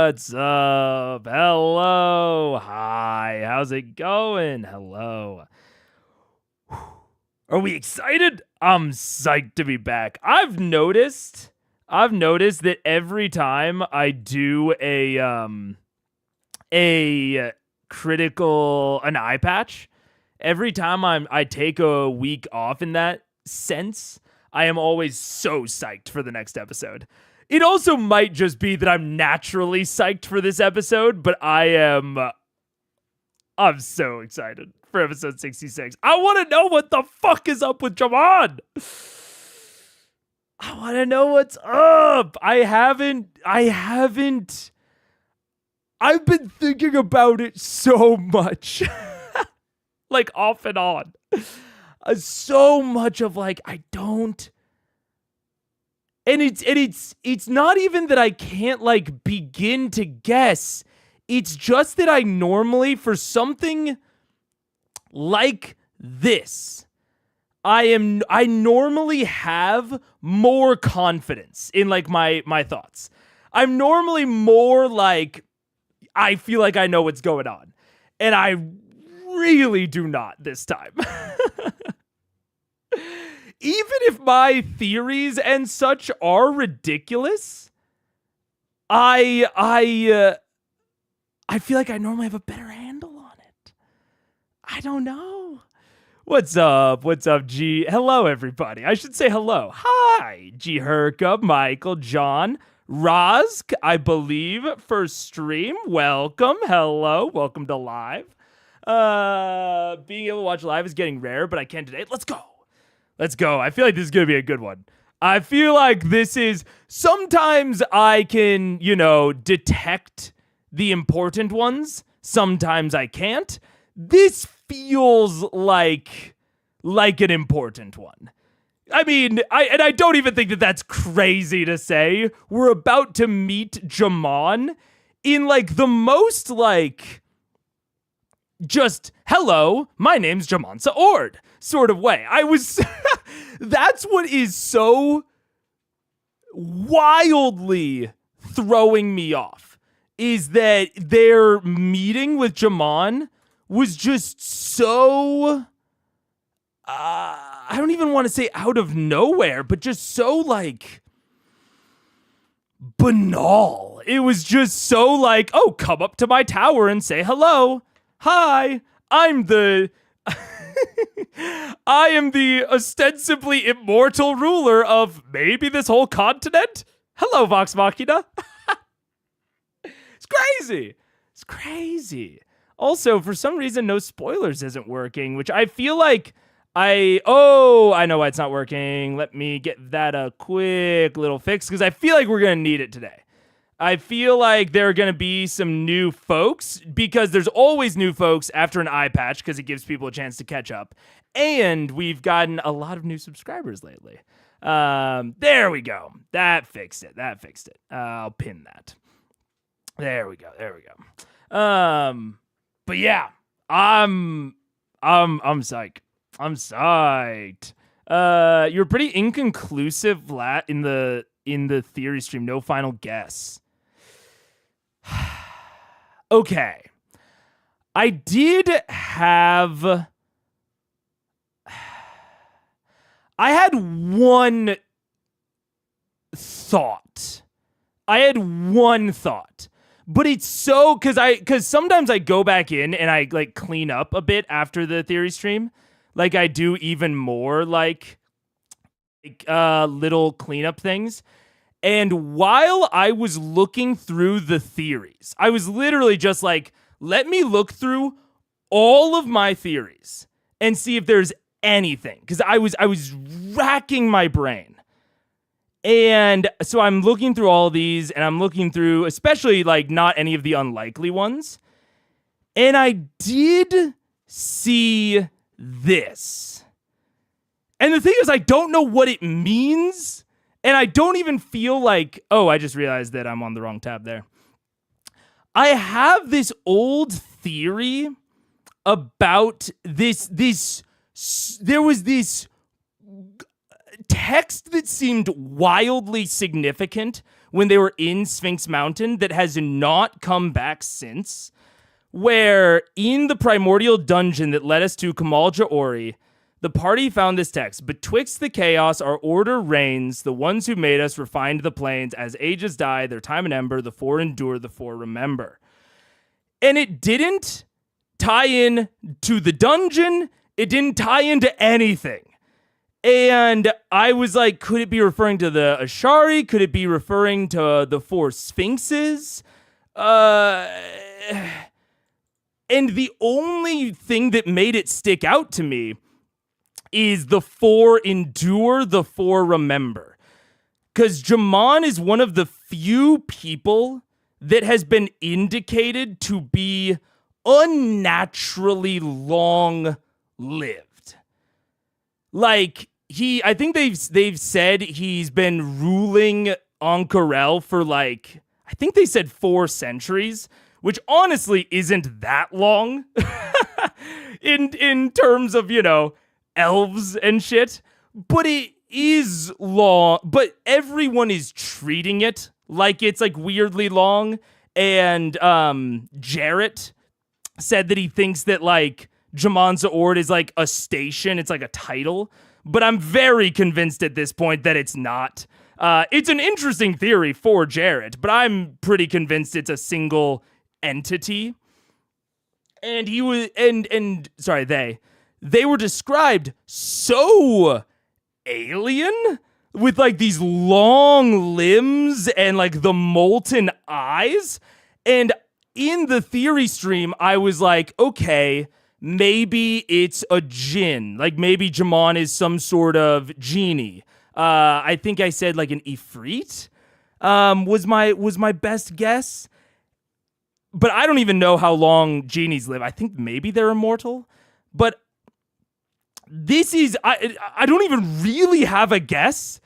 What's up? Hello. Hi. How's it going? Hello. Are we excited? I'm psyched to be back. I've noticed that every time I do an eye patch, every time I take a week off in that sense, I am always so psyched for the next episode. It also might just be that I'm naturally psyched for this episode, but I'm so excited for episode 66. I want to know what the fuck is up with J'Mon. I want to know what's up. I've been thinking about it so much. Like off and on. So much of like, I don't. And it's not even that I can't like begin to guess. It's just that I normally, for something like this, I normally have more confidence in like my thoughts. I'm normally more like, I feel like I know what's going on. And I really do not this time. Even if my theories and such are ridiculous, I feel like I normally have a better handle on it. I don't know. What's up? What's up, G? Hello, everybody. I should say hello. Hi, G Herka, Michael, John, Rozk, I believe, first stream. Welcome. Hello. Welcome to live. Being able to watch live is getting rare, but I can today. Let's go. Let's go. I feel like this is going to be a good one. I feel like this is, sometimes I can, detect the important ones. Sometimes I can't. This feels like an important one. I mean, I don't even think that that's crazy to say. We're about to meet J'Mon in like the most like just, hello, my name's J'Mon Sa Ord sort of way. That's what is so wildly throwing me off, is that their meeting with J'Mon was just so, I don't even want to say out of nowhere, but just so like banal. It was just so like, oh, come up to my tower and say hello. Hi, I am the ostensibly immortal ruler of maybe this whole continent. Hello, Vox Machina. It's crazy. It's crazy. Also, for some reason, no spoilers isn't working, which I feel like I know why it's not working. Let me get that a quick little fix, because I feel like we're going to need it today. I feel like there are going to be some new folks, because there's always new folks after an eye patch, because it gives people a chance to catch up. And we've gotten a lot of new subscribers lately. There we go. That fixed it. I'll pin that. There we go. But yeah, I'm psyched. I'm psyched. You're pretty inconclusive, Vlad, in the theory stream. No final guess. Okay. I had one thought. But it's so, because sometimes I go back in and I like clean up a bit after the theory stream. Like I do even more like little cleanup things. And while I was looking through the theories, I was literally just like, let me look through all of my theories and see if there's anything. Because I was racking my brain. And so I'm looking through all these, and I'm looking through, especially like not any of the unlikely ones. And I did see this. And the thing is, I don't know what it means. And I don't even feel like, oh, I just realized that I'm on the wrong tab there. I have this old theory about this there was this text that seemed wildly significant when they were in Sphinx Mountain that has not come back since, where in the primordial dungeon that led us to Kamal Ja'ori, the party found this text: "Betwixt the chaos, our order reigns. The ones who made us refined the plains. As ages die, their time and ember, the four endure, the four remember." And it didn't tie in to the dungeon. It didn't tie into anything. And I was like, could it be referring to the Ashari? Could it be referring to the four sphinxes? And the only thing that made it stick out to me is the four endure, the four remember. Because J'Mon is one of the few people that has been indicated to be unnaturally long-lived. Like, I think they've said he's been ruling Ank'Harel for like, I think they said 4 centuries, which honestly isn't that long in terms of, you know, elves and shit, but it is long. But everyone is treating it like it's like weirdly long. And Jarrett said that he thinks that like J'Mon Sa Ord is like a station, it's like a title, but I'm very convinced at this point that it's not. It's an interesting theory for Jarrett, but I'm pretty convinced it's a single entity. And he was, sorry, they were described so alien, with like these long limbs and like the molten eyes. And in the theory stream, I was like, okay, maybe it's a djinn. Like maybe J'Mon is some sort of genie. I think I said like an ifrit was my best guess. But I don't even know how long genies live. I think maybe they're immortal. But this is, I don't even really have a guess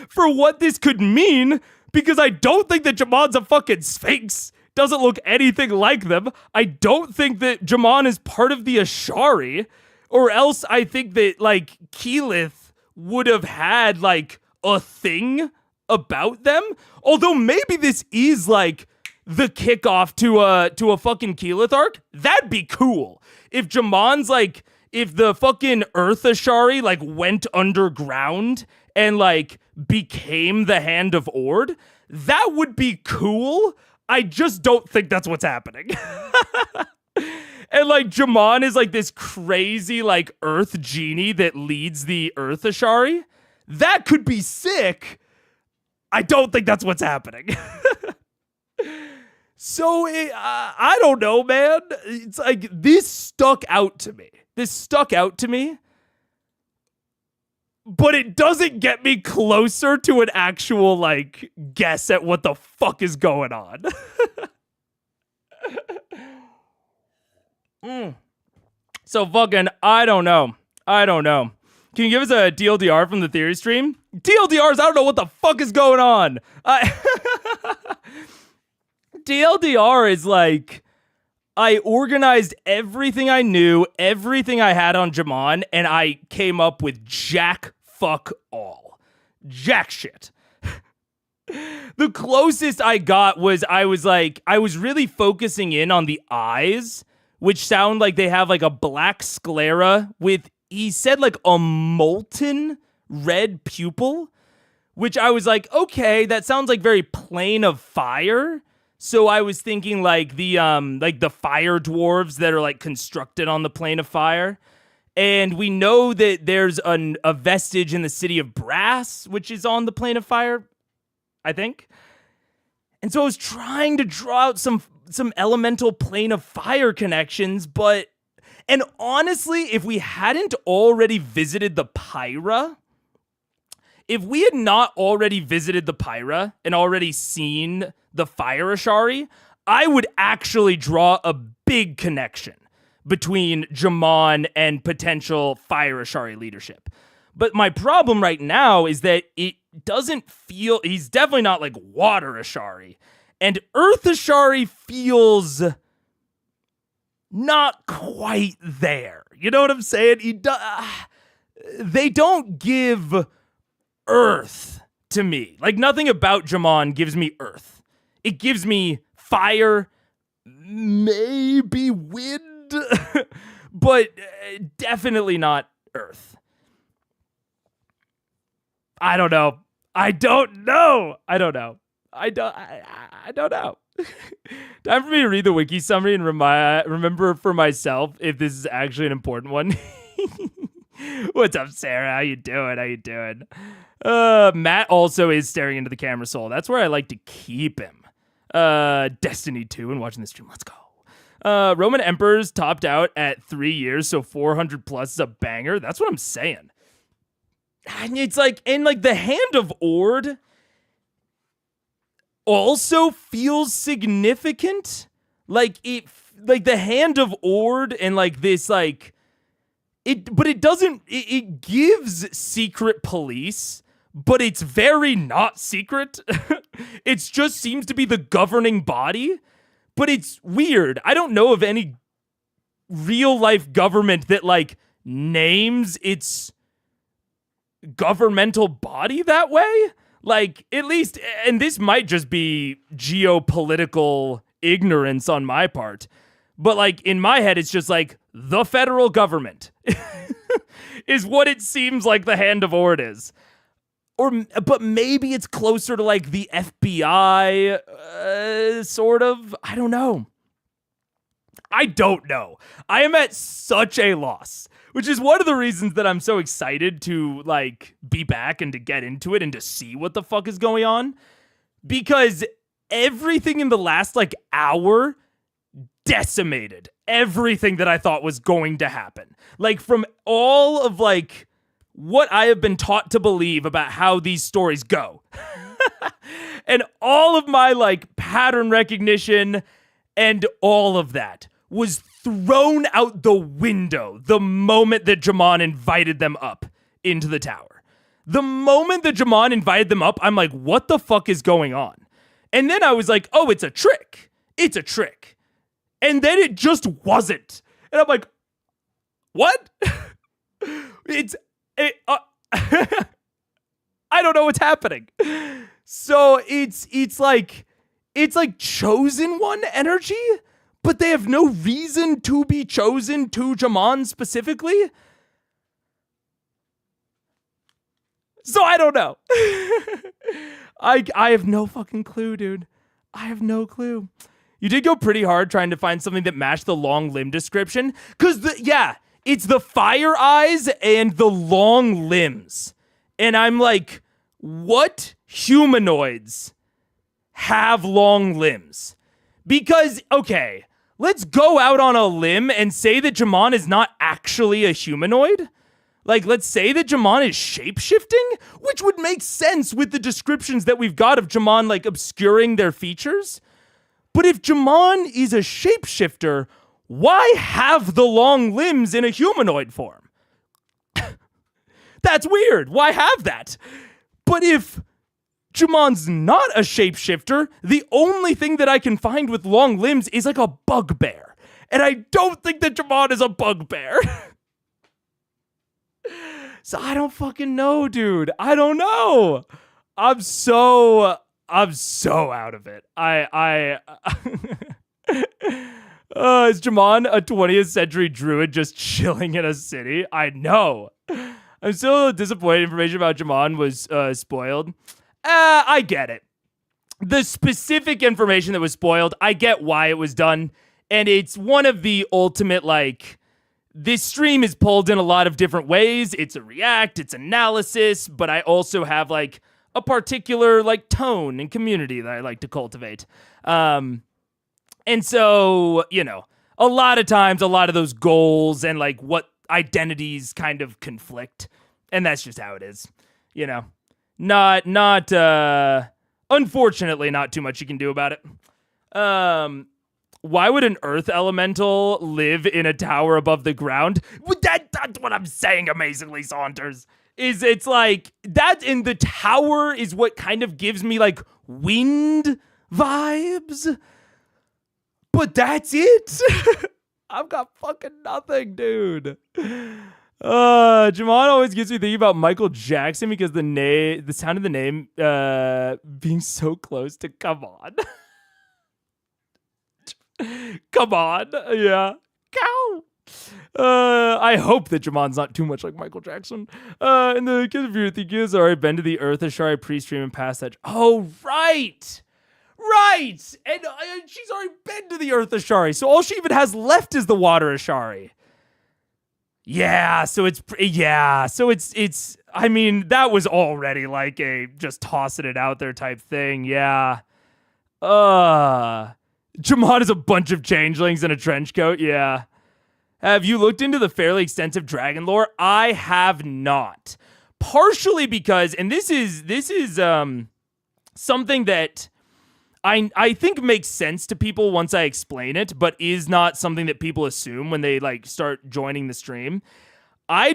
for what this could mean, because I don't think that J'Mon's a fucking sphinx. Doesn't look anything like them. I don't think that J'Mon is part of the Ashari, or else I think that like quiiiite would have had like a thing about them. Although maybe this is like the kickoff to a fucking quiiiite arc. That'd be cool. If J'Mon's like, if the fucking Earth Ashari like went underground and like became the Hand of Ord, that would be cool. I just don't think that's what's happening. And like J'Mon is like this crazy like Earth genie that leads the Earth Ashari. That could be sick. I don't think that's what's happening. So I don't know, man. It's like this stuck out to me. But it doesn't get me closer to an actual, like, guess at what the fuck is going on. So fucking, I don't know. Can you give us a TLDR from the theory stream? TLDRs, I don't know what the fuck is going on. TLDR is like, I organized everything I knew, everything I had on J'Mon, and I came up with jack fuck all. Jack shit. The closest I got was I was really focusing in on the eyes, which sound like they have like a black sclera with, he said like a molten red pupil, which I was like, okay, that sounds like very plane of fire. So I was thinking like the fire dwarves that are like constructed on the plane of fire. And we know that there's a vestige in the city of Brass, which is on the plane of fire, I think. And so I was trying to draw out some elemental plane of fire connections, and honestly, if we hadn't already visited the Pyra, if we had not already visited the Pyra and already seen the Fire Ashari, I would actually draw a big connection between J'Mon and potential Fire Ashari leadership. But my problem right now is that it doesn't feel, he's definitely not like Water Ashari. And Earth Ashari feels not quite there. You know what I'm saying? they don't give earth to me. Like, nothing about J'mon gives me earth. It gives me fire, maybe wind, but definitely not earth. I don't know. I don't know. Time for me to read the wiki summary and remember for myself if this is actually an important one. What's up, Sarah? How you doing? Matt also is staring into the camera soul. That's where I like to keep him. Destiny 2 and watching the stream. Let's go. Roman Emperors topped out at 3 years, so 400 plus is a banger. That's what I'm saying. And it's like, and like the Hand of Ord also feels significant. Like the Hand of Ord and like this, like but it doesn't, it gives secret police, but it's very not secret. It just seems to be the governing body, but it's weird. I don't know of any real life government that like names its governmental body that way. Like, at least, and this might just be geopolitical ignorance on my part, but like in my head, it's just like the federal government is what it seems like the Hand of Ord is. But maybe it's closer to like the FBI, sort of. I don't know. I am at such a loss, which is one of the reasons that I'm so excited to like be back and to get into it and to see what the fuck is going on. Because everything in the last like hour decimated everything that I thought was going to happen. Like, from all of like what I have been taught to believe about how these stories go. And all of my like pattern recognition and all of that was thrown out the window the moment that J'mon invited them up into the tower. The moment that J'mon invited them up, I'm like, what the fuck is going on? And then I was like, oh, it's a trick. It's a trick. And then it just wasn't. And I'm like, what? I don't know what's happening. So it's like chosen one energy, but they have no reason to be chosen to J'mon specifically. So I don't know. I have no fucking clue, dude. I have no clue. You did go pretty hard trying to find something that matched the long limb description. Because, it's the fire eyes and the long limbs. And I'm like, what humanoids have long limbs? Because, okay, let's go out on a limb and say that J'mon is not actually a humanoid. Like, let's say that J'mon is shape-shifting, which would make sense with the descriptions that we've got of J'mon, like, obscuring their features. But if J'mon is a shapeshifter, why have the long limbs in a humanoid form? That's weird. Why have that? But if J'mon's not a shapeshifter, the only thing that I can find with long limbs is like a bugbear. And I don't think that J'mon is a bugbear. So I don't fucking know, dude. I don't know. I'm so out of it. Is J'mon a 20th century druid just chilling in a city? I know. I'm still disappointed information about J'mon was spoiled. I get it. The specific information that was spoiled, I get why it was done. And it's one of the ultimate, like, this stream is pulled in a lot of different ways. It's a react, it's analysis, but I also have, like, a particular, like, tone and community that I like to cultivate. And so, you know, a lot of times, a lot of those goals and, like, what identities kind of conflict. And that's just how it is, you know. Unfortunately, not too much you can do about it. Why would an earth elemental live in a tower above the ground? That's what I'm saying, amazingly, Saunders. It's like, that in the tower is what kind of gives me, like, wind vibes. But that's it. I've got fucking nothing, dude. J'Mon always gets me thinking about Michael Jackson because the sound of the name being so close to come on. Come on. Yeah. Cow. I hope that J'Mon's not too much like Michael Jackson. And the kids of your think has already been to the Earth Ashari pre-stream and past that. Oh, right. Right. And she's already been to the Earth Ashari. So all she even has left is the Water Ashari. Yeah, so it's I mean, that was already like a just tossing it out there type thing. Yeah. J'Mon is a bunch of changelings in a trench coat. Yeah. Have you looked into the fairly extensive dragon lore? I have not. Partially because, and this is something that I think makes sense to people once I explain it, but is not something that people assume when they like start joining the stream. I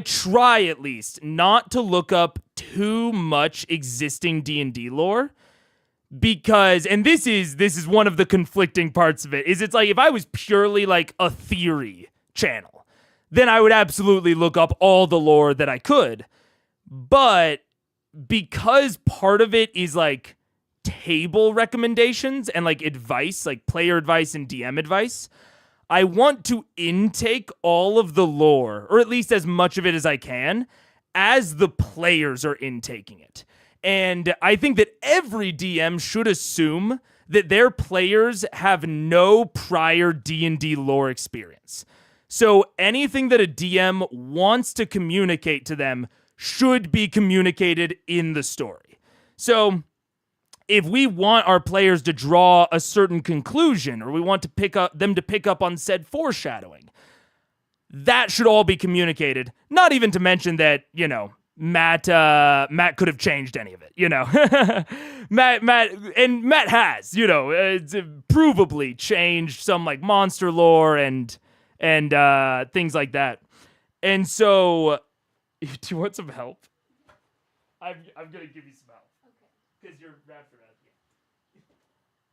try at least not to look up too much existing D&D lore because, and this is one of the conflicting parts of it, is it's like if I was purely like a theory channel, then I would absolutely look up all the lore that I could. But because part of it is like table recommendations and like advice, like player advice and DM advice, I want to intake all of the lore, or at least as much of it as I can, as the players are intaking it. And I think that every DM should assume that their players have no prior D&D lore experience. So anything that a DM wants to communicate to them should be communicated in the story. So if we want our players to draw a certain conclusion, or we want to pick up on said foreshadowing, that should all be communicated. Not even to mention that, you know, Matt could have changed any of it, you know. Matt has, you know, provably changed some like monster lore and things like that. And so, do you want some help? I'm gonna give you some help. Because you're wrapped around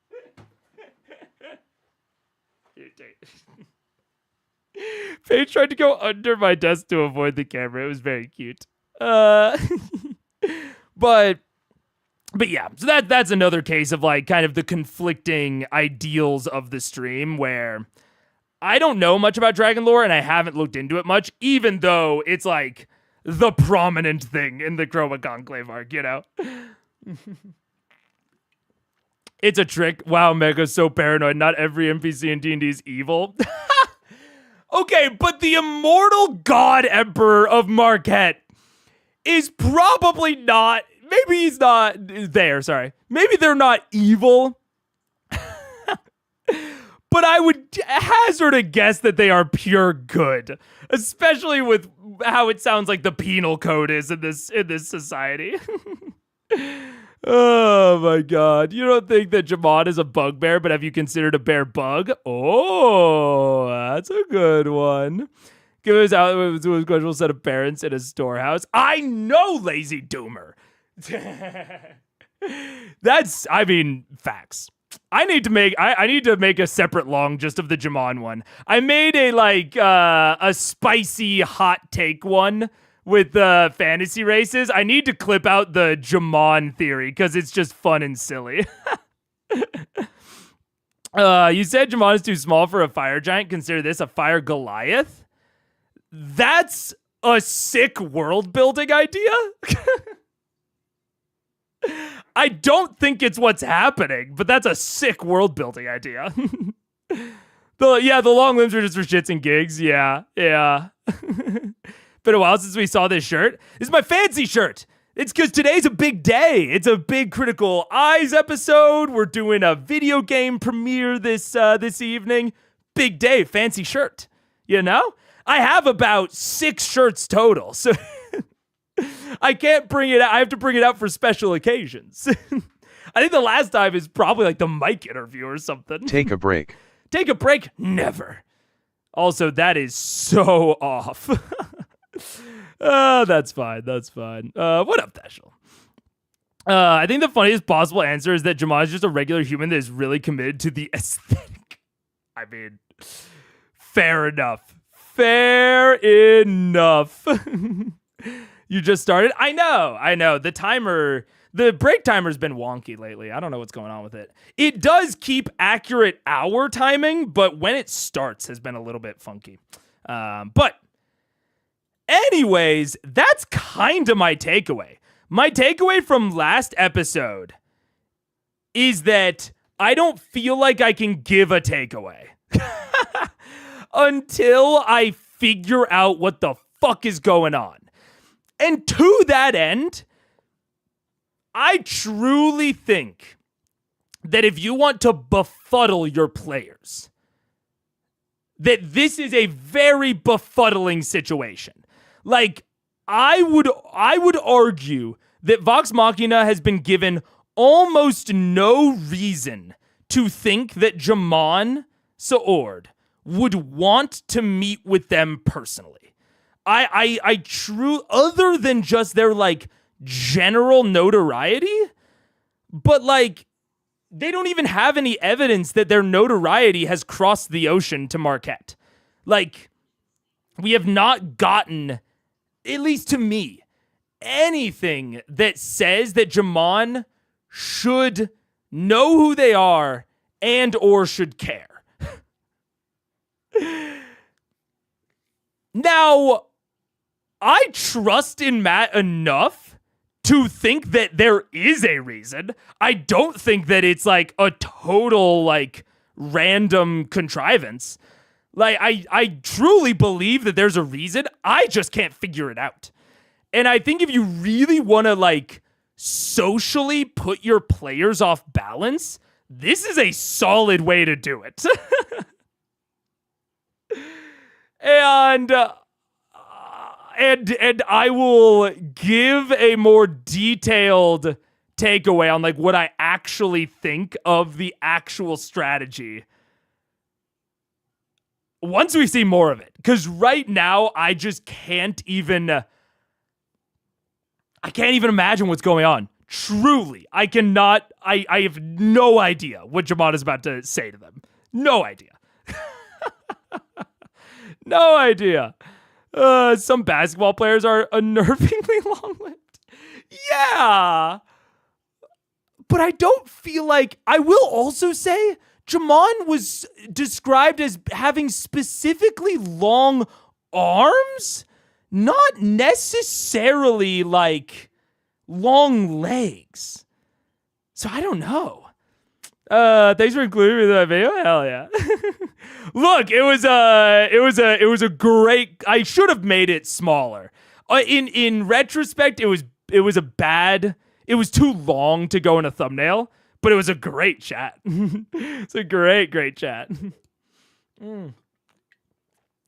here. Here, take it. Paige tried to go under my desk to avoid the camera. It was very cute. But yeah, so that's another case of like kind of the conflicting ideals of the stream where I don't know much about dragon lore and I haven't looked into it much, even though it's like the prominent thing in the Chroma Conclave arc, you know? It's a trick. Wow, Mega's so paranoid. Not every NPC in D&D is evil. Okay, but the immortal god emperor of Marquette is probably not... Maybe he's not there, sorry. Maybe they're not evil. But I would hazard a guess that they are pure good. Especially with how it sounds like the penal code is in this society. Oh my god. You don't think that J'Mon is a bugbear, but have you considered a bear bug? Oh, that's a good one. Give us out to a gradual set of parents in a storehouse. I know, lazy doomer. That's, I mean, facts. I need to make a separate long just of the J'Mon one. I made a spicy hot take one with the fantasy races. I need to clip out the J'Mon theory because it's just fun and silly. You said J'Mon is too small for a fire giant. Consider this a fire Goliath. That's a sick world building idea. I don't think it's what's happening, but that's a sick world building idea. The long limbs are just for shits and gigs. Yeah. Been a while since we saw this shirt. This is my fancy shirt. It's because today's a big day. It's a big Critical Eyes episode. We're doing a video game premiere this evening. Big day, fancy shirt. You know? I have about 6 shirts total, so I can't bring it out. I have to bring it out for special occasions. I think the last time is probably like the mic interview or something. Take a break. Take a break? Never. Also, that is so off. That's fine. What up, Dashel? I think the funniest possible answer is that J'Mon is just a regular human that is really committed to the aesthetic. I mean, fair enough. Fair enough. You just started? I know. The break timer's been wonky lately. I don't know what's going on with it. It does keep accurate hour timing, but when it starts has been a little bit funky. But anyways, that's kind of my takeaway. My takeaway from last episode is that I don't feel like I can give a takeaway until I figure out what the fuck is going on. And to that end, I truly think that if you want to befuddle your players, that this is a very befuddling situation. Like, I would argue that Vox Machina has been given almost no reason to think that J'Mon Sa Ord would want to meet with them personally. Other than just their, like, general notoriety, but, like, they don't even have any evidence that their notoriety has crossed the ocean to Marquette. Like, we have not gotten, at least to me, anything that says that J'Mon should know who they are and or should care. Now, I trust in Matt enough to think that there is a reason. I don't think that it's like a total, like, random contrivance. Like, I truly believe that there's a reason. I just can't figure it out. And I think if you really want to, like, socially put your players off balance, this is a solid way to do it. And I will give a more detailed takeaway on, like, what I actually think of the actual strategy once we see more of it. Because right now, I just can't even imagine what's going on. Truly, I cannot. I have no idea what J'Mon is about to say to them. No idea. No idea. Some basketball players are unnervingly long-lived. Yeah. But I don't feel like... I will also say J'Mon was described as having specifically long arms, not necessarily, like, long legs. So I don't know. Thanks for including me in that video. Hell yeah. Look, it was a great. I should have made it smaller. In retrospect, it was too long to go in a thumbnail, but it was a great chat. It's a great chat.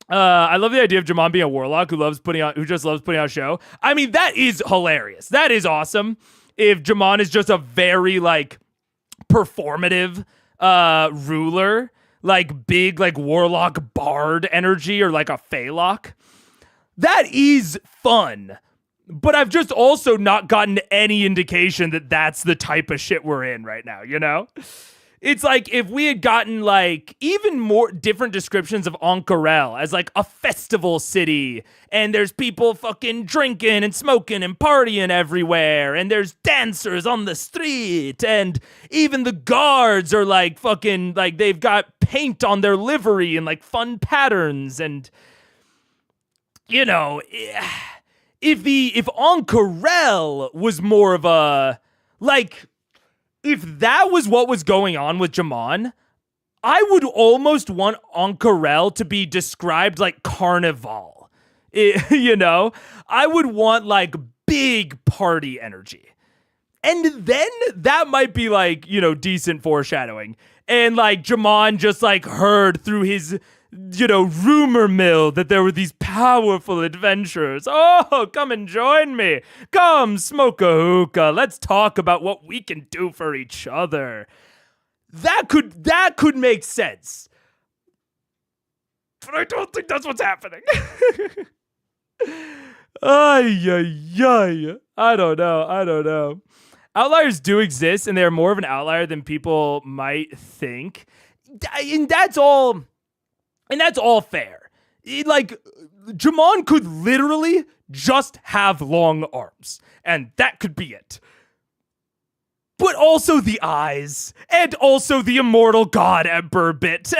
I love the idea of J'Mon being a warlock who just loves putting on a show. I mean, that is hilarious. That is awesome. If J'Mon is just a very, like, performative ruler, like big, like, warlock bard energy, or like a Phalok, that is fun. But I've just also not gotten any indication that that's the type of shit we're in right now, you know? It's like if we had gotten, like, even more different descriptions of Ank'Harel as, like, a festival city, and there's people fucking drinking and smoking and partying everywhere, and there's dancers on the street, and even the guards are, like, fucking, like, they've got paint on their livery and, like, fun patterns, and, you know, if Ank'Harel was more of a, like... If that was what was going on with J'Mon, I would almost want Ank'Harel to be described like Carnival. You know? I would want, like, big party energy. And then that might be, like, you know, decent foreshadowing. And, like, J'Mon just, like, heard through his, you know, rumor mill that there were these powerful adventurers. Oh, come and join me. Come, smoke a hookah. Let's talk about what we can do for each other. That could make sense. But I don't think that's what's happening. Ay. I don't know. Outliers do exist, and they're more of an outlier than people might think. And that's all fair. J'Mon could literally just have long arms, and that could be it. But also the eyes, and also the immortal God Emperor bit.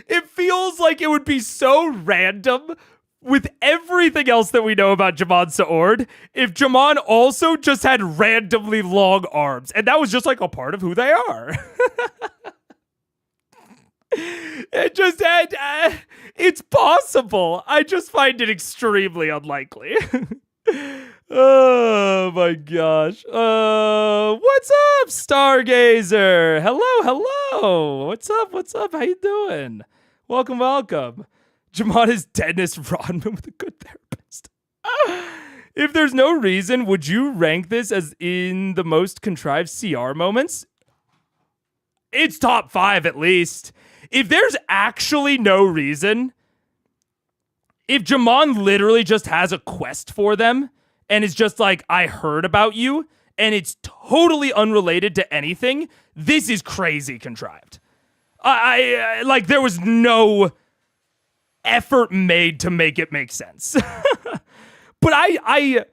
It feels like it would be so random with everything else that we know about J'Mon Sa Ord if J'Mon also just had randomly long arms, and that was just like a part of who they are. It just had, it's possible. I just find it extremely unlikely. Oh my gosh. What's up, Stargazer? Hello. What's up? How you doing? Welcome. J'Mon is Dennis Rodman with a good therapist. If there's no reason, would you rank this as in the most contrived CR moments? It's top 5 at least. If there's actually no reason, if J'Mon literally just has a quest for them and is just like, I heard about you, and it's totally unrelated to anything, this is crazy contrived. I like, there was no effort made to make it make sense. But I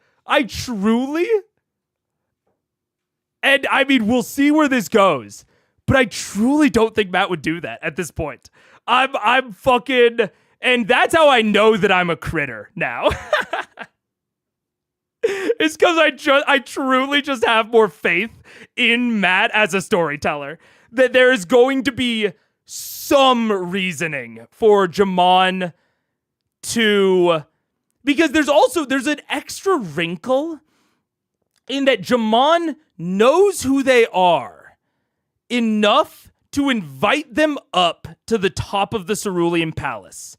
truly, and I mean, we'll see where this goes, but I truly don't think Matt would do that at this point. I'm fucking, and that's how I know that I'm a critter now. It's because I truly just have more faith in Matt as a storyteller, that there is going to be some reasoning for J'Mon to, because there's an extra wrinkle in that J'Mon knows who they are enough to invite them up to the top of the Cerulean Palace,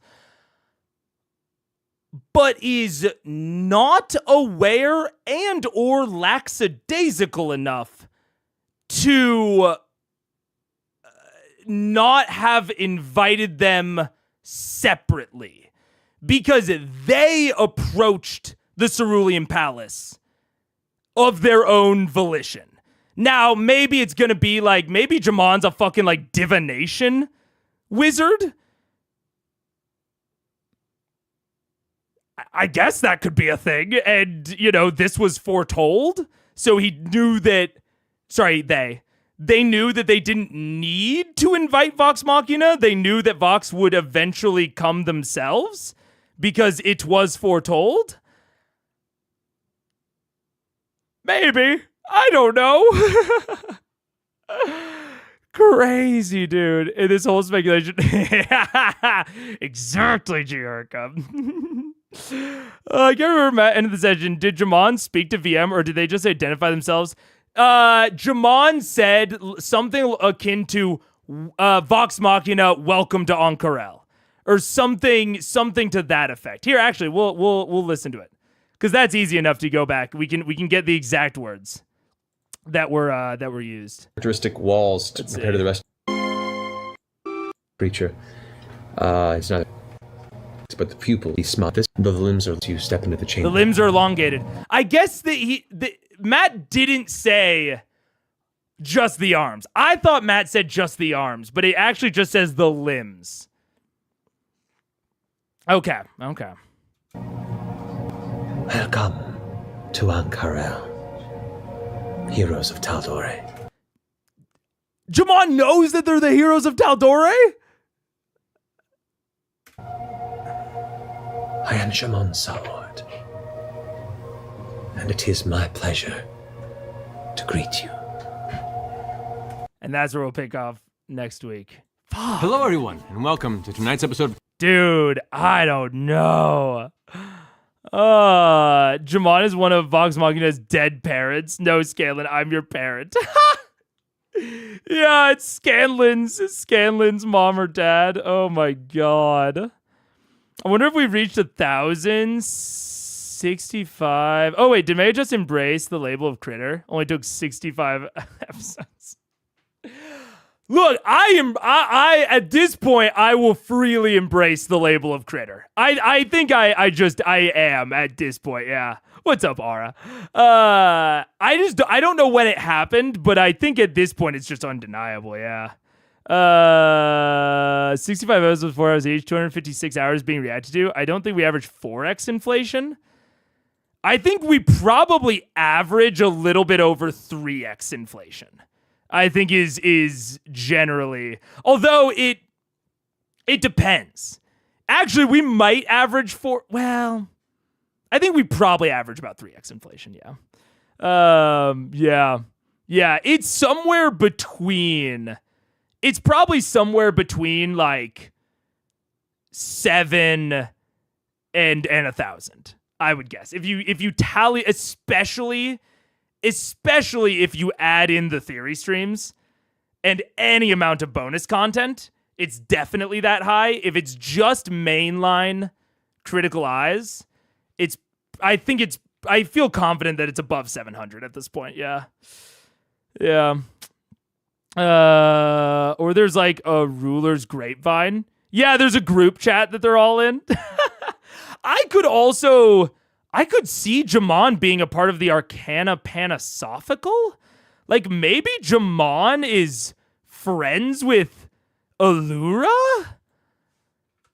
but is not aware and or lackadaisical enough to not have invited them separately, because they approached the Cerulean Palace of their own volition. Now, maybe it's gonna be like, maybe J'Mon's a fucking like divination wizard. I guess that could be a thing. And, you know, this was foretold. So he knew that, they knew that they didn't need to invite Vox Machina. They knew that Vox would eventually come themselves because it was foretold. Maybe. I don't know. Crazy, dude. In this whole speculation. Exactly, G-Arca. I can't remember Matt ended the session. Did J'Mon speak to VM or did they just identify themselves? J'Mon said something akin to Vox Machina, welcome to Ank'Harel, or something to that effect. Here, actually, we'll listen to it because that's easy enough to go back. We can get the exact words that were used. Characteristic walls compared to the rest of the creature. It's not, but the pupil, he's smart. The limbs are, you step into the chamber. The limbs are elongated. I guess that Matt didn't say just the arms. I thought Matt said just the arms, but it actually just says the limbs. Okay. Welcome to Ank'Harel, heroes of Tal'Dorei. J'Mon knows that they're the heroes of Tal'Dorei? I am J'Mon Sa Ord, and it is my pleasure to greet you. And that's where we'll pick off next week. Fuck. Hello, everyone, and welcome to tonight's episode. Dude, I don't know. J'Mon is one of Vox Machina's dead parents. No, Scanlan, I'm your parent. Yeah, it's Scanlan's mom or dad. Oh my god. I wonder if we've reached 1,065. Oh wait, did May just embrace the label of critter? Only took 65 episodes. Look, I at this point I will freely embrace the label of critter. I think I am at this point. Yeah. What's up, Aura? I don't know when it happened, but I think at this point it's just undeniable. Yeah. 65 episodes, 4 hours each, 256 hours being reacted to. I don't think we average 4x inflation. I think we probably average a little bit over 3x inflation. I think is generally, although it depends. Actually, we might average I think we probably average about 3x inflation, yeah, it's somewhere between, it's probably somewhere between like 7 and 1,000, I would guess. If you tally, especially if you add in the theory streams and any amount of bonus content, it's definitely that high. If it's just mainline Critical Eyes, I feel confident that it's above 700 at this point. Yeah. Or there's like a Ruler's Grapevine. Yeah, there's a group chat that they're all in. I could see J'Mon being a part of the Arcana Panasophical. Like maybe J'Mon is friends with Allura?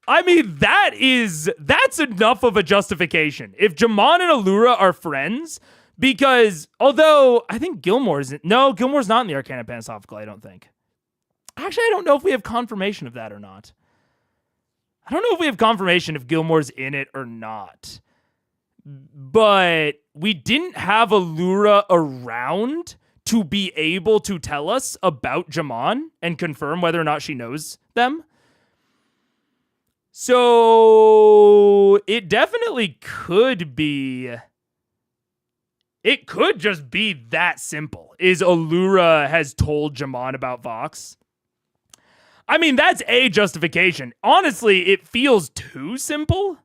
I mean, that's enough of a justification. If J'Mon and Allura are friends, because although I think Gilmore's not in the Arcana Panasophical, I don't think. Actually, I don't know if we have confirmation of that or not. I don't know if we have confirmation if Gilmore's in it or not. But we didn't have Allura around to be able to tell us about J'Mon and confirm whether or not she knows them. So it definitely could be. It could just be that simple. Is Allura has told J'Mon about Vox? I mean, that's a justification. Honestly, it feels too simple,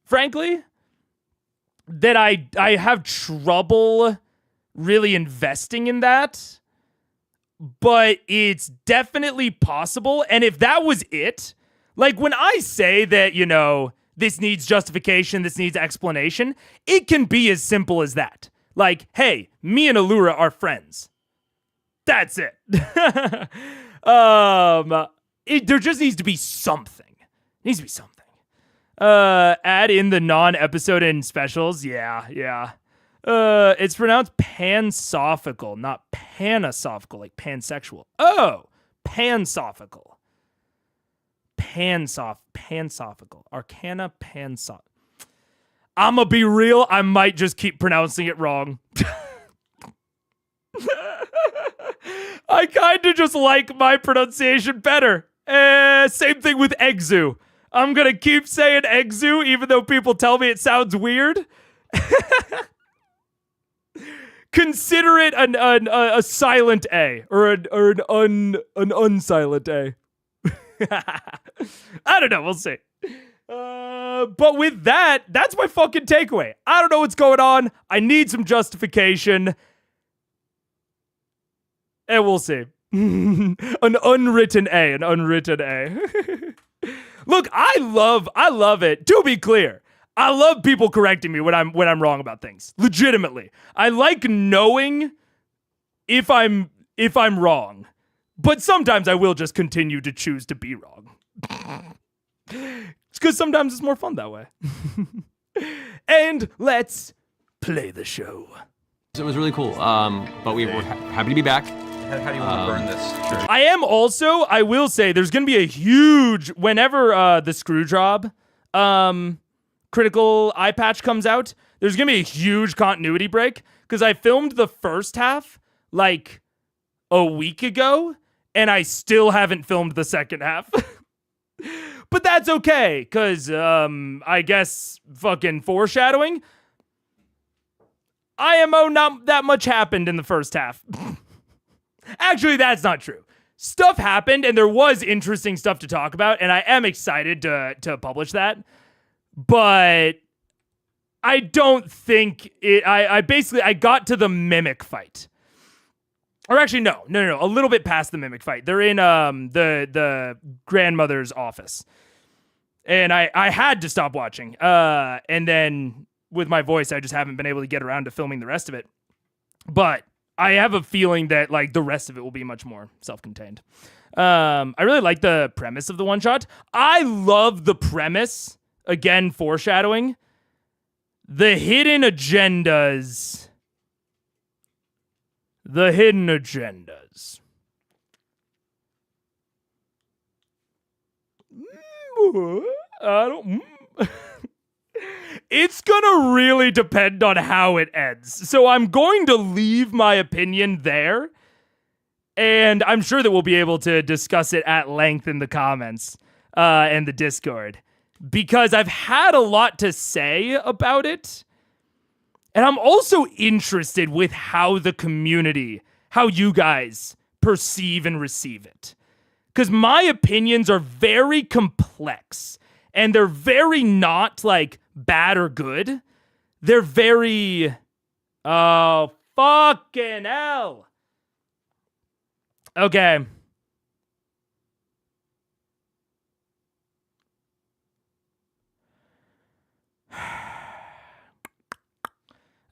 frankly, that I have trouble really investing in that. But it's definitely possible. And if that was it, like when I say that, this needs justification, this needs explanation, it can be as simple as that. Like, hey, me and Allura are friends. That's it. There just needs to be something. It needs to be something. Add in the non-episode and specials. Yeah. It's pronounced pansophical, not panasophical, like pansexual. Oh, pansophical. Pansophical. Arcana pansophical. I'ma be real, I might just keep pronouncing it wrong. I kinda just like my pronunciation better. Same thing with Exu. I'm gonna keep saying Exu even though people tell me it sounds weird. Consider it a silent A or an unsilent A. I don't know. We'll see. But with that, that's my fucking takeaway. I don't know what's going on. I need some justification. And we'll see. An unwritten A. Look, I love it. To be clear, I love people correcting me when I'm wrong about things. Legitimately. I like knowing if I'm wrong. But sometimes I will just continue to choose to be wrong. It's because sometimes it's more fun that way. And let's play the show. So it was really cool. But we were happy to be back. How do you want to burn this? Sure. I am also, I will say, there's going to be a huge, whenever the Screwjob critical eye patch comes out, there's going to be a huge continuity break. Because I filmed the first half, like, a week ago. And I still haven't filmed the second half. But that's okay, because, I guess, fucking foreshadowing. IMO, not that much happened in the first half. Actually, that's not true. Stuff happened, and there was interesting stuff to talk about, and I am excited to publish that. But I don't think it... I basically got to the Mimic fight. Or actually, no. A little bit past the Mimic fight. They're in the grandmother's office. And I had to stop watching. And then with my voice, I just haven't been able to get around to filming the rest of it. But I have a feeling that like the rest of it will be much more self-contained. I really like the premise of the one shot. I love the premise. Again, foreshadowing. The hidden agendas. The hidden agendas. I don't... It's gonna really depend on how it ends. So I'm going to leave my opinion there. And I'm sure that we'll be able to discuss it at length in the comments and the Discord. Because I've had a lot to say about it. And I'm also interested with how the community, how you guys perceive and receive it. Because my opinions are very complex. And they're very not, like, bad or good. They're very... Oh, fucking hell. Okay.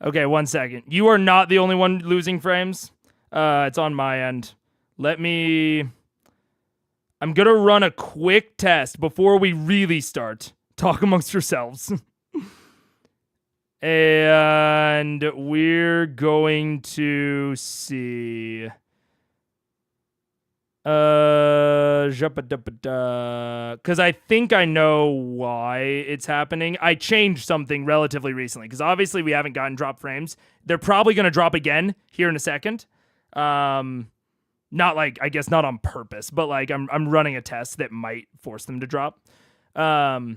Okay, 1 second. You are not the only one losing frames. It's on my end. I'm gonna run a quick test before we really start. Talk amongst yourselves. And we're going to see... Because I think I know why it's happening. I changed something relatively recently because obviously we haven't gotten drop frames. They're probably going to drop again here in a second. Not like, I guess not on purpose, but like I'm running a test that might force them to drop. I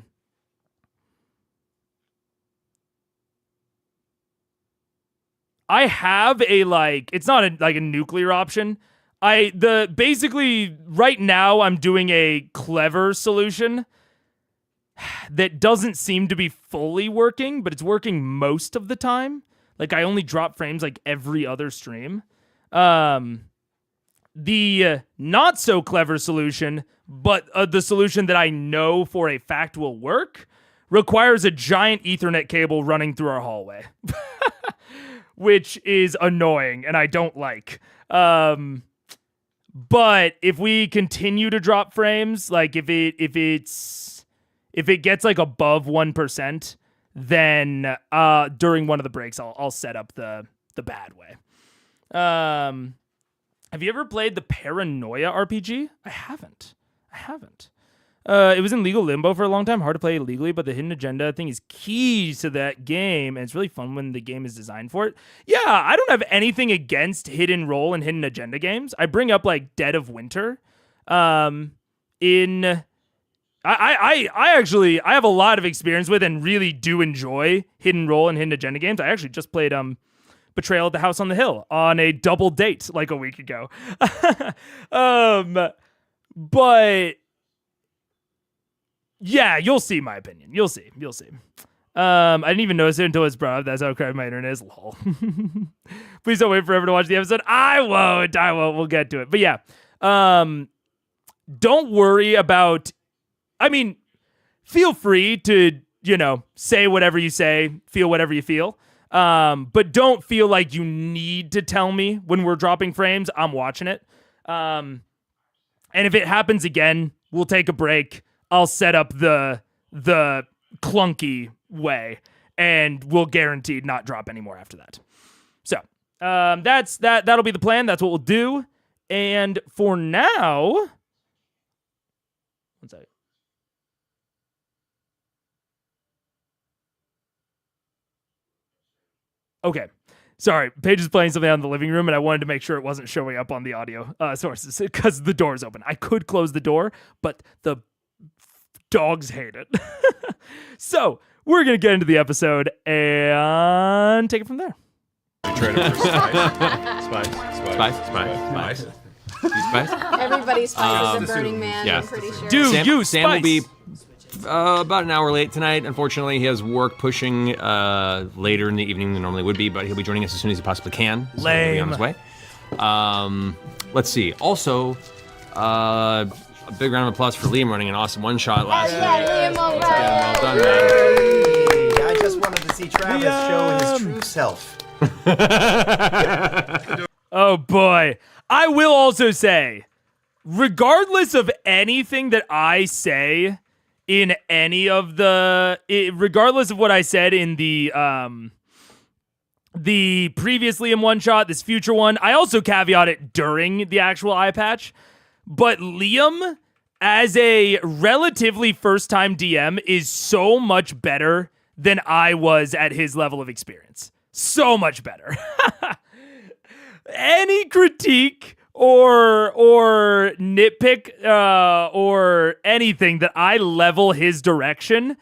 have a like, it's not like a nuclear option. Basically right now I'm doing a clever solution that doesn't seem to be fully working, but it's working most of the time. Like I only drop frames like every other stream. The not so clever solution, but the solution that I know for a fact will work requires a giant Ethernet cable running through our hallway, which is annoying and I don't like. But if we continue to drop frames, like if it gets like above 1%, then during one of the breaks I'll set up the bad way. Have you ever played the Paranoia RPG? I haven't. It was in legal limbo for a long time. Hard to play legally, but the hidden agenda thing is key to that game, and it's really fun when the game is designed for it. Yeah, I don't have anything against hidden role and hidden agenda games. I bring up like Dead of Winter. I have a lot of experience with and really do enjoy hidden role and hidden agenda games. I actually just played Betrayal at the House on the Hill on a double date like a week ago. But yeah, you'll see my opinion. You'll see. I didn't even notice it until it's brought up. That's how crowded my internet is. Lol. Please don't wait forever to watch the episode. I won't. We'll get to it. But yeah, don't worry about... I mean, feel free to, say whatever you say, feel whatever you feel. But don't feel like you need to tell me when we're dropping frames. I'm watching it. And if it happens again, we'll take a break. I'll set up the clunky way, and we'll guaranteed not drop anymore after that. So that'll be the plan. That's what we'll do. And for now, 1 second. Okay. Sorry, Paige is playing something out in the living room, and I wanted to make sure it wasn't showing up on the audio sources because the door is open. I could close the door, but the dogs hate it. So we're going to get into the episode and take it from there. Spice. Everybody's spice is a Burning Man, yeah. I'm pretty sure. Dude, Sam will be about an hour late tonight. Unfortunately, he has work pushing later in the evening than normally would be, but he'll be joining us as soon as he possibly can. So he'll be on his way. Let's see. Also, a big round of applause for Liam running an awesome one-shot last night. Yeah, Liam, all right. Well done, man. I just wanted to see Travis show his true self. Oh boy. I will also say, regardless of anything that I say in any of regardless of what I said in the previous Liam one-shot, this future one, I also caveat it during the actual eye patch, but Liam, as a relatively first-time DM, is so much better than I was at his level of experience. So much better. Any critique or nitpick or anything that I level his direction,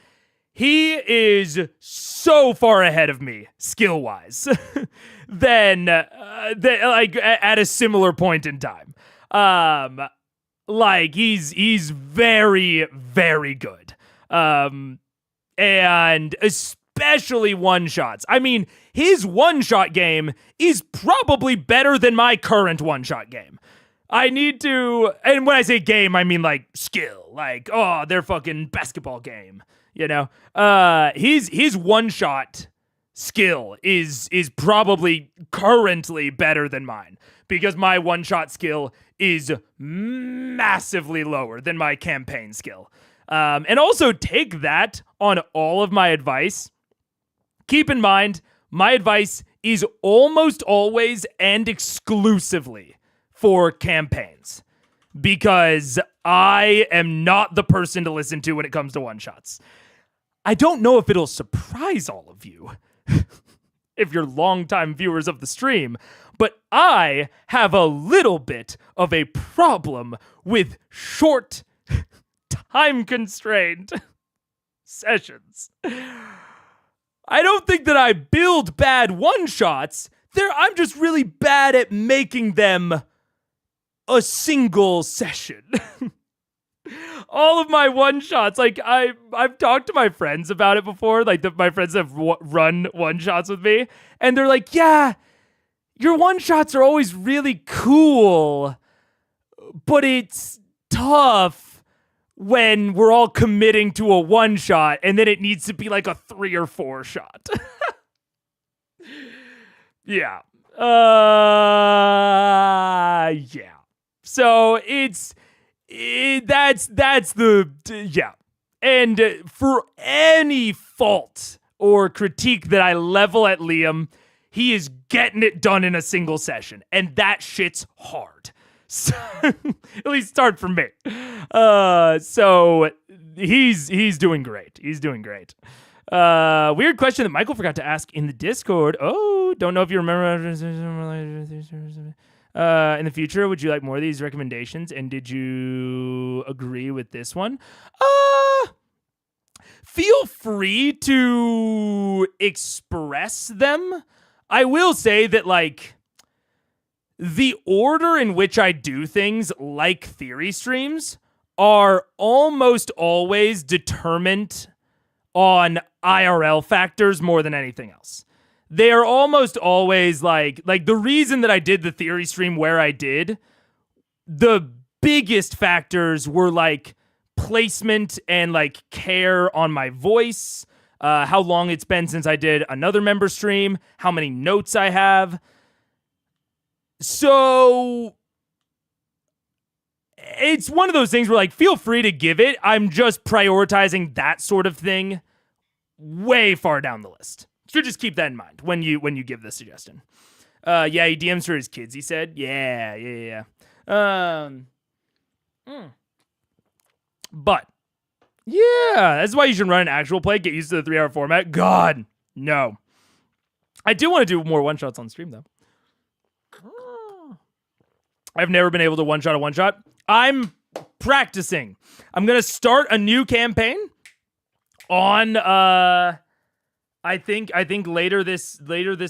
he is so far ahead of me skill-wise than like at a similar point in time. Like he's very, very good. And especially one-shots. I mean, his one-shot game is probably better than my current one-shot game. I need to, and when I say game, I mean like skill. Like, oh, their fucking basketball game, you know? His one-shot skill is probably currently better than mine, because my one-shot skill is massively lower than my campaign skill. And also take that on all of my advice. Keep in mind, my advice is almost always and exclusively for campaigns, because I am not the person to listen to when it comes to one-shots. I don't know if it'll surprise all of you, if you're longtime viewers of the stream, but I have a little bit of a problem with short, time-constrained sessions. I don't think that I build bad one-shots. I'm just really bad at making them a single session. All of my one-shots, like I've talked to my friends about it before, like my friends have run one-shots with me, and they're like, yeah, your one-shots are always really cool, but it's tough when we're all committing to a one-shot and then it needs to be like a 3 or 4 shot. Yeah. Yeah. So that's the, yeah. And for any fault or critique that I level at Liam, he is getting it done in a single session, and that shit's hard. So, at least start for me. So he's doing great. He's doing great. Weird question that Michael forgot to ask in the Discord. Oh, don't know if you remember. In the future, would you like more of these recommendations? And did you agree with this one? Feel free to express them. I will say that, like, the order in which I do things, like theory streams, are almost always determined on IRL factors more than anything else. They are almost always like the reason that I did the theory stream where I did, the biggest factors were like placement and like care on my voice, how long it's been since I did another member stream, how many notes I have. So it's one of those things where, like, feel free to give it. I'm just prioritizing that sort of thing way far down the list. So just keep that in mind when you give the suggestion. Yeah, he DMs for his kids, he said. Yeah. But yeah, that's why you should run an actual play. Get used to the 3-hour format. God, no. I do want to do more one-shots on stream, though. I've never been able to one-shot a one-shot. I'm practicing. I'm going to start a new campaign on, I think later this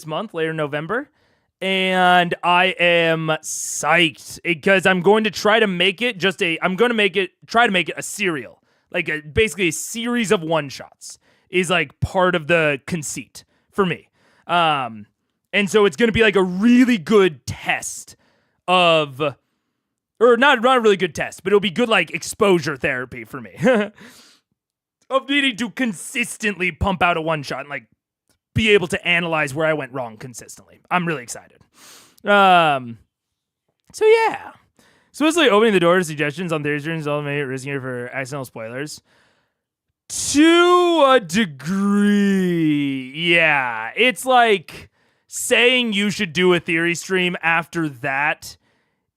month, later November. And I am psyched because I'm going to try to make it try to make it a serial. Like basically a series of one-shots is like part of the conceit for me. And so it's going to be like a really good test of, or not a really good test, but it'll be good like exposure therapy for me of needing to consistently pump out a one shot and like be able to analyze where I went wrong consistently. I'm really excited. So yeah. Supposedly opening the door to suggestions on theory streams all made it riskier for accidental spoilers. To a degree, yeah. It's like saying you should do a theory stream after that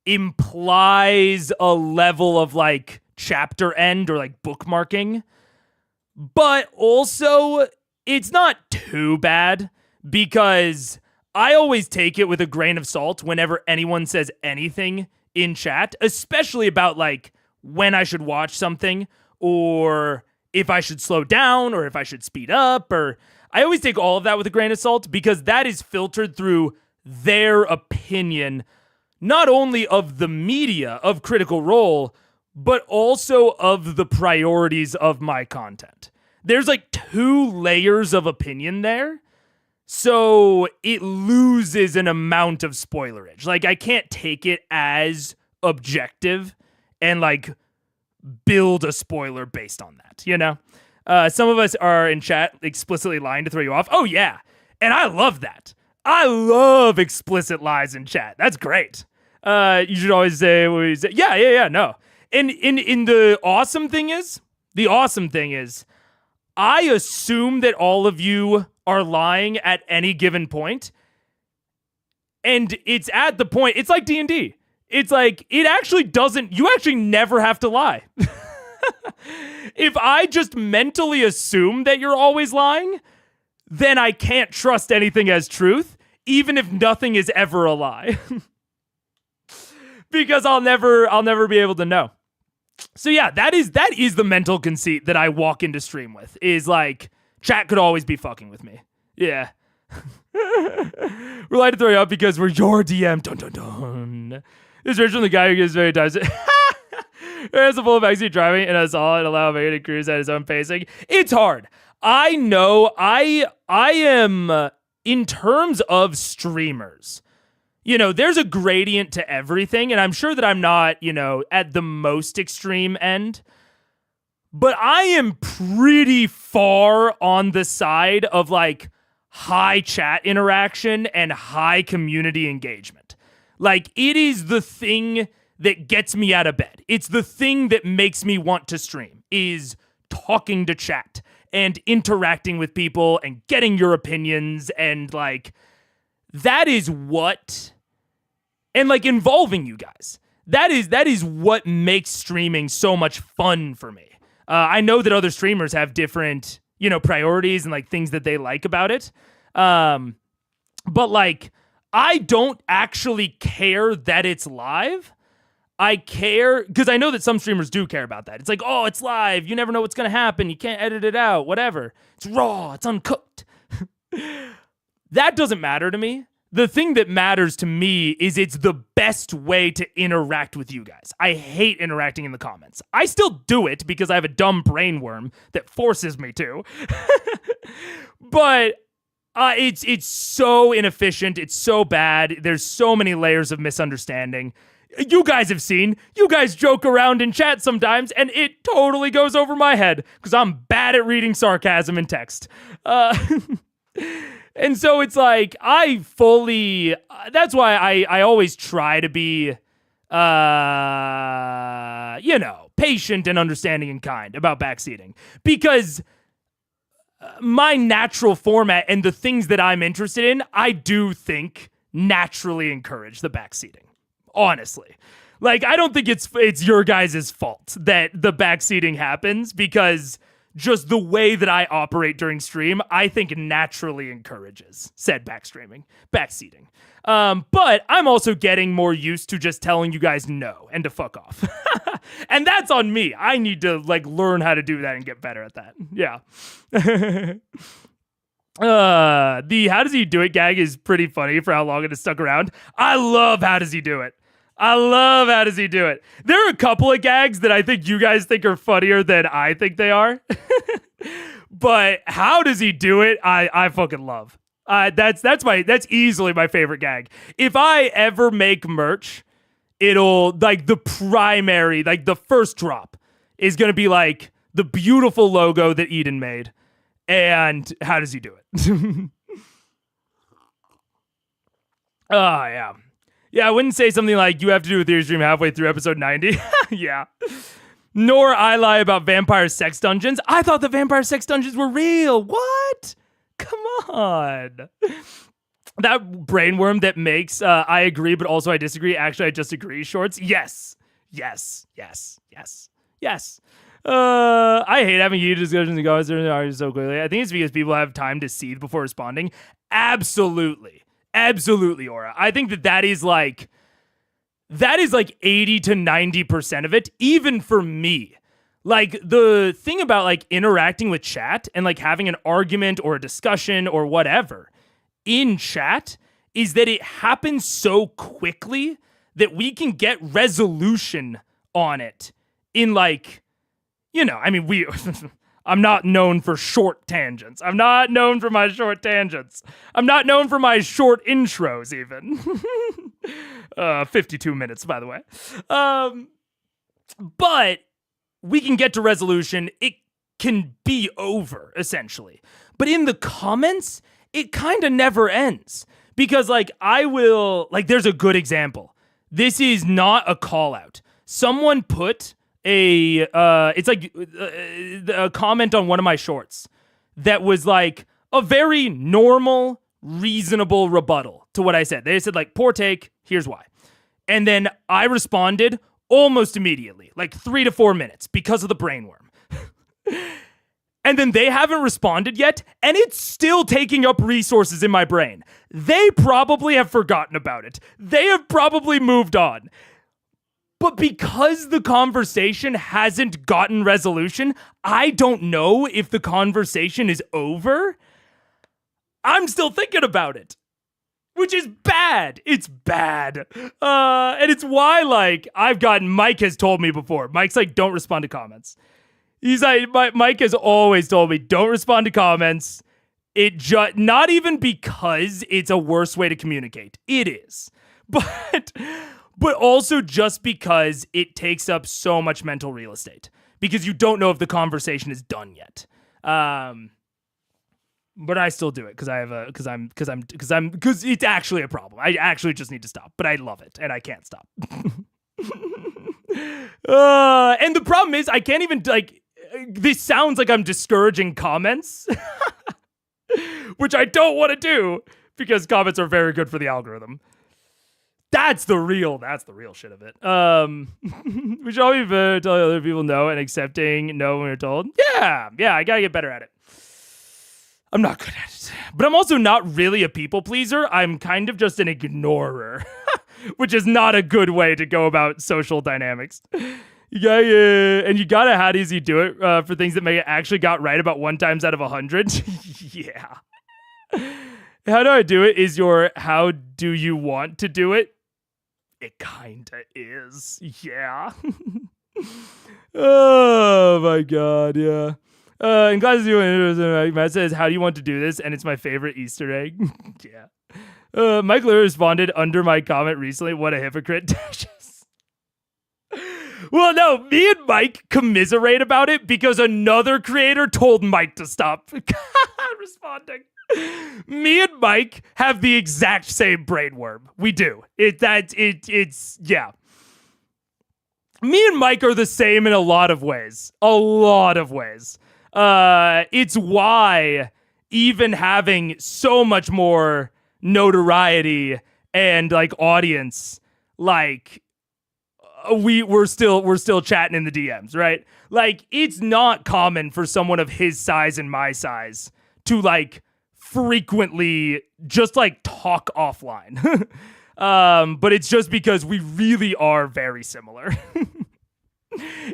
implies a level of like chapter end or like bookmarking. But also, it's not too bad because I always take it with a grain of salt whenever anyone says anything in chat, especially about like when I should watch something or if I should slow down or if I should speed up, or I always take all of that with a grain of salt because that is filtered through their opinion, not only of the media of Critical Role, but also of the priorities of my content. There's like 2 layers of opinion there. So it loses an amount of spoilerage. Like I can't take it as objective and like build a spoiler based on that, you know? Some of us are in chat explicitly lying to throw you off. Oh yeah. And I love that. I love explicit lies in chat. That's great. You should always say, yeah, no. And the awesome thing is, I assume that all of you are lying at any given point. And it's at the point, it's like D&D. It's like, it actually doesn't, you actually never have to lie. If I just mentally assume that you're always lying, then I can't trust anything as truth, even if nothing is ever a lie. Because I'll never be able to know. So yeah, that is the mental conceit that I walk into stream with, is like, chat could always be fucking with me. Yeah. We're allowed to throw you up because we're your DM. Dun dun dun. This is from the guy who gives very times. There's a full backseat driving and us all and allow Megan to cruise at his own pacing. It's hard. I know. I am in terms of streamers. You know, there's a gradient to everything, and I'm sure that I'm not, you know, at the most extreme end. But I am pretty far on the side of like high chat interaction and high community engagement. Like, it is the thing that gets me out of bed. It's the thing that makes me want to stream, is talking to chat and interacting with people and getting your opinions, and like, that is what, and like involving you guys. That is what makes streaming so much fun for me. I know that other streamers have different, you know, priorities and like things that they like about it. But like, I don't actually care that it's live. I care because I know that some streamers do care about that. It's like, oh, it's live. You never know what's going to happen. You can't edit it out, whatever. It's raw. It's uncooked. That doesn't matter to me. The thing that matters to me is it's the best way to interact with you guys. I hate interacting in the comments. I still do it because I have a dumb brain worm that forces me to. But it's so inefficient. It's so bad. There's so many layers of misunderstanding. You guys have seen. You guys joke around in chat sometimes, and it totally goes over my head because I'm bad at reading sarcasm in text. And so it's like, I fully, that's why I always try to be, you know, patient and understanding and kind about backseating, because my natural format and the things that I'm interested in, I do think naturally encourage the backseating, honestly. Like, I don't think it's your guys' fault that the backseating happens, because just the way that I operate during stream, I think naturally encourages said backseating. But I'm also getting more used to just telling you guys no and to fuck off. And that's on me. I need to like learn how to do that and get better at that. Yeah. The how does he do it gag is pretty funny for how long it has stuck around. I love how does he do it. There are a couple of gags that I think you guys think are funnier than I think they are. But how does he do it? I fucking love. That's easily my favorite gag. If I ever make merch, it'll like the primary, like the first drop is going to be like the beautiful logo that Eden made. And how does he do it? Oh, yeah. Yeah, I wouldn't say something like, you have to do a theory stream halfway through episode 90. Yeah. Nor I lie about vampire sex dungeons. I thought the vampire sex dungeons were real. What? Come on. That brainworm that makes I agree, but also I disagree. Actually, I just agree shorts. Yes. Yes. Yes. Yes. Yes. I hate having heated discussions and comments so quickly. I think it's because people have time to seethe before responding. Absolutely. Absolutely, Aura. I think that is like 80 to 90% of it, even for me. Like, the thing about like interacting with chat and like having an argument or a discussion or whatever in chat is that it happens so quickly that we can get resolution on it in like, I mean, I'm not known for short tangents. I'm not known for my short tangents. I'm not known for my short intros, even. 52 minutes, by the way. But we can get to resolution. It can be over, essentially. But in the comments, it kind of never ends. Because, like, there's a good example. This is not a call out. Someone put a comment on one of my shorts that was like a very normal, reasonable rebuttal to what I said. They said like, poor take, here's why. And then I responded almost immediately, like 3 to 4 minutes because of the brainworm. And then they haven't responded yet, and it's still taking up resources in my brain. They probably have forgotten about it. They have probably moved on. But because the conversation hasn't gotten resolution, I don't know if the conversation is over. I'm still thinking about it, which is bad. It's bad. And it's why, like, Mike has told me before. Mike's like, don't respond to comments. He's like, Mike has always told me, don't respond to comments. Not even because it's a worse way to communicate. It is. But also just because it takes up so much mental real estate because you don't know if the conversation is done yet. But I still do it because it's actually a problem. I actually just need to stop, but I love it and I can't stop. And the problem is I can't even this sounds like I'm discouraging comments, which I don't want to do because comments are very good for the algorithm. That's the real shit of it. We should always tell other people no and accepting no when we're told. Yeah, I gotta get better at it. I'm not good at it. But I'm also not really a people pleaser. I'm kind of just an ignorer, which is not a good way to go about social dynamics. You gotta how does he do it for things that Megan actually got right about 1 times out of 100? Yeah. How do I do it is how do you want to do it? It kinda is. Yeah. Oh my god, yeah. In classes you interested, Matt says, how do you want to do this? And it's my favorite Easter egg. Yeah. MacLeod responded under my comment recently, what a hypocrite. Well, no, me and Mike commiserate about it because another creator told Mike to stop responding. Me and Mike have the exact same brainworm. We do. It's yeah. Me and Mike are the same in a lot of ways. A lot of ways. It's why even having so much more notoriety and like audience, like we're still chatting in the DMs, right? Like it's not common for someone of his size and my size to like frequently just like talk offline. But it's just because we really are very similar.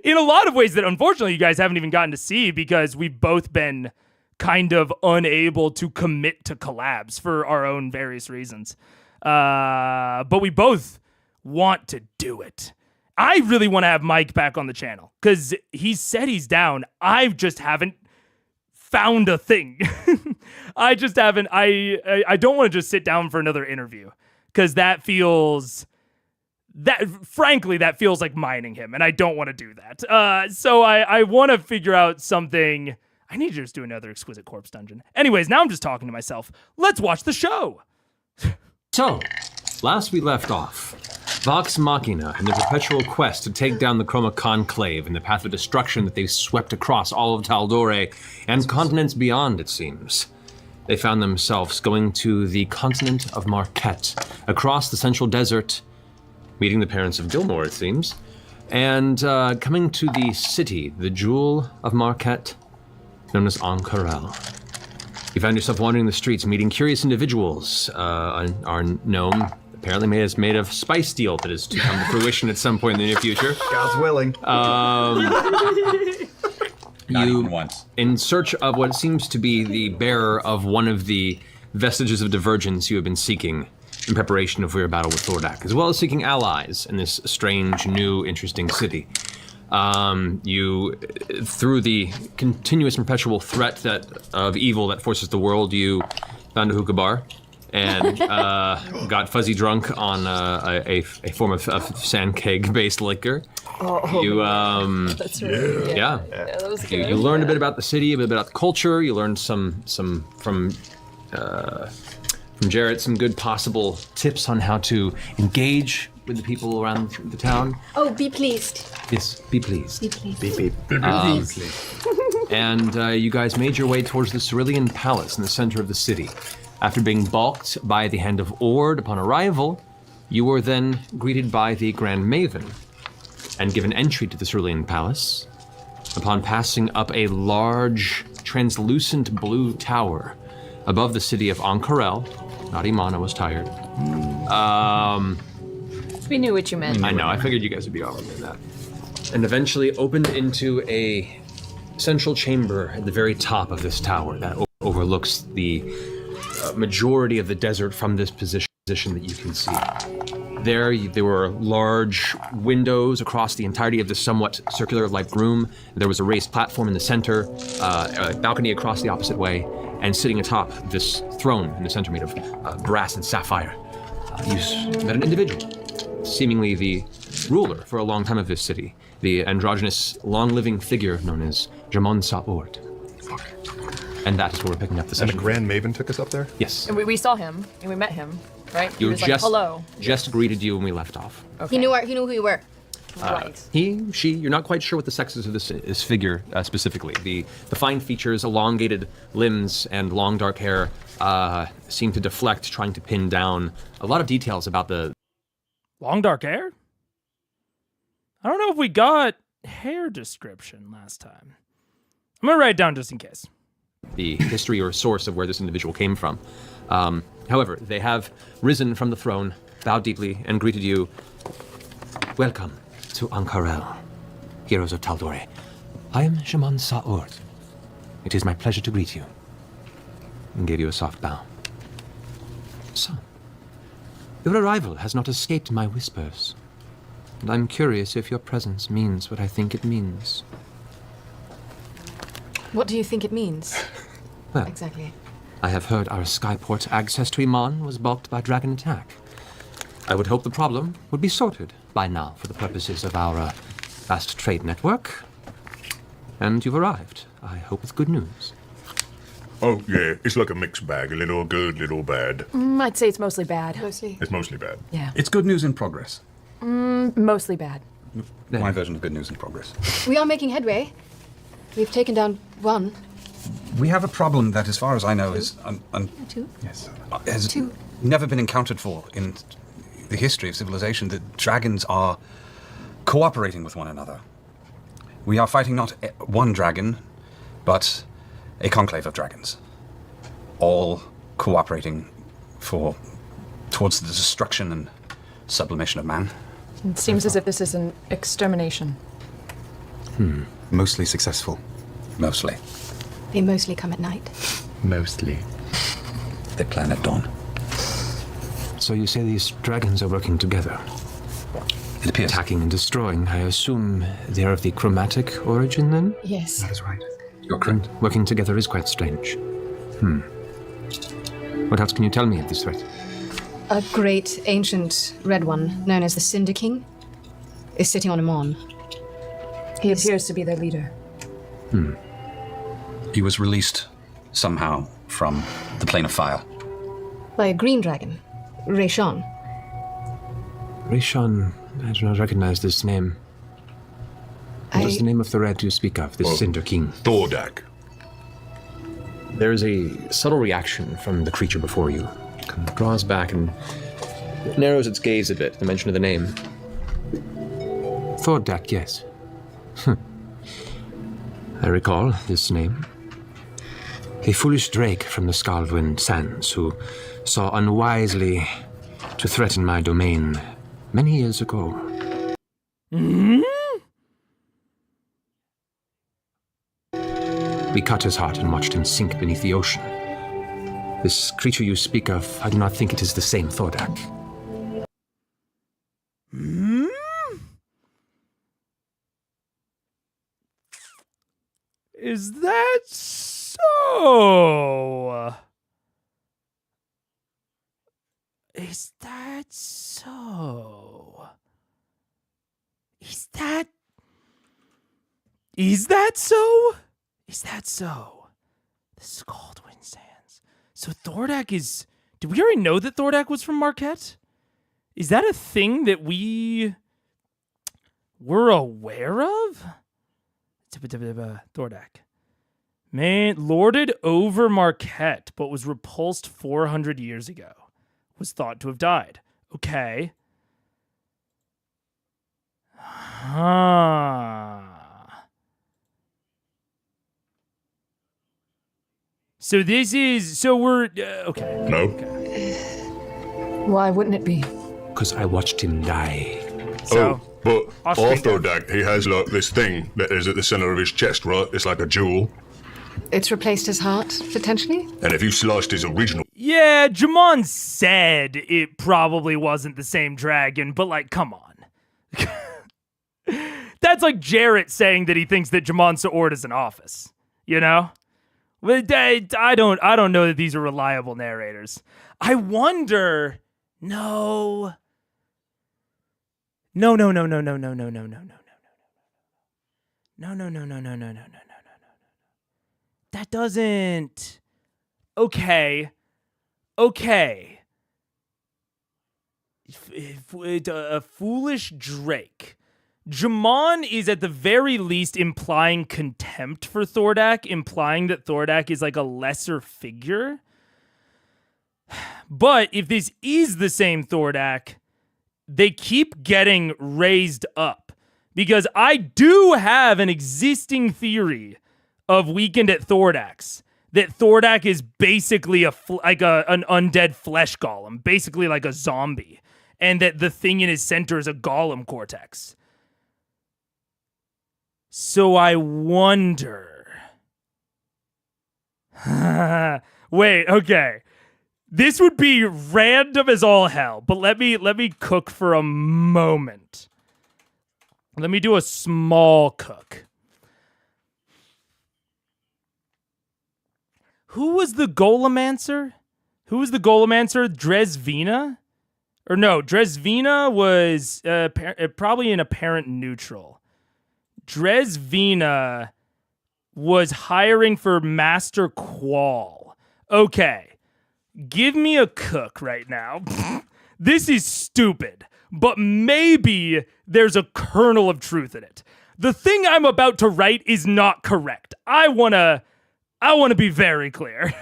In a lot of ways that unfortunately you guys haven't even gotten to see because we've both been kind of unable to commit to collabs for our own various reasons. But we both want to do it. I really want to have Mike back on the channel because he said he's down. I just haven't found a thing. I just haven't. I don't want to just sit down for another interview because that feels like mining him, and I don't want to do that. So I want to figure out something. I need to just do another Exquisite Corpse dungeon. Anyways, now I'm just talking to myself. Let's watch the show. So, Last we left off, Vox Machina and the perpetual quest to take down the Chroma Conclave and the path of destruction that they've swept across all of Taldore and continents beyond, it seems. They found themselves going to the continent of Marquette, across the central desert, meeting the parents of Gilmore, it seems, and coming to the city, the jewel of Marquette, known as Ankarel. You found yourself wandering the streets, meeting curious individuals. Our gnome apparently made of spice steel that is to come to fruition at some point in the near future. God's willing. Not even once. In search of what seems to be the bearer of one of the vestiges of divergence you have been seeking in preparation for your battle with Thordak, as well as seeking allies in this strange, new, interesting city. Through the continuous and perpetual threat of evil that forces the world, you found a hookah bar and got fuzzy drunk on a form of sand keg-based liquor. That's right. Yeah. That was good. You learned a bit about the city, a bit about the culture. You learned some from Jarrett some good possible tips on how to engage with the people around the town. Oh, be pleased. Yes, be pleased. Be pleased. Beep, beep. And you guys made your way towards the Cerulean Palace in the center of the city. After being balked by the Hand of Ord upon arrival, you were then greeted by the Grand Maven and given entry to the Cerulean Palace upon passing up a large, translucent blue tower above the city of Ankarel. Not Imana was tired. We knew what you meant. I know, I figured you guys would be all in that. And eventually opened into a central chamber at the very top of this tower that overlooks the majority of the desert from this position that you can see. There were large windows across the entirety of this somewhat circular-like room. There was a raised platform in the center, a balcony across the opposite way, and sitting atop this throne in the center made of brass and sapphire. You met an individual, seemingly the ruler for a long time of this city, the androgynous, long-living figure known as J'Mon Sa Ord. And that is where we're picking up the And session. the Grand Maven took us up there? Yes. And we saw him, and we met him, right? He You was like, hello. just greeted you when we left off. Okay. He knew who you were. Right. He, she, you're not quite sure what the sex is of this figure specifically. The fine features, elongated limbs, and long dark hair seem to deflect, trying to pin down a lot of details about the... Long dark hair? I don't know if we got hair description last time. I'm gonna write it down just in case. The history or source of where this individual came from. However, they have risen from the throne, bowed deeply, and greeted you. Welcome to Ankarel, heroes of Taldore. I am J'Mon Sa Ord. It is my pleasure to greet you. And gave you a soft bow. So, your arrival has not escaped my whispers, and I'm curious if your presence means what I think it means. What do you think it means? Well, Exactly. I have heard our skyport access to Iman was balked by dragon attack. I would hope the problem would be sorted by now for the purposes of our vast trade network. And you've arrived, I hope with good news. Oh, yeah. It's like a mixed bag. A little good, little bad. I'd say it's mostly bad. Mostly. It's mostly bad. Yeah. It's good news in progress. Mostly bad. My version of good news in progress. We are making headway. We've taken down one. We have a problem that, as far as I know, is Two. has Two. never been encountered for in the history of civilization. That dragons are cooperating with one another. We are fighting not one dragon, but a conclave of dragons, all cooperating towards the destruction and sublimation of man. It seems as if this is an extermination. Mostly successful. Mostly. They mostly come at night. Mostly. They plan at dawn. So you say these dragons are working together, It appears. attacking and destroying. I assume they're of the chromatic origin then? Yes. That is right. You're correct. And working together is quite strange. What else can you tell me of this threat? A great ancient red one, known as the Cinder King, is sitting on a mon. He appears to be their leader. He was released somehow from the plane of fire. By a green dragon, RAISHAN. RAISHAN, I do not recognize this name. What is the name of the rat you speak of, this Cinder King? THORDAK. There is a subtle reaction from the creature before you. It draws back and narrows its gaze a bit at the mention of the name. THORDAK, yes. I recall this name. A foolish drake from the Scaldwind Sands who saw unwisely to threaten my domain many years ago. Hmm? We cut his heart and watched him sink beneath the ocean. This creature you speak of, I do not think it is the same THORDAK. Hmm? Is that so? Is that so? Is that so? Is that so? The Scaldwind Sands. So THORDAK is... Did we already know that THORDAK was from Marquette? Is that a thing that we were aware of? THORDAK. Man, lorded over Marquette, but was repulsed 400 years ago. Was thought to have died. Okay. Huh. So this is... So we're... okay. No. Okay. Why wouldn't it be? Because I watched him die. So, but I'll screen THORDAK, he has like this thing that is at the center of his chest, right? It's like a jewel. It's replaced his heart, potentially? And if you sliced his original... Yeah, J'Mon said it probably wasn't the same dragon, but like, come on. That's like Jarrett saying that he thinks that J'Mon Sa Ord is an office, you know? I don't know that these are reliable narrators. I wonder... No. No. That doesn't... Okay. A foolish drake. J'Mon is at the very least implying contempt for THORDAK, implying that THORDAK is like a lesser figure. But if this is the same THORDAK, they keep getting raised up. Because I do have an existing theory of Weekend at Thordak's, that THORDAK is basically an undead flesh golem, basically like a zombie, and that the thing in his center is a golem cortex. So I wonder... Wait, okay. This would be random as all hell, but let me cook for a moment. Let me do a small cook. Who was the Golemancer? Dresvina? Or no, Dresvina was probably an apparent neutral. Dresvina was hiring for Master Qual. Okay. Give me a cook right now. This is stupid, but maybe there's a kernel of truth in it. The thing I'm about to write is not correct. I want to be very clear.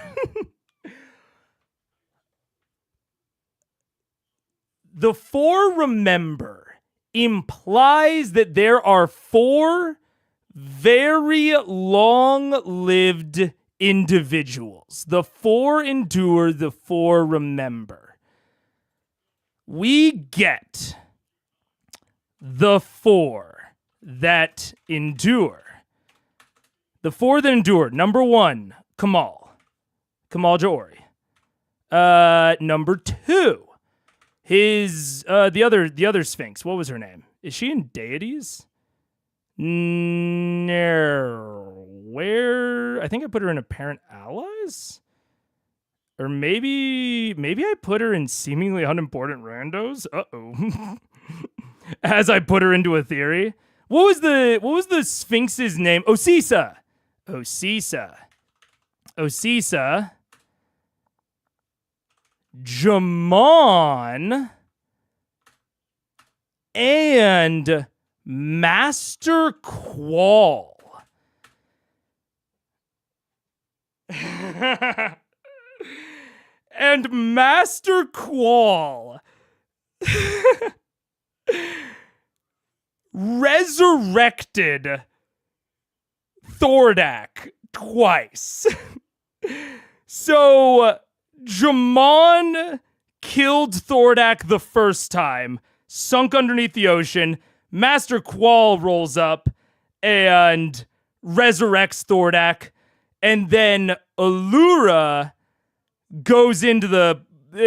The 4 remember implies that there are 4 very long-lived individuals. The 4 endure, the 4 remember. We get the 4 that endure. The 4 that endure. Number 1, Kamal Jaori. Number 2, his the other Sphinx. What was her name? Is she in Deities? No. Where? I think I put her in Apparent Allies? Or maybe I put her in Seemingly Unimportant Randos? Uh-oh. As I put her into a theory. What was the Sphinx's name? Osisa. J'Mon and Master Qual. And Master Qual resurrected THORDAK twice. So J'Mon killed THORDAK the first time, sunk underneath the ocean. Master Qual rolls up and resurrects THORDAK. And then Allura goes into the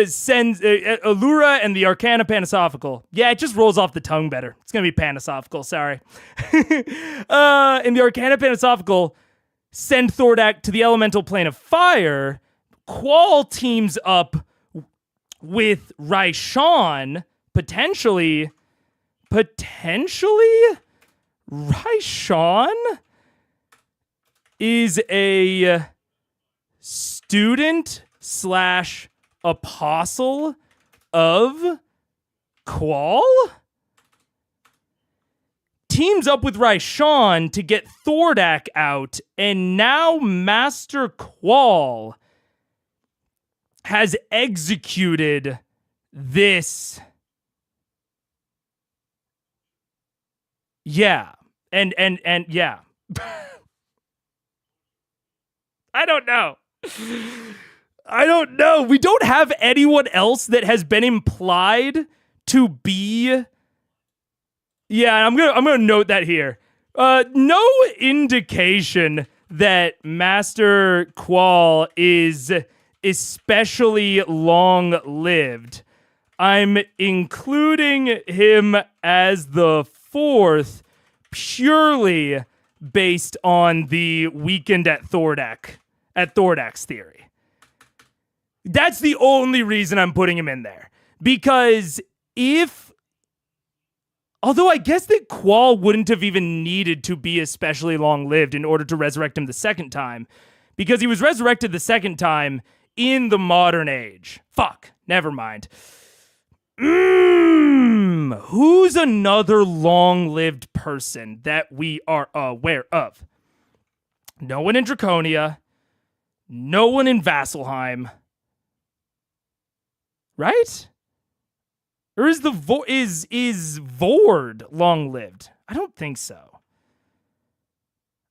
sends Allura and the Arcana Panisophical. Yeah, it just rolls off the tongue better. It's gonna be Panisophical. Sorry. In the Arcana Panisophical, send THORDAK to the elemental plane of fire. Qual teams up with RAISHAN, potentially. RAISHAN is a student / apostle of Qual? Teams up with RAISHAN to get THORDAK out, and now Master Qual has executed this. Yeah. And yeah. I don't know. We don't have anyone else that has been implied to be. Yeah, I'm gonna note that here. No indication that Master Qual is especially long-lived. I'm including him as the fourth purely based on the weekend at THORDAK's theory. That's the only reason I'm putting him in there. Because although I guess that Qual wouldn't have even needed to be especially long-lived in order to resurrect him the second time, because he was resurrected the second time in the modern age. Fuck, never mind. Who's another long-lived person that we are aware of? No one in Draconia. No one in Vasselheim. Right? Or is is Vord long-lived? I don't think so.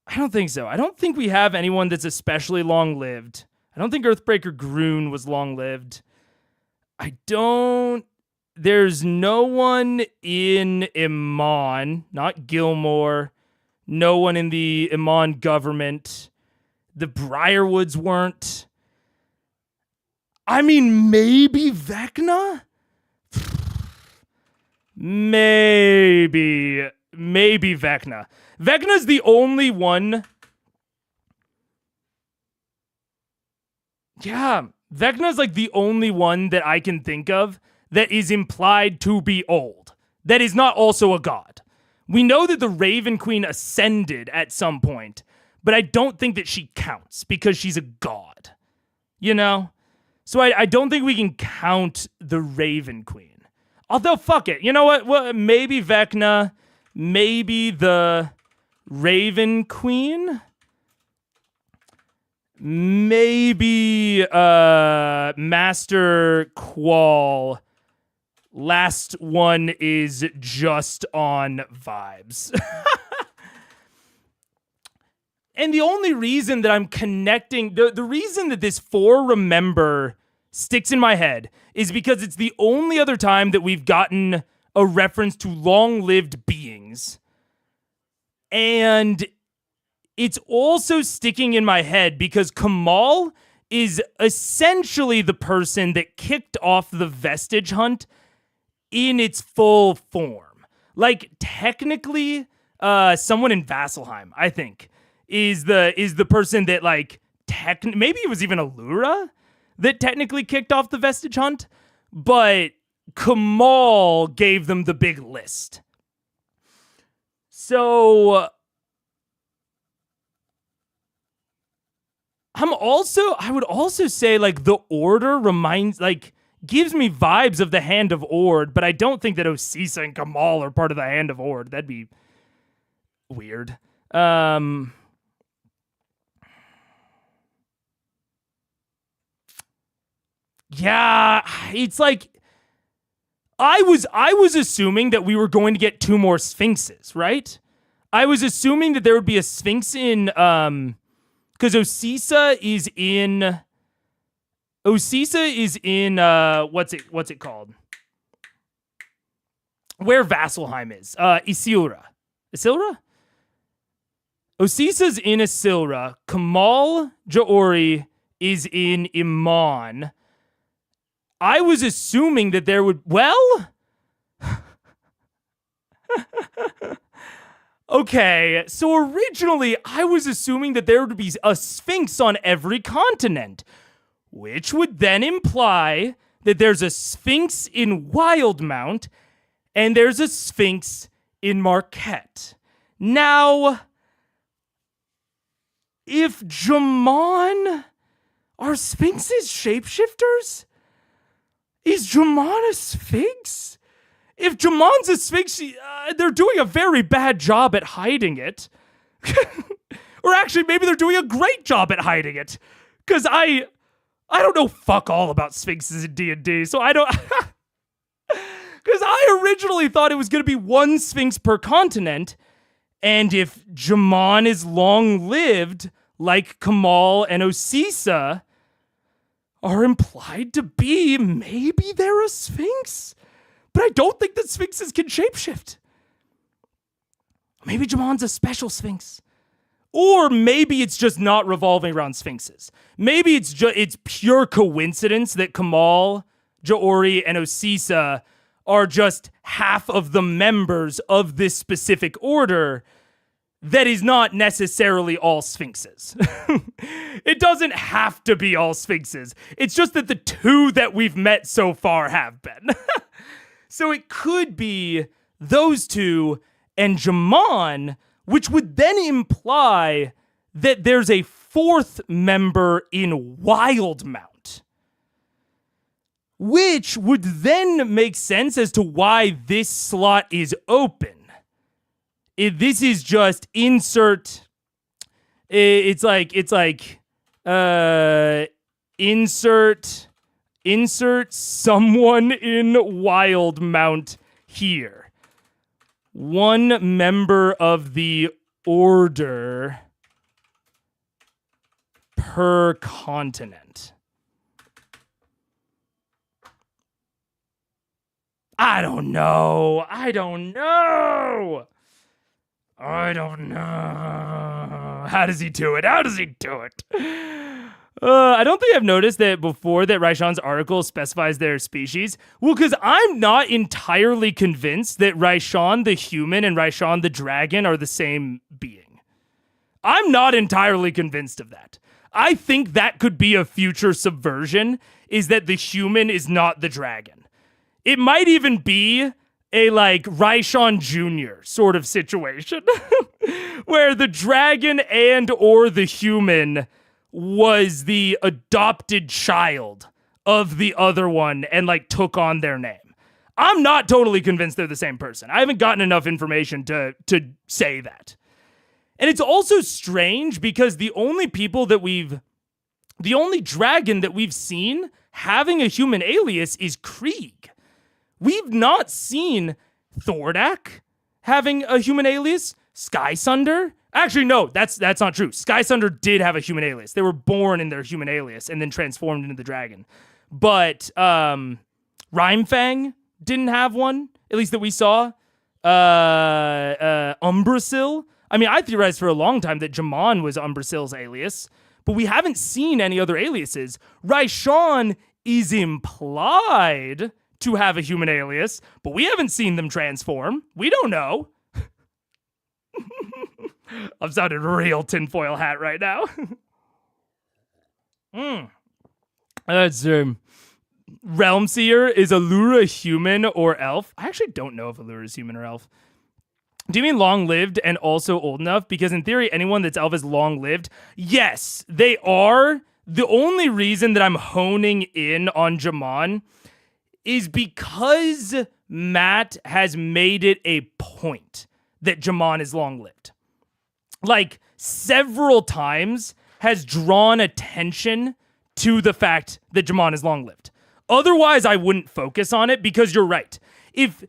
I don't think we have anyone that's especially long-lived. I don't think Earthbreaker Groon was long-lived. There's no one in Iman, not Gilmore. No one in the Iman government. The Briarwoods weren't. I mean, maybe Vecna? Maybe Vecna. Vecna's the only one. Yeah, Vecna's like the only one that I can think of that is implied to be old. That is not also a god. We know that the Raven Queen ascended at some point, but I don't think that she counts because she's a god. You know? So I don't think we can count the Raven Queen. Although, fuck it. You know what? Well, maybe Vecna, maybe the Raven Queen, maybe Master Qual. Last one is just on vibes. And the only reason that I'm connecting, the reason that this For Remember sticks in my head is because it's the only other time that we've gotten a reference to long-lived beings. And it's also sticking in my head because Kamal is essentially the person that kicked off the Vestige Hunt in its full form. Like, technically, someone in Vasselheim, I think, is the person that, like, maybe it was even Allura that technically kicked off the Vestige Hunt, but Kamal gave them the big list. So I would also say, like, the Order gives me vibes of the Hand of Ord, but I don't think that Osisa and Kamal are part of the Hand of Ord. That'd be weird. Yeah, it's like I was assuming that we were going to get 2 more Sphinxes, right? I was assuming that there would be a Sphinx in because Osisa is in what's it called? Where Vasselheim is. Isilra. Isilra? Osisa's in Isilra. Kamal Jaori is in Iman. I was assuming that there would... Well... Okay, so originally I was assuming that there would be a Sphinx on every continent, which would then imply that there's a Sphinx in Wildemount and there's a Sphinx in Marquette. Now, if J'Mon are Sphinxes shapeshifters? Is J'Mon a Sphinx? If J'Mon's a Sphinx, they're doing a very bad job at hiding it. Or actually, maybe they're doing a great job at hiding it. Because I don't know fuck all about Sphinxes in D&D, so I don't... Because I originally thought it was going to be 1 Sphinx per continent, and if J'Mon is long-lived, like Kamal and Osisa, are implied to be, maybe they're a Sphinx? But I don't think that Sphinxes can shapeshift. Maybe J'Mon's a special Sphinx. Or maybe it's just not revolving around Sphinxes. Maybe it's pure coincidence that Kamal, Jaori, and Osisa are just half of the members of this specific order that is not necessarily all Sphinxes. It doesn't have to be all Sphinxes. It's just that the 2 that we've met so far have been. So it could be those 2 and J'Mon, which would then imply that there's a 4th member in Wildemount. Which would then make sense as to why this slot is open. This is just insert. It's like insert someone in Wildemount here. 1 member of the order per continent. I don't know. How does he do it? I don't think I've noticed that before that RAISHAN's article specifies their species. Well, because I'm not entirely convinced that RAISHAN the human and RAISHAN the dragon are the same being. I'm not entirely convinced of that. I think that could be a future subversion, is that the human is not the dragon. It might even be a RAISHAN Jr. sort of situation where the dragon and or the human was the adopted child of the other one and took on their name. I'm not totally convinced they're the same person. I haven't gotten enough information to say that. And it's also strange because the only dragon that we've seen having a human alias is Krieg. We've not seen THORDAK having a human alias. Skyssunder? Actually, no, that's not true. Skyssunder did have a human alias. They were born in their human alias and then transformed into the dragon. But Rhymefang didn't have one, at least that we saw. Umbrasil. I mean, I theorized for a long time that J'Mon was Umbrasil's alias, but we haven't seen any other aliases. RAISHAN is implied to have a human alias, but we haven't seen them transform. We don't know. I'm sounding real tinfoil hat right now. That's Realmseer. Is Allura human or elf? I actually don't know if Allura is human or elf. Do you mean long-lived and also old enough? Because in theory, anyone that's elf is long-lived. Yes, they are. The only reason that I'm honing in on J'Mon is because Matt has made it a point that J'Mon is long-lived. Like, several times has drawn attention to the fact that J'Mon is long-lived. Otherwise, I wouldn't focus on it, because you're right. If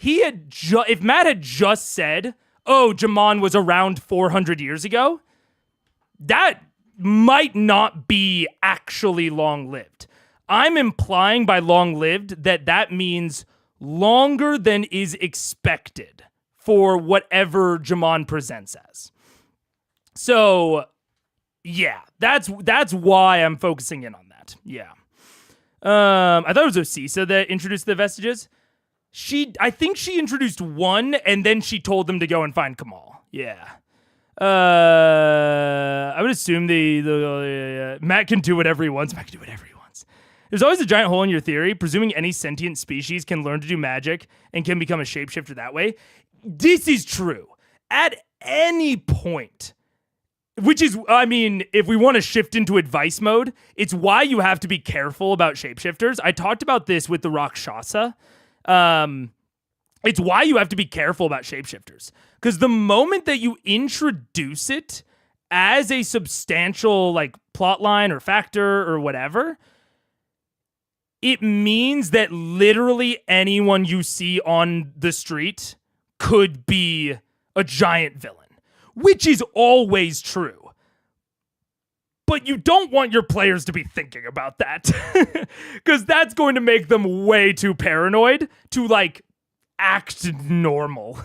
Matt had just said, oh, J'Mon was around 400 years ago, that might not be actually long-lived. I'm implying by long-lived that means longer than is expected for whatever J'Mon presents as. So, yeah, that's why I'm focusing in on that. Yeah. I thought it was Osisa that introduced the vestiges. I think she introduced one, and then she told them to go and find Kamal. Yeah. I would assume the Matt can do whatever he wants. Matt can do whatever he wants. There's always a giant hole in your theory, presuming any sentient species can learn to do magic and can become a shapeshifter that way. This is true. At any point, which is, I mean, if we want to shift into advice mode, it's why you have to be careful about shapeshifters. I talked about this with the Rakshasa. It's why you have to be careful about shapeshifters. Because the moment that you introduce it as a substantial, like, plot line or factor or whatever, it means that literally anyone you see on the street could be a giant villain, which is always true. But you don't want your players to be thinking about that, because that's going to make them way too paranoid to, like, act normal.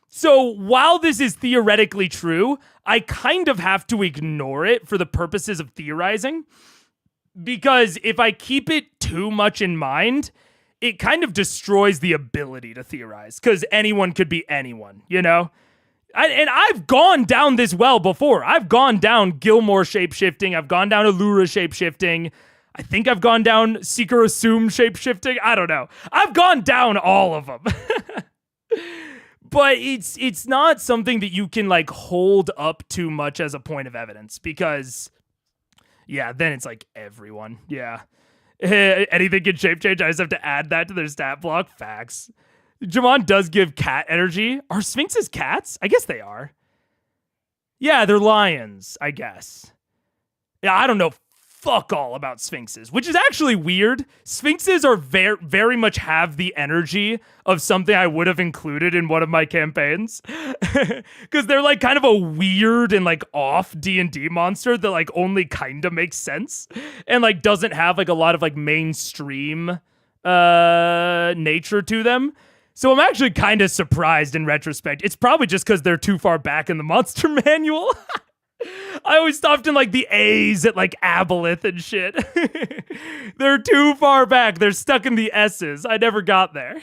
So while this is theoretically true, I kind of have to ignore it for the purposes of theorizing, because if I keep it too much in mind, it kind of destroys the ability to theorize, because anyone could be anyone, you know? And I've gone down this well before. I've gone down Gilmore shapeshifting. I've gone down Allura shapeshifting. I think I've gone down Seeker Assume shapeshifting. I don't know. I've gone down all of them. But it's not something that you can, like, hold up too much as a point of evidence, because, yeah, then it's like everyone. Yeah. Anything can shape change. I just have to add that to their stat block. Facts. J'Mon does give cat energy. Are Sphinxes cats? I guess they are. Yeah, they're lions, I guess. Yeah, I don't know fuck all about Sphinxes, which is actually weird. Sphinxes are very much have the energy of something I would have included in one of my campaigns. Because they're, like, kind of a weird and, like, off D&D monster that, like, only kind of makes sense. And, like, doesn't have, like, a lot of, like, mainstream nature to them. So I'm actually kind of surprised in retrospect. It's probably just because they're too far back in the monster manual. I always stopped in, like, the A's at, like, Aboleth and shit. They're too far back. They're stuck in the S's. I never got there.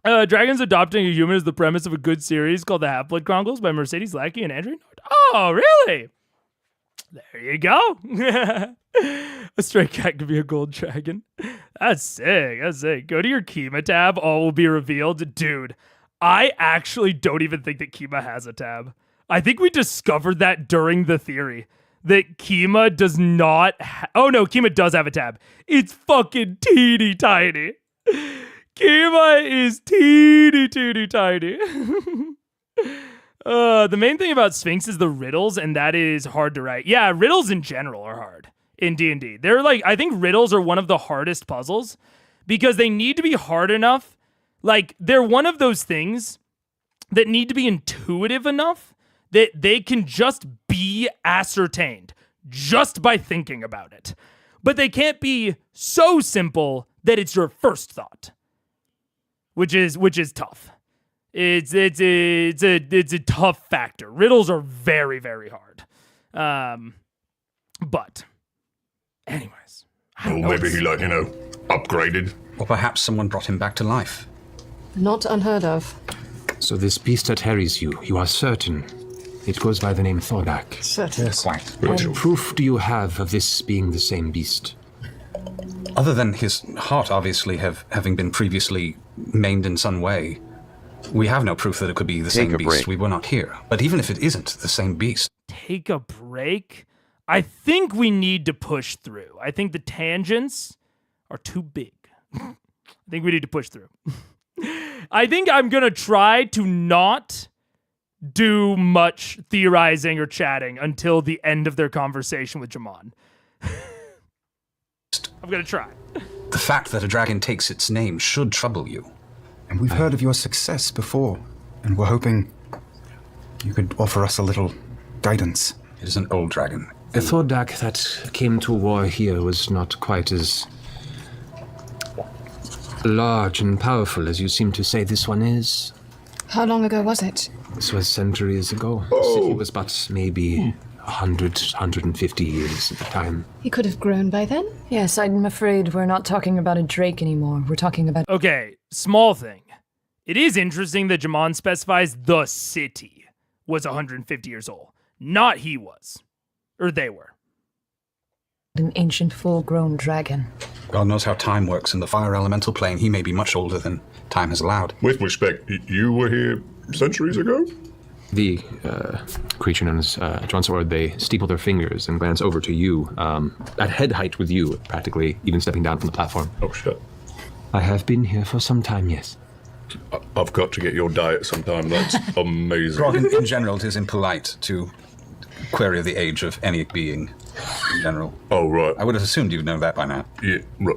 Dragons adopting a human is the premise of a good series called The Half-Blood Chronicles by Mercedes Lackey and Andrew Nord. Oh, really? There you go. A stray cat could be a gold dragon. That's sick. That's sick. Go to your Kima tab. All will be revealed. Dude, I actually don't even think that Kima has a tab. I think we discovered that during the theory. That Kima does not oh no, Kima does have a tab. It's fucking teeny tiny. Kima is teeny tiny. The main thing about Sphinx is the riddles, and that is hard to write. Yeah, riddles in general are hard in D&D. They're like, I think riddles are one of the hardest puzzles because they need to be hard enough. Like, they're one of those things that need to be intuitive enough that they can just be ascertained just by thinking about it. But they can't be so simple that it's your first thought, which is tough. It's a tough factor. Riddles are very, very hard. But anyways, maybe he, like, upgraded. Or perhaps someone brought him back to life. Not unheard of. So this beast that harries you, you are certain it goes by the name Thordak? Certain. Yes. Quite. What proof do you have of this being the same beast? Other than his heart obviously having been previously maimed in some way, we have no proof that it could be the same beast. We were not here. But even if it isn't the same beast... Take a break? I think we need to push through. I think the tangents are too big. I think we need to push through. I think I'm going to try to not do much theorizing or chatting until the end of their conversation with J'Mon. I'm going to try. The fact that a dragon takes its name should trouble you. And we've heard of your success before, and we're hoping you could offer us a little guidance. It is an old dragon. The THORDAK that came to war here was not quite as large and powerful as you seem to say this one is. How long ago was it? This was centuries ago. The city was but maybe 100, 150 years at the time. He could have grown by then? Yes, I'm afraid we're not talking about a drake anymore. We're talking about... Okay, small thing. It is interesting that J'Mon specifies the city was 150 years old. Not he was. Or they were. An ancient full-grown dragon. God knows how time works in the fire elemental plane. He may be much older than time has allowed. With respect, you were here centuries ago? The creature known as J'Mon Sa Ord, they steeple their fingers and glance over to you, at head height with you, practically, even stepping down from the platform. Oh, shit. I have been here for some time, yes. I've got to get your diet sometime. That's amazing. Grog, in general, it is impolite to query the age of any being in general. Oh, right. I would have assumed you'd know that by now. Yeah, right.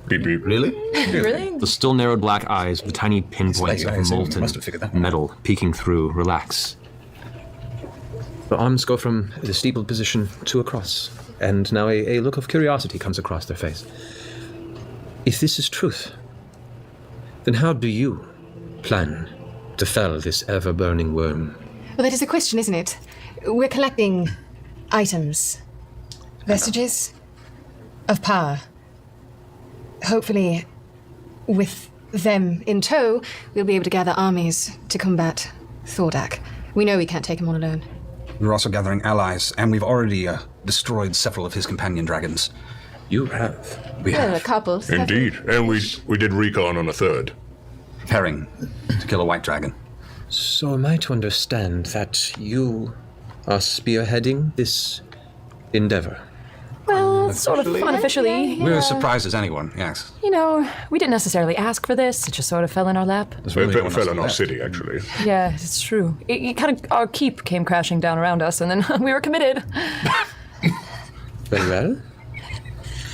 Beep, beep. Really? Really? The still narrowed black eyes with tiny pinpoints of molten metal peeking through relax. The arms go from the steepled position to a cross, and now a look of curiosity comes across their face. If this is truth, then how do you plan to fell this ever-burning worm? Well, that is the question, isn't it? We're collecting items, vestiges of power. Hopefully, with them in tow, we'll be able to gather armies to combat THORDAK. We know we can't take him on alone. We're also gathering allies, and we've already destroyed several of his companion dragons. You have. We have. A couple. Indeed. And we did recon on a third. Herring to kill a white dragon. So am I to understand that you are spearheading this endeavor? Well, sort of unofficially. We're as surprised as anyone, yes. You know, we didn't necessarily ask for this. It just sort of fell in our lap. It fell in our city, actually. Yeah, it's true. It kind of, our keep came crashing down around us, and then we were committed. Very well.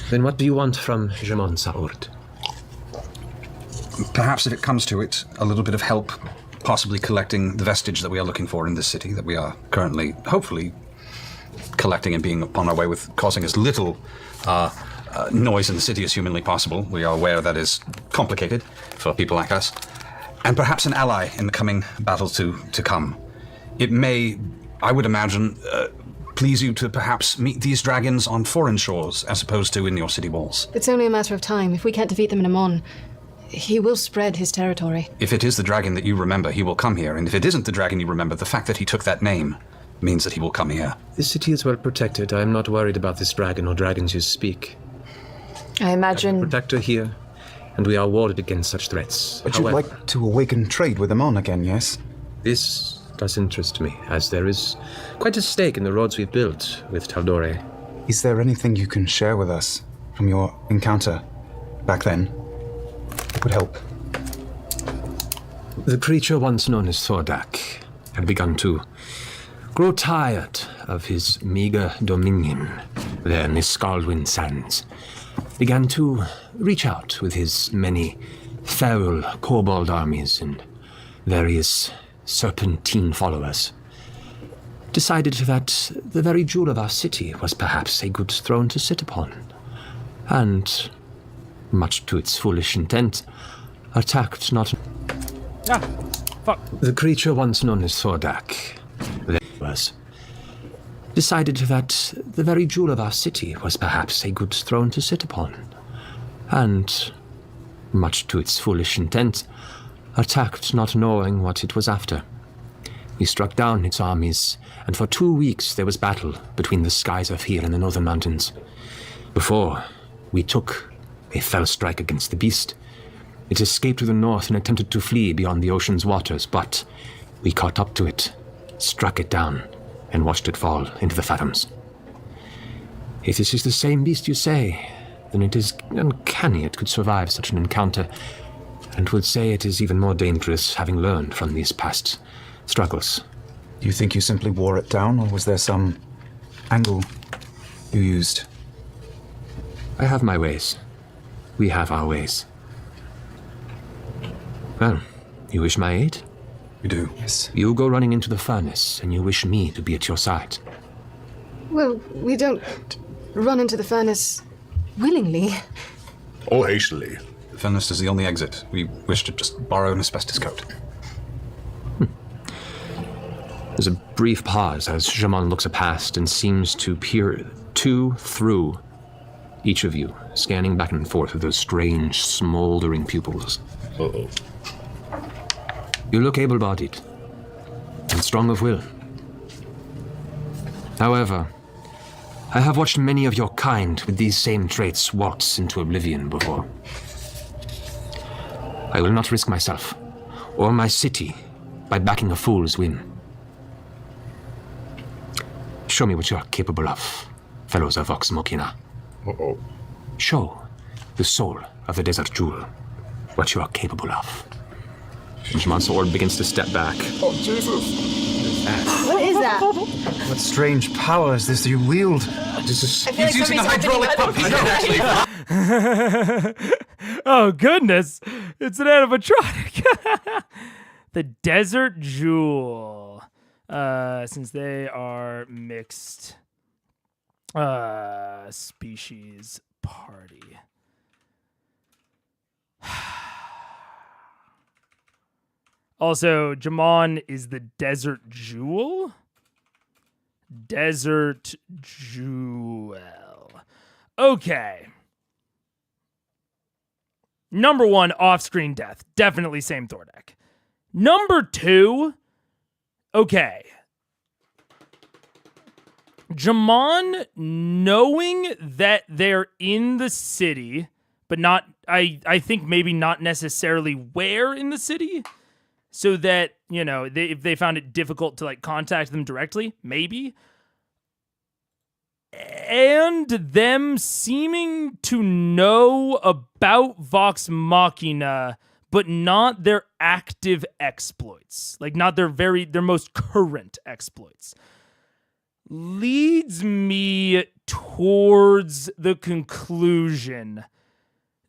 Then what do you want from J'Mon Sa Ord? Perhaps if it comes to it, a little bit of help, possibly collecting the vestige that we are looking for in this city, that we are currently, hopefully, collecting and being on our way with causing as little noise in the city as humanly possible. We are aware that is complicated for people like us. And perhaps an ally in the coming battle to come. It may, I would imagine, please you to perhaps meet these dragons on foreign shores as opposed to in your city walls. It's only a matter of time. If we can't defeat them in Amon, he will spread his territory. If it is the dragon that you remember, he will come here. And if it isn't the dragon you remember, the fact that he took that name means that he will come here. This city is well protected. I am not worried about this dragon or dragons you speak. I imagine... Protector here, and we are warded against such threats. But you'd like to awaken trade with Amon again, yes? This does interest me, as there is quite a stake in the roads we've built with Tal'Dorei. Is there anything you can share with us from your encounter back then? It would help. The creature once known as THORDAK had begun to grow tired of his meager dominion there in the Scaldwind Sands, began to reach out with his many feral kobold armies and various serpentine followers. Decided that the very jewel of our city was perhaps a good throne to sit upon, and, much to its foolish intent, attacked not... Fuck. The creature once known as THORDAK decided that the very jewel of our city was perhaps a good throne to sit upon, and, much to its foolish intent, attacked not knowing what it was after. We struck down its armies, and for 2 weeks there was battle between the skies of here and the northern mountains. Before we took a fell strike against the beast, it escaped to the north and attempted to flee beyond the ocean's waters, but we caught up to it, struck it down, and watched it fall into the fathoms. If this is the same beast you say, then it is uncanny it could survive such an encounter, and would say it is even more dangerous having learned from these past struggles. Do you think you simply wore it down, or was there some angle you used? I have my ways. We have our ways. Well, you wish my aid? We do, yes. You go running into the furnace, and you wish me to be at your side. Well, we don't run into the furnace willingly. Or hastily. The furnace is the only exit. We wish to just borrow an asbestos coat. There's a brief pause as J'Mon looks past and seems to peer through each of you, scanning back and forth with those strange, smoldering pupils. Uh-oh. You look able-bodied and strong of will. However, I have watched many of your kind with these same traits waltz into oblivion before. I will not risk myself or my city by backing a fool's whim. Show me what you are capable of, fellows of Vox Machina. Uh-oh. Show the soul of the Desert Jewel what you are capable of. And J'Mon Sa Ord begins to step back. Oh, Jesus. What is that? What strange power is this you wield? He's using a hydraulic pump. He can actually. Oh, goodness. It's an animatronic. The Desert Jewel. Since they are mixed species party. Also, J'Mon is the Desert Jewel? Desert Jewel. Okay. Number 1, off-screen death. Definitely same THORDAK. Number 2, okay. J'Mon knowing that they're in the city, but not, I think maybe not necessarily where in the city, so that, you know, if they found it difficult to, like, contact them directly, maybe. And them seeming to know about Vox Machina, but not their active exploits. Like, not their most current exploits. Leads me towards the conclusion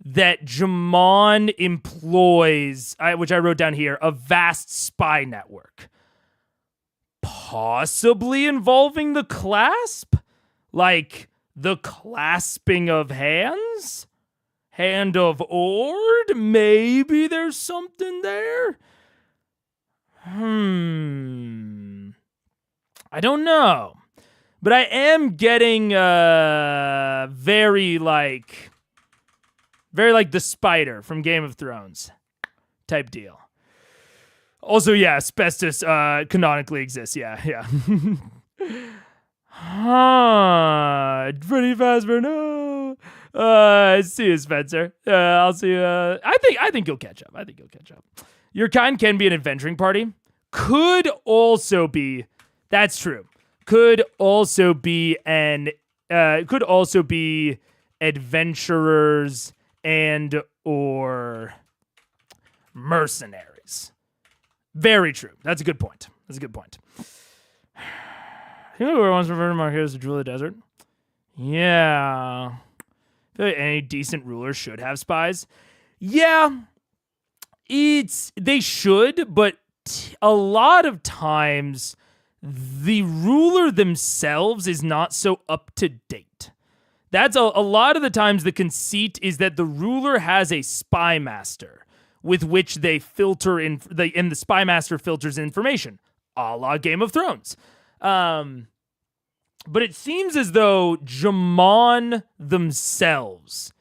that J'Mon employs, which I wrote down here, a vast spy network. Possibly involving the clasp? Like, the clasping of hands? Hand of Ord? Maybe there's something there? I don't know. But I am getting very like the spider from Game of Thrones type deal. Also, yeah, asbestos canonically exists. Yeah. Pretty fast for no. See you, Spencer. I'll see you. I think you'll catch up. Your kind can be an adventuring party. Could also be. That's true. Could also be adventurers and or mercenaries. Very true. That's a good point. You know who wants to refer to Marquez as the Jewel of the Desert? Yeah. I feel like any decent ruler should have spies. Yeah. They should, but a lot of times the ruler themselves is not so up to date. That's a lot of the times the conceit is that the ruler has a spy master with which they filter and the spy master filters information, a la Game of Thrones. But it seems as though J'Mon themselves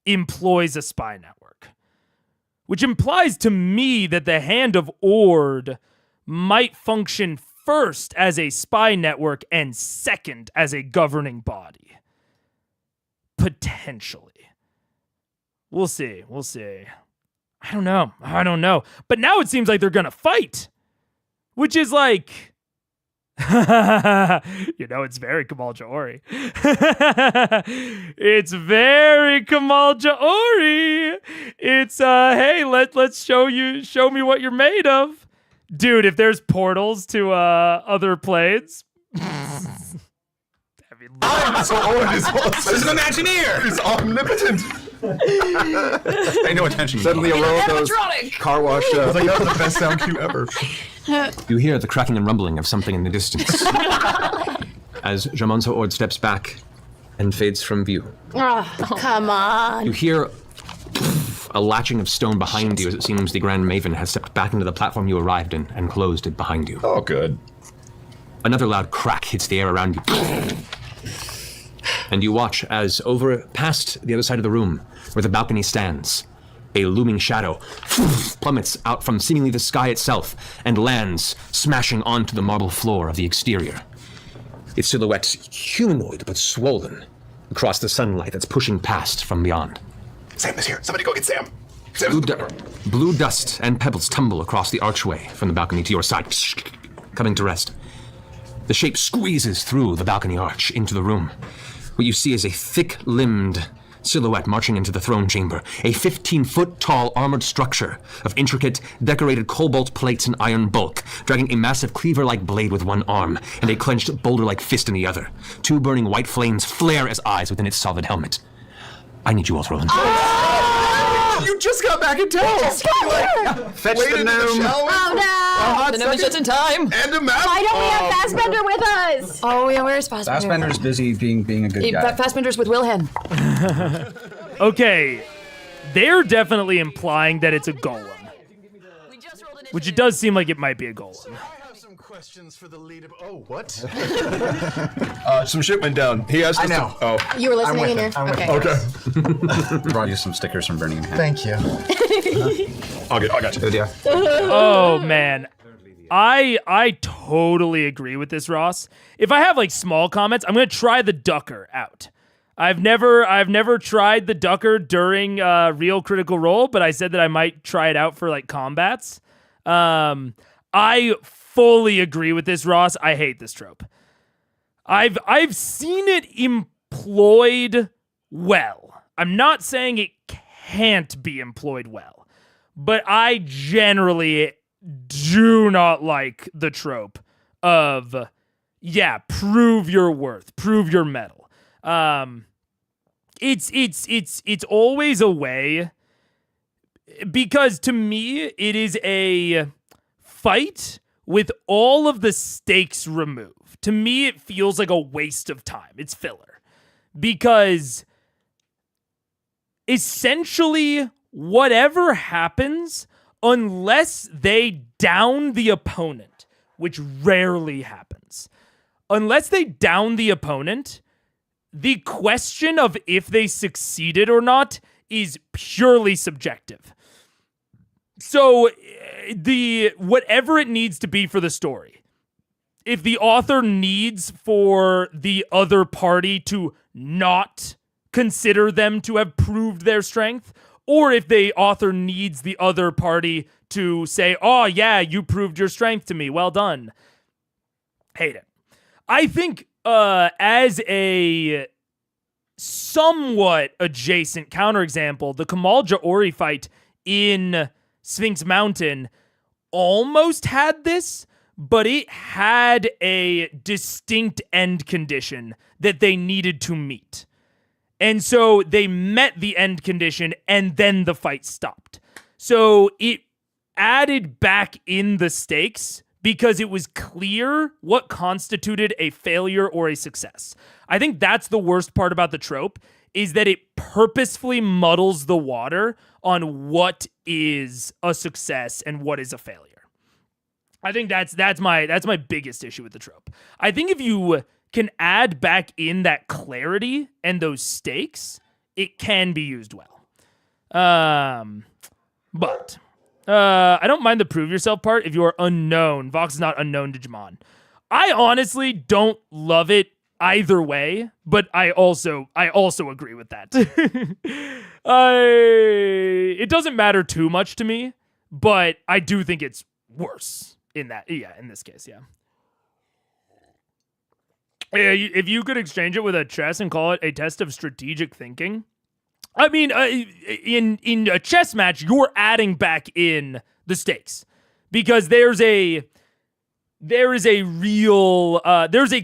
employs a spy network, which implies to me that the Hand of Ord might function first as a spy network and second as a governing body. Potentially. We'll see. I don't know. But now it seems like they're going to fight, which is like, You know, it's very Kamal Jaori. It's very Kamal Jaori. It's hey, let's show me what you're made of. Dude, if there's portals to other planes. I'm so old. This is an Imagineer! He's omnipotent. Pay no attention. Suddenly a row of those car wash. I was like, that was the best sound cue ever. You hear the cracking and rumbling of something in the distance as J'Mon Sa Ord steps back and fades from view. Oh, come on. You hear a latching of stone behind you as it seems the Grand Maven has stepped back into the platform you arrived in and closed it behind you. Oh, good. Another loud crack hits the air around you. And you watch as over past the other side of the room, where the balcony stands, a looming shadow plummets out from seemingly the sky itself and lands, smashing onto the marble floor of the exterior. Its silhouette humanoid but swollen across the sunlight that's pushing past from beyond. Sam is here. Somebody go get Sam. Blue dust and pebbles tumble across the archway from the balcony to your side, coming to rest. The shape squeezes through the balcony arch into the room. What you see is a thick-limbed silhouette marching into the throne chamber, a 15-foot-tall armored structure of intricate, decorated cobalt plates and iron bulk, dragging a massive cleaver-like blade with one arm and a clenched boulder-like fist in the other. Two burning white flames flare as eyes within its solid helmet. I need you all to roll You just got back in town. Fetch the gnome. Oh no! The gnome is just in time. And a map. Why don't we have Fassbender with us? Oh yeah, where's Fassbender? Fassbender's busy being a good guy. Fassbender's with Wilhelm. Okay, they're definitely implying that it's a golem, which it does seem like it might be a golem. Questions for the leader. Oh, what? Some shit went down. He asked us to. Oh. You were listening in here? Okay. Brought you some stickers from Birmingham. Thank you. I got you. Yeah. Oh man, I totally agree with this, Ross. If I have like small comments, I'm gonna try the ducker out. I've never tried the ducker during real Critical Role, but I said that I might try it out for like combats. I fully agree with this, Ross. I hate this trope. I've seen it employed well. I'm not saying it can't be employed well, but I generally do not like the trope of, yeah, prove your worth, prove your mettle. It's always a way, because to me it is a fight with all of the stakes removed. To me, it feels like a waste of time. It's filler. Because essentially, whatever happens, unless they down the opponent, which rarely happens, unless they down the opponent, the question of if they succeeded or not is purely subjective. So whatever it needs to be for the story, if the author needs for the other party to not consider them to have proved their strength, or if the author needs the other party to say, oh yeah, you proved your strength to me, well done. Hate it. I think as a somewhat adjacent counterexample, the Kamal Jaori fight in Sphinx Mountain almost had this, but it had a distinct end condition that they needed to meet. And so they met the end condition and then the fight stopped. So it added back in the stakes because it was clear what constituted a failure or a success. I think that's the worst part about the trope, is that it purposefully muddles the water on what is a success and what is a failure. I think that's my biggest issue with the trope. I think if you can add back in that clarity and those stakes, it can be used well. But I don't mind the prove yourself part if you are unknown. Vox is not unknown to J'Mon. I honestly don't love it either way, but I also agree with that. It doesn't matter too much to me, but I do think it's worse in that. Yeah, in this case, yeah. If you could exchange it with a chess and call it a test of strategic thinking. I mean, in a chess match, you're adding back in the stakes because there's a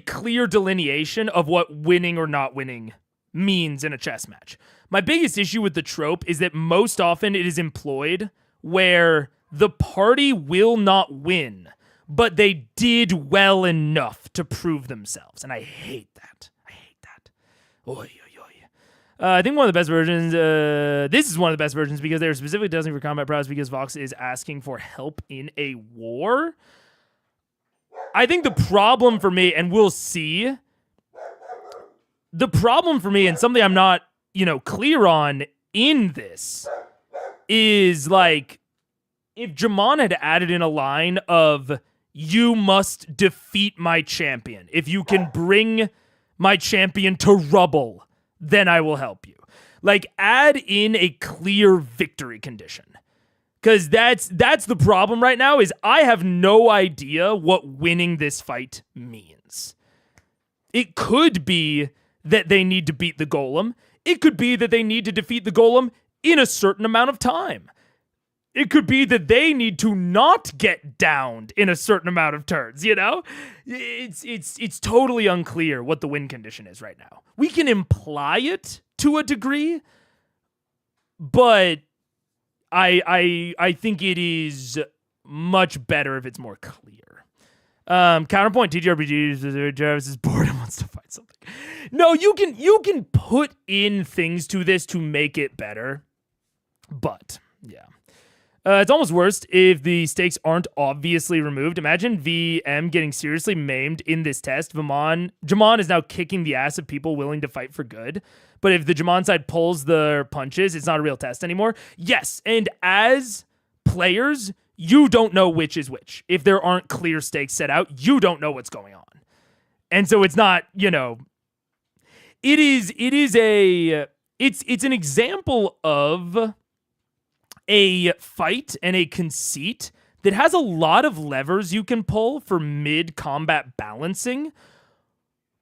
clear delineation of what winning or not winning means in a chess match. My biggest issue with the trope is that most often it is employed where the party will not win, but they did well enough to prove themselves. And I hate that. Oy, oy, oy. I think one of the best versions, this is one of the best versions because they're specifically testing for combat prowess because Vox is asking for help in a war. I think the problem for me, and we'll see, the problem for me and something I'm not, clear on in this is like, if J'Mon had added in a line of, you must defeat my champion. If you can bring my champion to rubble, then I will help you. Like, add in a clear victory condition. Because that's the problem right now is I have no idea what winning this fight means. It could be that they need to beat the golem. It could be that they need to defeat the golem in a certain amount of time. It could be that they need to not get downed in a certain amount of turns, It's totally unclear what the win condition is right now. We can imply it to a degree, but I think it is much better if it's more clear. Counterpoint, TTRPG, Jarvis is bored and wants to find something. No, you can put in things to this to make it better, but yeah. It's almost worse if the stakes aren't obviously removed. Imagine VM getting seriously maimed in this test. J'Mon is now kicking the ass of people willing to fight for good. But if the J'Mon side pulls their punches, it's not a real test anymore. Yes, and as players, you don't know which is which. If there aren't clear stakes set out, you don't know what's going on. And so it's not, it's an example of a fight and a conceit that has a lot of levers you can pull for mid-combat balancing,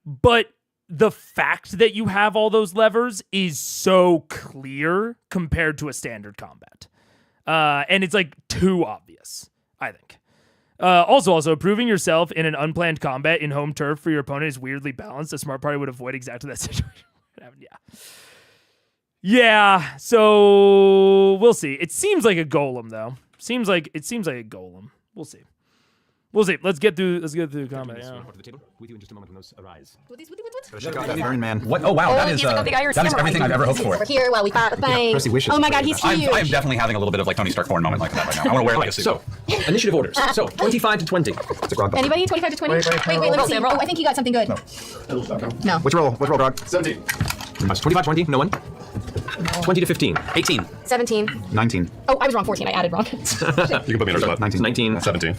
but the fact that you have all those levers is so clear compared to a standard combat. And it's like too obvious, I think. Also, proving yourself in an unplanned combat in home turf for your opponent is weirdly balanced. A smart party would avoid exactly that situation. Yeah, so we'll see. It seems like a golem, though. It seems like a golem. We'll see. Let's get through the combat. Yeah. Report to the table. With you in just a moment when those arise. Check out that Iron Man. What? Oh wow, that is everything I've ever hoped for. Over here while we fight the thing. Percy wishes. Oh my god, he's huge. I'm definitely having a little bit of like Tony Stark Thorn moment like that right now. I want to wear like a suit. So, initiative orders. So, 25 to 20. Anybody? 25 to 20? Wait, let me see. Oh, I think you got something good. No. Which roll, Grog? 17. 25 20, no one. 20 to 15. 18. 17. 19. Oh, I was wrong. 14. I added wrong. You can put me in our spot. 19. 17.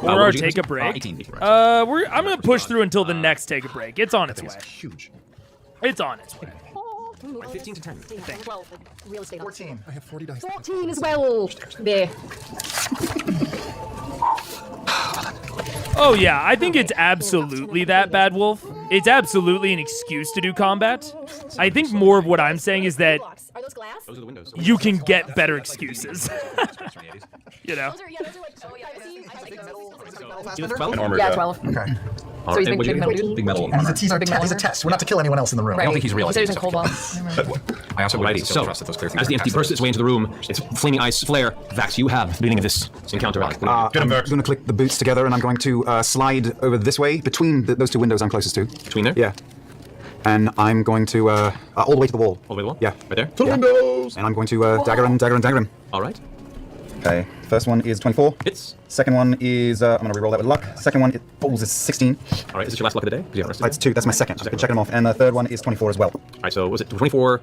Or our take a break. 18. I'm gonna push through until the next take a break. It's on its way. Huge. It's on its way. 15 to 10. 12. Real estate. 14. I have 40 dice. 14 as well. There. Oh yeah, I think it's absolutely that, Bad Wolf. It's absolutely an excuse to do combat. I think more of what I'm saying is that Are those glass? Those are the windows. you can get better excuses. Those are like, 12? An armored, Yeah, 12. Okay. So he's big metal dude? Big metal. He's a test. We're not to kill anyone else in the room. Right. I don't think he's real. He said he's in cold bomb. I also Alrighty, so, trust that those clear things as the entity bursts its way into the room, its flaming eyes flare. Vax, you have the beginning of this encounter. I'm going to click the boots together and I'm going to slide over this way between those two windows I'm closest to. Between there? Yeah. And I'm going to all the way to the wall. All the way to the wall? Yeah. Right there? To the windows! And I'm going to dagger him. All right. Okay. First one is 24. Hits. Second one is, I'm going to reroll that with luck. Second one is 16. All right, is this your last luck of the day? It's 2. That's my second. I've been checking them off. And the third one is 24 as well. All right, so was it 24?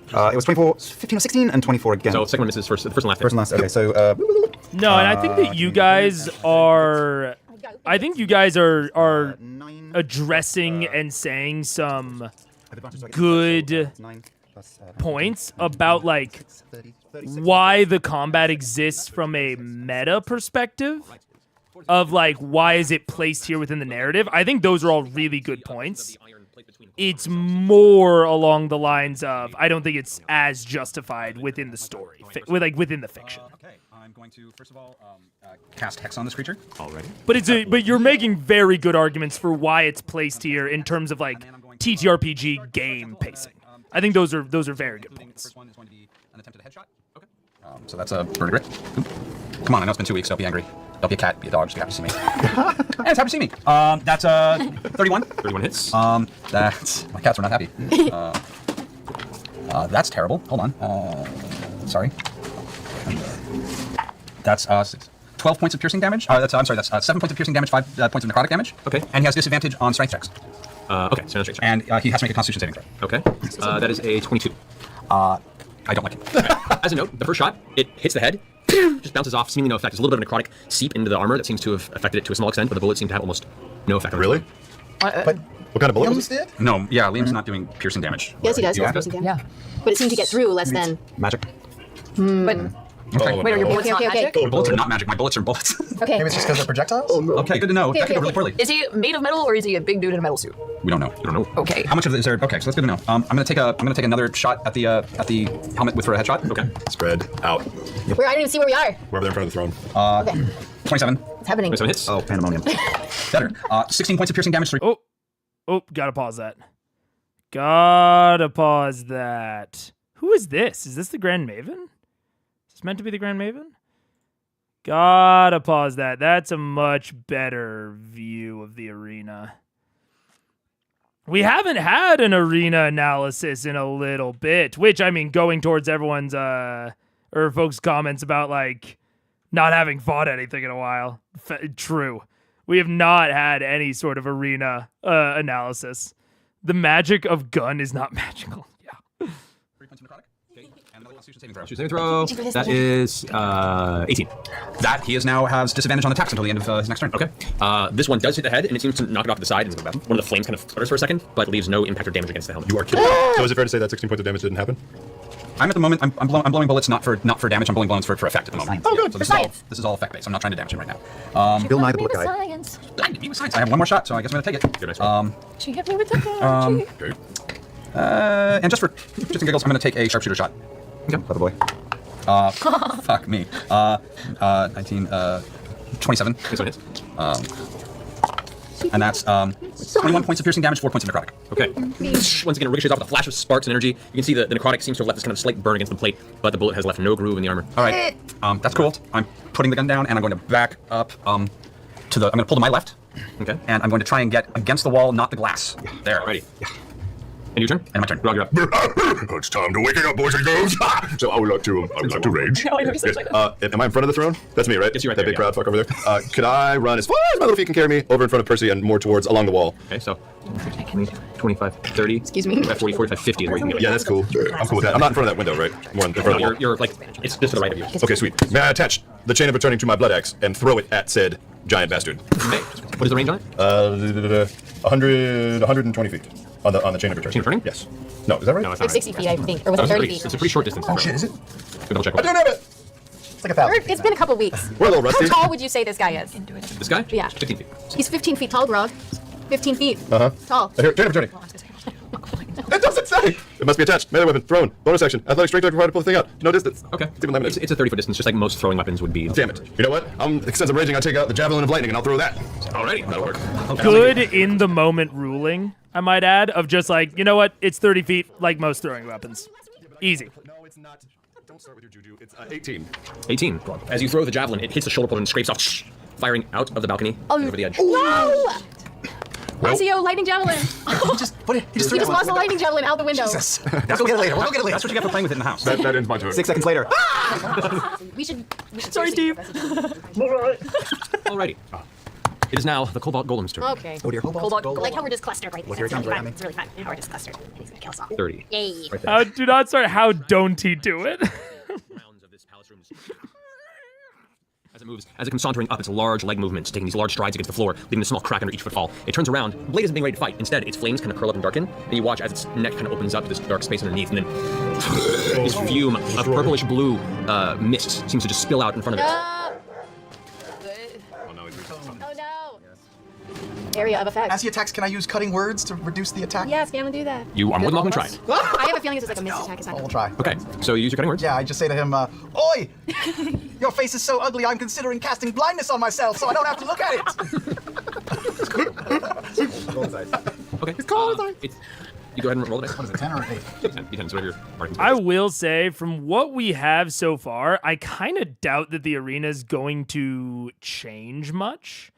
It was 24, 15 or 16, and 24 again. So second one misses first and last. First and last. Okay, so No, and I think that you guys are. I think you guys are addressing and saying some good points about like why the combat exists from a meta perspective. of like why is it placed here within the narrative, I think those are all really good points. It's more along the lines of I don't think it's as justified within the story, within the fiction. Okay, I'm going to first of all cast Hex on this creature. Already. But you're making very good arguments for why it's placed here in terms of like TTRPG game pacing. I think those are very good points. First one is going to be an attempted headshot. Okay. So that's a burn grit. Come on, I know it's been 2 weeks. Don't be angry. Don't be a cat. Be a dog. Just be happy to see me. Yeah, it's happy to see me. That's 31. 31 hits. That's my cats are not happy. That's terrible. Hold on. Sorry. That's 12 points of piercing damage. That's 7 points of piercing damage, 5 points of necrotic damage. Okay. And he has disadvantage on strength checks. Okay, so no strength checks. And he has to make a Constitution saving throw. Okay. That is a 22. I don't like it. Okay. As a note, the first shot, it hits the head, just bounces off, seemingly no effect. There's a little bit of necrotic seep into the armor that seems to have affected it to a small extent, but the bullet seemed to have almost no effect on it. Really? But what kind of bullet was it? No, yeah, Liam's not doing piercing damage. Yes, he does. Piercing damage. Yeah. But it seemed to get through less than... Magic. But wait, are your bullets not magic? My bullets are not magic. My bullets are bullets. Okay. Maybe it's just because they're projectiles? Oh, no. Okay, good to know. That could go really poorly. Is he made of metal or is he a big dude in a metal suit? We don't know. You don't know. Okay. How much of it is there? Okay, so that's good to know. I'm gonna take another shot at the helmet with for a headshot. Okay. Spread out. Where I don't even see where we are. We're over there in front of the throne. Okay. 27. What's happening? 27 hits. Oh, pandemonium. Better. 16 points of piercing damage. 3. Oh, gotta pause that. Gotta pause that. Who is this? Is this the Grand Maven? Is this meant to be the Grand Maven? Gotta pause that. That's a much better view of the arena. We haven't had an arena analysis in a little bit, which, I mean, going towards everyone's, or folks' comments about, like, not having fought anything in a while. True. We have not had any sort of arena analysis. The magic of gun is not magical. Yeah. 3 points of necrotic. Okay. And another Constitution saving throw. Saving throw. That is 18. That he now has disadvantage on attacks until the end of his next turn. Okay. This one does hit the head, and it seems to knock it off to the side. And one of the flames kind of flutters for a second, but leaves no impact or damage against the helmet. You are kidding. So is it fair to say that 16 points of damage didn't happen? I'm at the moment. I'm blowing bullets not for damage. I'm blowing bullets for effect at the moment. Oh, good. So this is all effect based. I'm not trying to damage him right now. Bill Nye the Book Guide. Science. I have one more shot, so I guess I'm gonna take it. She hit me with the Okay. And just in giggles, I'm gonna take a sharpshooter shot. Okay. Clever boy. Fuck me. 19, 27. And that's 21 points of piercing damage, 4 points of necrotic. Okay. Once again, it ricochets off with a flash of sparks and energy. You can see the necrotic seems to have left this kind of slight burn against the plate, but the bullet has left no groove in the armor. All right. That's cool. I'm putting the gun down, and I'm going to back up I'm going to pull to my left. Okay. And I'm going to try and get against the wall, not the glass. Yeah. There. Ready. Yeah. And your turn? And my turn. Roger up. It's time to waking up, boys and girls. So I would like to rage. Yes. Am I in front of the throne? That's me, right? Yes, you're right that there, big crowd fuck over there. Could I run as far as my little feet can carry me over in front of Percy and more towards along the wall? Okay, so 25, 30. Excuse me. 40, 45, 50 is where you can go. Yeah, that's cool. I'm cool with that. I'm not in front of that window, right? More in front of the wall. You're like, it's just to the right of you. Okay, sweet. May I attach the chain of returning to my blood axe and throw it at said giant bastard? Okay. What is the range on it? 120 feet on the chain of return. Chain of returning? Yes. No, is that right? No, that's It's not 60 feet, I think. Or was it 30 feet? It's a pretty short distance. Oh shit, is it? Double check. I don't have it. It's like 1,000. It's been a couple weeks. We're a little rusty. How tall would you say this guy is? This guy? Yeah. 15 feet. He's 15 feet tall, Grog. 15 feet. Tall. Here, chain of returning. It doesn't say. It must be attached. Melee weapon, thrown, bonus action, athletic strength required to pull the thing out. No distance. Okay. It's even limited. It's a 30-foot distance, just like most throwing weapons would be. Damn it. You know what? Since I'm raging, I'll take out the javelin of lightning and I'll throw that. Alrighty, that'll work. Good in the moment ruling, I might add, of just like, you know what? It's 30 feet like most throwing weapons. Easy. No, it's not. Don't start with your juju. It's 18. 18. As you throw the javelin, it hits the shoulder pole and scrapes off, firing out of the balcony over the edge. Whoa! Well, SEO, lightning javelin. He just He just lost a lightning javelin out the window. Jesus. We'll go get it later. We'll go get it later. That's what you get for playing with it in the house. that ends my turn. 6 seconds later. We should Sorry, Steve. Alrighty. It is now the Cobalt Golem's turn. Okay. Oh dear. Cobalt I like how we're just clustered right Here it comes, right? It's really fun. How we're just clustered. And he's gonna kill us all. 30. Yay. Right there. Do not start. How don't he do it? Rounds of this palace room. As it moves, as it comes sauntering up its large leg movements, taking these large strides against the floor, leaving a small crack under each footfall. It turns around. Blade isn't being ready to fight. Instead, its flames kind of curl up and darken, and you watch as its neck kind of opens up to this dark space underneath, and then this fume of purplish blue mist seems to just spill out in front of it. area of effect. As he attacks, can I use cutting words to reduce the attack? Yes, can we do that? You are more than welcome to try it. I have a feeling this is like a missed attack. It's not We'll try. Okay, so you use your cutting words? Yeah, I just say to him, Oi! Your face is so ugly, I'm considering casting blindness on myself so I don't have to look at it. Okay. It's cold. You go ahead and roll the dice. What is it, 10 or 8? 10, D10, so whatever your marking I will say, from what we have so far, I kind of doubt that the arena is going to change much.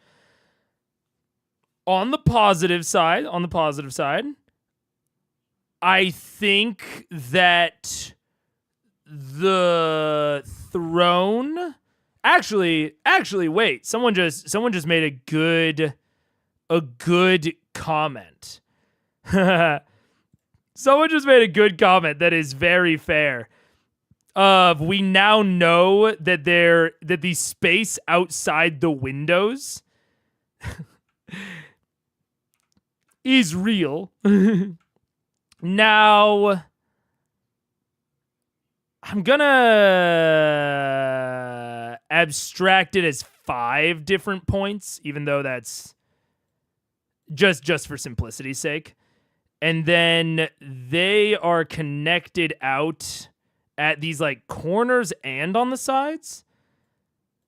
On the positive side, I think that the throne. Actually, wait. Someone just made a good comment. Someone just made a good comment that is very fair. We now know that the space outside the windows is real. Now, I'm gonna abstract it as 5 different points, even though that's just for simplicity's sake. And then they are connected out at these like corners and on the sides.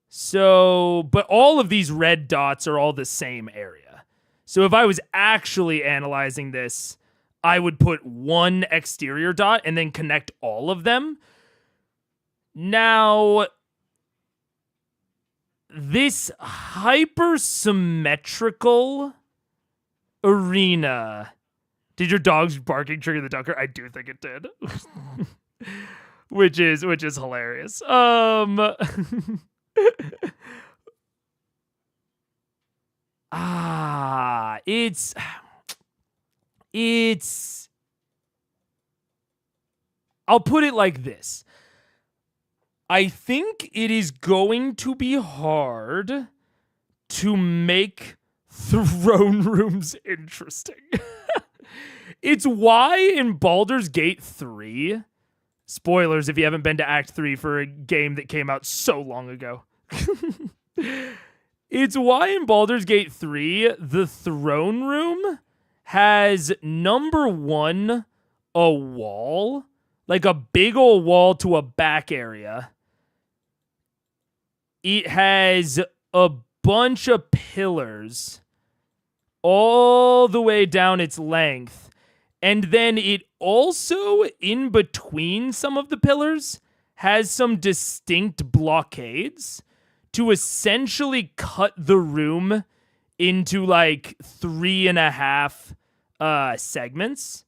So, but all of these red dots are all the same area. So if I was actually analyzing this, I would put one exterior dot and then connect all of them. Now, this hyper-symmetrical arena. Did your dog's barking trigger the dunker? I do think it did. which is hilarious. It's I'll put it like this. I think it is going to be hard to make throne rooms interesting. It's why in Baldur's Gate 3, spoilers if you haven't been to Act 3 for a game that came out so long ago. It's why in Baldur's Gate 3, the throne room has, number 1, a wall, like a big old wall to a back area. It has a bunch of pillars all the way down its length. And then it also, in between some of the pillars, has some distinct blockades to essentially cut the room into like 3.5 segments.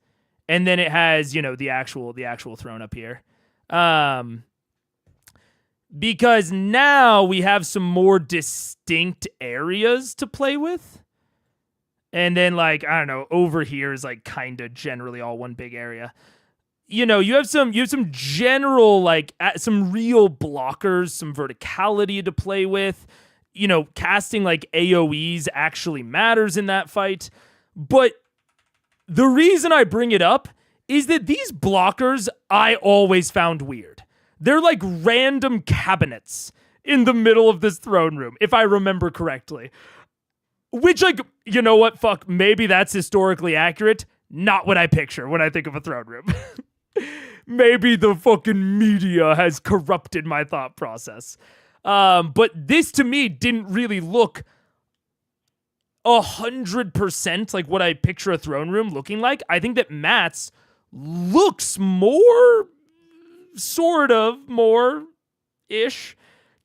And then it has, the actual throne up here. Because now we have some more distinct areas to play with. And then, like, I don't know, over here is like kind of generally all one big area. You have some general, like, some real blockers, some verticality to play with. Casting like AoEs actually matters in that fight. But the reason I bring it up is that these blockers I always found weird. They're like random cabinets in the middle of this throne room, if I remember correctly. Which, like, you know what? Fuck, maybe that's historically accurate. Not what I picture when I think of a throne room. Maybe the fucking media has corrupted my thought process. But this, to me, didn't really look 100% like what I picture a throne room looking like. I think that Matt's looks more-ish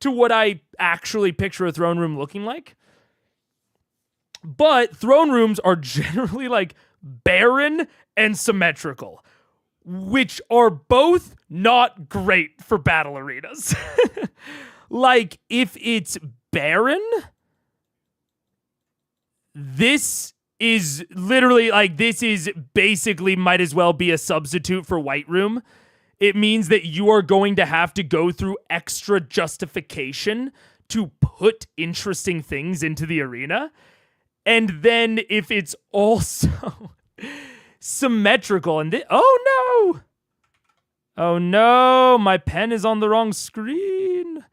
to what I actually picture a throne room looking like. But throne rooms are generally like barren and symmetrical, which are both not great for battle arenas. Like, if it's barren, this is literally like, this is basically might as well be a substitute for White Room. It means that you are going to have to go through extra justification to put interesting things into the arena. And then if it's also symmetrical and oh no, my pen is on the wrong screen.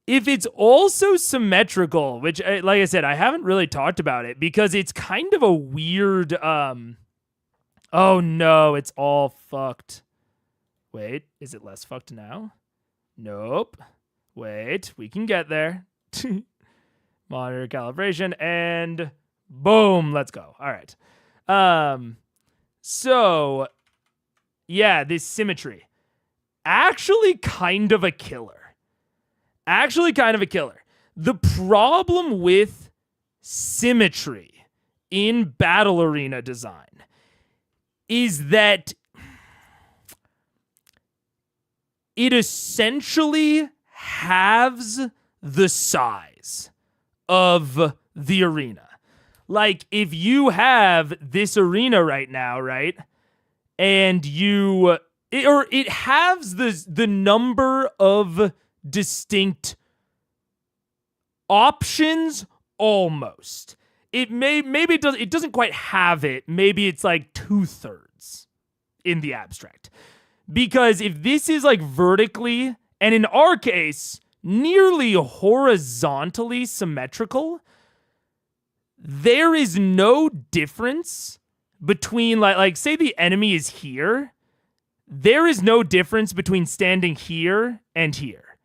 if it's also symmetrical, which, like I said, I haven't really talked about it because it's kind of a weird, oh no, it's all fucked. Wait, is it less fucked now? Nope. Wait, we can get there. Monitor calibration, and boom, let's go. All right. So, yeah, this symmetry. Actually kind of a killer. The problem with symmetry in battle arena design is that it essentially halves the size of the arena. Like, if you have this arena right now, right, and it halves the number of distinct options almost. It doesn't quite have it. Maybe it's like 2/3 in the abstract. Because if this is like vertically, and in our case, nearly horizontally symmetrical, there is no difference between like say the enemy is here. There is no difference between standing here and here.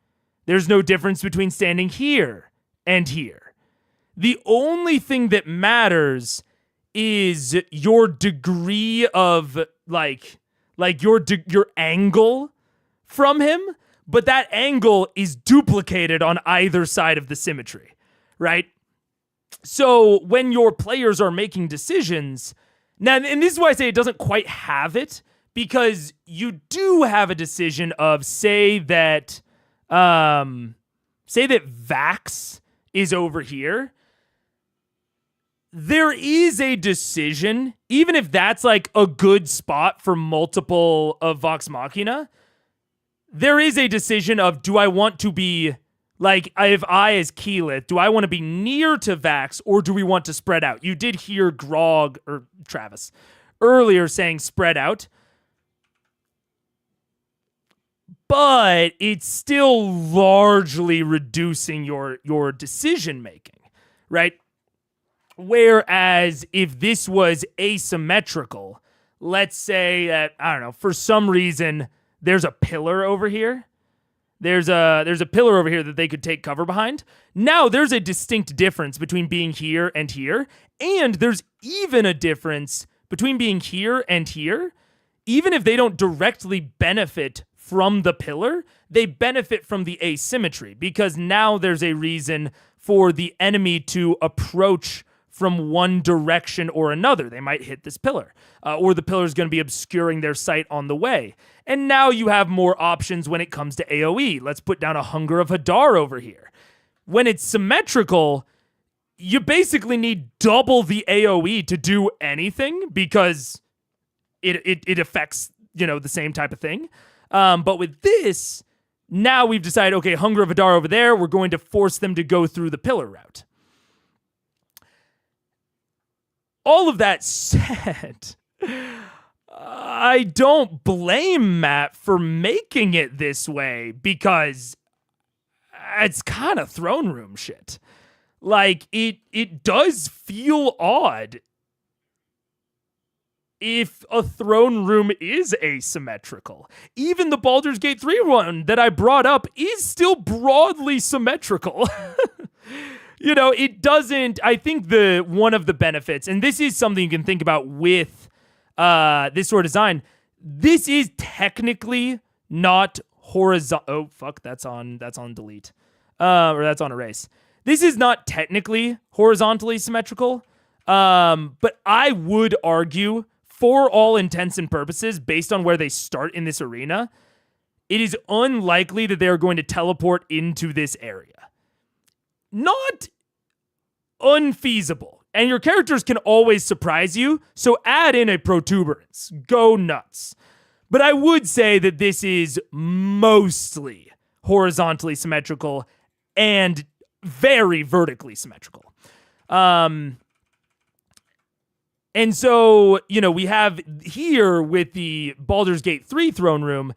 There's no difference between standing here and here. The only thing that matters is your degree of like your angle from him, but that angle is duplicated on either side of the symmetry, right? So when your players are making decisions, now, and this is why I say it doesn't quite have it, because you do have a decision of say that Vax is over here. There is a decision, even if that's like a good spot for multiple of Vox Machina, there is a decision of, do I want to be, like, if I as quiiiite, do I want to be near to Vax or do we want to spread out? You did hear Grog, or Travis, earlier saying spread out. But it's still largely reducing your decision making, right? Whereas if this was asymmetrical, let's say that, I don't know, for some reason there's a pillar over here. There's a pillar over here that they could take cover behind. Now there's a distinct difference between being here and here, and there's even a difference between being here and here. Even if they don't directly benefit from the pillar, they benefit from the asymmetry, because now there's a reason for the enemy to approach from one direction or another. They might hit this pillar, or the pillar is going to be obscuring their sight on the way. And now you have more options when it comes to AoE. Let's put down a Hunger of Hadar over here. When it's symmetrical, you basically need double the AoE to do anything, because it affects, the same type of thing. But with this, now we've decided, okay, Hunger of Hadar over there, we're going to force them to go through the pillar route. All of that said, I don't blame Matt for making it this way, because it's kind of throne room shit. Like, it does feel odd if a throne room is asymmetrical. Even the Baldur's Gate 3 one that I brought up is still broadly symmetrical. It doesn't, I think one of the benefits, and this is something you can think about with this sort of design, this is technically not horizontal. Oh, fuck, that's on delete. Or that's on erase. This is not technically horizontally symmetrical, but I would argue, for all intents and purposes, based on where they start in this arena, it is unlikely that they're going to teleport into this area. Not unfeasible. And your characters can always surprise you, so add in a protuberance. Go nuts. But I would say that this is mostly horizontally symmetrical and very vertically symmetrical. And so, we have here with the Baldur's Gate 3 throne room,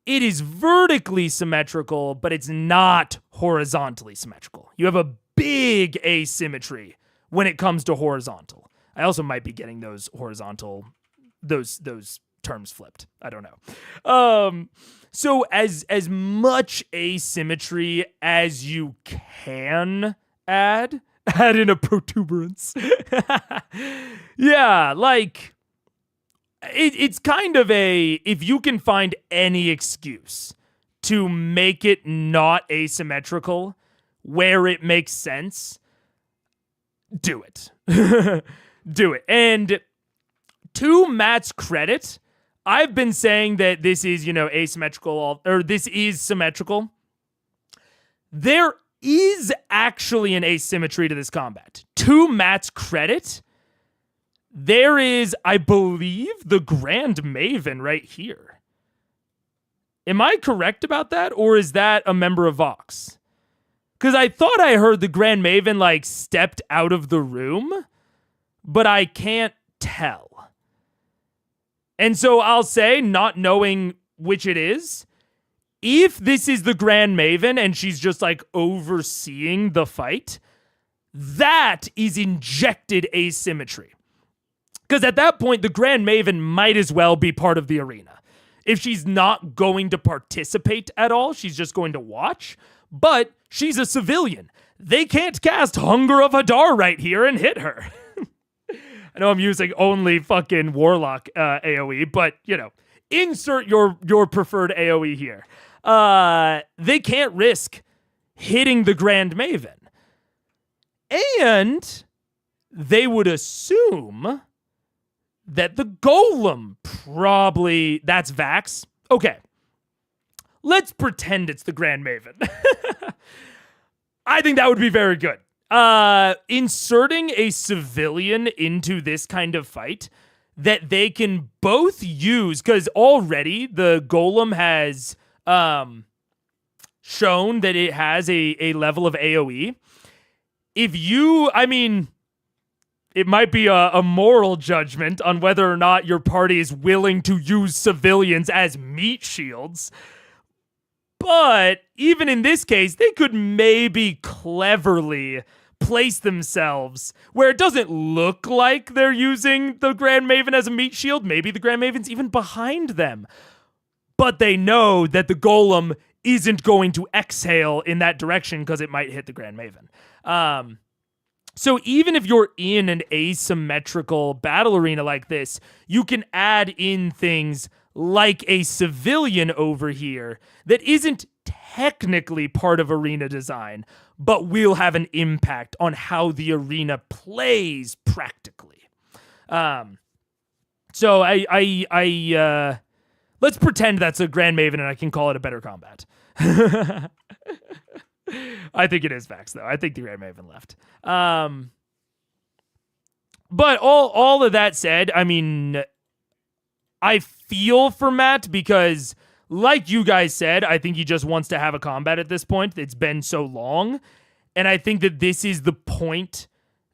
it is vertically symmetrical, but it's not horizontally symmetrical. You have a big asymmetry when it comes to horizontal. I also might be getting those horizontal, those terms flipped. I don't know. So as much asymmetry as you can add in a protuberance. Yeah, like it's kind of if you can find any excuse to make it not asymmetrical where it makes sense, do it. Do it. And to Matt's credit, I've been saying that this is, asymmetrical, or this is symmetrical. There is actually an asymmetry to this combat. To Matt's credit, there is, I believe, the Grand Maven right here. Am I correct about that, or is that a member of Vox? Because I thought I heard the Grand Maven, stepped out of the room, but I can't tell. And so I'll say, not knowing which it is, if this is the Grand Maven and she's just overseeing the fight, that is injected asymmetry. Because at that point, the Grand Maven might as well be part of the arena. If she's not going to participate at all, she's just going to watch, but she's a civilian. They can't cast Hunger of Hadar right here and hit her. I know I'm using only fucking Warlock AoE, but, insert your preferred AoE here. They can't risk hitting the Grand Maven. And they would assume that the Golem probably... That's Vax? Okay. Let's pretend it's the Grand Maven. I think that would be very good. Inserting a civilian into this kind of fight that they can both use, because already the Golem has shown that it has a level of AoE. It might be a moral judgment on whether or not your party is willing to use civilians as meat shields. But even in this case, they could maybe cleverly place themselves where it doesn't look like they're using the Grand Maven as a meat shield. Maybe the Grand Maven's even behind them. But they know that the Golem isn't going to exhale in that direction because it might hit the Grand Maven. So even if you're in an asymmetrical battle arena like this, you can add in things like a civilian over here that isn't technically part of arena design, but will have an impact on how the arena plays practically. So I let's pretend that's a Grand Maven and I can call it a better combat. I think it is Vax, though. I think the Grand Maven left. But all of that said, I feel for Matt because, like you guys said, I think he just wants to have a combat at this point. It's been so long. And I think that this is the point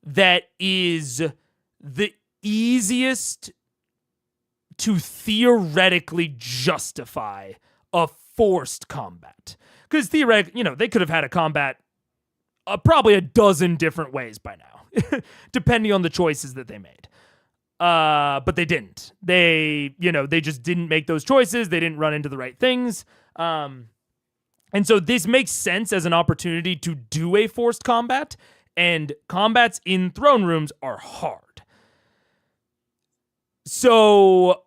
that is the easiest to theoretically justify a forced combat. Because theoretically, they could have had a combat probably a dozen different ways by now, depending on the choices that they made. But they didn't. They just didn't make those choices. They didn't run into the right things. And so this makes sense as an opportunity to do a forced combat, and combats in throne rooms are hard. So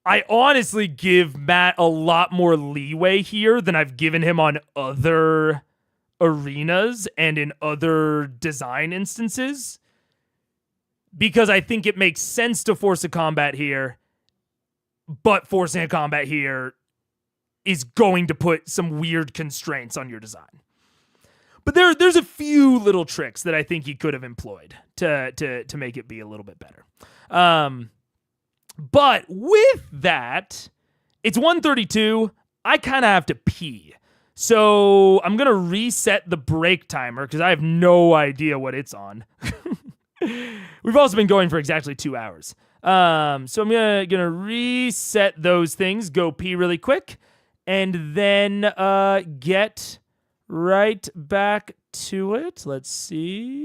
I honestly give Matt a lot more leeway here than I've given him on other arenas and in other design instances, because I think it makes sense to force a combat here, but forcing a combat here is going to put some weird constraints on your design. But there's a few little tricks that I think he could have employed to make it be a little bit better. But with that, it's 1:32. I kind of have to pee. So I'm going to reset the break timer because I have no idea what it's on. We've also been going for exactly 2 hours. So I'm gonna reset those things, go pee really quick, and then get right back to it. Let's see.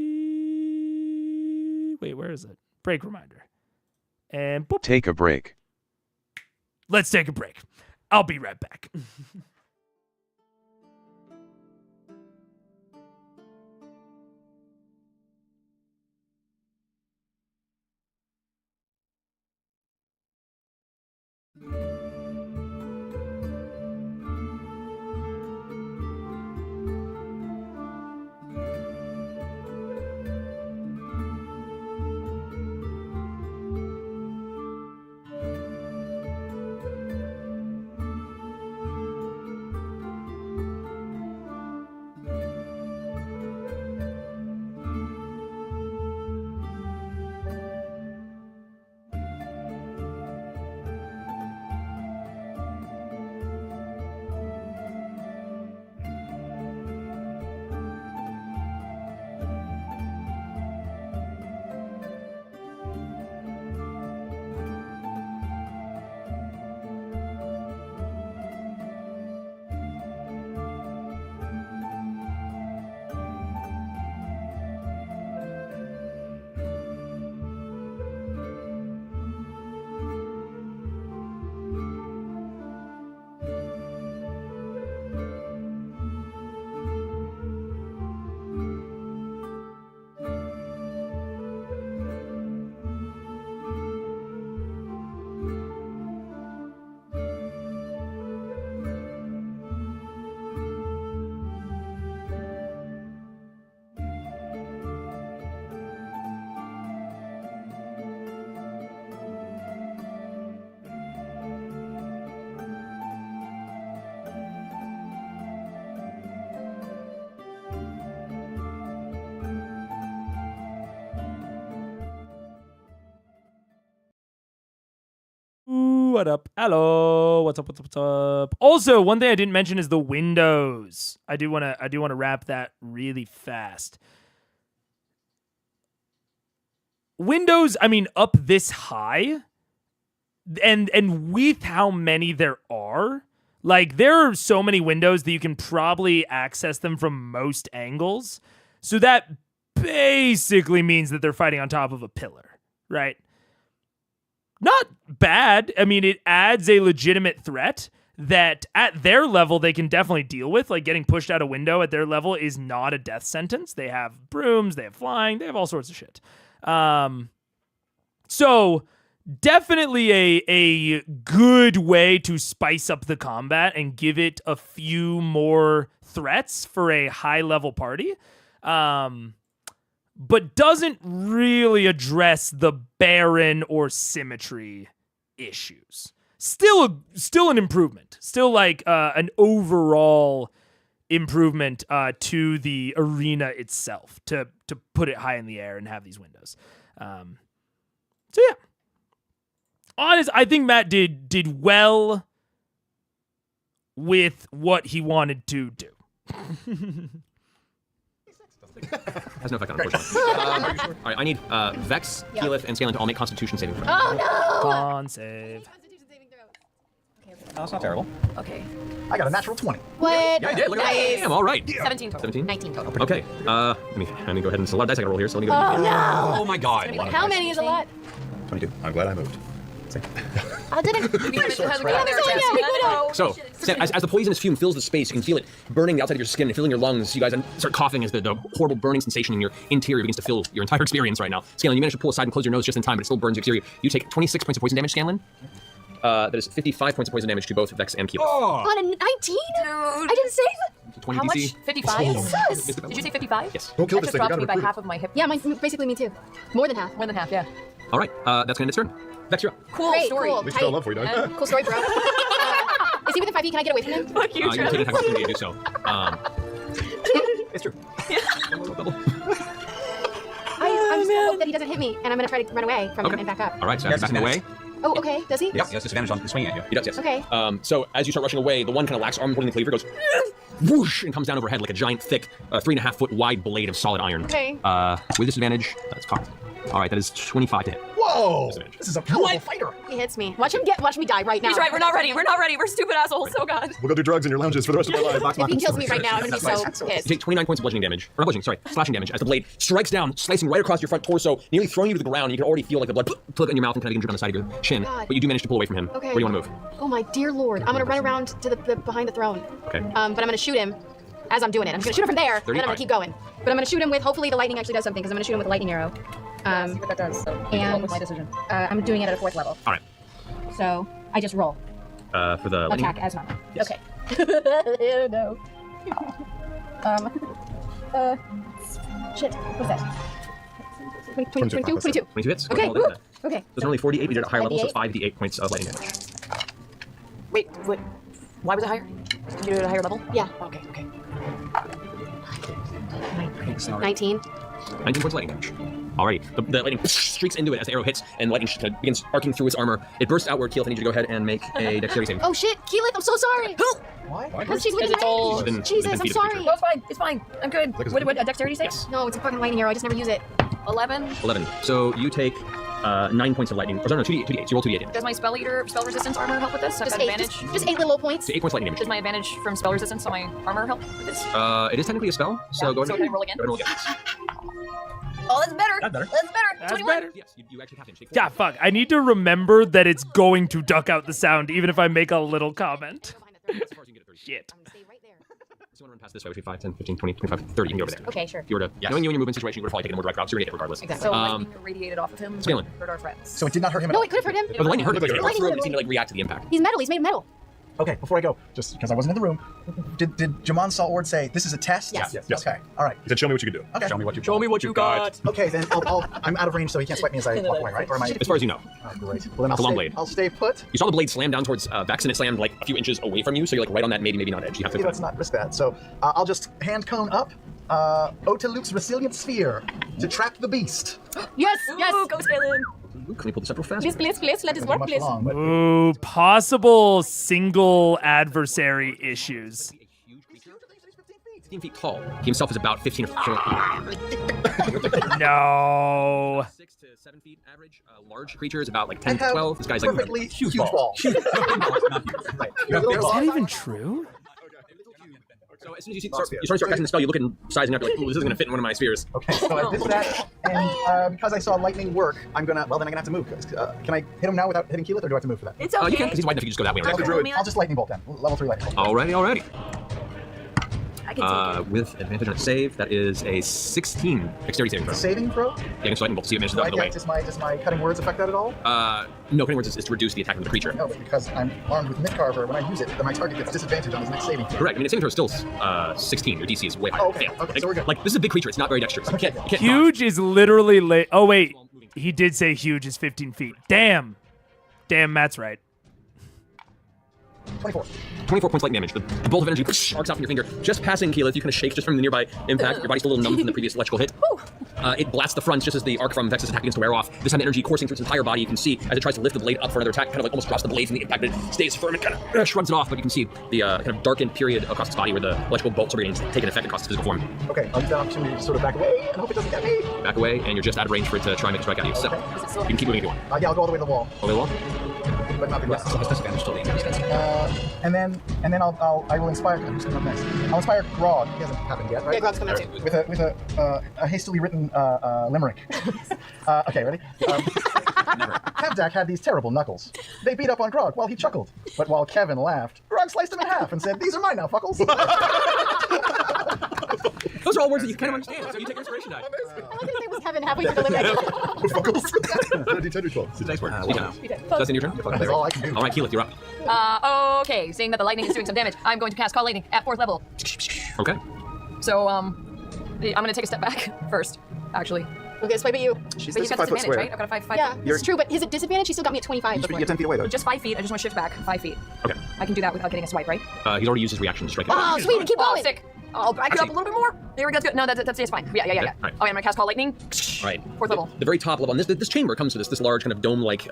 Wait, where is it? Break reminder. And boop. Take a break. Let's take a break. I'll be right back. What up? Hello. What's up? What's up? What's up? Also, one thing I didn't mention is the windows. I do want to wrap that really fast. Windows, I mean, up this high, and with how many there are, like there are so many windows that you can probably access them from most angles. So that basically means that they're fighting on top of a pillar, right? Not bad. I mean, it adds a legitimate threat that at their level they can definitely deal with. Like getting pushed out a window at their level is not a death sentence. They have brooms, they have flying, they have all sorts of shit. So definitely a good way to spice up the combat and give it a few more threats for a high level party. But doesn't really address the Baron or symmetry issues. Still an improvement. Still like an overall improvement to the arena itself to put it high in the air and have these windows. So yeah, I think Matt did well with what he wanted to do. Has no effect on it, unfortunately. All right, I need Vex, quiiiite, and Scanlan to all make Constitution saving throws. Oh no! Con save. Oh, that's not terrible. Okay. I got a natural 20. What? Yeah, I did. Look at that. Damn, all right. 17 total. 17? 19 total. Okay. Let me go ahead and a lot of dice I got to roll here, so let me go. Oh no! Oh my god. How many is a lot? 22. I'm glad I moved. I didn't. So, as the poisonous fume fills the space, you can feel it burning the outside of your skin and filling your lungs. You guys start coughing as the horrible burning sensation in your interior begins to fill your entire experience right now. Scanlan, you managed to pull aside and close your nose just in time, but it still burns your exterior. You take 26 points of poison damage, Scanlan. That is 55 points of poison damage to both Vex and quiiiite. Oh. On a 19? I didn't say that. 20 How DC. much? 55? Jesus. Did you say 55? Yes. Don't kill That this just thing. You dropped gotta me by recruit. half of my hip. Yeah, basically me too. More than half. More than half, yeah. All right, that's going to end its turn. Vex, you're up. Cool Great, story. cool. At least I love for you, don't Cool story, bro. Is he within 5 feet? Can I get away from him? Fuck you, You can take an opportunity to do so. It's true. I'm just gonna hope that he doesn't hit me, and I'm gonna try to run away from him and back up. All right, so backing away. Oh, okay. Does he? Yeah, he has disadvantage on swinging at you. He does, yes. Okay. So as you start rushing away, the one kind of lax arm holding the cleaver goes whoosh and comes down overhead like a giant, thick, 3.5 foot wide blade of solid iron. Okay. With disadvantage, that's cocked. All right, that is 25 to hit. Whoa! This is a powerful fighter. He hits me. Watch me die right now. He's right. We're not ready. We're not ready. We're stupid assholes. Oh god. We'll go do drugs in your lounges for the rest of our lives. If he kills me right now, I'm gonna be so You pissed. take 29 points of bludgeoning damage, or not bludgeoning, sorry, slashing damage as the blade strikes down, slicing right across your front torso, nearly throwing you to the ground. And you can already feel like the blood plug in your mouth and kind of begin to drip on the side of your chin. God. But you do manage to pull away from him. Okay. Where do you want to move? Oh my dear lord. I'm gonna run around to the behind the throne. Okay. But I'm gonna shoot him as I'm doing it. I'm just gonna shoot him from there, and then I'm gonna keep going. But I'm gonna shoot him with, hopefully the lightning actually does something, because I'm gonna shoot him with a lightning arrow. See what that does. So and with my decision. I'm doing it at a 4th level. All right. So I just roll. For the lightning? Attack as normal. Yes. Okay. No. Shit. What's that? 22. 22 hits? Okay. Roll that. Okay. Those are only 4d8, we did it at a higher level, so it's 5d8. 5d8 points of lightning damage. Wait. Why was it higher? Did you do it at a higher level? Yeah. Okay. 19. 19 points of lightning damage. Alrighty, the lightning streaks into it as the arrow hits, and lightning begins arcing through its armor. It bursts outward. Keyleth, I need you to go ahead and make a dexterity saving. Oh shit, Keyleth, I'm so sorry. Why? Because she's Because it's all- leaving. She's been Jesus, I'm defeated, sorry. No, it's fine. It's fine. I'm good. What a dexterity save? Yes. No, it's a fucking lightning arrow. I just never use it. 11. 11. So you take 9 points of lightning. Or no, 2d8. So you roll 2d8 damage. Does my spell resistance armor help with this? I've Just got 8. advantage. Just 8 little points. So 8 points of lightning damage. Does my advantage from spell resistance on my armor help with this? It is technically a spell, so go ahead. So can I roll again? Go ahead and roll again. Oh, that's better. That's better. That's better. That's 21. better. Yes, you actually have to take 4. Yeah, fuck. I need to remember that it's going to duck out the sound, even if I make a little comment. As far as you can get at 30. Shit. I'm gonna stay right there. So you want to run past this way, which would be 5, 10, 15, 20, 25, 30. You can go over there. Okay, sure. If you were to, knowing you in your movement situation, you would have probably taken a more direct route, so you're going to hit it regardless. Exactly. So lightning radiated off of him. Scanlan. Hurt our friends. So it did not hurt him at No, all. it could have hurt him. Oh, the lightning hurt it, but it Lightning through him hurt and him. seemed to like react to the impact. He's metal. He's made of metal. Okay, before I go, just because I wasn't in the room, did J'Mon Sa Ord say this is a test? Yes. Yes. Okay. All right. He said, show me what you can do. Okay. Show me what you Show me what you got. Okay, then I'm out of range, so he can't swipe me as I walk away, right? Or am I? As far as you know. Oh, great. Well, then It's a long blade. I'll stay put. You saw the blade slam down towards Vex, and it slammed like a few inches away from you, so you're like right on that maybe not edge. You have to. Let's not risk that. So I'll just hand cone up Otaluke's resilient sphere to trap the beast. Yes. Yes. Ooh, go Scanlan. Can we pull this up real fast? Please. Let this work, Much please. long, but Ooh, possible single adversary issues. 15 feet tall. He himself is about 15 or 14. No. 6 to 7 feet average. Large creature is about like 10 I to have 12. This guy's like perfectly huge ball. Right. Is that even true? So as soon as you start casting the spell, you look at sizing up, you're like, ooh, this is going to fit in one of my spheres. Okay, so I did that, and because I saw lightning work, I'm gonna have to move. Can I hit him now without hitting Keyleth, or do I have to move for that? It's okay. You can, because he's wide enough, you just go that way. Right? I'll just lightning bolt then. Level 3 lightning bolt. Alrighty. I can take it. With advantage on a save, that is a 16 dexterity saving throw. Saving throw? Yeah, against lightning bolt, so you manage to Do out I of the way. get, does my cutting words affect that at all? No, cutting words is to reduce the attack of the creature. No, but because I'm armed with Midcarver, when I use it, then my target gets disadvantage on his next saving throw. Correct. I mean, the saving throw is still 16. Your DC is way higher. Oh, okay. Fail. Okay, so we're good. Like, this is a big creature. It's not very dexterous. You can't Huge is literally Oh, wait. He did say huge is 15 feet. Damn, Matt's right. 24. 24 points lightning damage. The bolt of energy arcs out from your finger, just passing Keyleth. You kind of shake just from the nearby impact. Your body's still a little numb from the previous electrical hit. It blasts the front just as the arc from Vex's attack begins to wear off. This time the energy coursing through its entire body. You can see as it tries to lift the blade up for another attack, kind of like almost drops the blade from the impact, but it stays firm and kind of shrugs it off. But you can see the kind of darkened period across its body where the electrical bolts are beginning to take an effect across its physical form. Okay, I'll use that opportunity to sort of back away and hope it doesn't get me. Back away, and you're just out of range for it to try and make a strike at you. So you can keep moving if you want. Yeah, I'll go all the way to the wall. Over the wall? But not the Yes, so has disadvantage till the end. and then I will inspire. Who's coming up next? I'll inspire Grog. He hasn't happened yet, right? Yeah, Grog's coming up too. With a hastily written limerick. Okay, ready? Kevdak had these terrible knuckles. They beat up on Grog while he chuckled. But while Kevin laughed, Grog sliced him in half and said, "These are mine now, fuckles." Those are all words that you kind of understand, so you take an inspiration die. I think it was Kevin halfway through the limerick. Fuckles. D10 or 12? It's a dice word. That's in your turn? That's all I can do. All right, Keyleth, you're up. Okay, seeing that the lightning is doing some damage, I'm going to cast Call Lightning at 4th level. Okay. So, I'm going to take a step back first, actually. Okay, swipe at you. But you got disadvantage, right? I've got a 5 Yeah, foot. this is true, but his disadvantage, he still got me at 25. You're 10 feet away, though. Just 5 feet. I just want to shift back 5 feet. Okay. I can do that without getting a swipe, right? He's already used his reaction to strike. Oh, sweet, keep going. Sick. I'll back it up a little bit more. There we go. That's good. No, that's fine. Yeah. All right. Oh, I'm gonna cast Call Lightning. All right. Fourth level. The very top level. And this chamber comes to this large kind of dome-like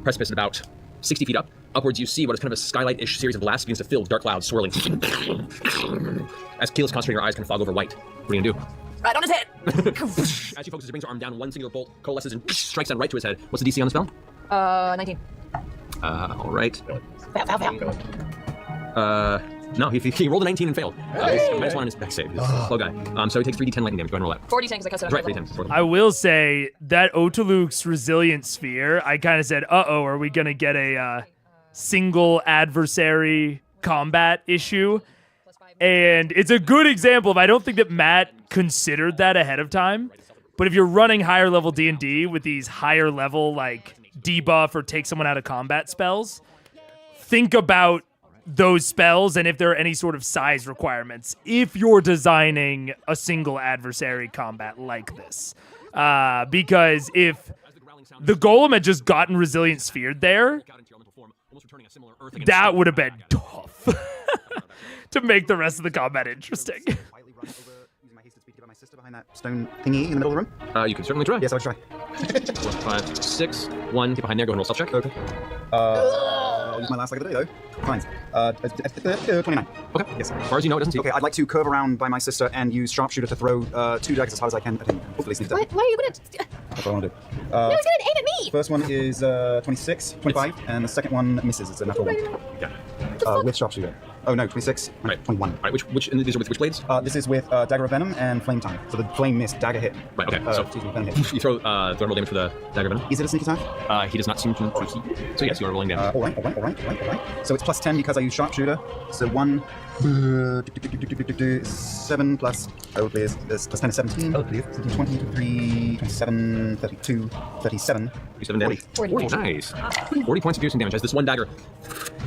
precipice at about 60 feet up. Upwards, you see what is kind of a skylight-ish series of blasts begins to fill with dark clouds swirling. As Keyless concentrating her eyes kind of fog over white. What are you gonna do? Right on his head. As she focuses, brings her arm down, one singular bolt coalesces and strikes down right to his head. What's the DC on the spell? 19. All right. Fail. No, he rolled a 19 and failed. Minus 1 on his back save. He's a slow guy. So he takes 3d10 lightning damage. Go ahead and roll that. 40 because I cast it. That's right, 3d10. I will say that Otaluk's resilient sphere, I kind of said, uh-oh, are we going to get a single adversary combat issue? And it's a good example of, I don't think that Matt considered that ahead of time. But if you're running higher level D&D with these higher level, like, debuff or take someone out of combat spells, think about those spells and if there are any sort of size requirements if you're designing a single adversary combat like this. Because if the Golem had just gotten Resilient Sphered there, that would have been tough to make the rest of the combat interesting. Behind that stone thingy in the middle of the room? You can certainly try. Yes, I'll try. 4, 5, 6, 1. Get behind there. Go and roll stealth check. Okay. I'll use my last leg of the day, though. Fine. 29. Okay. Yes. As far as you know, it doesn't seem. Okay, I'd like to curve around by my sister and use Sharpshooter to throw 2 daggers as hard as I can at him. Hopefully sneak attack. Why are you gonna... That's what I want to do. no, he's gonna aim at me! First one is 26, 25, and the second one misses. It's a natural 1. Yeah. With Sharpshooter. Oh, no, 26, right. 21. All right, and these are with which blades? This is with Dagger of Venom and Flame Tongue. So the flame missed, dagger hit. Right, okay. So Venom hit. You throw thermal damage for the Dagger of Venom? Is it a sneak attack? He does not seem to So yes, you are rolling damage. All right. So it's plus 10 because I use Sharpshooter. So 1, 7 plus, please, plus 10 is 17. 20, 23, 27, 32, 37. 37 damage. 40. Nice. 40 points of piercing damage as this one dagger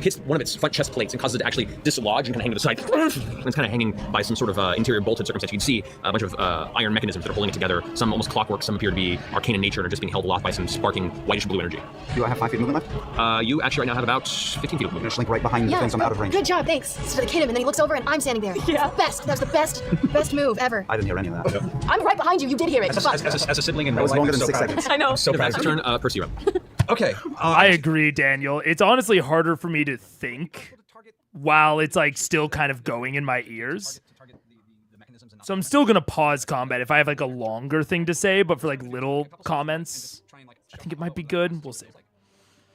hits one of its front chest plates and causes it to actually dislodge and kind of hang to the side. And it's kind of hanging by some sort of interior bolted circumstance. You can see a bunch of iron mechanisms that are holding it together. Some almost clockwork, some appear to be arcane in nature and are just being held aloft by some sparking whitish blue energy. Do I have 5 feet movement left? You actually right now have about 15 feet of movement. Just like right behind the things I'm out of range. Good job, thanks. This is for the kid him, and then he looks over and I'm standing there. Yeah. Best. That was the best move ever. I didn't hear any of that. I'm right behind you. You did hear it. As a sibling in that real was life, longer than so 6 proud. seconds. I know. So proud. Turn, Percy, you're up. Okay. I agree, Daniel. It's honestly harder for me to think while it's like still kind of going in my ears. So I'm still gonna pause combat if I have like a longer thing to say, but for like little comments, I think it might be good. We'll see.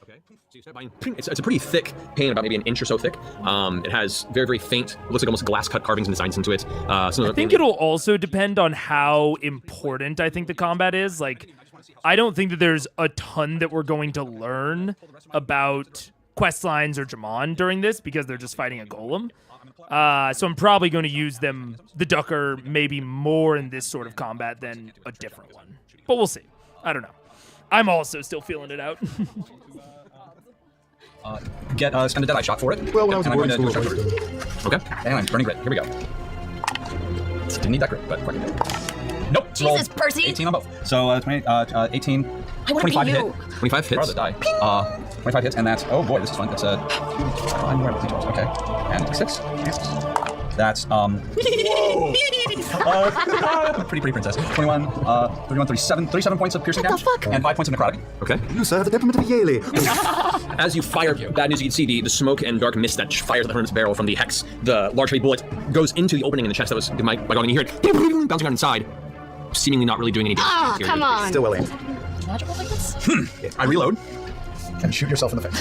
Okay. So you start buying. It's a pretty thick pane, about maybe an inch or so thick. It has very, very faint, looks like almost glass cut carvings and designs into it. I think it'll also depend on how important I think the combat is. Like, I don't think that there's a ton that we're going to learn about quest lines or J'Mon during this because they're just fighting a golem. So I'm probably going to use them, the Ducker, maybe more in this sort of combat than a different one. But we'll see. I don't know. I'm also still feeling it out. Spend a Deadeye shot for it. Well, when I was and I'm going to do a bored, Sharpshooter. Okay. And I'm burning grit. Here we go. Didn't need that grit, but fuck it. Nope. Jesus, Percy. 18 on both. So 18. I want to 25 be hit. you. 25 hits. Borrow the die. 25 hits, and that's, oh boy, this is fun. That's I'm aware of the details. Okay. And 6. That's, pretty princess. 21, 31, 37 points of piercing damage. And 5 points of necrotic. Okay. You serve the temperament of Yale. As you fire, bad news, you can see the smoke and dark mist that fires the hornet's barrel from the hex. The large heavy bullet goes into the opening in the chest that was by going, you hear it bouncing around inside, seemingly not really doing any damage. Ah, come on. Still well aimed. Magical like this? I reload. And shoot yourself in the face.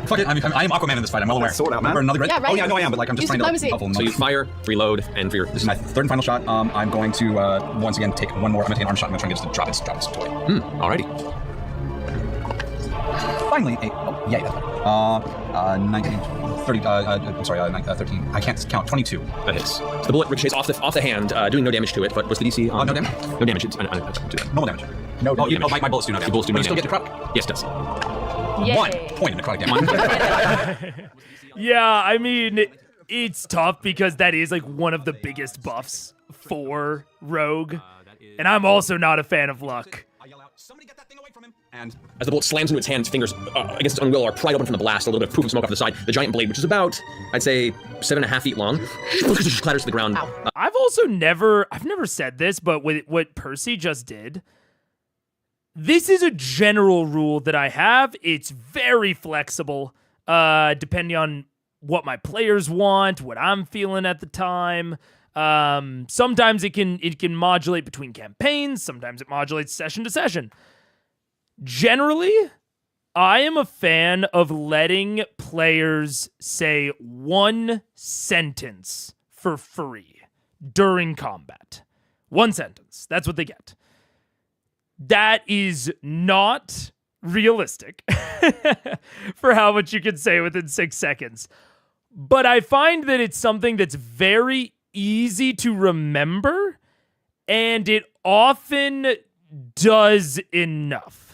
Fuck it, I am Aquaman in this fight, I'm well aware. Sword out, man. For another red? Yeah, right. Oh yeah, no I am, but like I'm just Use trying diplomacy. to help him. So you fire, reload, and for your... This is my third and final shot. I'm going to once again take one more. I'm going to take an arm shot. I'm going to try and get this to drop its toy. Alrighty. Finally, yeah. 19, 30, I'm sorry, 13. I can't count. 22. That hits. So the bullet ricochets off the hand, doing no damage to it. But what's the DC? No damage? No damage. It's, Normal damage. No damage. damage. My bullets do no damage. Your bullets do but no you still damage. get necrotic? Yes, it does. Yay. 1 point of necrotic damage. Yeah, I mean, it's tough because that is like one of the biggest buffs for Rogue. And I'm also not a fan of luck. I yell out, somebody get that thing away from him. And as the bullet slams into its hand, its fingers against its own will are pried open from the blast. A little bit of poof of smoke off the side. The giant blade, which is about, I'd say, 7.5 feet long, clatters to the ground. I've never said this, but with what Percy just did, this is a general rule that I have. It's very flexible, depending on what my players want, what I'm feeling at the time. Sometimes it can modulate between campaigns. Sometimes it modulates session to session. Generally, I am a fan of letting players say one sentence for free during combat. One sentence. That's what they get. That is not realistic for how much you can say within 6 seconds. But I find that it's something that's very easy to remember, and it often does enough.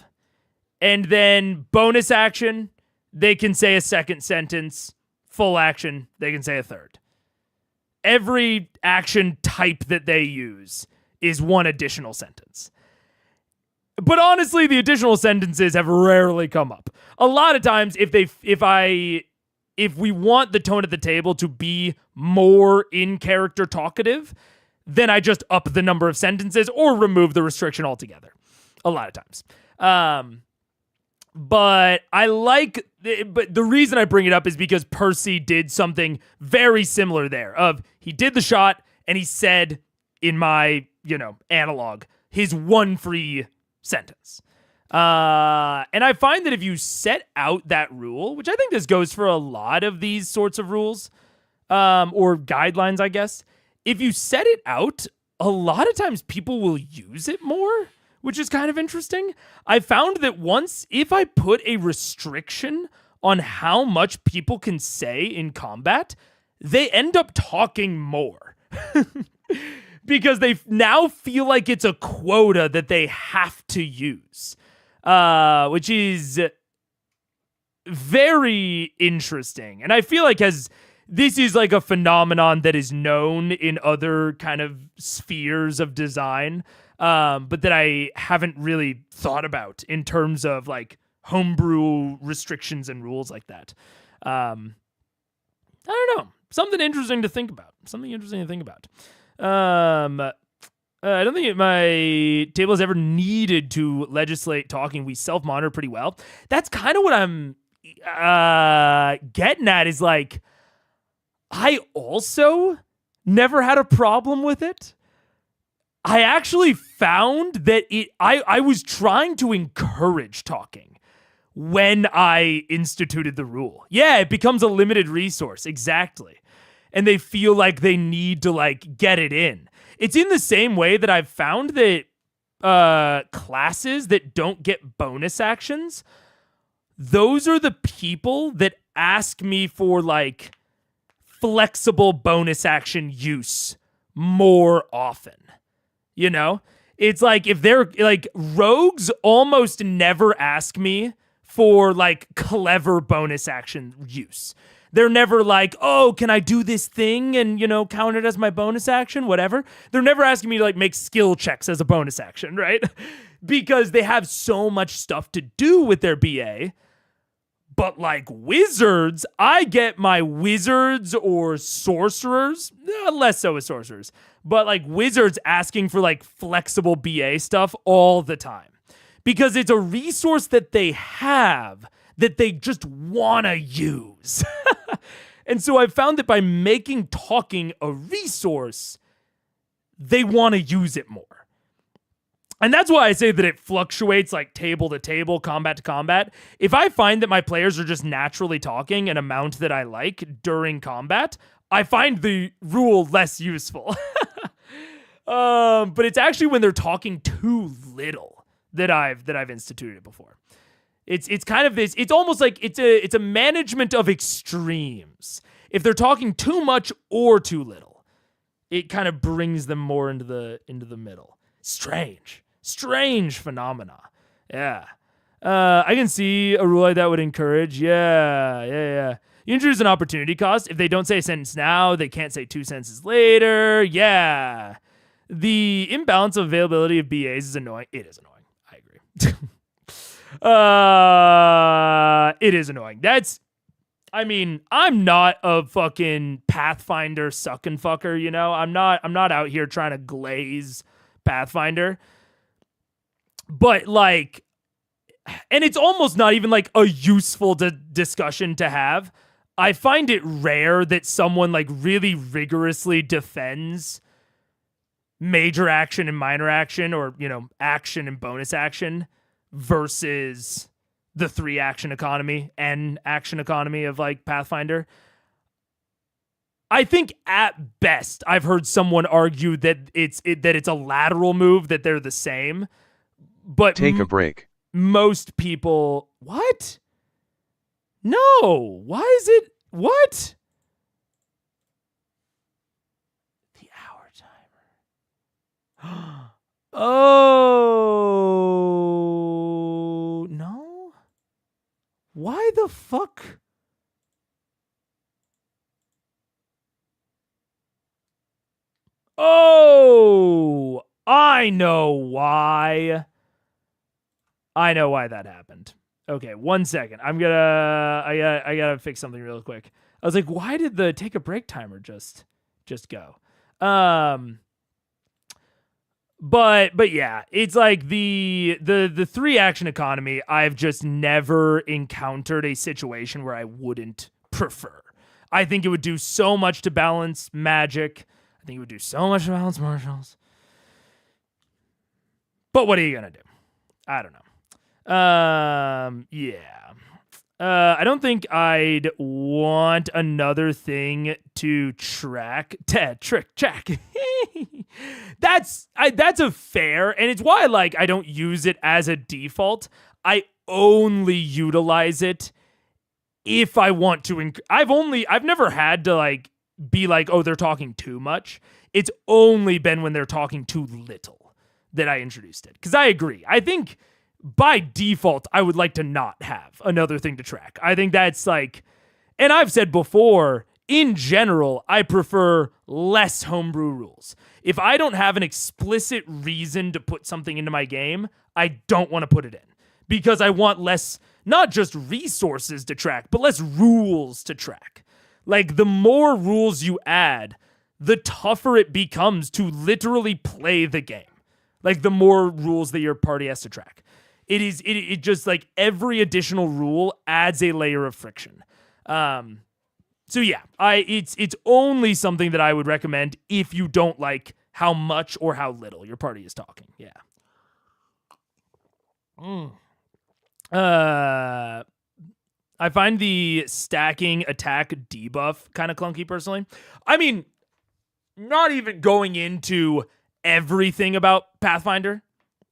And then bonus action, they can say a second sentence. Full action, they can say a third. Every action type that they use is one additional sentence. But honestly, the additional sentences have rarely come up. A lot of times, if we want the tone at the table to be more in-character talkative, then I just up the number of sentences or remove the restriction altogether. A lot of times. But the reason I bring it up is because Percy did something very similar there. He did the shot and he said in my, analog, his one free sentence. And I find that if you set out that rule, which I think this goes for a lot of these sorts of rules, or guidelines, I guess, if you set it out, a lot of times people will use it more, which is kind of interesting. I found that if I put a restriction on how much people can say in combat, they end up talking more. Because they now feel like it's a quota that they have to use. Which is very interesting. And I feel like this is like a phenomenon that is known in other kind of spheres of design, but that I haven't really thought about in terms of like homebrew restrictions and rules like that. I don't know. Something interesting to think about. I don't think my table has ever needed to legislate talking. We self-monitor pretty well. That's kind of what I'm getting at is like, I also never had a problem with it. I actually found that I was trying to encourage talking when I instituted the rule. Yeah, it becomes a limited resource. Exactly. And they feel like they need to like get it in. It's in the same way that I've found that classes that don't get bonus actions, those are the people that ask me for like flexible bonus action use more often. It's like if they're like rogues almost never ask me for like clever bonus action use. They're never like, oh, can I do this thing and, count it as my bonus action, whatever. They're never asking me to like make skill checks as a bonus action, right? Because they have so much stuff to do with their BA. But like wizards, I get my wizards or sorcerers, less so with sorcerers, but like wizards asking for like flexible BA stuff all the time. Because it's a resource that they have that they just want to use. And so I've found that by making talking a resource, they want to use it more. And that's why I say that it fluctuates like table to table, combat to combat. If I find that my players are just naturally talking an amount that I like during combat, I find the rule less useful. But it's actually when they're talking too little that I've instituted it before. It's kind of this. It's almost like it's a management of extremes. If they're talking too much or too little, it kind of brings them more into the middle. Strange phenomena. Yeah. I can see a rule like that would encourage. Yeah. You introduce an opportunity cost. If they don't say a sentence now, they can't say 2 sentences later. Yeah. The imbalance of availability of BAs is annoying. It is annoying. I agree. It is annoying. I'm not a fucking Pathfinder suckin' fucker, you know? I'm not out here trying to glaze Pathfinder. But like, and it's almost not even like a useful discussion to have. I find it rare that someone like really rigorously defends major action and minor action, or, you know, action and bonus action versus the 3 action economy and action economy of like Pathfinder. I think at best I've heard someone argue that it's a lateral move, that they're the same. But take a break. Most people, what? No. Why is it what? The hour timer. Oh, no. Why the fuck? Oh, I know why. I know why that happened. Okay, 1 second. I gotta fix something real quick. I was like, why did the take a break timer just go? But yeah, it's like the 3 action economy. I've just never encountered a situation where I wouldn't prefer. I think it would do so much to balance magic. I think it would do so much to balance martials. But what are you gonna do? I don't know. Yeah. I don't think I'd want another thing to track. Track. That's a fair, and it's why like I don't use it as a default. I only utilize it if I want to. I've never had to like be like, oh, they're talking too much. It's only been when they're talking too little that I introduced it. Because I agree. I think by default, I would like to not have another thing to track. I think that's like, and I've said before, in general, I prefer less homebrew rules. If I don't have an explicit reason to put something into my game, I don't want to put it in. Because I want less, not just resources to track, but less rules to track. Like, the more rules you add, the tougher it becomes to literally play the game. Like, the more rules that your party has to track. It just like every additional rule adds a layer of friction. So yeah, it's only something that I would recommend if you don't like how much or how little your party is talking. Yeah. I find the stacking attack debuff kind of clunky personally. I mean, not even going into everything about Pathfinder.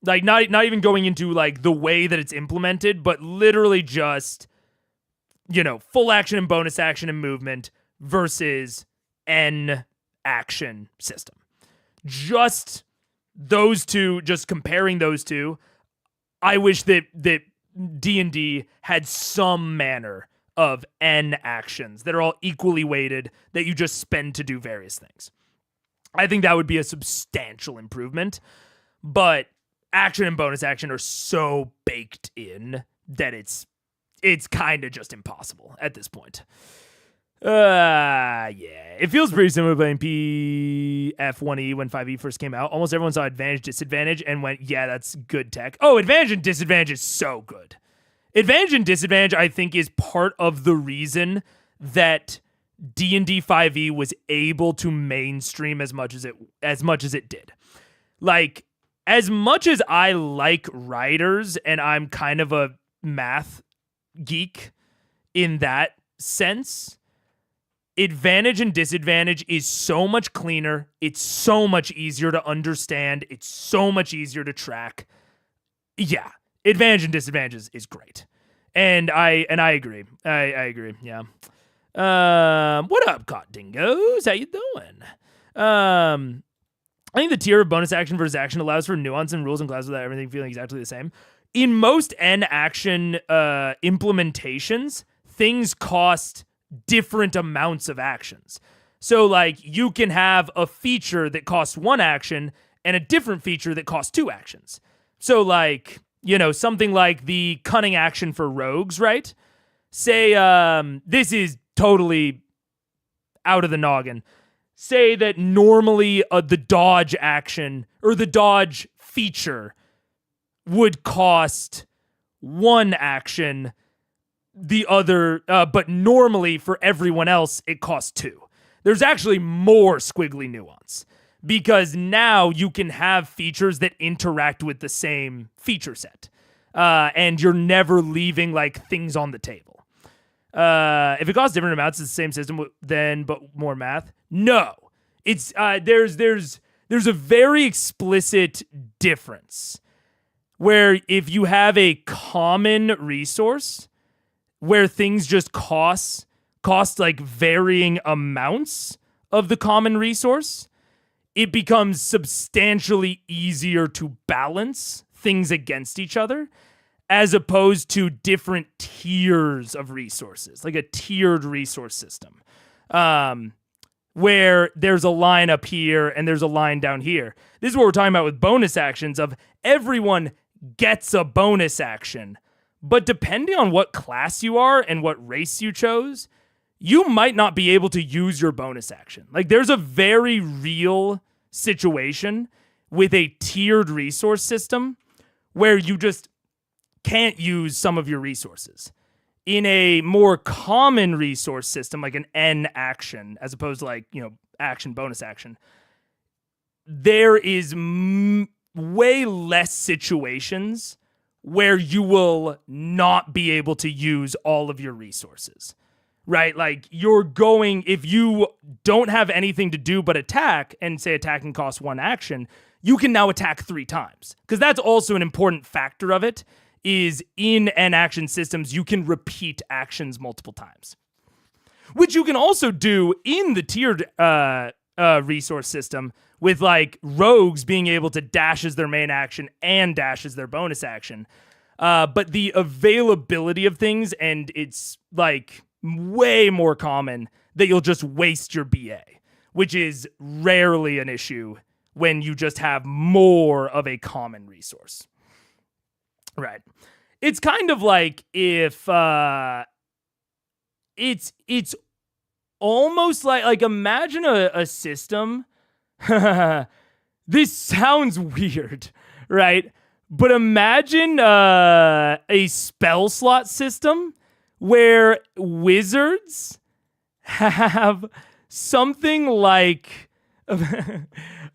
Like, not even going into, like, the way that it's implemented, but literally just, you know, full action and bonus action and movement versus N action system. Just those two, just comparing those two, I wish that D&D had some manner of N actions that are all equally weighted that you just spend to do various things. I think that would be a substantial improvement, but action and bonus action are so baked in that it's kind of just impossible at this point. Yeah. It feels pretty similar to playing PF1E when 5e first came out. Almost everyone saw advantage, disadvantage, and went, yeah, that's good tech. Oh, advantage and disadvantage is so good. Advantage and disadvantage, I think, is part of the reason that D&D 5e was able to mainstream as much as it did. Like, as much as I like writers, and I'm kind of a math geek in that sense, advantage and disadvantage is so much cleaner. It's so much easier to understand. It's so much easier to track. Yeah, advantage and disadvantage is great. And I agree. I agree. Yeah. What up, Caught Dingoes? How you doing? I think the tier of bonus action versus action allows for nuance in rules and classes without everything feeling exactly the same. In most N action implementations, things cost different amounts of actions. So, like, you can have a feature that costs 1 action and a different feature that costs 2 actions. So, like, something like the cunning action for rogues, right? Say, this is totally out of the noggin. Say that normally the dodge action or the dodge feature would cost 1 action, the other, but normally for everyone else, it costs 2. There's actually more squiggly nuance because now you can have features that interact with the same feature set. And you're never leaving like things on the table. If it costs different amounts, it's the same system then, but more math. No, it's there's a very explicit difference where if you have a common resource where things just cost like varying amounts of the common resource, it becomes substantially easier to balance things against each other as opposed to different tiers of resources, like a tiered resource system, where there's a line up here and there's a line down here. This is what we're talking about with bonus actions of everyone gets a bonus action, but depending on what class you are and what race you chose, you might not be able to use your bonus action. Like there's a very real situation with a tiered resource system where you just can't use some of your resources. In a more common resource system, like an N action, as opposed to like, action, bonus action, there is way less situations where you will not be able to use all of your resources, right? Like if you don't have anything to do but attack, and say attacking costs 1 action, you can now attack 3 times. Because that's also an important factor of it, is in N action systems, you can repeat actions multiple times. Which you can also do in the tiered resource system with like rogues being able to dash as their main action and dash as their bonus action. But the availability of things, and it's like way more common that you'll just waste your BA, which is rarely an issue when you just have more of a common resource. Right. It's kind of like if it's almost like imagine a system. This sounds weird, right? But imagine a spell slot system where wizards have something like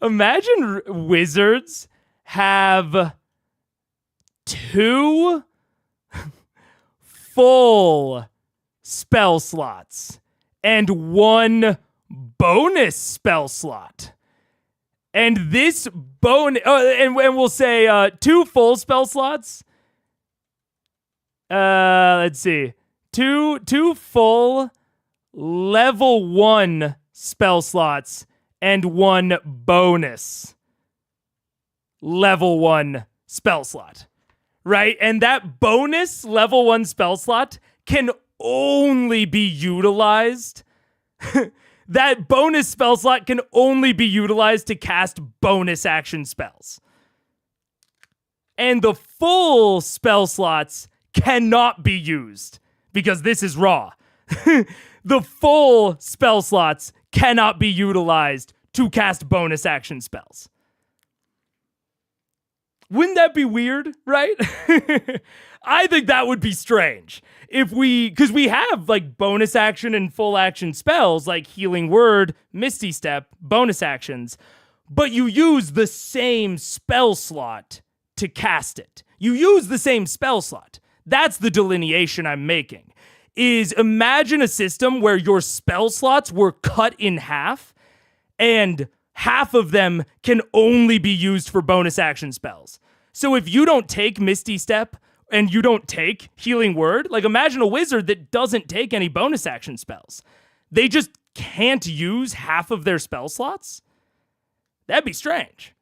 imagine wizards have 2 full spell slots and 1 bonus spell slot. And this and we'll say 2 full spell slots. Let's see. 2 full level 1 spell slots and 1 bonus level 1 spell slot. Right? And that bonus level 1 spell slot can only be utilized. That bonus spell slot can only be utilized to cast bonus action spells. And the full spell slots cannot be used because this is raw. The full spell slots cannot be utilized to cast bonus action spells. Wouldn't that be weird, right? I think that would be strange. Because we have like bonus action and full action spells like Healing Word, Misty Step, bonus actions, but you use the same spell slot to cast it. You use the same spell slot. That's the delineation I'm making. Is imagine a system where your spell slots were cut in half and half of them can only be used for bonus action spells. So if you don't take Misty Step and you don't take Healing Word, like imagine a wizard that doesn't take any bonus action spells. They just can't use half of their spell slots. That'd be strange.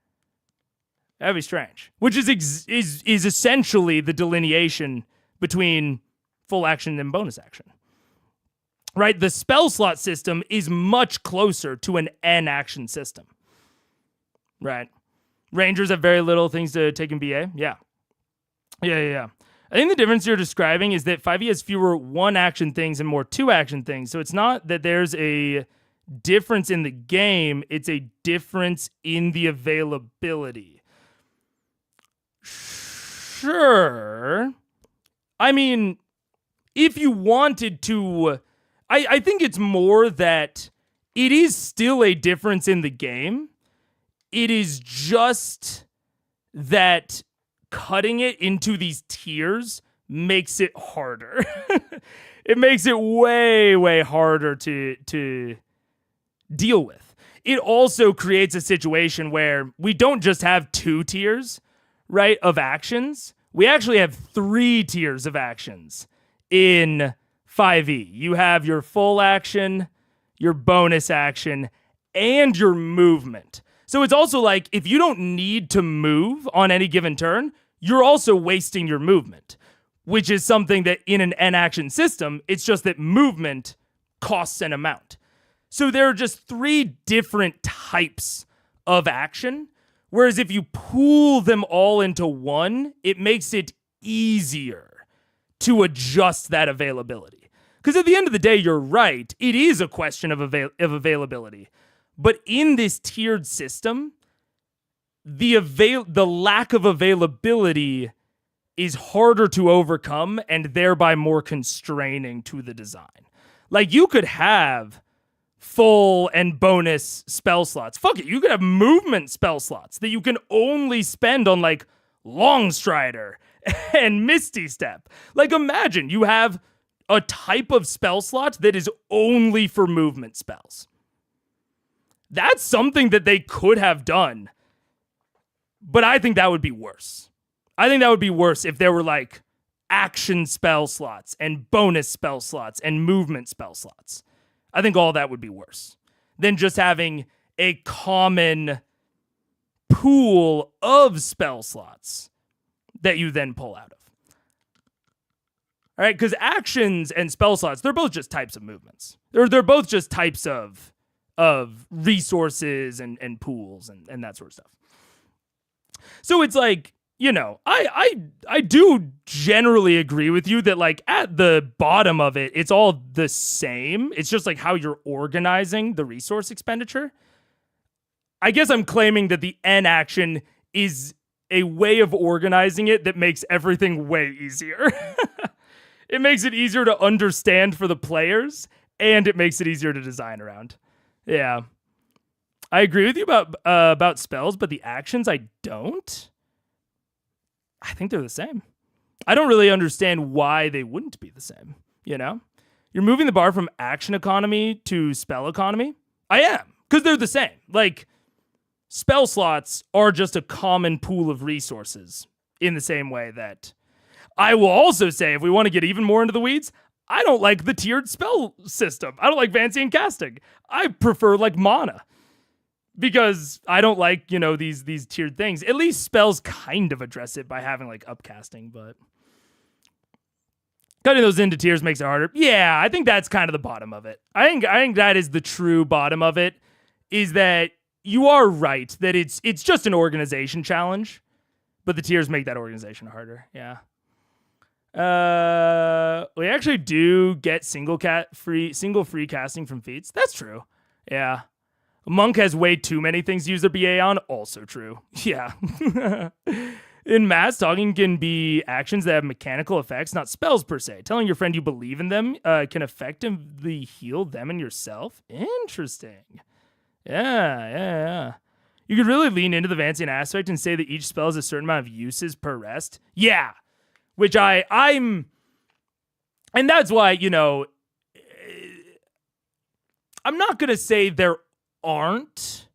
That'd be strange. Which is essentially the delineation between full action and bonus action. Right? The spell slot system is much closer to an N action system. Right? Rangers have very little things to take in BA. Yeah. Yeah. I think the difference you're describing is that 5e has fewer one-action things and more two-action things. So it's not that there's a difference in the game, it's a difference in the availability. Sure. I mean, if you wanted to... I think it's more that it is still a difference in the game. It is just that cutting it into these tiers makes it harder. It makes it way, way harder to deal with. It also creates a situation where we don't just have 2 tiers, right, of actions. We actually have 3 tiers of actions in 5e. You have your full action, your bonus action, and your movement. So it's also like, if you don't need to move on any given turn, you're also wasting your movement, which is something that in an N-action system, it's just that movement costs an amount. So there are just 3 different types of action, whereas if you pool them all into one, it makes it easier to adjust that availability. Because at the end of the day, you're right, it is a question of availability. But in this tiered system, the lack of availability is harder to overcome and thereby more constraining to the design. Like, you could have full and bonus spell slots. Fuck it, you could have movement spell slots that you can only spend on, like, Longstrider and Misty Step. Like, imagine you have a type of spell slot that is only for movement spells. That's something that they could have done, but I think that would be worse. I think that would be worse if there were, like, action spell slots and bonus spell slots and movement spell slots. I think all that would be worse than just having a common pool of spell slots that you then pull out of. All right, because actions and spell slots, they're both just types of movements. They're both just types of resources and pools and that sort of stuff. So it's like, you know, I do generally agree with you that, like, at the bottom of it, it's all the same. It's just like how you're organizing the resource expenditure. I guess I'm claiming that the N action is a way of organizing it that makes everything way easier. It makes it easier to understand for the players, and it makes it easier to design around. Yeah. I agree with you about spells, but the actions, I don't. I think they're the same. I don't really understand why they wouldn't be the same, you know? You're moving the bar from action economy to spell economy? I am, because they're the same. Like, spell slots are just a common pool of resources in the same way that... I will also say, if we want to get even more into the weeds, I don't like the tiered spell system. I don't like Vancian casting. I prefer, like, mana. Because I don't like, you know, these tiered things. At least spells kind of address it by having, like, upcasting, but cutting those into tiers makes it harder. Yeah, I think that's kind of the bottom of it. I think that is the true bottom of it, is that you are right that it's just an organization challenge, but the tiers make that organization harder. Yeah. We actually do get single free casting from feats. That's true. Yeah. Monk has way too many things to use their BA on. Also true. Yeah. In Mass, talking can be actions that have mechanical effects, not spells per se. Telling your friend you believe in them can effectively heal them and yourself. Interesting. Yeah. You could really lean into the Vancian aspect and say that each spell has a certain amount of uses per rest. Yeah. Which I'm... And that's why, you know... I'm not going to say there aren't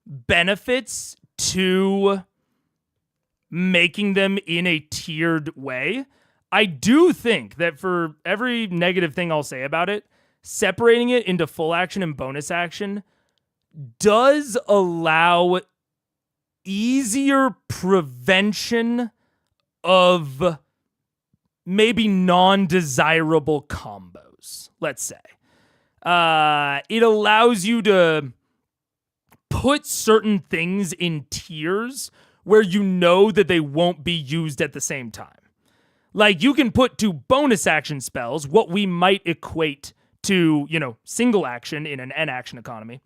benefits to making them in a tiered way. I do think that for every negative thing I'll say about it, separating it into full action and bonus action does allow easier prevention of maybe non-desirable combos, let's say. It allows you to put certain things in tiers where you know that they won't be used at the same time. Like, you can put 2 bonus action spells, what we might equate to, single action in an N action economy.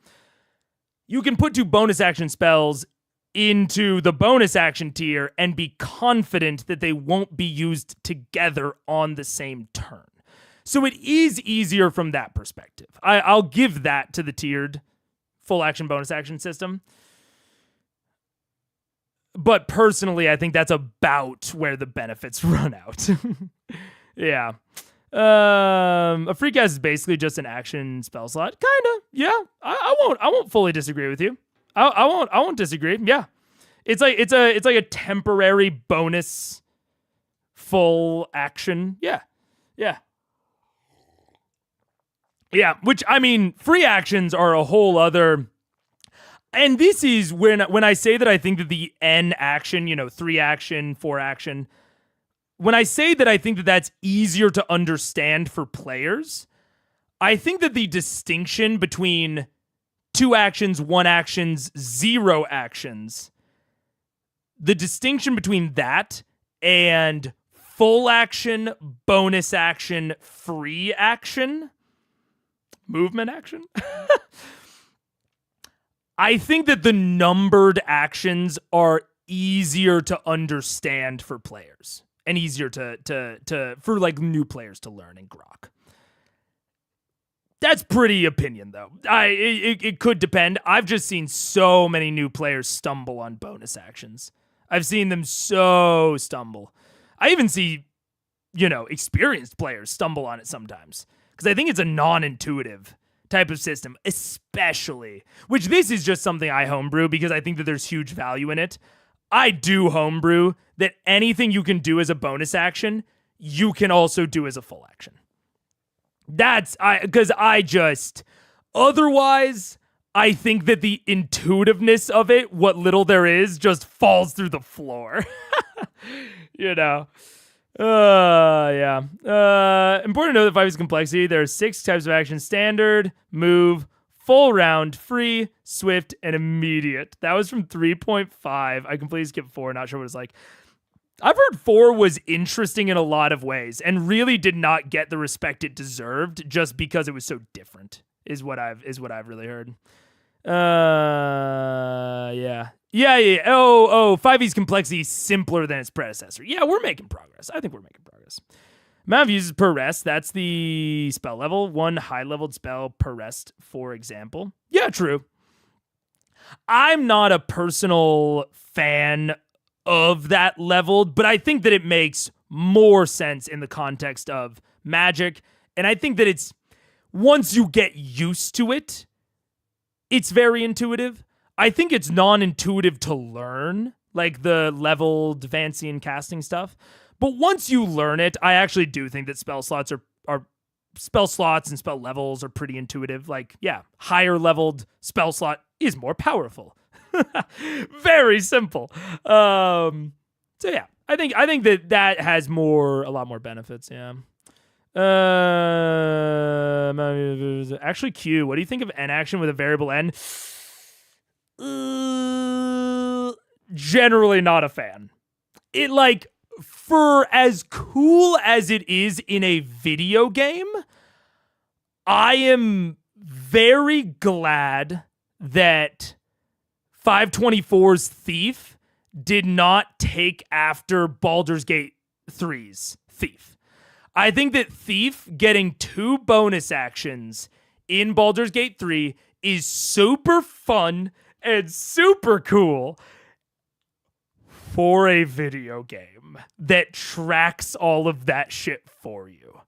You can put 2 bonus action spells into the bonus action tier and be confident that they won't be used together on the same turn. So it is easier from that perspective. I'll give that to the tiered full action bonus action system. But personally, I think that's about where the benefits run out. Yeah. A free cast is basically just an action spell slot. Kinda. Yeah. I won't fully disagree with you. I won't disagree. Yeah. It's like a temporary bonus full action. Yeah. Yeah. Yeah, which, I mean, free actions are a whole other... And this is when I say that I think that the N action, 3 action, 4 action, when I say that I think that that's easier to understand for players, I think that the distinction between 2 actions, 1 actions, 0 actions, the distinction between that and full action, bonus action, free action, movement action, I think that the numbered actions are easier to understand for players and easier to for like new players to learn in Grok. That's pretty opinion though. It could depend. I've just seen so many new players stumble on bonus actions. I've seen them so stumble. I even see, experienced players stumble on it sometimes because I think it's a non-intuitive type of system, especially, which this is just something I homebrew because I think that there's huge value in it. I do homebrew that anything you can do as a bonus action, you can also do as a full action. Otherwise, I think that the intuitiveness of it, what little there is, just falls through the floor. Yeah. Important to note that 5 is complexity. There are 6 types of action: standard, move, full round, free, swift, and immediate. That was from 3.5. I completely skipped 4. Not sure what it's like. I've heard 4 was interesting in a lot of ways and really did not get the respect it deserved just because it was so different, is what I've really heard. Yeah. Oh, 5e's complexity is simpler than its predecessor. Yeah, we're making progress. I think we're making progress. Amount of uses per rest, that's the spell level. 1 high-leveled spell per rest, for example. Yeah, true. I'm not a personal fan of that leveled, but I think that it makes more sense in the context of Magic. And I think that it's, once you get used to it, it's very intuitive. I think it's non-intuitive to learn, like the leveled fancy and casting stuff. But once you learn it, I actually do think that spell slots are spell slots and spell levels are pretty intuitive. Like, yeah, higher leveled spell slot is more powerful. Very simple. So yeah, I think that has a lot more benefits. Yeah. Actually, Q, what do you think of N action with a variable N? Generally not a fan. It, like, for as cool as it is in a video game, I am very glad that 524's Thief did not take after Baldur's Gate 3's Thief. I think that Thief getting 2 bonus actions in Baldur's Gate 3 is super fun and super cool for a video game that tracks all of that shit for you.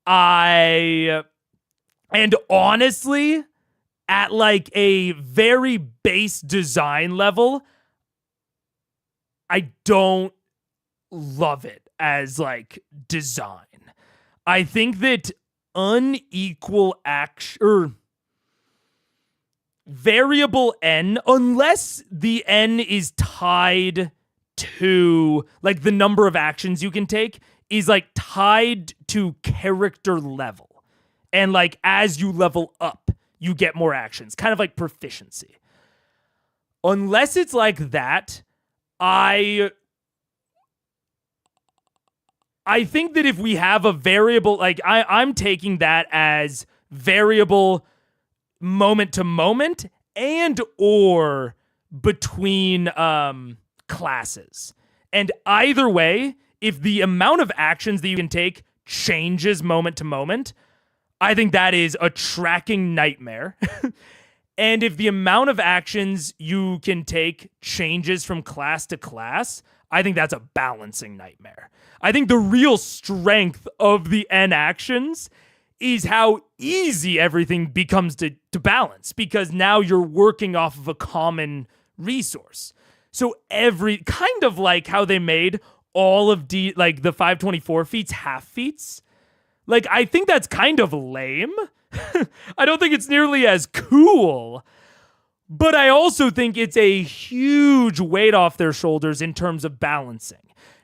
And honestly, at like a very base design level, I don't love it as like design. I think that unequal action or variable N, unless the N is tied to like the number of actions you can take, is like tied to character level. And like as you level up, you get more actions, kind of like proficiency. unless it's like that, I think that if we have a variable, like I'm taking that as variable moment to moment and or between classes. And either way, if the amount of actions that you can take changes moment to moment, I think that is a tracking nightmare. And if the amount of actions you can take changes from class to class, I think that's a balancing nightmare. I think the real strength of the N actions is how easy everything becomes to balance, because now you're working off of a common resource. So every kind of like how they made all of the 524 feats half feats. Like, I think that's kind of lame. I don't think it's nearly as cool. But I also think it's a huge weight off their shoulders in terms of balancing.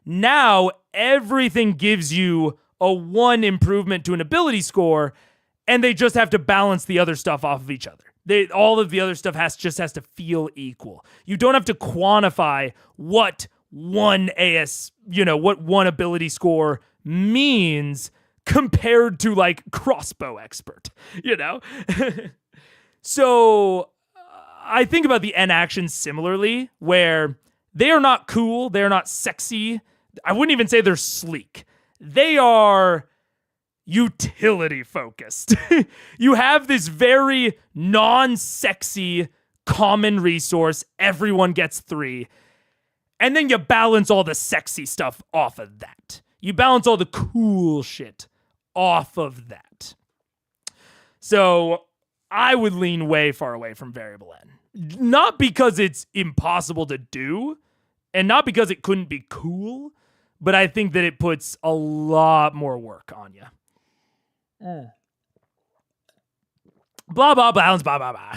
Now, everything gives you a 1 improvement to an ability score, and they just have to balance the other stuff off of each other. All of the other stuff just has to feel equal. You don't have to quantify what one what one ability score means compared to like crossbow expert, So I think about the N actions similarly, where they are not cool, they're not sexy. I wouldn't even say they're sleek. They are utility focused. You have this very non-sexy common resource. Everyone gets 3. And then you balance all the sexy stuff off of that. You balance all the cool shit off of that. So I would lean way far away from variable N. Not because it's impossible to do, and not because it couldn't be cool, but I think that it puts a lot more work on you. Blah, blah, balance, blah, blah, blah.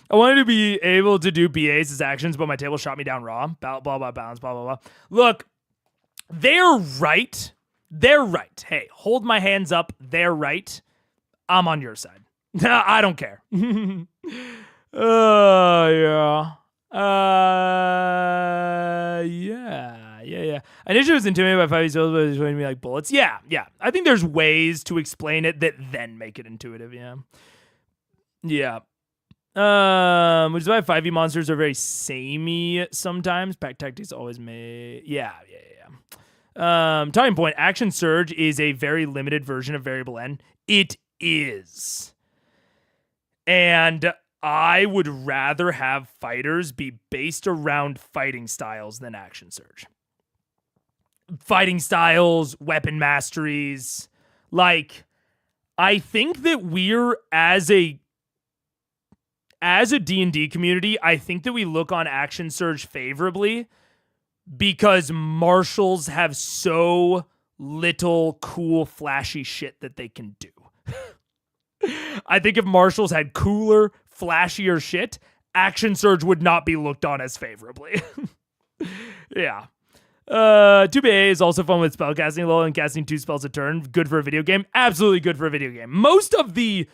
I wanted to be able to do BAs as actions, but my table shot me down raw. Blah, blah, blah, balance, blah, blah, blah. Look, they're right. They're right. Hey, hold my hands up. They're right. I'm on your side. I don't care. Yeah. Yeah. Initially was intimidated by 5e spells, but it's showing me like bullets. Yeah. I think there's ways to explain it that then make it intuitive, yeah. Which is why 5e monsters are very samey sometimes. Pack tactics always may. Yeah. Talking point, Action Surge is a very limited version of variable N. It is. And I would rather have fighters be based around fighting styles than Action Surge. Fighting styles, weapon masteries. Like, I think that we're, as a D&D community, I think that we look on Action Surge favorably because marshals have so little cool, flashy shit that they can do. I think if marshals had cooler, flashier shit, Action Surge would not be looked on as favorably. Yeah. 2BA is also fun with spellcasting low and casting 2 spells a turn. Good for a video game. Absolutely good for a video game. Most of the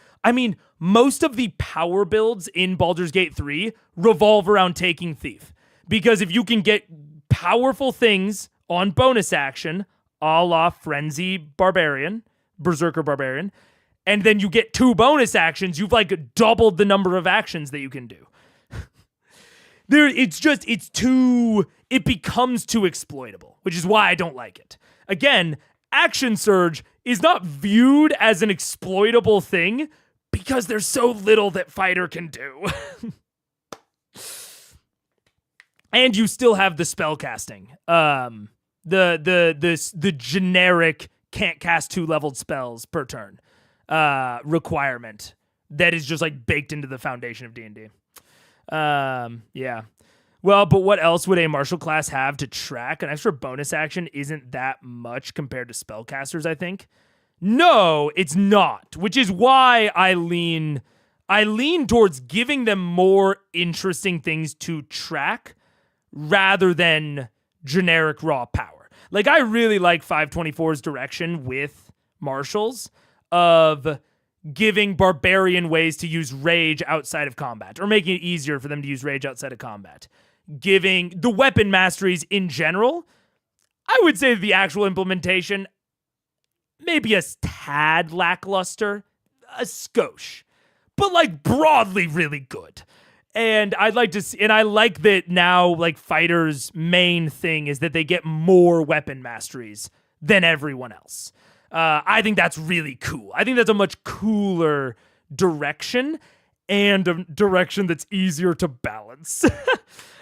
power builds in Baldur's Gate 3 revolve around taking Thief. Because if you can get powerful things on bonus action, a la Frenzy Barbarian, Berserker Barbarian, and then you get 2 bonus actions, you've like doubled the number of actions that you can do. It becomes too exploitable, which is why I don't like it. Again, Action Surge is not viewed as an exploitable thing because there's so little that fighter can do. And you still have the spell casting. The generic can't cast 2 leveled spells per turn requirement that is just like baked into the foundation of D&D. Yeah. Well, but what else would a martial class have to track? An extra bonus action isn't that much compared to spellcasters, I think. No, it's not, which is why I lean towards giving them more interesting things to track rather than generic raw power. Like, I really like 524's direction with marshals of giving barbarian ways to use rage outside of combat, or making it easier for them to use rage outside of combat. Giving the weapon masteries in general, I would say the actual implementation, maybe a tad lackluster, a skosh, but like broadly really good. And I'd like to see, and I like that now, like, fighters' main thing is that they get more weapon masteries than everyone else. I think that's really cool. I think that's a much cooler direction, and a direction that's easier to balance.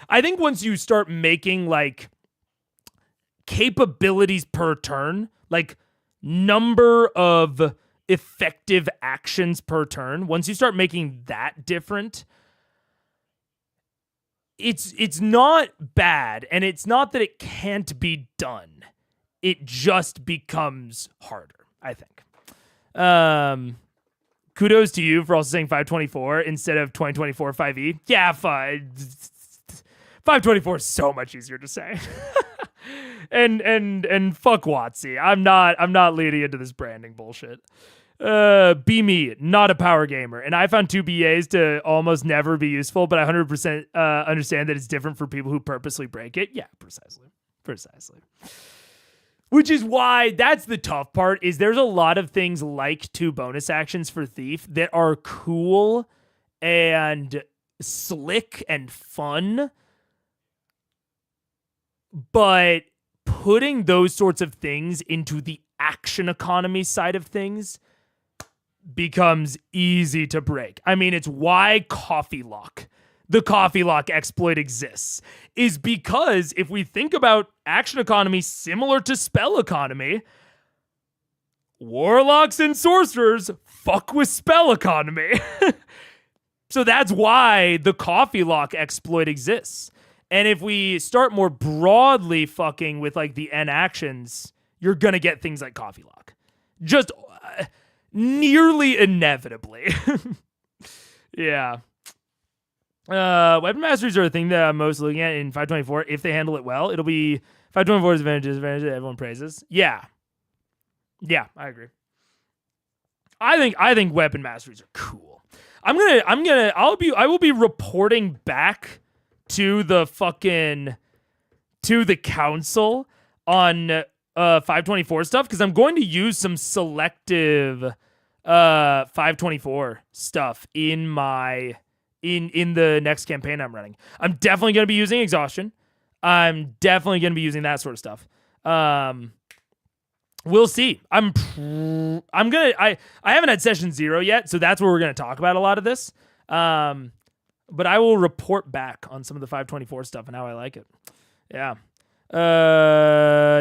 I think once you start making, like, capabilities per turn, like number of effective actions per turn, once you start making that different, it's not bad, and it's not that it can't be done. It just becomes harder, I think. Kudos to you for also saying 524 instead of 2024 5e. Yeah, 524 is so much easier to say. and fuck WotC. I'm not leading into this branding bullshit. Be me, not a power gamer. And I found 2 BAs to almost never be useful, but I 100% understand that it's different for people who purposely break it. Yeah, precisely. Which is why that's the tough part, is there's a lot of things like 2 bonus actions for Thief that are cool and slick and fun, but putting those sorts of things into the action economy side of things becomes easy to break. I mean, it's why the coffee lock exploit exists, is because if we think about action economy similar to spell economy, warlocks and sorcerers fuck with spell economy. So that's why the coffee lock exploit exists. And if we start more broadly fucking with like the N actions, you're going to get things like coffee lock. Just nearly inevitably. Yeah. Weapon masteries are a thing that I'm most looking at in 524. If they handle it well, it'll be 524's advantages that everyone praises. Yeah, I agree. I think weapon masteries are cool. I will be reporting back to the council on 524 stuff, because I'm going to use some selective 524 stuff in my in the next campaign I'm running. I'm definitely going to be using exhaustion. I'm definitely going to be using that sort of stuff. We'll see. I haven't had session 0 yet, so that's where we're going to talk about a lot of this. But I will report back on some of the 524 stuff and how I like it. Yeah.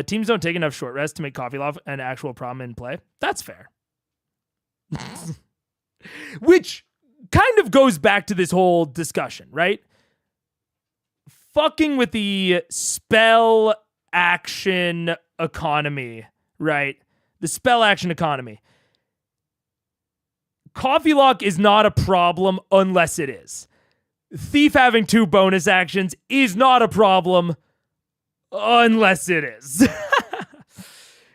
Teams don't take enough short rest to make coffee lock an actual problem in play. That's fair. Which kind of goes back to this whole discussion, right? Fucking with the spell action economy, right? The spell action economy. Coffee lock is not a problem unless it is. Thief having 2 bonus actions is not a problem unless it is.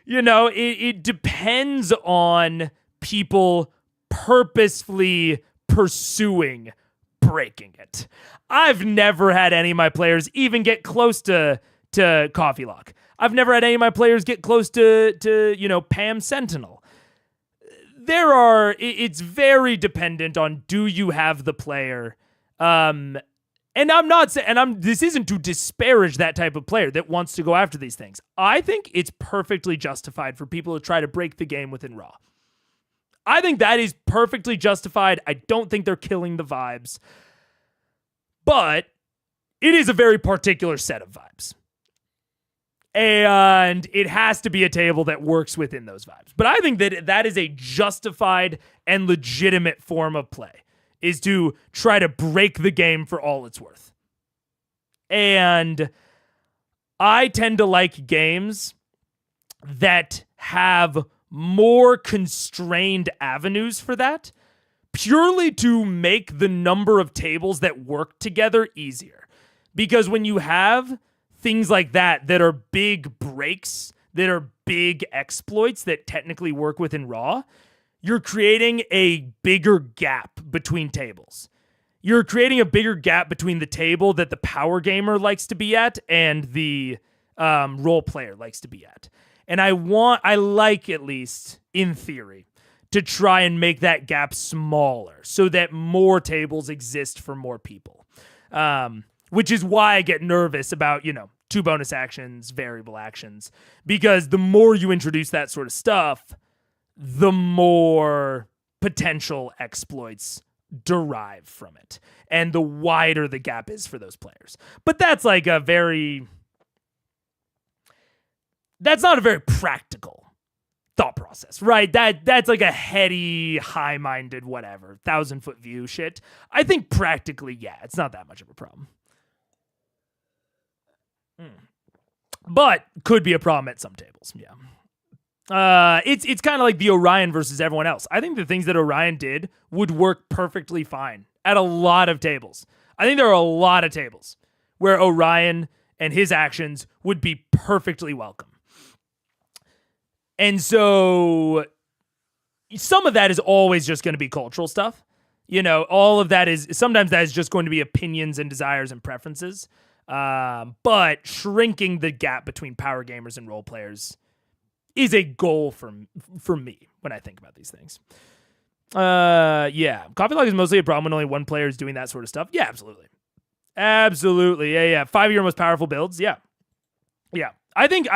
You know, it depends on people purposefully pursuing breaking it. I've never had any of my players even get close to coffee lock. I've never had any of my players get close to Pam Sentinel. It's very dependent on, do you have the player? And I'm not saying, this isn't to disparage that type of player that wants to go after these things. I think it's perfectly justified for people to try to break the game within Raw. I think that is perfectly justified. I don't think they're killing the vibes. But it is a very particular set of vibes. And it has to be a table that works within those vibes. But I think that is a justified and legitimate form of play, is to try to break the game for all it's worth. And I tend to like games that have more constrained avenues for that, purely to make the number of tables that work together easier. Because when you have things like that are big breaks, that are big exploits that technically work within Raw, you're creating a bigger gap between tables. You're creating a bigger gap between the table that the power gamer likes to be at and the role player likes to be at. And I like, at least in theory, to try and make that gap smaller so that more tables exist for more people. Which is why I get nervous about, 2 bonus actions, variable actions, because the more you introduce that sort of stuff, the more potential exploits derive from it, and the wider the gap is for those players. But that's like that's not a very practical thought process, right? That's like a heady, high-minded, whatever, 1,000-foot view shit. I think practically, yeah, it's not that much of a problem. But could be a problem at some tables, yeah. It's kind of like the Orion versus everyone else. I think the things that Orion did would work perfectly fine at a lot of tables. I think there are a lot of tables where Orion and his actions would be perfectly welcome. And so some of that is always just going to be cultural stuff. All of that sometimes that is just going to be opinions and desires and preferences. But shrinking the gap between power gamers and role players is a goal for me when I think about these things. Yeah. Coffee log is mostly a problem when only one player is doing that sort of stuff. Yeah, absolutely. Absolutely. Yeah. 5 of your most powerful builds. Yeah. Yeah. I think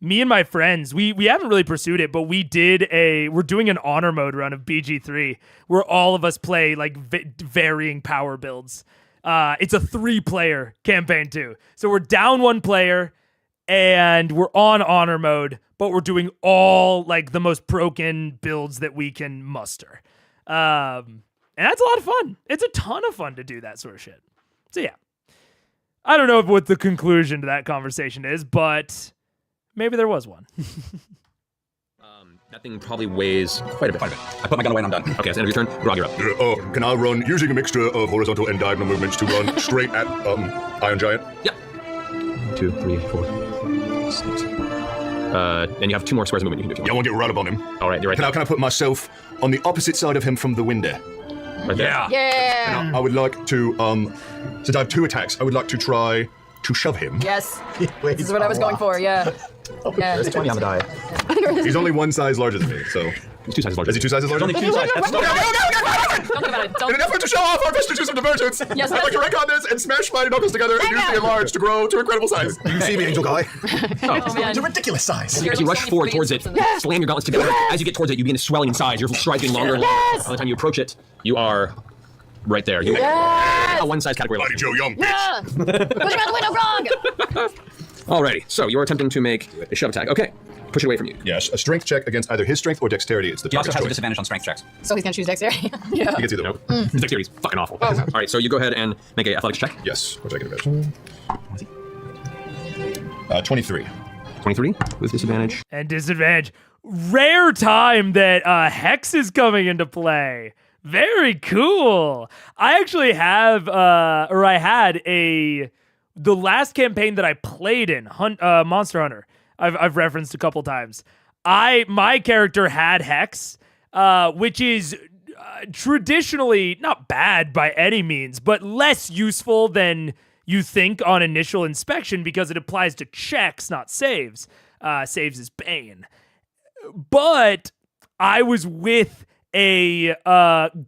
me and my friends, we haven't really pursued it, but we're doing an honor mode run of BG3 where all of us play like varying power builds. It's a 3-player campaign too. So we're down 1 player and we're on honor mode, but we're doing all like the most broken builds that we can muster. And that's a lot of fun. It's a ton of fun to do that sort of shit. So yeah, I don't know what the conclusion to that conversation is, but maybe there was one. That thing probably weighs quite a bit. I put my gun away and I'm done. Okay, it's the end of your turn. Grog, you're up. Can I run using a mixture of horizontal and diagonal movements to run straight at Iron Giant? Yeah. 2, 3, 4, 6. And you have 2 more squares of movement you can do. Yeah, I want to get right up on him. All right, you're right. Can I put myself on the opposite side of him from the window? Right there. Yeah. And I would like to, since I have 2 attacks, I would like to try to shove him. Yes. This is what I was going for, yeah. Yeah. There's 20 on the die. He's only 1 size larger than me, so... He's 2 sizes larger. Is he 2 sizes larger? There's only 2 sizes. Don't think about it. In an effort to show off our vestiges of divergence, Yes, I'd like to rank on this and smash my knuckles together and use the enlarge to grow to incredible size. You see me, Angel Guy? It's a ridiculous size. As you rush forward towards it, slam your gauntlets together. As you get towards it, you begin swelling in size. Your strides getting longer and longer. By the time you approach it, you are right there. You a 1 size category. Mighty Joe Young, Yeah. Push him out the window, Grog. Alrighty, so you're attempting to make a shove attack. Okay, push it away from you. Yes, a strength check against either his strength or dexterity. It's the He also target's has a choice. disadvantage on strength checks. So he's gonna choose dexterity. He gets either one. His dexterity's fucking awful. Alright, so you go ahead and make a athletics check. Yes, which I get advantage. 23. 23 with disadvantage. And disadvantage. Rare time that Hex is coming into play. Very cool. I actually have, I had the last campaign that I played in, Monster Hunter, I've referenced a couple times. My character had Hex, which is traditionally not bad by any means, but less useful than you think on initial inspection because it applies to checks, not saves. Saves is Bane. But I was with a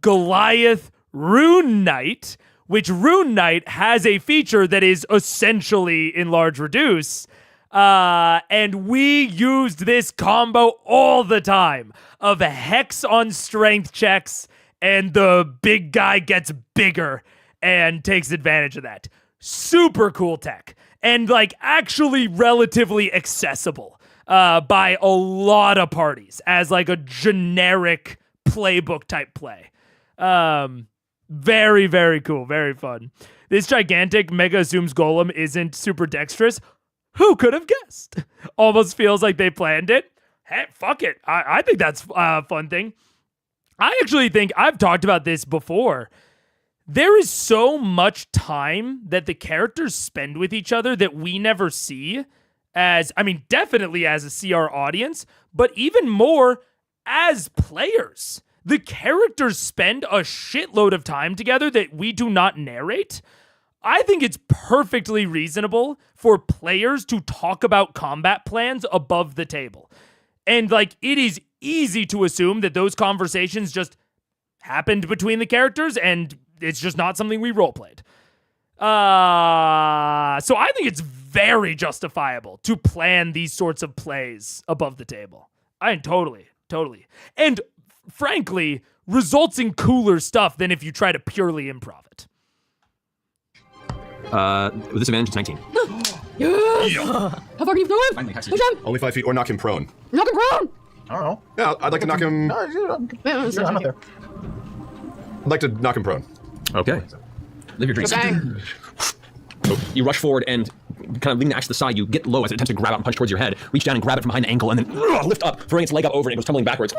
Goliath Rune Knight, which Rune Knight has a feature that is essentially enlarge reduce. And we used this combo all the time of Hex on strength checks, and the big guy gets bigger and takes advantage of that. Super cool tech, and like actually relatively accessible by a lot of parties as like a generic playbook type play. Very, very cool. Very fun. This gigantic Mega Assumes Golem isn't super dexterous. Who could have guessed? Almost feels like they planned it. Hey, fuck it. I think that's a fun thing. I actually think I've talked about this before. There is so much time that the characters spend with each other that we never see definitely as a CR audience, but even more as players, the characters spend a shitload of time together that we do not narrate. I think it's perfectly reasonable for players to talk about combat plans above the table. And like, it is easy to assume that those conversations just happened between the characters and it's just not something we roleplayed. So I think it's very justifiable to plan these sorts of plays above the table. Totally. And frankly, results in cooler stuff than if you try to purely improv it. With this advantage, it's 19. Yes! How far can you throw him? Push him! Only 5 feet, or knock him prone. Knock him prone! I don't know. Yeah, I'd like to knock him. I'm up there. I'd like to knock him prone. Okay. Live your dreams. Bang. You rush forward and kind of leaning the axe to the side, you get low as it attempts to grab out and punch towards your head, reach down and grab it from behind the ankle, and then lift up, throwing its leg up over it, and it goes tumbling backwards,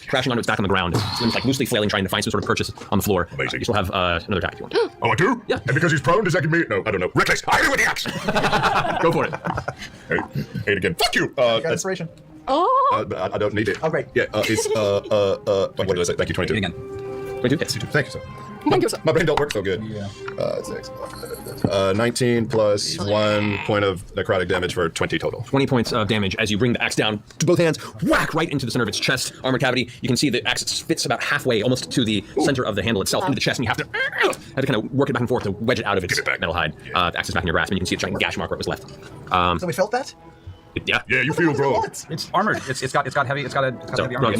crashing onto its back on the ground. Its limbs like loosely flailing, trying to find some sort of purchase on the floor. Amazing. You still have another attack if you want. Oh, I do? Yeah. And because he's prone, does that give me... No, I don't know. Reckless! I hit him with the axe! Go for it. Eight again. Fuck you! Got inspiration. Oh! I don't need it. Oh, great. Yeah, it's, what did I say? Thank you, 22. Again. 22 hits. Thank you, sir. Thank you, sir. My brain don't work so good. Yeah. 6. 19 plus 1 point of necrotic damage for 20 total. 20 points of damage as you bring the axe down to both hands, whack right into the center of its chest, armor cavity. You can see the axe fits about halfway, almost to the center of the handle itself, into the chest, and you have to kind of work it back and forth to wedge it out of its metal hide. The axe is back in your grasp, and you can see a giant gash mark where it was left. So we felt that? Yeah. Yeah, you feel Grog. It's armored. It's got heavy. It's got heavy armor.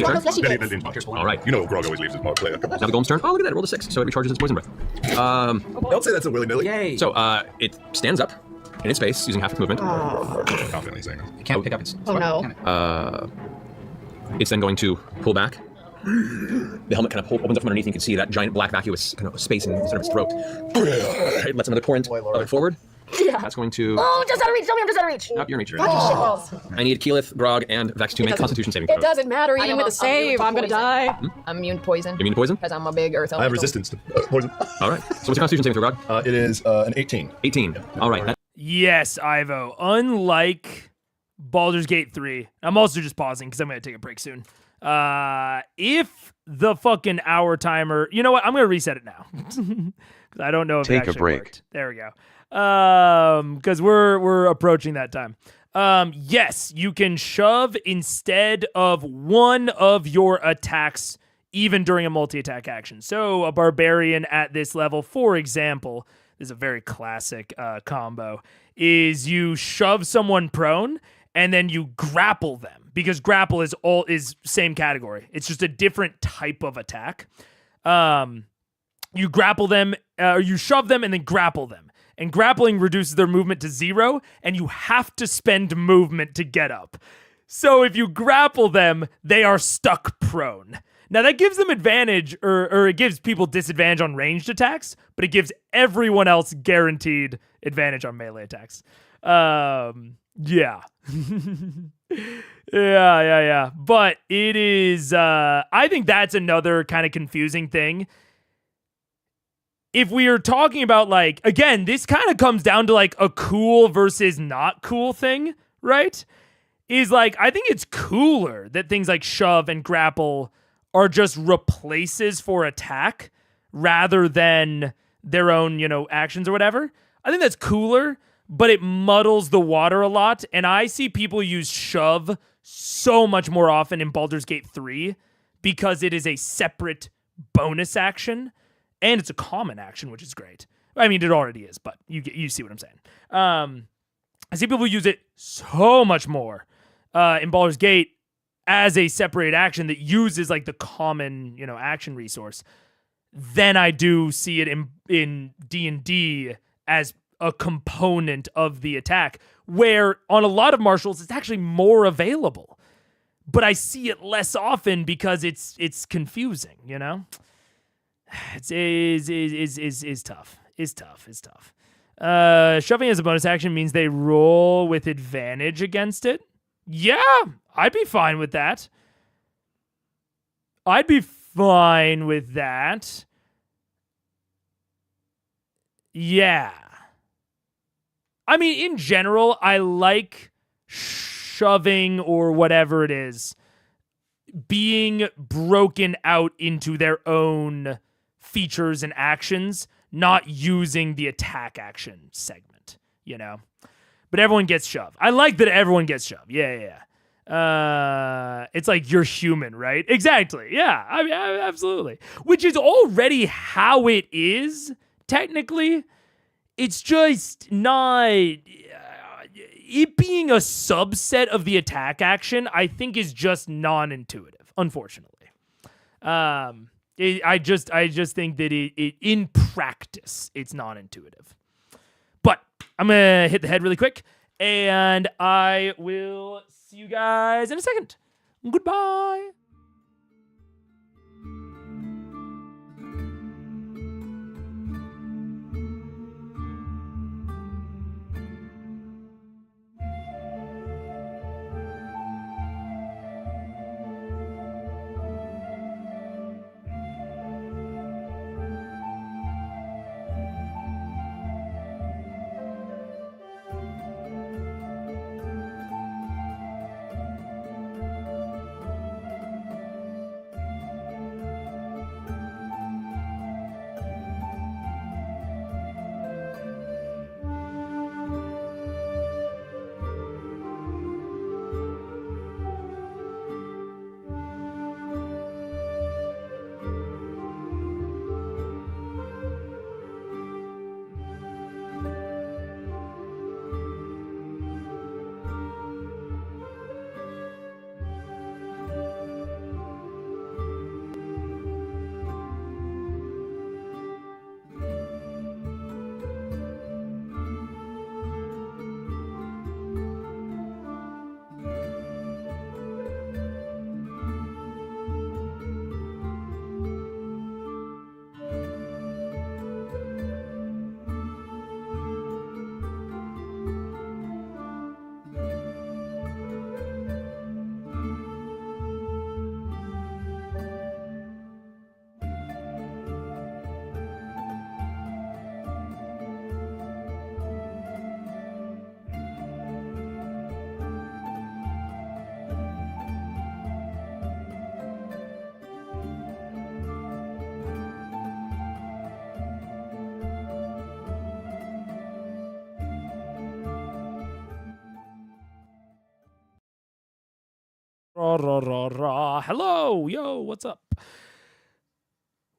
All right. You know Grog always leaves his mark. Now the golem's turn. Oh, look at that. It rolled a 6, so it recharges its poison breath. Don't say that's a willy-nilly. Yay. So it stands up in its space using half its movement. Confidently saying that. You can't pick up its... Oh, no. It's then going to pull back. The helmet kind of opens up from underneath, and you can see that giant black vacuous kind of space in the center of its throat. It lets another torrent of it forward. Yeah. That's going to... Oh, just out of reach. Tell me I'm just out of reach. Nope, you're in reach. Fucking shitballs. I need Keyleth, Grog, and Vex to make Constitution saving It throws. doesn't matter, I even am with a I'm save. I'm gonna poison. die. I'm immune to poison. You immune to poison? Because I'm a big earth I have elemental. resistance to poison. All right. So what's your Constitution saving throw, Grog? It is an 18. 18. All right. Yes, Ivo. Unlike Baldur's Gate 3, I'm also just pausing because I'm going to take a break soon. If the fucking hour timer... You know what? I'm going to reset it now. Because I don't know if it actually worked. There we go. Because we're approaching that time. Yes, you can shove instead of one of your attacks even during a multi-attack action. So a barbarian at this level, for example, this is a very classic combo, is you shove someone prone and then you grapple them, because grapple is same category. It's just a different type of attack. You grapple them, or you shove them and then grapple them. And grappling reduces their movement to 0, and you have to spend movement to get up. So if you grapple them, they are stuck prone. Now that gives them advantage, or it gives people disadvantage on ranged attacks, but it gives everyone else guaranteed advantage on melee attacks. Yeah. Yeah. But it is, I think that's another kind of confusing thing. If we are talking about, like, again, this kind of comes down to like a cool versus not cool thing, right? Is like, I think it's cooler that things like shove and grapple are just replaces for attack rather than their own, actions or whatever. I think that's cooler, but it muddles the water a lot. And I see people use shove so much more often in Baldur's Gate 3 because it is a separate bonus action. And it's a common action, which is great. I mean, it already is, but you see what I'm saying. I see people use it so much more in Baldur's Gate as a separate action that uses like the common, action resource. Then I do see it in D&D as a component of the attack, where on a lot of martials it's actually more available. But I see it less often because it's confusing, Is tough. It's tough. Shoving as a bonus action means they roll with advantage against it. Yeah, I'd be fine with that. Yeah. I mean, in general, I like shoving or whatever it is being broken out into their own features and actions, not using the attack action segment, you know? But everyone gets shoved. I like that everyone gets shoved. Yeah. It's like you're human, right? Exactly. Yeah, I mean, absolutely. Which is already how it is, technically. It's just not... it being a subset of the attack action, I think is just non-intuitive, unfortunately. I just think that it in practice, it's non-intuitive. But I'm going to hit the head really quick, and I will see you guys in a second. Goodbye. Hello, yo, what's up?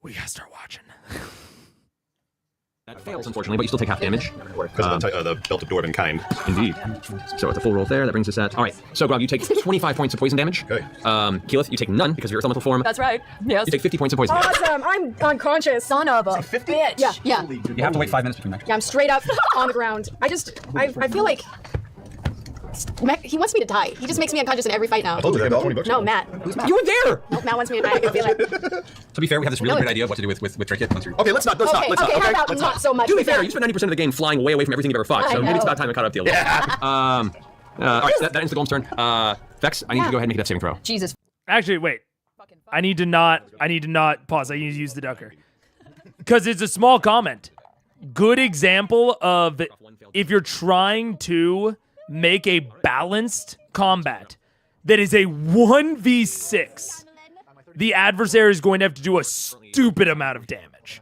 We gotta start watching. That fails, unfortunately, but you still take half damage. Because of the belt of Dwarven kind. Indeed. So it's a full roll there. That brings us at... All right. So, Grog, you take 25 points of poison damage. Okay. Keyleth, you take none because of your elemental form. That's right. Yes. You take 50 points of poison damage. Awesome! I'm unconscious. Son of a bitch. Yeah. You have to wait 5 minutes between matches. Yeah, I'm straight up on the ground. I feel like he wants me to die. He just makes me unconscious in every fight now. I told you, $20. No, Matt. Who's Matt? You were there! No, Matt wants me to die. I feel like. To be fair, we have this really great idea of what to do with Trinket. Okay, let's not. Okay, how about not so much? To be fair, you spent 90% of the game flying away from everything you've ever fought, so maybe it's about time I caught up to you a little. Yeah. All right, so that ends the Golem's turn. Vex, I need you to go ahead and make a death saving throw. Jesus. Actually, wait. I need to not pause. I need to use the ducker. Because it's a small comment. Good example of if you're trying to make a balanced combat that is a 1v6, the adversary is going to have to do a stupid amount of damage.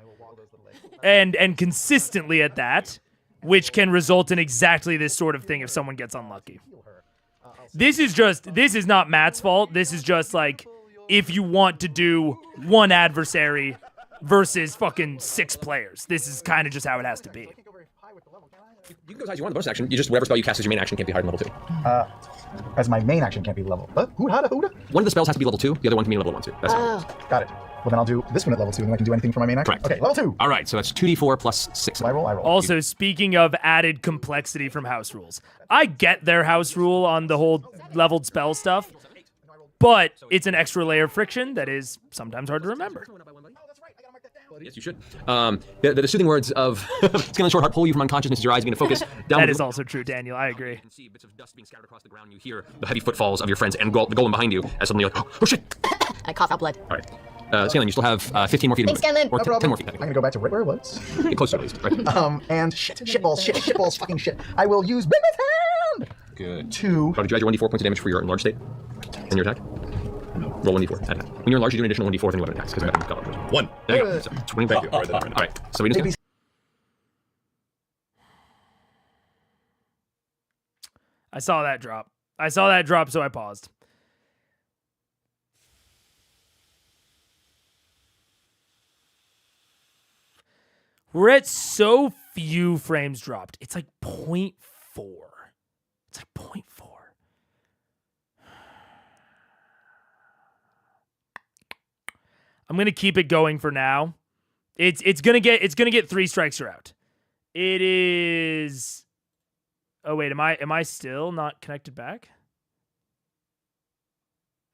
And consistently at that, which can result in exactly this sort of thing if someone gets unlucky. This is not Matt's fault. This is just like, if you want to do one adversary versus fucking 6 players. This is kind of just how it has to be. You can go as high as you want in the bonus action. You just, whatever spell you cast as your main action can't be higher than level 2. As my main action can't be level. One of the spells has to be level 2, the other one can be level 1 too. That's all. Got it. Well, then I'll do this one at level 2, and then I can do anything for my main action? Correct. Okay, level 2. All right, so that's 2d4 plus 6. I roll. Also, speaking of added complexity from house rules, I get their house rule on the whole leveled spell stuff, but it's an extra layer of friction that is sometimes hard to remember. Yes, you should. The soothing words of Skin and Short Heart pull you from unconsciousness as your eyes begin to focus down. That is also true, Daniel. I agree. You can see bits of dust being scattered across the ground. You hear the heavy footfalls of your friends and the golem behind you as suddenly like, oh shit! I cough out blood. All right. Scanlan, you still have 15 more feet of Thanks, movement. Scanlan. Or 10 more feet. I'm gonna go back to right where it was. Get closer at least. Right. And shitballs, fucking shit. I will use Big Hand! Good. 2. Did you add your 1d4 points of damage for your enlarged state? And your attack? Roll 1d4. Attack. When you're enlarged, you do an additional 1d4 with any weapon attacks because weapon color. 1. There you go. So 20. Thank you. All right. So we just. I saw that drop. So I paused. We're at so few frames dropped. It's like 0.4. It's like 0.4. I'm gonna keep it going for now. It's gonna get 3 strikes you're out. It is. Oh wait, am I still not connected back?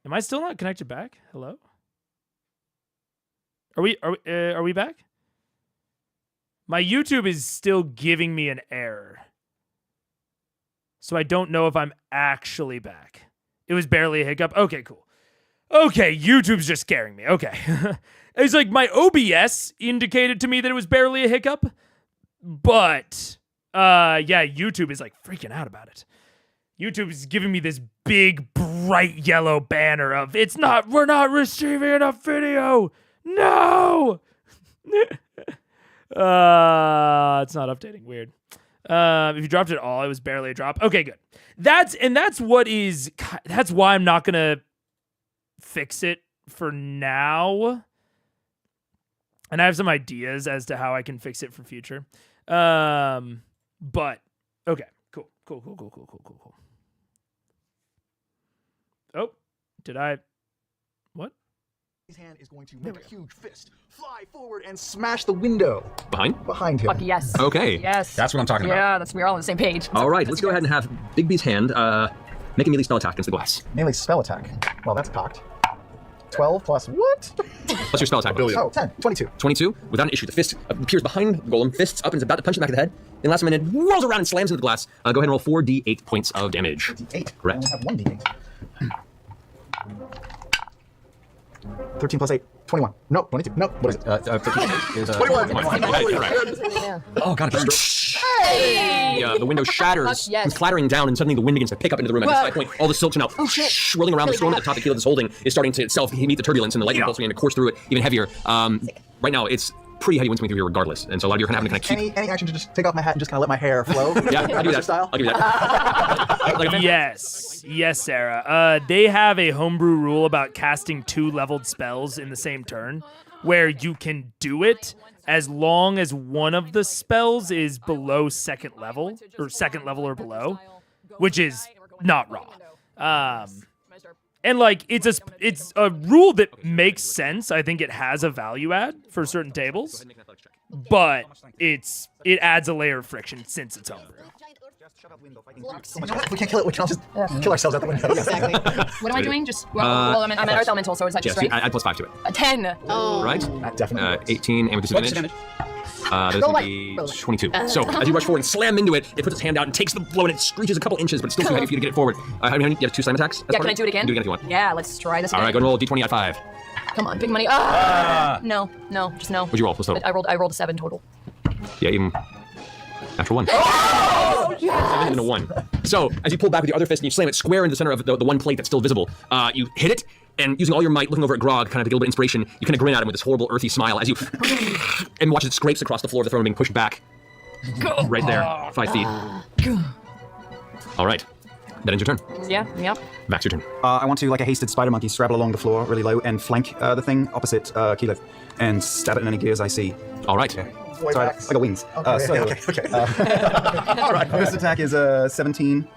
Am I still not connected back? Hello? Are we back? My YouTube is still giving me an error. So I don't know if I'm actually back. It was barely a hiccup. Okay, cool. Okay, YouTube's just scaring me. Okay. It's like my OBS indicated to me that it was barely a hiccup. But, yeah, YouTube is like freaking out about it. YouTube is giving me this big, bright yellow banner of, we're not receiving enough video. No! It's not updating. Weird. If you dropped it all, it was barely a drop. Okay, good. That's why I'm not gonna fix it for now. And I have some ideas as to how I can fix it for future. But okay, cool. Oh, did I? What? His hand is going to make a huge fist, fly forward, and smash the window. Behind him. Fuck yes. Okay. Yes. That's what I'm talking about. Yeah, we're all on the same page. All right, let's go ahead and have Big B's hand make a melee spell attack against the glass. Melee spell attack. Well, that's cocked. 12 plus what? What's your spell attack? Oh, 10. 22. 22. Without an issue, the fist appears behind the golem, fists up, and is about to punch it back in the head. In the last minute, whirls around and slams into the glass. Go ahead and roll 4d8 points of damage. D8. Correct. I only have 1d8. 13 plus 8. 21. No, 22. No, what is it? 13 is 21. Oh, God. The window shatters, comes clattering down, and suddenly the wind begins to pick up into the room. At this high point, all the silks are now swirling around. The storm at the top of the keel is holding is starting to itself meet the turbulence, and the lightning bolts begin to course through it even heavier. Right now, it's pretty heavy winds coming through here regardless, and so a lot of you are going to have to kind of keep... Any action to just take off my hat and just kind of let my hair flow? Yeah, I'll give you that. Style? I'll give you that. Yes, Sarah. They have a homebrew rule about casting 2 leveled spells in the same turn, where you can do it as long as one of the spells is below second level or below, which is not raw. And like it's a rule that makes sense. I think it has a value add for certain tables, but it adds a layer of friction since it's homebrew. We can't kill it. We can all just kill ourselves out the window. Exactly. What am I doing? Well, I'm at Earth Elemental, so it's not just right. Add +5 to it. A 10. Oh. Right? Definitely. 18 and with disadvantage. There's going to be 22. So as you rush forward and slam into it, it puts its hand out and takes the blow, and it screeches a couple inches, but it's still too heavy for you to get it forward. How many? You have 2 slam attacks? Yeah, can I do it again? Do it again if you want. Yeah, let's try this again. All right, go and roll D20 out 5. Come on, big money. No, just no. What'd you roll? What's total? I rolled a 7 total. Yeah, even natural 1. Oh, yes! 7 and a 1. So as you pull back with your other fist and you slam it square in the center of the one plate that's still visible, you hit it, and using all your might, looking over at Grog, kind of to get a little bit of inspiration, you kind of grin at him with this horrible earthy smile as you and watch it scrapes across the floor of the throne being pushed back. Right there, 5 feet. All right, that ends your turn. Yeah. Max, your turn. I want to, like a hasted spider monkey, scrabble along the floor really low and flank the thing opposite quiiiite and stab it in any gears I see. All right. Okay. So I got wings. Okay. All right. First attack is 17.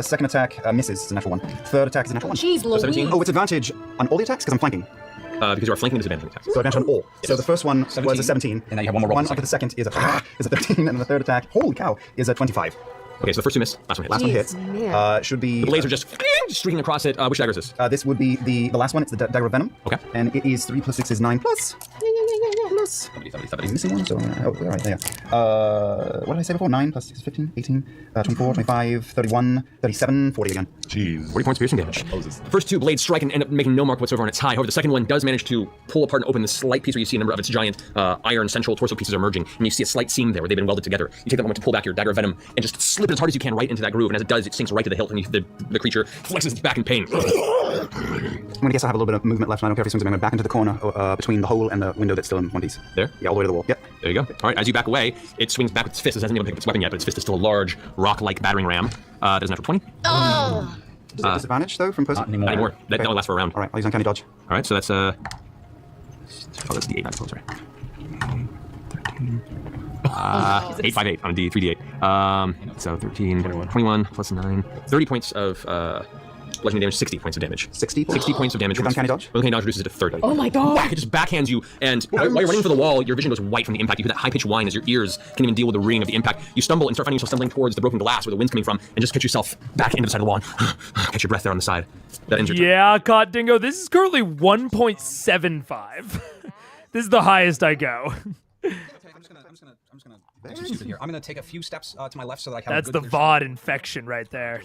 Second attack misses. It's a natural 1. Third attack is a natural 1. Jeez Louise. 17. Oh, it's advantage on all the attacks because I'm flanking. Because you are flanking disadvantage attacks. So advantage on all. Yes. So the first one was a 17. And now you have one more roll. One after the second is a 13, and the third attack, holy cow, is a 25. Okay, so the first 2 miss. Last one hits. Last one hits. Should be... The blades are just streaking across it. Which dagger is this? This would be the last one. It's the dagger of venom. Okay. And it is 3 plus 6 is 9 plus. close. 70. Missing one, so all right, there. What did I say before? 9 plus 6 is 15, 18, 24, 25, 31, 37, 40 again. Jeez. 40 points of piercing damage. The first two blades strike and end up making no mark whatsoever on its hide. However, the second one does manage to pull apart and open the slight piece where you see a number of its giant iron central torso pieces emerging, and you see a slight seam there where they've been welded together. You take that moment to pull back your dagger of venom and just slip it as hard as you can right into that groove, and as it does, it sinks right to the hilt, and the creature flexes its back in pain. I'm gonna guess I have a little bit of movement left, and I don't care if he swings. I'm going back into the corner between the hole and the window that's still in one piece. There? Yeah, all the way to the wall. Yep. There you go. All right, as you back away, it swings back with its fist. It hasn't even picked up its weapon yet, but its fist is still a large, rock-like battering ram. Does a natural 20. Oh! Does it disadvantage, though, from person? Not anymore. That only lasts for a round. All right, I'll use uncanny dodge. All right, so that's oh, that's D8, not sorry. 13. 8, 5, 8 on a D, 3D8. So 13, 21 plus 9. 30 points of bludgeoning damage, 60 points of damage. 60 points of damage. With uncanny dodge? Uncanny dodge reduces it to 30. Oh my god! Whack, it just backhands you, and while you're running for the wall, your vision goes white from the impact. You hear that high-pitched whine as your ears can't even deal with the ring of the impact. You stumble and start finding yourself stumbling towards the broken glass where the wind's coming from, and just catch yourself back into the side of the wall. Catch your breath there on the side. That ends your turn. Yeah, Caught Dingo, this is currently 1.75. This is the highest I go. I'm gonna take a few steps to my left so that I can. That's the VOD infection right there.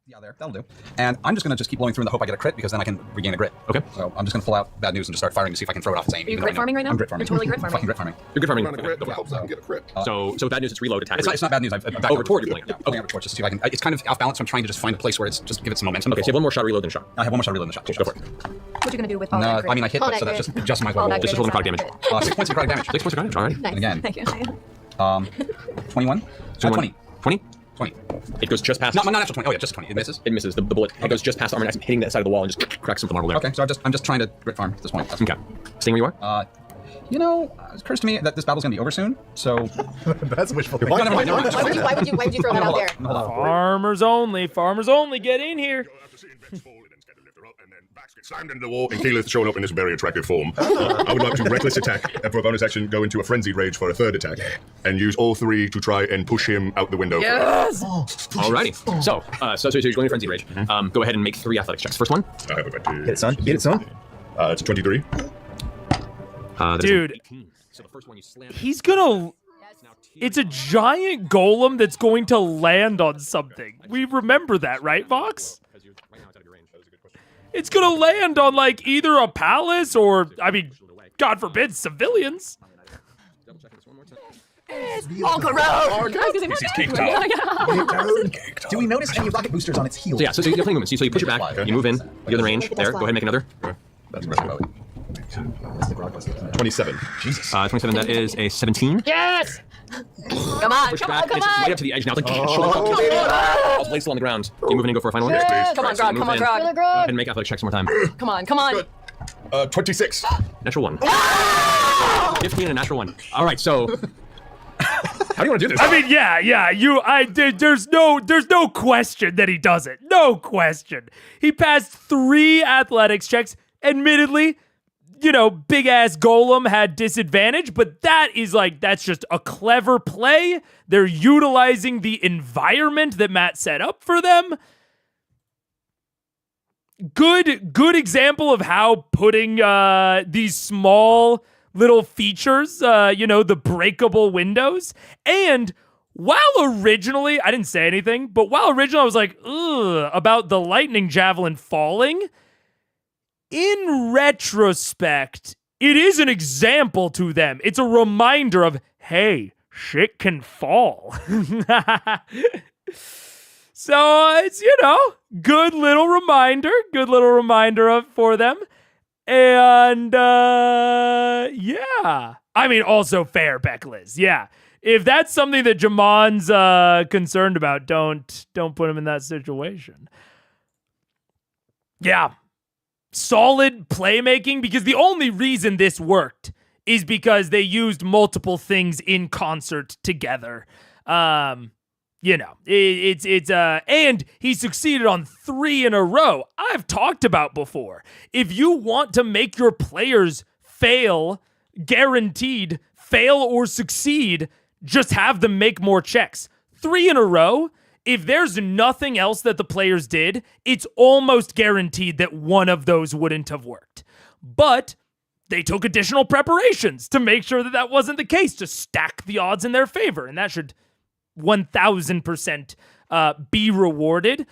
Yeah, there. That'll do. And I'm just gonna keep blowing through in the hope I get a crit, because then I can regain a grit. Okay. So I'm just gonna pull out bad news and just start firing to see if I can throw it off its aim. Are you grit farming right now? I'm grit farming. You're totally grit farming. Fucking grit farming. You're grit farming. So bad news, it's reload attack. It's not bad news. I've backed over toward your point. Yeah, pulling over towards just to see if I can. It's kind of off balance, so I'm trying to just find a place where it's just give it some momentum. Okay, so you have one more shot reload than shot. I have one more shot reload than the shot. Go for it. What are you gonna do with all No, that grit? I mean I hit, so that's just my All roll. that Just grit roll the is necrotic not damage. 6 points of necrotic damage. 6 points of damage, all right. Nice. And again. Thank you. 21. 20. 20? 20. It goes just past. Not natural 20. Oh yeah, just 20. It misses. It misses. The bullet goes just past armor, hitting that side of the wall and just cracks some of the marble there. Okay, so I'm just trying to grit farm at this point. Okay. Staying where you are? It occurs to me that this battle's gonna be over soon, so That's wishful thinking. Never mind. Why would you throw that out there? Farmers only, get in here. Slammed into the wall, and Keyleth showing up in this very attractive form. I would like to reckless attack, and for a bonus action, go into a frenzied rage for a third attack, and use all three to try and push him out the window. Yes! Alrighty. So you're going to frenzied rage. Go ahead and make 3 athletics checks. First one. I have about to. Get it, son. Get it, son. It's 23. Dude, So the first one you slam. he's gonna... It's a giant golem that's going to land on something. We remember that, right, Vox? It's gonna land on, like, either a palace or, I mean, God forbid, civilians. Uncle Road! Do we notice any rocket boosters on its heels? So you're playing movement. So you push it back, you move in, you're in the range. There, go ahead and make another. That's impressive. 27. Jesus. 27, that is a 17. Yes! Come on, Push come back, on, come it's right on! up to the edge now. It's like, all blades still on the ground. You move in and go for a final one? Come on, Grog, come on, Grog. And make athletic checks one more time. Come on, come on. 26. Natural 1. 15 and a natural 1. All right, so how do you want to do this? I mean, there's no question that he does it. No question. He passed 3 athletics checks. Admittedly, big ass golem had disadvantage, but that's just a clever play. They're utilizing the environment that Matt set up for them. Good example of how putting these small little features, the breakable windows. And while originally, I didn't say anything, but while originally I was like, ugh, about the lightning javelin falling, in retrospect, it is an example to them. It's a reminder of, hey, shit can fall. So it's, good little reminder for them. And, yeah. I mean, also fair, Beckliz. Yeah. If that's something that J'Mon's concerned about, don't put him in that situation. Yeah. Solid playmaking, because the only reason this worked is because they used multiple things in concert together. And he succeeded on 3 in a row. I've talked about before. If you want to make your players fail, guaranteed fail or succeed, just have them make more checks. 3 in a row. If there's nothing else that the players did, it's almost guaranteed that one of those wouldn't have worked. But they took additional preparations to make sure that that wasn't the case, to stack the odds in their favor. And that should 1000% be rewarded.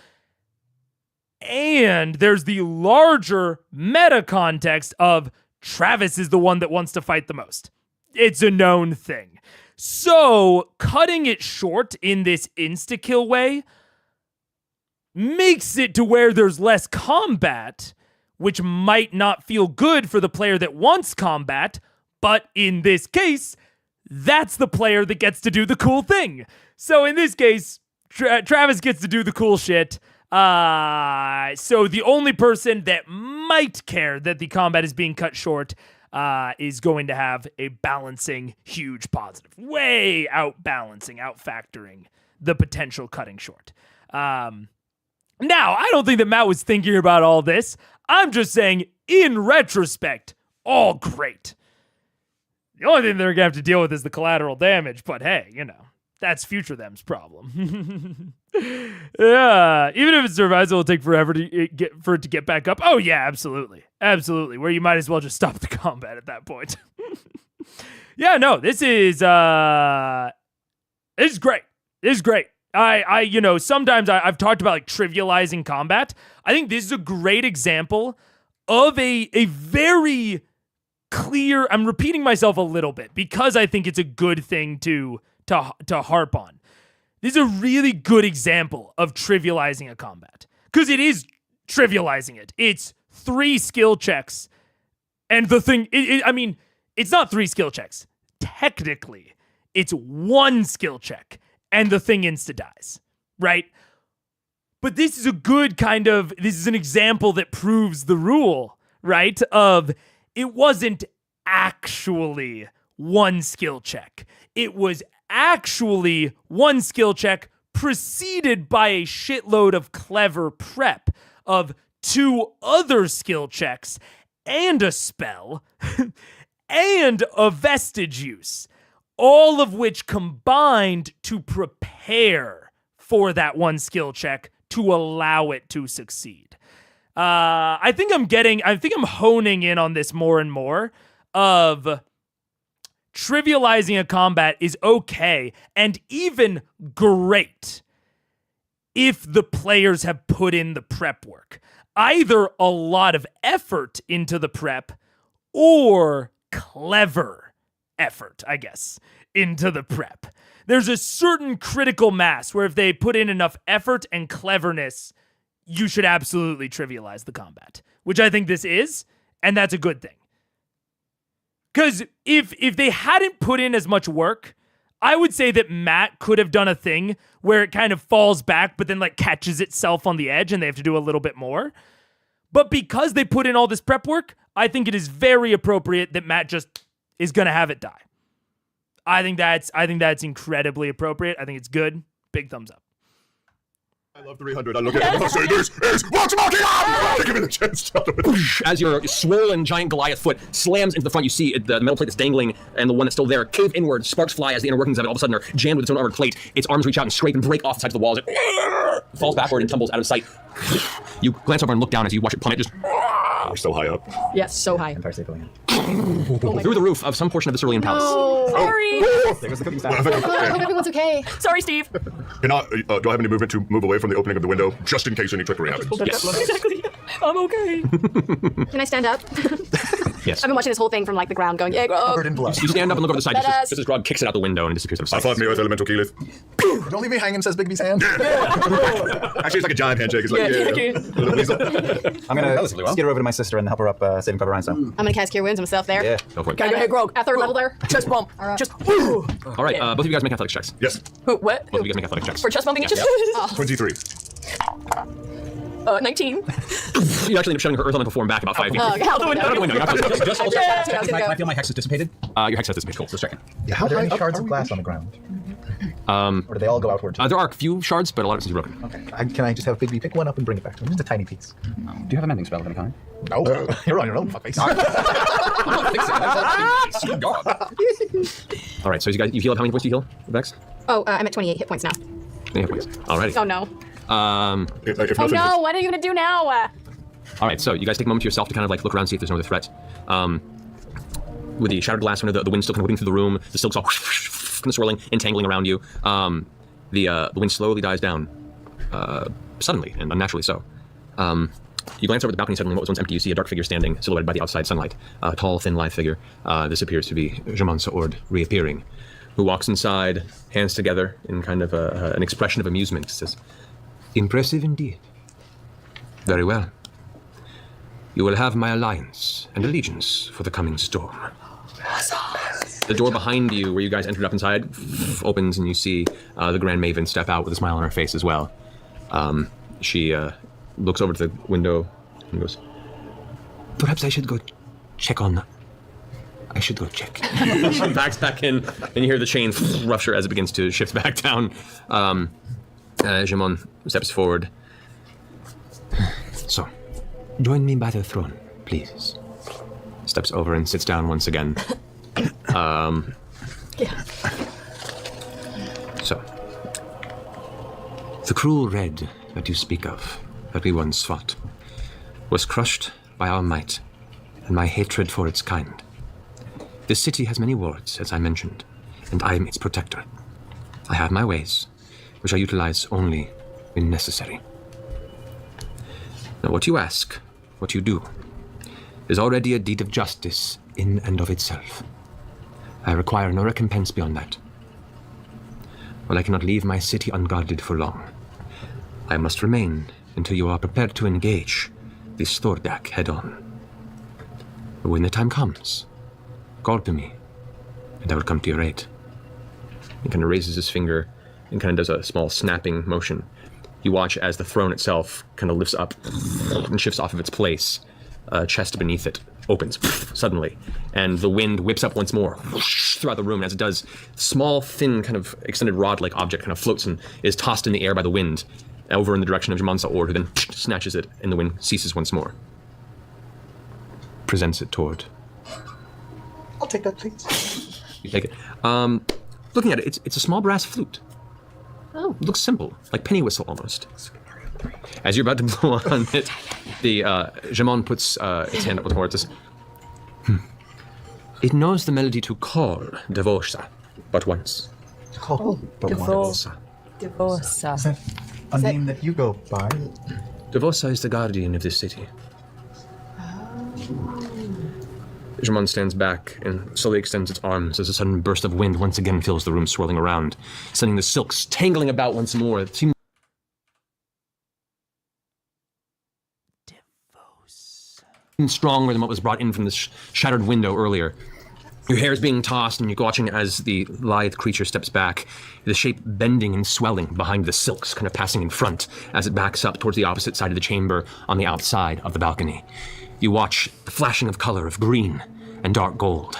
And there's the larger meta context of Travis is the one that wants to fight the most. It's a known thing. So cutting it short in this insta-kill way makes it to where there's less combat, which might not feel good for the player that wants combat, but in this case, that's the player that gets to do the cool thing. So in this case, Travis gets to do the cool shit. So the only person that might care that the combat is being cut short is going to have a balancing huge positive. Way out-balancing, out-factoring the potential cutting short. Now, I don't think that Matt was thinking about all this. I'm just saying, in retrospect, all great. The only thing they're going to have to deal with is the collateral damage, but hey, you know, that's future them's problem. Yeah, even if it survives, it will take forever to for it to get back up. Oh yeah, absolutely. Absolutely, where you might as well just stop the combat at that point. Yeah, no, this is great. This is great. You know, sometimes I've talked about like trivializing combat. I think this is a great example of a very clear, I'm repeating myself a little bit because I think it's a good thing to harp on. This is a really good example of trivializing a combat. Because it is trivializing it. It's 3 skill checks. And the thing, I mean, it's not 3 skill checks. Technically, it's 1 skill check. And the thing insta-dies. Right? But this is a good kind of, this is an example that proves the rule. Right? Of, it wasn't actually 1 skill check. It was actually 1 skill check preceded by a shitload of clever prep of 2 other skill checks and a spell and a vestige use, all of which combined to prepare for that 1 skill check to allow it to succeed. I think I'm honing in on this more and more of trivializing a combat is okay and even great if the players have put in the prep work. Either a lot of effort into the prep or clever effort, I guess, into the prep. There's a certain critical mass where if they put in enough effort and cleverness, you should absolutely trivialize the combat, which I think this is, and that's a good thing. Because if they hadn't put in as much work, I would say that Matt could have done a thing where it kind of falls back, but then like catches itself on the edge and they have to do a little bit more. But because they put in all this prep work, I think it is very appropriate that Matt just is going to have it die. I think that's incredibly appropriate. I think it's good. Big thumbs up. I love 300. I look at it and I say, this is what's walking on! Give me the chance. As your swollen giant Goliath foot slams into the front, you see the metal plate that's dangling and the one that's still there cave inward. Sparks fly as the inner workings of it all of a sudden are jammed with its own armored plate. Its arms reach out and scrape and break off the sides of the walls. It falls backward and tumbles out of sight. You glance over and look down as you watch it plummet. We're so high up. Yes, so high. Empire State Building. Through the roof of some portion of the Cerulean Palace. Oh, sorry. There goes the cooking I hope everyone's okay. Sorry, Steve. Do I have any movement to move away from the opening of the window, just in case any trickery happens? Yes. Exactly. I'm okay. Can I stand up? Yes. I've been watching this whole thing from like the ground going, yeah, Grog. Covered in blood. You stand up and look over the side. Badass. Just as Grog kicks it out the window and it disappears out of sight. I fought me with elemental quiiiite. Don't leave me hanging, says Bigby's hand. Actually, it's like a giant handshake. It's like, I'm gonna skitter over to my sister and help her up saving Clever Rhinestone. I'm gonna cast Cure Wounds myself there. Yeah. Go for it. Gotta go ahead, Grog. At 3rd level there. Chest bump. Alright. Just. All right, both of you guys make athletics checks. Yes. What? Both of you guys make athletics checks. For chest bumping? Yeah. Just. 23. 19. You actually end up showing her earth elemental form back about 5 feet. Oh, okay. Out the window. Out the window. Just also. Yeah. Can I feel my hex is dissipated? Your hex has dissipated. Cool. Let's check it. Yeah, how are there any shards of glass on the ground? Or do they all go outward? There are a few shards, but a lot of it is broken. Okay. Can I just have Bigby pick one up and bring it back to him? Just a tiny piece. Do you have a mending spell of any kind? No. You're on your own, fuckface. All right, so you guys, you heal. How many points do you heal, Vex? Oh, I'm at 28 hit points now. 28 points. Alrighty. Oh no. Oh no, what are you gonna do now? All right, so you guys take a moment to yourself to kind of like look around, see if there's no other threats. with the shattered glass window, the wind still kind of whipping through the room, the silks all kind of swirling, entangling around you. The wind slowly dies down, suddenly and unnaturally so. You glance over the balcony. Suddenly, what was once empty, you see a dark figure standing, silhouetted by the outside sunlight. A tall, thin, lithe figure. This appears to be J'Mon Sa Ord reappearing, who walks inside, hands together, in kind of an expression of amusement. Says, "Impressive indeed. Very well. You will have my alliance and allegiance for the coming storm." The door behind you, where you guys entered up inside, opens, and you see the Grand Maven step out with a smile on her face as well. She looks over to the window and goes, "Perhaps I should go check on... I should go check." She backs back in, and you hear the chain rupture as it begins to shift back down. J'Mon steps forward. "So, join me by the throne, please." Steps over and sits down once again. So, the cruel red that you speak of, that we once fought, was crushed by our might and my hatred for its kind. This city has many wards, as I mentioned, and I am its protector. I have my ways, which I utilize only when necessary. Now, what you ask, what you do, is already a deed of justice in and of itself. I require no recompense beyond that. While I cannot leave my city unguarded for long, I must remain until you are prepared to engage this THORDAK head-on. When the time comes, call to me, and I will come to your aid. He kind of raises his finger and kind of does a small snapping motion. You watch as the throne itself kind of lifts up and shifts off of its place. A chest beneath it opens suddenly, and the wind whips up once more throughout the room. And as it does, small, thin, kind of extended rod-like object kind of floats and is tossed in the air by the wind over in the direction of J'Mon Sa Ord, who then snatches it, and the wind ceases once more. Presents it toward. I'll take that, please. You take it. Looking at it, it's a small brass flute. Oh. It looks simple, like penny whistle almost. As you're about to blow on it, the J'Mon puts its hand up towards us. It knows the melody to call Devosa, but once. Oh, Devosa. Is that a name that you go by? Devosa is the guardian of this city. J'Mon stands back and slowly extends its arms as a sudden burst of wind once again fills the room, swirling around, sending the silks tangling about once more. It seems stronger than what was brought in from the shattered window earlier. Your hair is being tossed, and you're watching as the lithe creature steps back, the shape bending and swelling behind the silks, kind of passing in front as it backs up towards the opposite side of the chamber on the outside of the balcony. You watch the flashing of color of green and dark gold.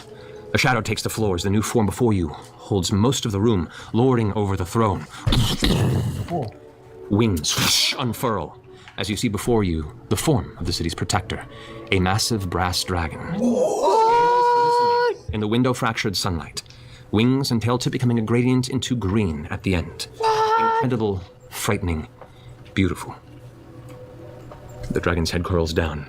A shadow takes the floor as the new form before you holds most of the room, lording over the throne. Wings unfurl as you see before you the form of the city's protector, a massive brass dragon. In the window-fractured sunlight, wings and tail tip becoming a gradient into green at the end. Incredible, frightening, beautiful. The dragon's head curls down,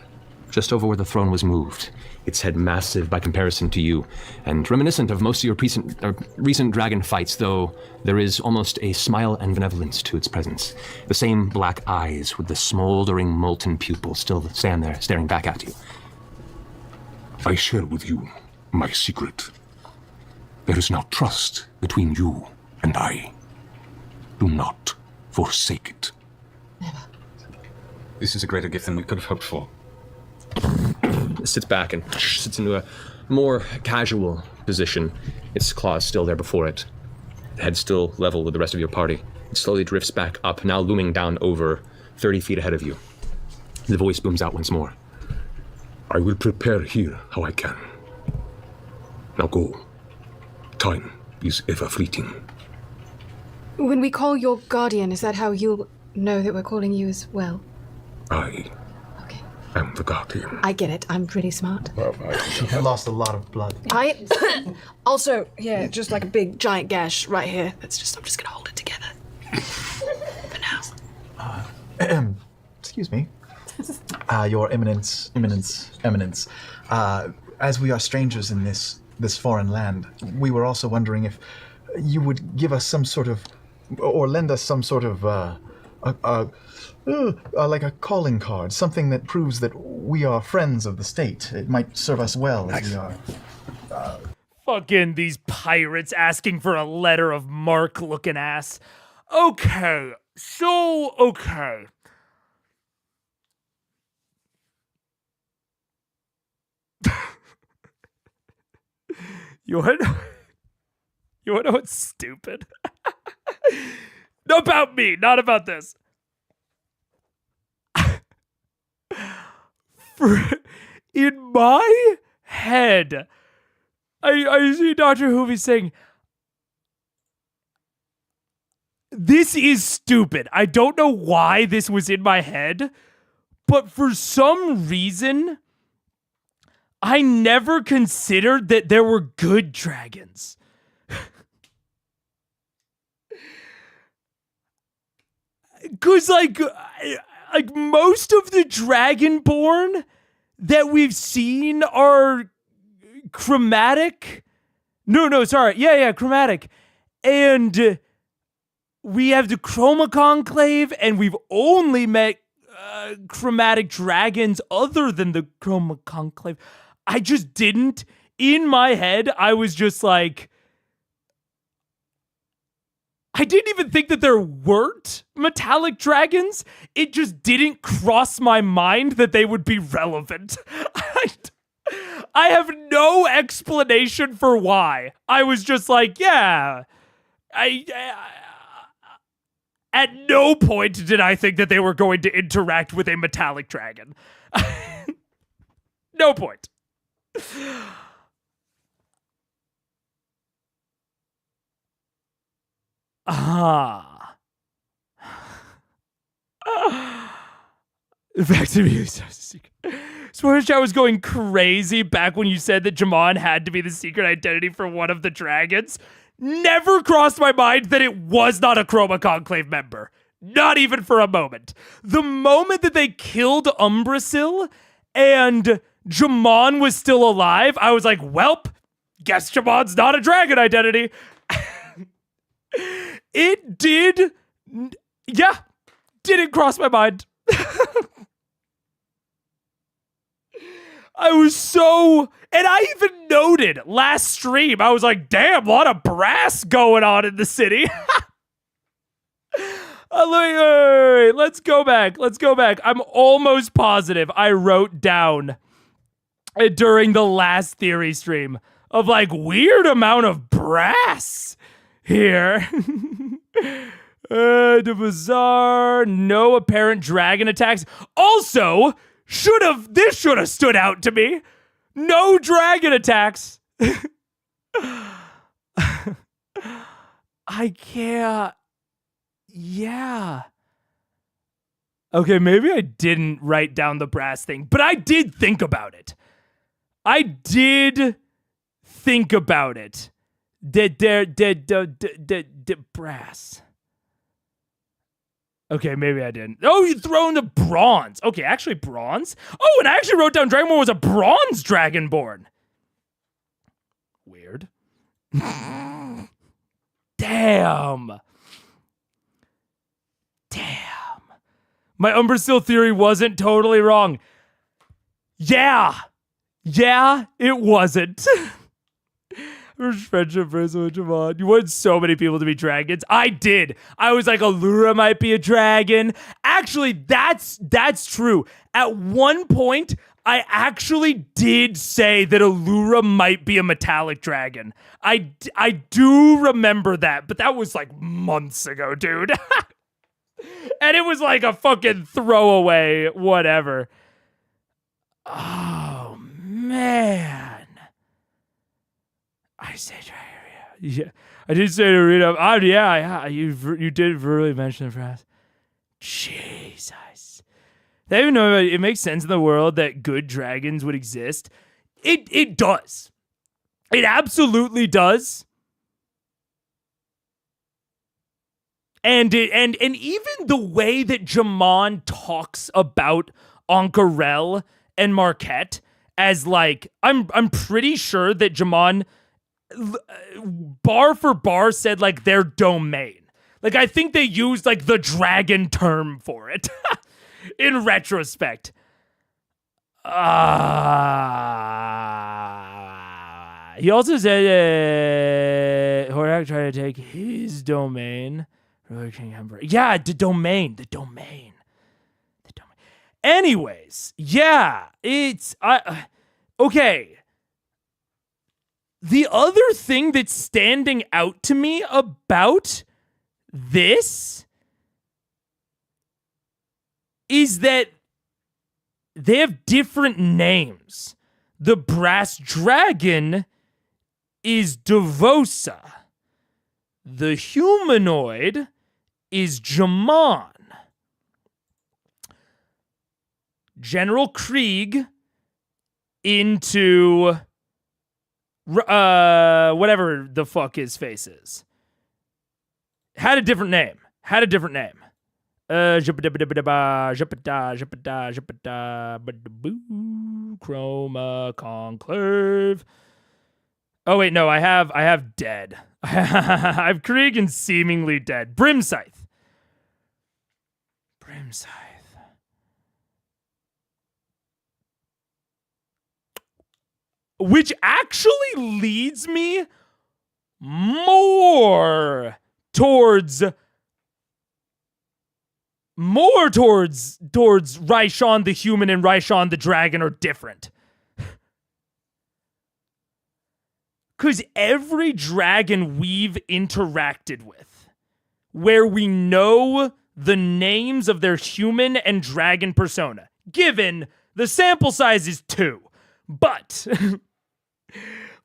just over where the throne was moved, its head massive by comparison to you, and reminiscent of most of your recent dragon fights, though there is almost a smile and benevolence to its presence. The same black eyes with the smoldering molten pupils still stand there, staring back at you. I share with you my secret. There is now trust between you and I. Do not forsake it. Never. This is a greater gift than we could have hoped for. It sits back and sits into a more casual position, its claws still there before it, the head still level with the rest of your party. It slowly drifts back up, now looming down over 30 feet ahead of you. The voice booms out once more. I will prepare here how I can. Now go. Time is ever fleeting. When we call your guardian, is that how you'll know that we're calling you as well? I am the guardian. I get it. I'm pretty smart. She lost a lot of blood. I also, yeah, just like a big giant gash right here. I'm just gonna hold it together. For now. Excuse me. Your Eminence. as we are strangers in this foreign land, we were also wondering if you would give us some sort of, or lend us some sort of, like a calling card, something that proves that we are friends of the state. It might serve us well as we are. Fucking these pirates asking for a letter of marque looking ass. Okay, so, okay. You wanna know what's stupid? Not about me, not about this. In my head, I see Dr. Hoovy saying, this is stupid. I don't know why this was in my head, but for some reason, I never considered that there were good dragons. Because, like most of the Dragonborn that we've seen are chromatic. No, sorry. Yeah, chromatic. And we have the Chroma Conclave, and we've only met chromatic dragons other than the Chroma Conclave. I just didn't. In my head, I was just like, I didn't even think that there weren't metallic dragons. It just didn't cross my mind that they would be relevant. I have no explanation for why. I was just like, yeah. At no point did I think that they were going to interact with a metallic dragon. No point. Back to me. Spoilers chat was going crazy back when you said that J'Mon had to be the secret identity for one of the dragons. Never crossed my mind that it was not a Chroma Conclave member. Not even for a moment. The moment that they killed Umbrasyl and J'Mon was still alive, I was like, welp, guess J'Mon's not a dragon identity. It did, yeah, didn't cross my mind. I was so, and I even noted last stream, I was like, damn, a lot of brass going on in the city. Wait, let's go back. I'm almost positive I wrote down during the last theory stream of like weird amount of brass here. The bazaar, no apparent dragon attacks. Also, this should have stood out to me. No dragon attacks. I can't. Yeah. Okay, maybe I didn't write down the brass thing, but I did think about it. Brass. Okay, maybe I didn't. Oh, you throw in the bronze. Okay, actually bronze? Oh, and I actually wrote down Dragonborn was a bronze Dragonborn. Weird. Damn. My Umbrasyl theory wasn't totally wrong. Yeah, it wasn't. Friendship bracelet with J'Mon. You wanted so many people to be dragons. I did. I was like, Allura might be a dragon. Actually, that's true. At one point, I actually did say that Allura might be a metallic dragon. I do remember that, but that was like months ago, dude. And it was like a fucking throwaway whatever. Oh, man. I said yeah. I did say to read up. Yeah. You did really mention the phrase. Jesus. They even know it makes sense in the world that good dragons would exist. It does. It absolutely does. And even the way that J'Mon talks about Ank'Harel and Marquette as like I'm pretty sure that J'Mon bar for bar said like their domain. Like I think they used like the dragon term for it in retrospect. He also said THORDAK tried to take his domain. Yeah, the domain. Anyways, yeah, it's okay. The other thing that's standing out to me about this is that they have different names. The brass dragon is Devosa. The humanoid is J'Mon. General Krieg into whatever the fuck his face is. Had a different name. Chroma Conclave. Oh wait, no, I have dead. I have Krieg and seemingly dead. Brimscythe. Which actually leads me more towards RAISHAN the human and RAISHAN the dragon are different. Because every dragon we've interacted with, where we know the names of their human and dragon persona, given the sample size is 2, but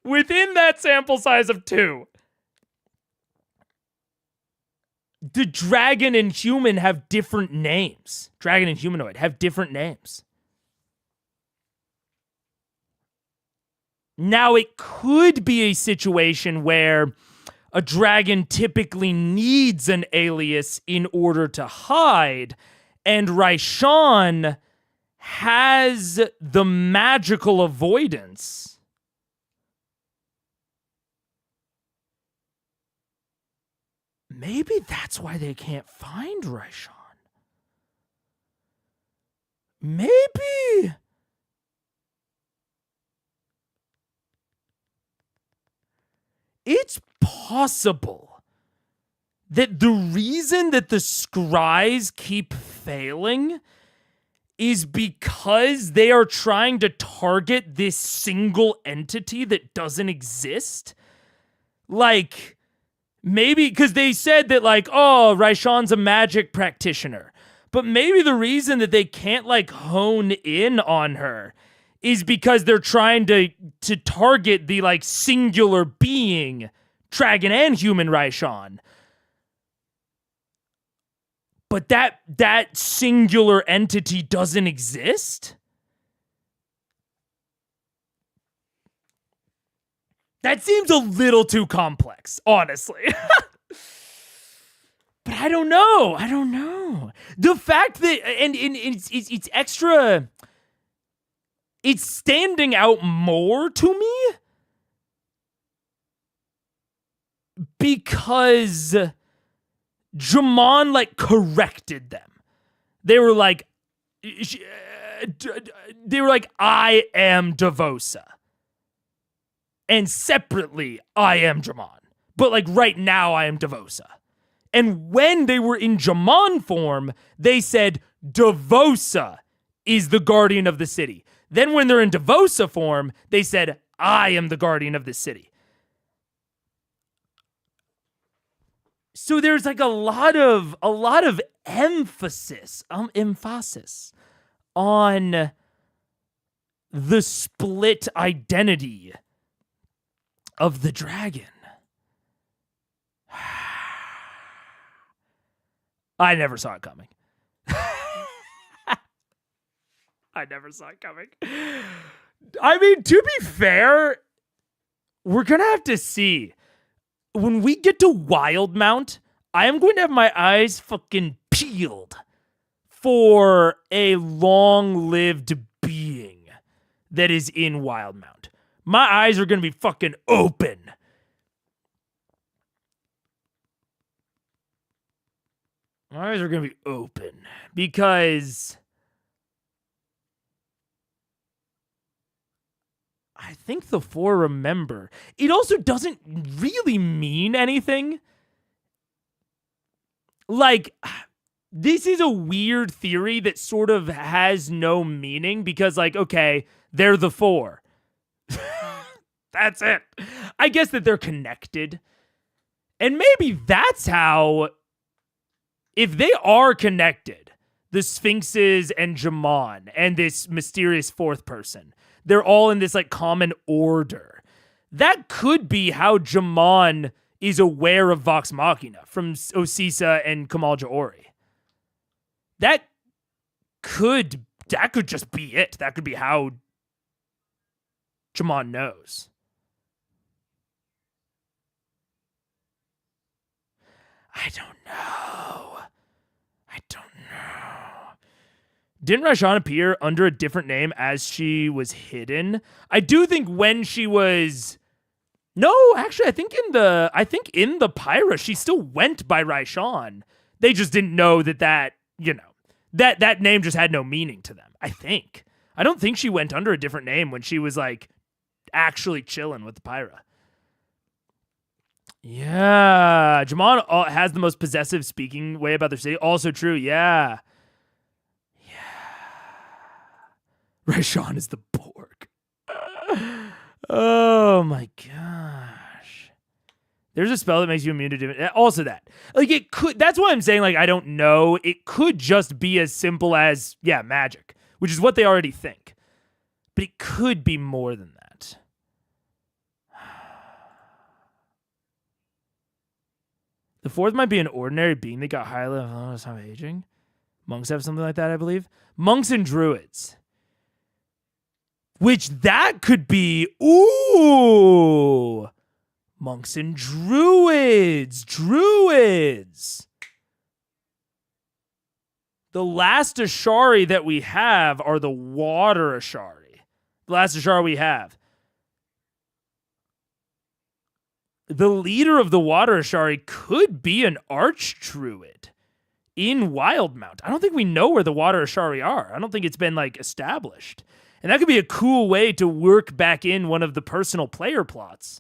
within that sample size of 2, the dragon and human have different names. Dragon and humanoid have different names. Now, it could be a situation where a dragon typically needs an alias in order to hide, and RAISHAN has the magical avoidance. Maybe that's why they can't find RAISHAN. Maybe. It's possible that the reason that the scries keep failing is because they are trying to target this single entity that doesn't exist. Like, maybe because they said that, like, oh, RAISHAN's a magic practitioner. But maybe the reason that they can't, like, hone in on her is because they're trying to target the, like, singular being, dragon and human RAISHAN. But that singular entity doesn't exist? That seems a little too complex, honestly. But I don't know. The fact that, and it's extra, it's standing out more to me because J'Mon, like, corrected them. They were like, I am Devosa. And separately, I am J'Mon. But, like, right now, I am Devosa. And when they were in J'Mon form, they said Devosa is the guardian of the city. Then when they're in Devosa form, they said, I am the guardian of the city. So there's like a lot of emphasis on the split identity of the dragon. I never saw it coming. I mean, to be fair, we're going to have to see. When we get to Wildmount, I am going to have my eyes fucking peeled for a long-lived being that is in Wildmount. My eyes are going to be fucking open. My eyes are going to be open because I think the 4 remember. It also doesn't really mean anything. Like, this is a weird theory that sort of has no meaning because, like, okay, they're the 4. That's it. I guess that they're connected. And maybe that's how, if they are connected, the Sphinxes and J'Mon and this mysterious 4th person, they're all in this like common order. That could be how J'Mon is aware of Vox Machina from Osisa and Kamal Jaori. That could just be it. That could be how J'Mon knows. I don't know. Didn't RAISHAN appear under a different name as she was hidden? I do think when she was... No, actually, I think in the Pyra, she still went by RAISHAN. They just didn't know that name just had no meaning to them, I think. I don't think she went under a different name when she was, like, actually chilling with the Pyra. Yeah, J'Mon has the most possessive speaking way about their city. Also true, yeah. RAISHAN is the Borg. Oh my gosh. There's a spell that makes you immune to different... Also that. Like, it could... That's why I'm saying, like, I don't know. It could just be as simple as, yeah, magic, which is what they already think. But it could be more than that. The 4th might be an ordinary being that got high level of aging. Monks have something like that, I believe. Monks and druids. Which that could be, ooh, monks and druids. The last Ashari that we have are the water Ashari. The last Ashari we have. The leader of the water Ashari could be an archdruid in Wildmount. I don't think we know where the water Ashari are. I don't think it's been, like, established. And that could be a cool way to work back in one of the personal player plots.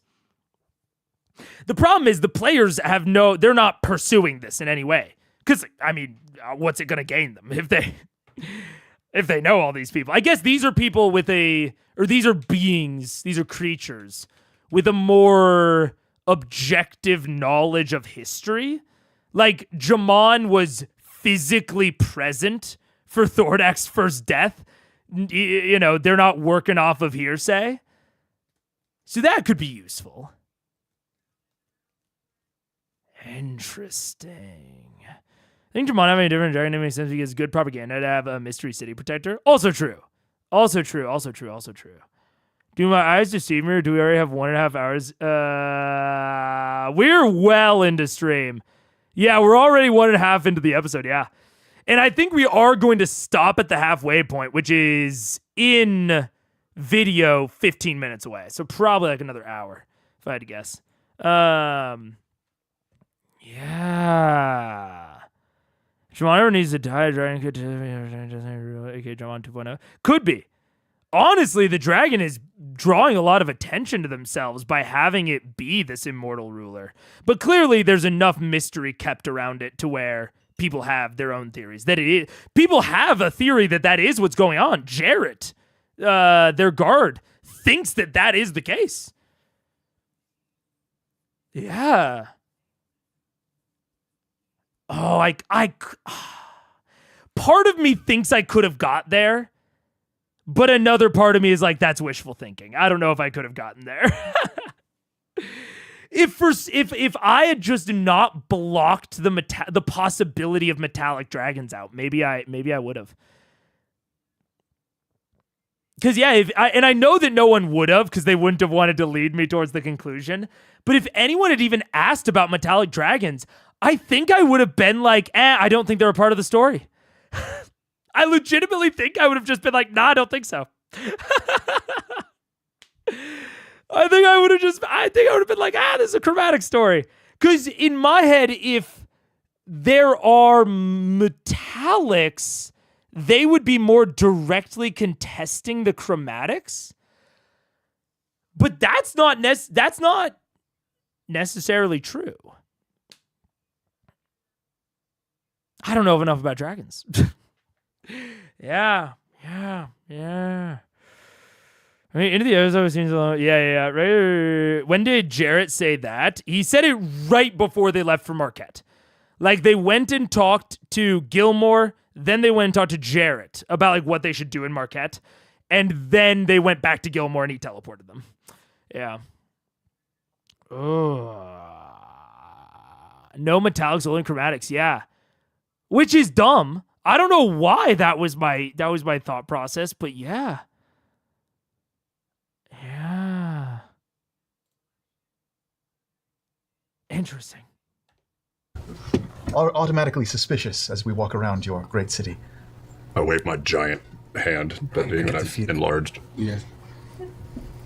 The problem is the players they're not pursuing this in any way. Because, I mean, what's it going to gain them if they know all these people? I guess these are people these are beings, these are creatures with a more objective knowledge of history. Like, J'Mon was physically present for Thordak's first death. You know, they're not working off of hearsay. So that could be useful. Interesting. I think J'Mon having a different dragon name makes sense because good propaganda to have a mystery city protector. Also true. Do my eyes deceive me, or do we already have 1.5 hours? We're well into stream. Yeah, we're already 1.5 into the episode, yeah. And I think we are going to stop at the halfway point, which is in video 15 minutes away. So probably like another hour, if I had to guess. Yeah. J'Mon ever needs to die. Dragon could... Okay, J'Mon 2.0. Could be. Honestly, the dragon is drawing a lot of attention to themselves by having it be this immortal ruler. But clearly, there's enough mystery kept around it to where... people have their own theories. People have a theory that is what's going on. Jarrett, their guard, thinks that is the case. Yeah. Oh, part of me thinks I could have got there, but another part of me is like, that's wishful thinking. I don't know if I could have gotten there. If I had just not blocked the possibility of metallic dragons out, maybe I would have. Because yeah, I know that no one would have, because they wouldn't have wanted to lead me towards the conclusion. But if anyone had even asked about metallic dragons, I think I would have been like, I don't think they're a part of the story. I legitimately think I would have just been like, nah, I don't think so. I think I would have been like, this is a chromatic story. Because in my head, if there are metallics, they would be more directly contesting the chromatics. But that's not necessarily true. I don't know enough about dragons. Yeah. I mean, into the others always seems a lot. Yeah. Right. When did Jarrett say that? He said it right before they left for Marquette. Like, they went and talked to Gilmore, then they went and talked to Jarrett about like what they should do in Marquette, and then they went back to Gilmore and he teleported them. Yeah. Oh. No metallics, only chromatics. Yeah. Which is dumb. I don't know why that was my thought process, but yeah. Yeah. Interesting. Automatically suspicious as we walk around your great city. I wave my giant hand, that being that I've enlarged. Yes.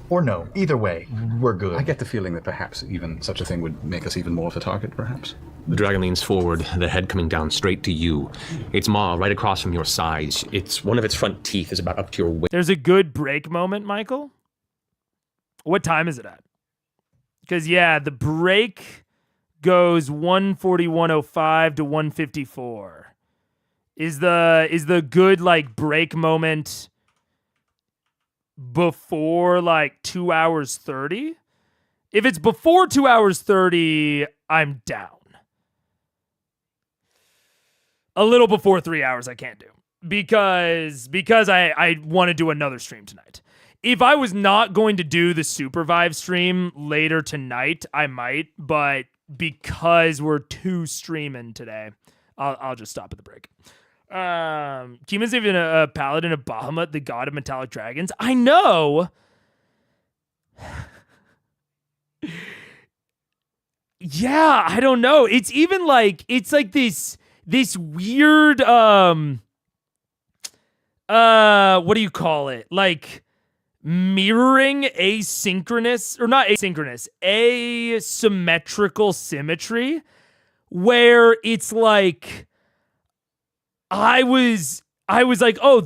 Or no. Either way, we're good. I get the feeling that perhaps even such a thing would make us even more of a target, perhaps. The dragon leans forward, the head coming down straight to you. Its maw right across from your sides. One of its front teeth is about up to your waist. There's a good break moment, Michael. What time is it at? Because, yeah, the break goes 1:41:05 to 1:54. Is the good, like, break moment before, like, 2 hours 30? If it's before 2 hours 30, I'm down. A little before 3 hours I can't do. Because I want to do another stream tonight. If I was not going to do the Supervive stream later tonight, I might, but because we're two streaming today, I'll just stop at the break. Kima's even a paladin of Bahamut, the god of metallic dragons. I know. Yeah, I don't know. It's even like this weird what do you call it? Like mirroring asynchronous, or not asynchronous, asymmetrical symmetry, where it's like I was like, oh,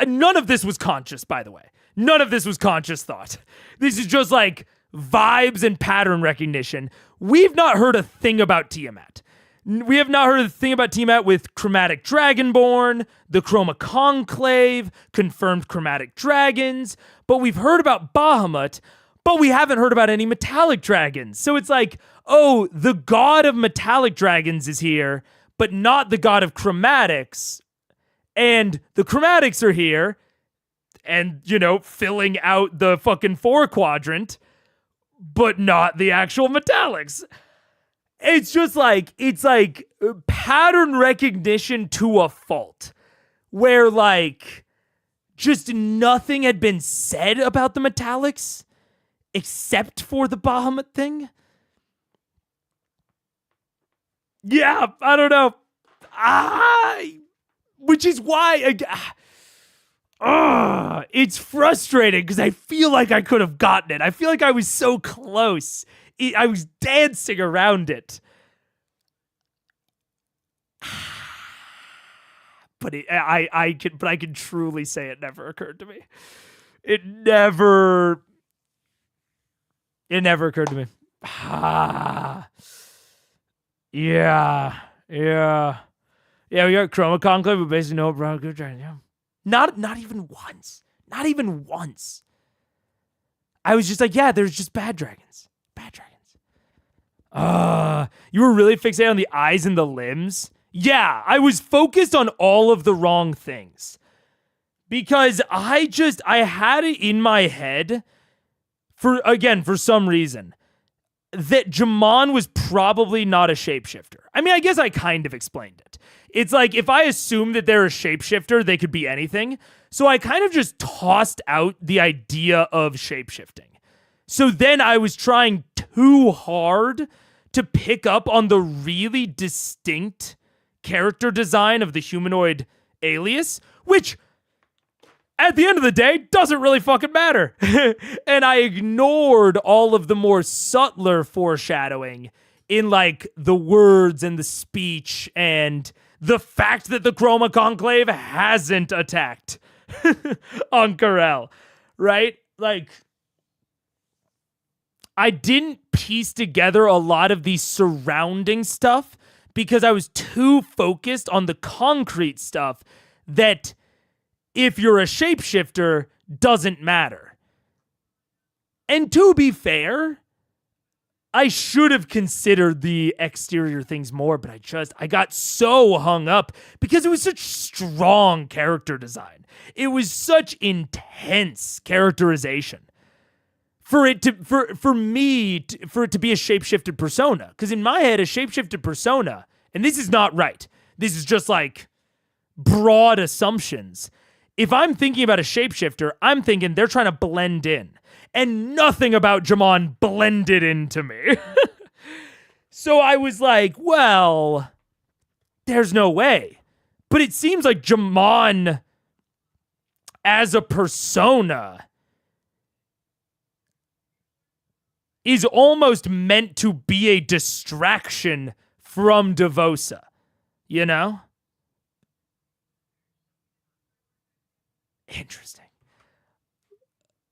none of this was conscious, by the way. None of this was conscious thought. This is just like vibes and pattern recognition. We've not heard a thing about Tiamat. We have not heard a thing about Tiamat with Chromatic Dragonborn, the Chroma Conclave, confirmed Chromatic Dragons, but we've heard about Bahamut, but we haven't heard about any metallic dragons. So it's like, oh, the god of metallic dragons is here, but not the god of chromatics. And the chromatics are here, and, filling out the fucking 4-quadrant, but not the actual metallics. It's just like, pattern recognition to a fault, where like just nothing had been said about the metallics except for the Bahamut thing. Yeah, I don't know. Which is why it's frustrating because I feel like I could have gotten it. I feel like I was so close. I was dancing around it. But I can truly say it never occurred to me. It never occurred to me. Yeah. We got Chroma Conclave, but basically no brown good dragon. Yeah. Not even once. Not even once. I was just like, yeah, there's just bad dragons. Bad dragons. You were really fixated on the eyes and the limbs? Yeah, I was focused on all of the wrong things. Because I had it in my head, for some reason, that J'Mon was probably not a shapeshifter. I mean, I guess I kind of explained it. It's like, if I assume that they're a shapeshifter, they could be anything. So I kind of just tossed out the idea of shapeshifting. So then I was trying too hard to pick up on the really distinct character design of the humanoid alias, which at the end of the day, doesn't really fucking matter. And I ignored all of the more subtler foreshadowing in like the words and the speech and the fact that the Chroma Conclave hasn't attacked Ank'Harel, right? Like, I didn't piece together a lot of the surrounding stuff because I was too focused on the concrete stuff that if you're a shapeshifter, doesn't matter. And to be fair, I should have considered the exterior things more, but I got so hung up because it was such strong character design. It was such intense characterization. For it to be a shapeshifted persona. Because in my head, a shapeshifted persona, and this is not right. This is just like broad assumptions. If I'm thinking about a shapeshifter, I'm thinking they're trying to blend in. And nothing about J'Mon blended into me. So I was like, well, there's no way. But it seems like J'Mon as a persona is almost meant to be a distraction from Devosa, you know? Interesting.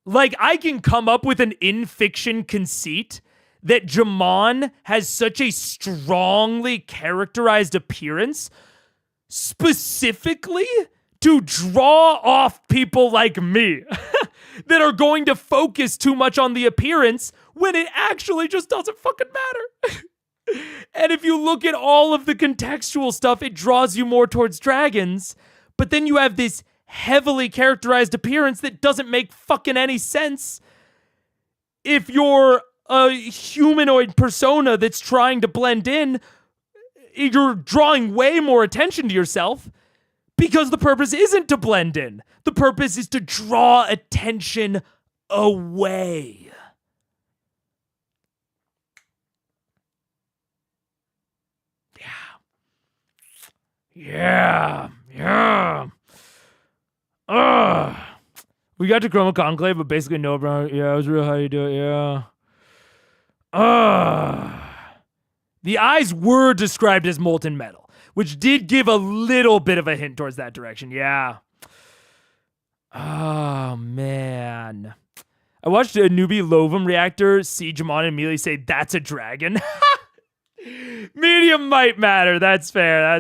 Like, I can come up with an in-fiction conceit that J'Mon has such a strongly characterized appearance specifically to draw off people like me that are going to focus too much on the appearance when it actually just doesn't fucking matter. And if you look at all of the contextual stuff, it draws you more towards dragons, but then you have this heavily characterized appearance that doesn't make fucking any sense if you're a humanoid persona that's trying to blend in. You're drawing way more attention to yourself because the purpose isn't to blend in. The purpose is to draw attention away. Yeah. We got to Chroma Conclave, but basically no, bro. Yeah, it was real how you do it. Yeah. The eyes were described as molten metal, which did give a little bit of a hint towards that direction. Yeah. Oh, man. I watched a newbie Lovum reactor see J'Mon and immediately say, that's a dragon. Medium might matter. That's fair.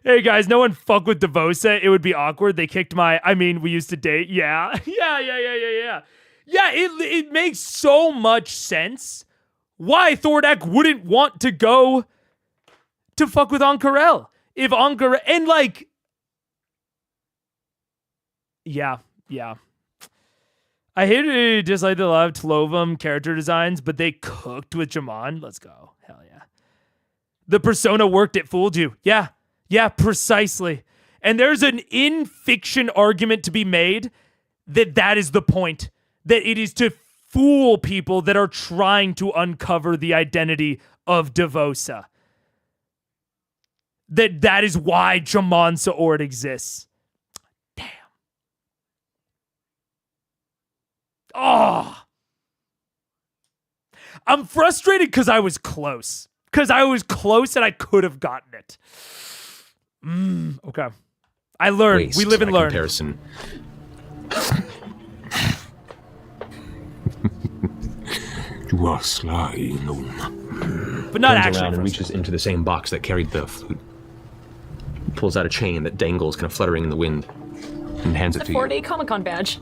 Hey, guys, no one fuck with Devosa. It would be awkward. They kicked we used to date. Yeah. Yeah, it makes so much sense why THORDAK wouldn't want to go to fuck with Ank'Harel. If Ank'Harel... And, like... Yeah. I hated dislike a lot of Tlovum character designs, but they cooked with J'Mon. Let's go. Hell yeah. The persona worked. It fooled you. Yeah, precisely. And there's an in-fiction argument to be made that is the point. That it is to fool people that are trying to uncover the identity of Devosa. That is why J'Mon Sa Ord exists. Damn. Oh. I'm frustrated because I was close. And I could have gotten it. Okay. I learned. Waste We live and by learn. Comparison. You are sly, gnome. But not Turns actually. around and reaches into the same box that carried the flute. Pulls out a chain that dangles, kind of fluttering in the wind, and hands it The to you. 4-day Comic-Con badge.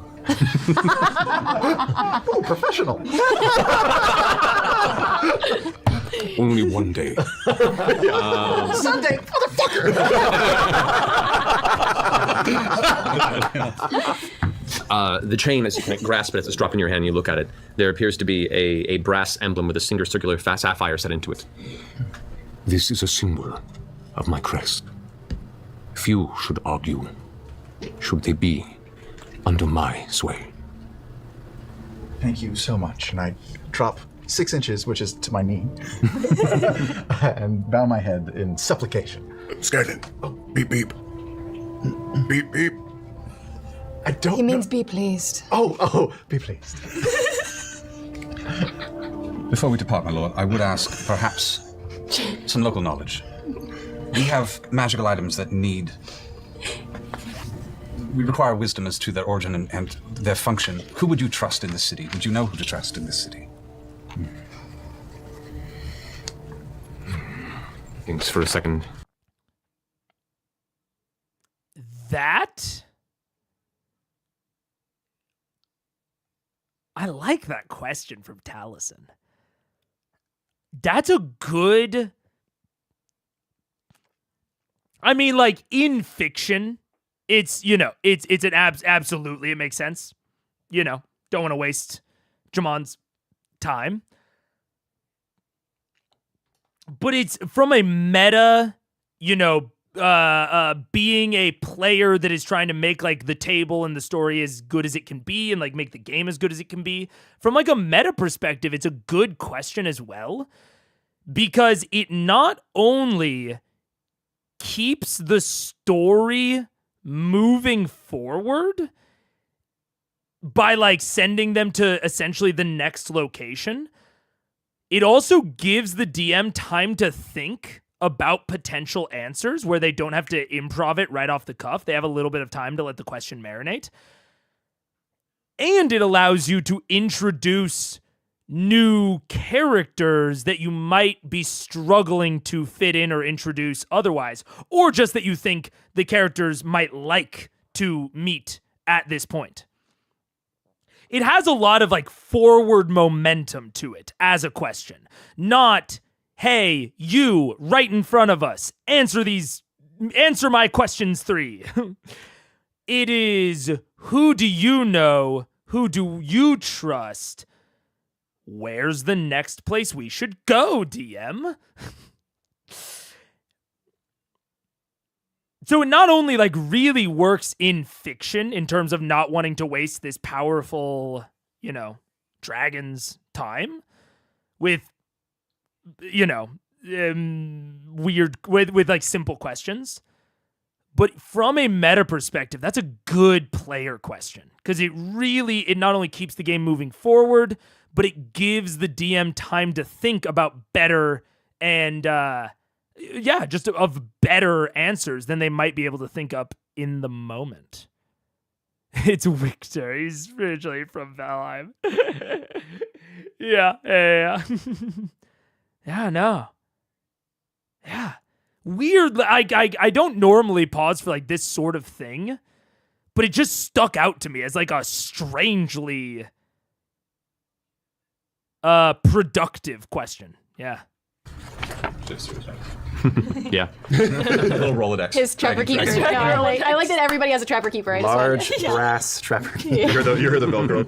Oh, professional. Only one day. Sunday, motherfucker. The chain, as you kind of grasp it as it's dropped in your hand and you look at it, there appears to be a brass emblem with a single circular sapphire set into it. This is a symbol of my crest. Few should argue, should they be under my sway. Thank you so much. And I drop 6 inches, which is to my knee, and bow my head in supplication. Skeleton. Beep, beep. Beep, beep. I don't He means be pleased. Oh, be pleased. Before we depart, my lord, I would ask, perhaps, some local knowledge. We have magical items that need... We require wisdom as to their origin and their function. Who would you trust in this city? Would you know who to trust in this city? Thanks for a second. That? I like that question from Taliesin. That's a good... I mean, like, in fiction, it's, you know, it's an absolutely, it makes sense. You know, don't want to waste J'Mon's time. But it's from a meta, you know, being a player that is trying to make, like, the table and the story as good as it can be and, like, make the game as good as it can be. From, like, a meta perspective, it's a good question as well. Because it not only keeps the story moving forward by, like, sending them to essentially the next location, it also gives the DM time to think about potential answers where they don't have to improv it right off the cuff. They have a little bit of time to let the question marinate. And it allows you to introduce new characters that you might be struggling to fit in or introduce otherwise, or just that you think the characters might like to meet at this point. It has a lot of, like, forward momentum to it as a question. Not, hey, you, right in front of us, answer my questions 3. It is, who do you know? Who do you trust? Where's the next place we should go, DM? So it not only, like, really works in fiction in terms of not wanting to waste this powerful, you know, dragon's time with, you know, weird, with like simple questions. But from a meta perspective, that's a good player question because it not only keeps the game moving forward, but it gives the DM time to think about better and, just of better answers than they might be able to think up in the moment. It's Victor. He's spiritually from Valheim. Yeah. Yeah, no. Yeah. Weird. I don't normally pause for, like, this sort of thing, but it just stuck out to me as, like, a strangely productive question. Yeah. Yeah. Little Rolodex. His trapper keeper. No, I like that everybody has a trapper keeper. I Large just brass trapper keeper. Yeah. You hear the Velcro.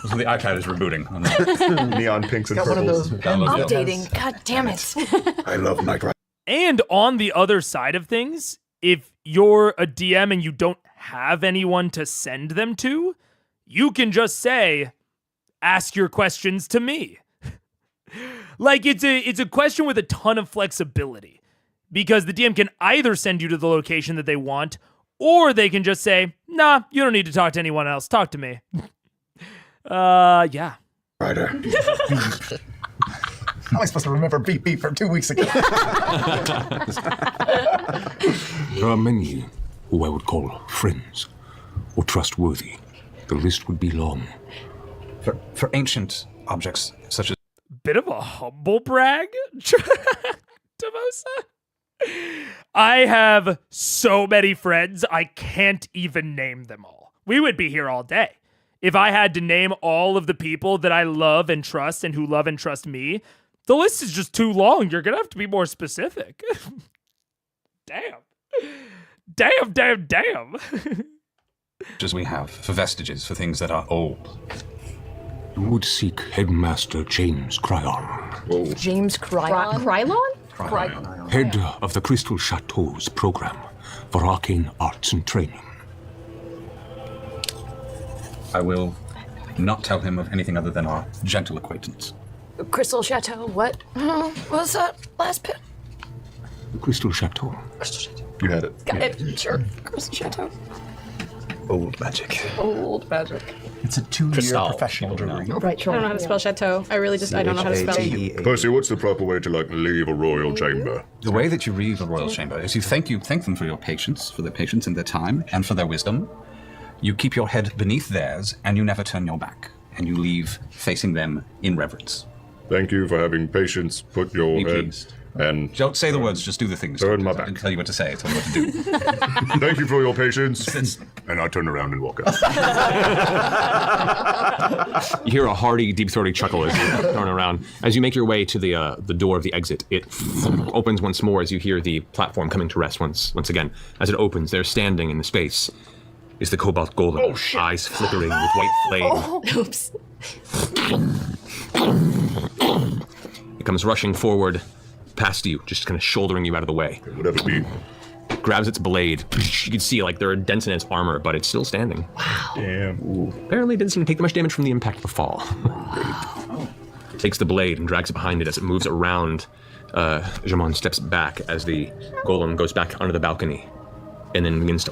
So the iPad is rebooting. Neon pinks and Got one of purples. those Updating. God damn it. I love my drive. And on the other side of things, if you're a DM and you don't have anyone to send them to, you can just say, ask your questions to me. Like, it's a question with a ton of flexibility because the DM can either send you to the location that they want, or they can just say, nah, you don't need to talk to anyone else. Talk to me. Yeah. Ryder. How am I supposed to remember beep beep from 2 weeks ago? There are many who I would call friends or trustworthy. The list would be long. For ancient objects such as... Bit of a humble brag, Devosa. I have so many friends, I can't even name them all. We would be here all day. If I had to name all of the people that I love and trust and who love and trust me, the list is just too long. You're going to have to be more specific. Damn. As we have, for vestiges, for things that are old. You would seek Headmaster James Cryon. James Cryon? Krylon? Head of the Crystal Chateau's program for arcane arts and training. I will not tell him of anything other than our gentle acquaintance. Crystal Chateau, what? What was that last bit? The Crystal Chateau. You had it. Got it, sure. Crystal Chateau. Old magic. Old magic. It's a 2-year Crystal. professional druiding. Right, I don't know how to spell chateau. I really just, I don't know how to spell it. Percy, what's the proper way to, like, leave a royal chamber? The way that you leave a royal chamber is you thank them for your patience, for their patience and their time, and for their wisdom. You keep your head beneath theirs, and you never turn your back. And you leave facing them in reverence. Thank you for having patience. Put your head and... Don't say the words, just do the things. Turn my back. I didn't tell you what to say, I told you what to do. Thank you for your patience. And I turn around and walk out. You hear a hearty, deep-throated chuckle as you turn around. As you make your way to the door of the exit, it opens once more as you hear the platform coming to rest once again. As it opens, there standing in the space is the Cobalt Golem, eyes flickering with white flame. Oops. It comes rushing forward past you, just kind of shouldering you out of the way. Whatever it be. Grabs its blade. You can see like there are dents in its armor, but it's still standing. Wow. Damn. Ooh. Apparently it didn't seem to take much damage from the impact of the fall. Wow. It takes the blade and drags it behind it as it moves around. J'Mon steps back as the golem goes back onto the balcony and then begins to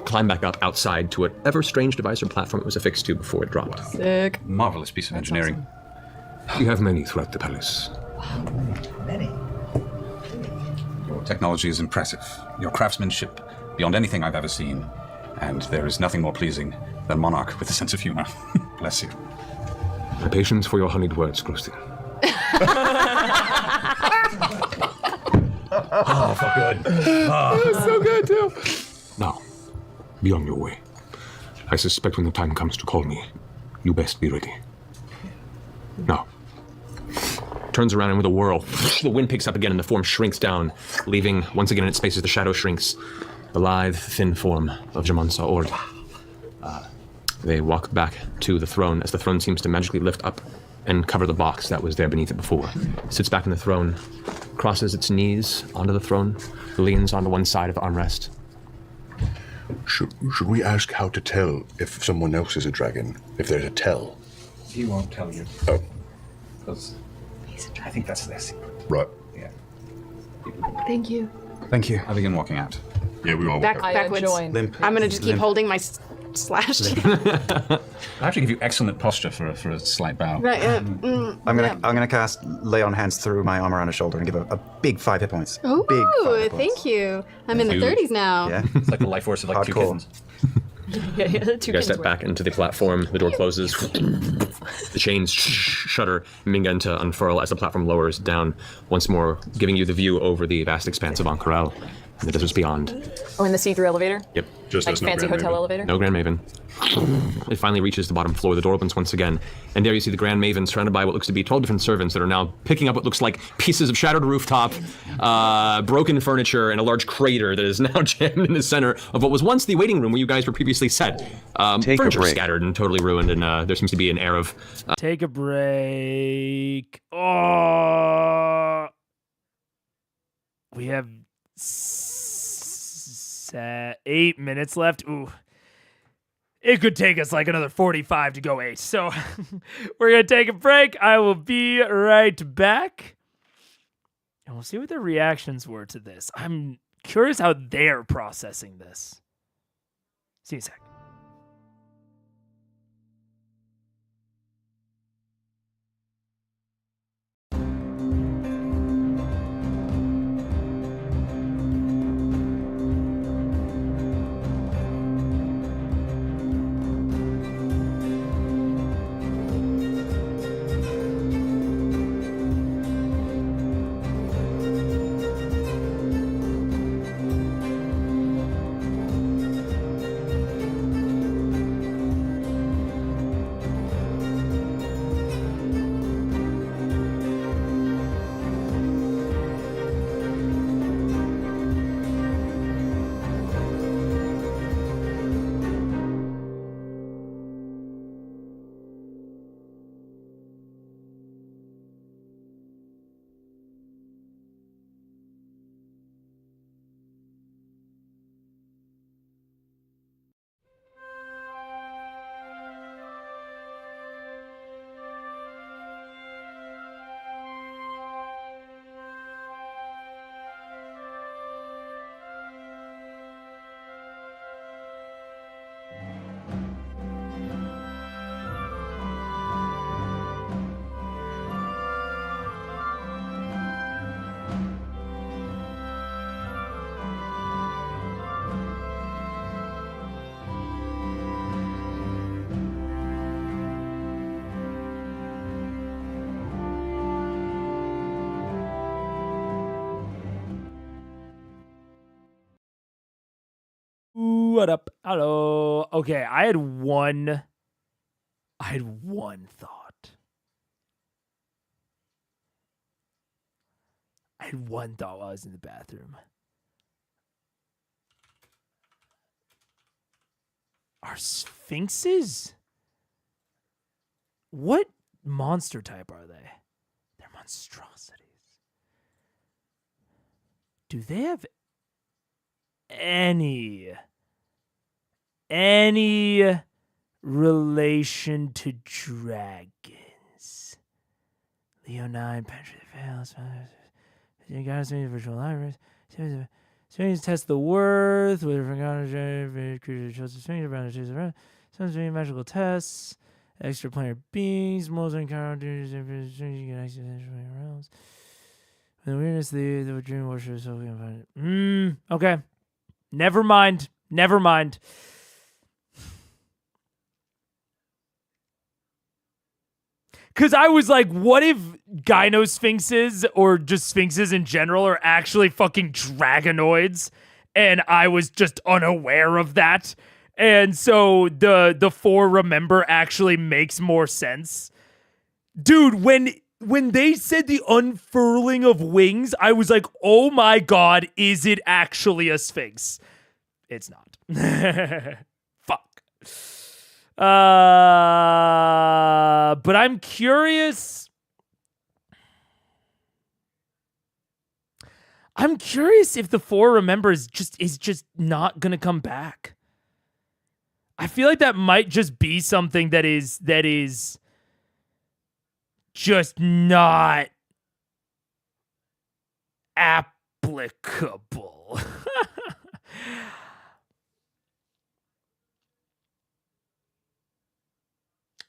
climb back up outside to whatever strange device or platform it was affixed to before it dropped. Sick. Marvelous piece of engineering. You have many throughout the palace. Many. Your technology is impressive. Your craftsmanship beyond anything I've ever seen. And there is nothing more pleasing than a monarch with a sense of humor. Bless you. My patience for your honeyed words, Krusty. Oh, for good. It was so good, too. Now, be on your way. I suspect when the time comes to call me, you best be ready. Now. Turns around and with a whirl, the wind picks up again and the form shrinks down, leaving once again in its space as the shadow shrinks, the lithe, thin form of J'Mon Sa Ord. They walk back to the throne as the throne seems to magically lift up and cover the box that was there beneath it before. Sits back in the throne, crosses its knees onto the throne, leans onto one side of the armrest. Should we ask how to tell if someone else is a dragon? If there's a tell? He won't tell you. Oh. Because I think that's their secret. Right. Yeah. Thank you. Thank you. I begin walking out. Yeah, we all Backwards. Limp. I'm gonna just keep holding my slash. I'll actually give you excellent posture for a slight bow. Right, I'm gonna cast Lay on Hands through my armor on his shoulder and give a big 5 hit points. Ooh, Big 5 hit points. thank you. I'm in the 30s now. Yeah. It's like the life force of like 2 kittens. You guys step back into the platform, the door closes, the chains shudder and begin to unfurl as the platform lowers down, once more giving you the view over the vast expanse of Ank'Harel and the deserts beyond. Oh, in the see-through elevator? Yep. Just like fancy hotel elevator? No Grand Maven. It finally reaches the bottom floor. The door opens once again, and there you see the Grand Maven surrounded by what looks to be 12 different servants that are now picking up what looks like pieces of shattered rooftop, broken furniture, and a large crater that is now jammed in the center of what was once the waiting room where you guys were previously set. Furniture scattered and totally ruined, and there seems to be an air of... Take a break. Oh, we have 8 minutes left. Ooh. It could take us like another 45 to go 8. So we're going to take a break. I will be right back. And we'll see what their reactions were to this. I'm curious how they're processing this. See you in a sec. What up? Hello. Okay, I had one thought. I had one thought while I was in the bathroom. Are sphinxes? What monster type are they? They're monstrosities. Do they have any relation to dragons? Leo 9, Patrick Fails. You guys need virtual libraries. Sphinx test the worth with regard to creature chose the sphinx around the some magical tests. Extraplanar beings, most encounters, you can access realms. The weirdness, the dream worship is so we can find it. Okay. Never mind. Because I was like, what if gynosphinxes or just sphinxes in general are actually fucking dragonoids? And I was just unaware of that. And so the 4 remember actually makes more sense. Dude, when they said the unfurling of wings, I was like, oh my god, is it actually a sphinx? It's not. Fuck. But I'm curious. I'm curious if the 4 remember is just not gonna come back. I feel like that might just be something that is just not applicable.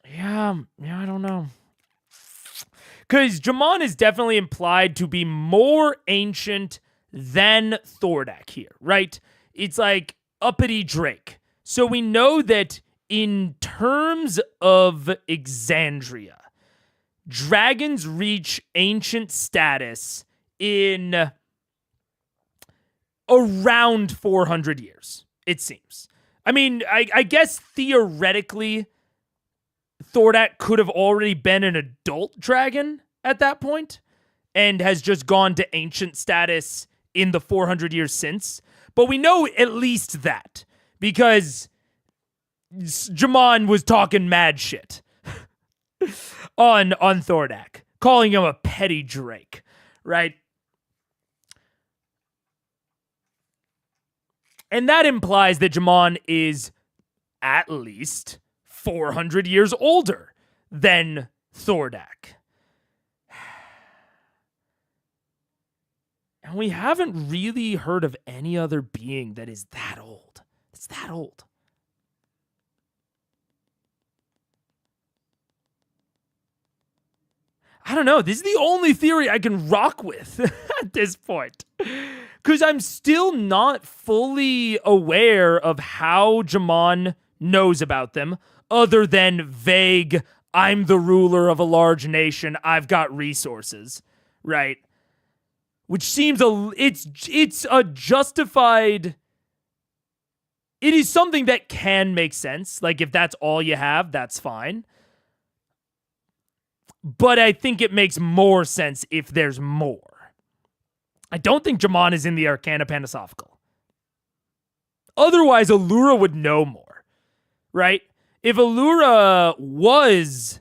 Yeah, I don't know. Because J'Mon is definitely implied to be more ancient than THORDAK here, right? It's like uppity Drake. So we know that in terms of Exandria, dragons reach ancient status in around 400 years, it seems. I mean, I guess theoretically, THORDAK could have already been an adult dragon at that point and has just gone to ancient status in the 400 years since. But we know at least that because J'Mon was talking mad shit on THORDAK, calling him a petty Drake, right? And that implies that J'Mon is at least 400 years older than THORDAK. And we haven't really heard of any other being that is that old. It's that old. I don't know. This is the only theory I can rock with at this point. Because I'm still not fully aware of how J'Mon knows about them, other than vague, I'm the ruler of a large nation, I've got resources, right? Which seems it's a justified, it is something that can make sense. Like if that's all you have, that's fine. But I think it makes more sense if there's more. I don't think J'Mon is in the Arcana Panasophical. Otherwise, Allura would know more, right? If Allura was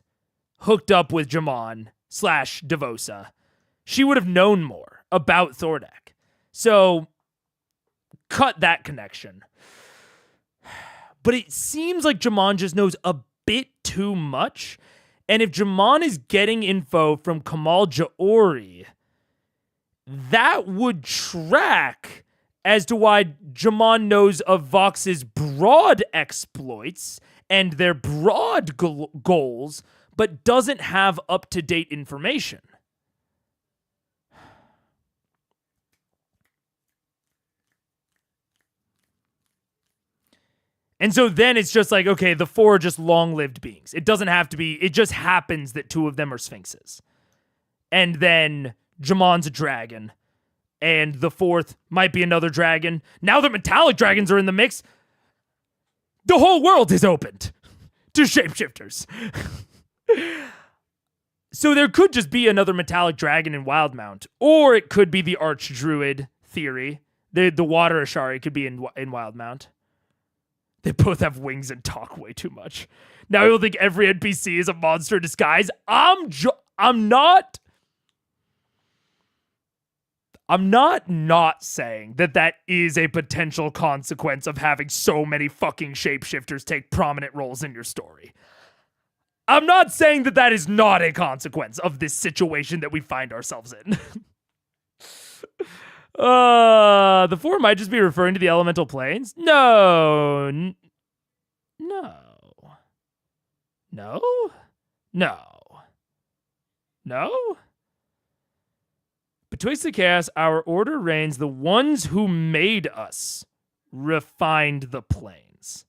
hooked up with J'Mon / Devosa, she would have known more about THORDAK. So, cut that connection. But it seems like J'Mon just knows a bit too much. And if J'Mon is getting info from Kamal Jaori, that would track as to why J'Mon knows of Vox's broad exploits and their broad goals, but doesn't have up-to-date information. And so then it's just like, okay, the 4 are just long-lived beings. It doesn't have to be, it just happens that 2 of them are sphinxes. And then J'Mon's a dragon. And the 4th might be another dragon. Now that metallic dragons are in the mix, The whole world is opened to shapeshifters. So there could just be another metallic dragon in Wildmount, or it could be the Archdruid theory. The water Ashari could be in Wildmount. They both have wings and talk way too much. Now you'll think every NPC is a monster in disguise. I'm not saying that is a potential consequence of having so many fucking shapeshifters take prominent roles in your story. I'm not saying that is not a consequence of this situation that we find ourselves in. The 4 might just be referring to the elemental planes. No. Betwixt the chaos, our order reigns. The ones who made us refined the planes.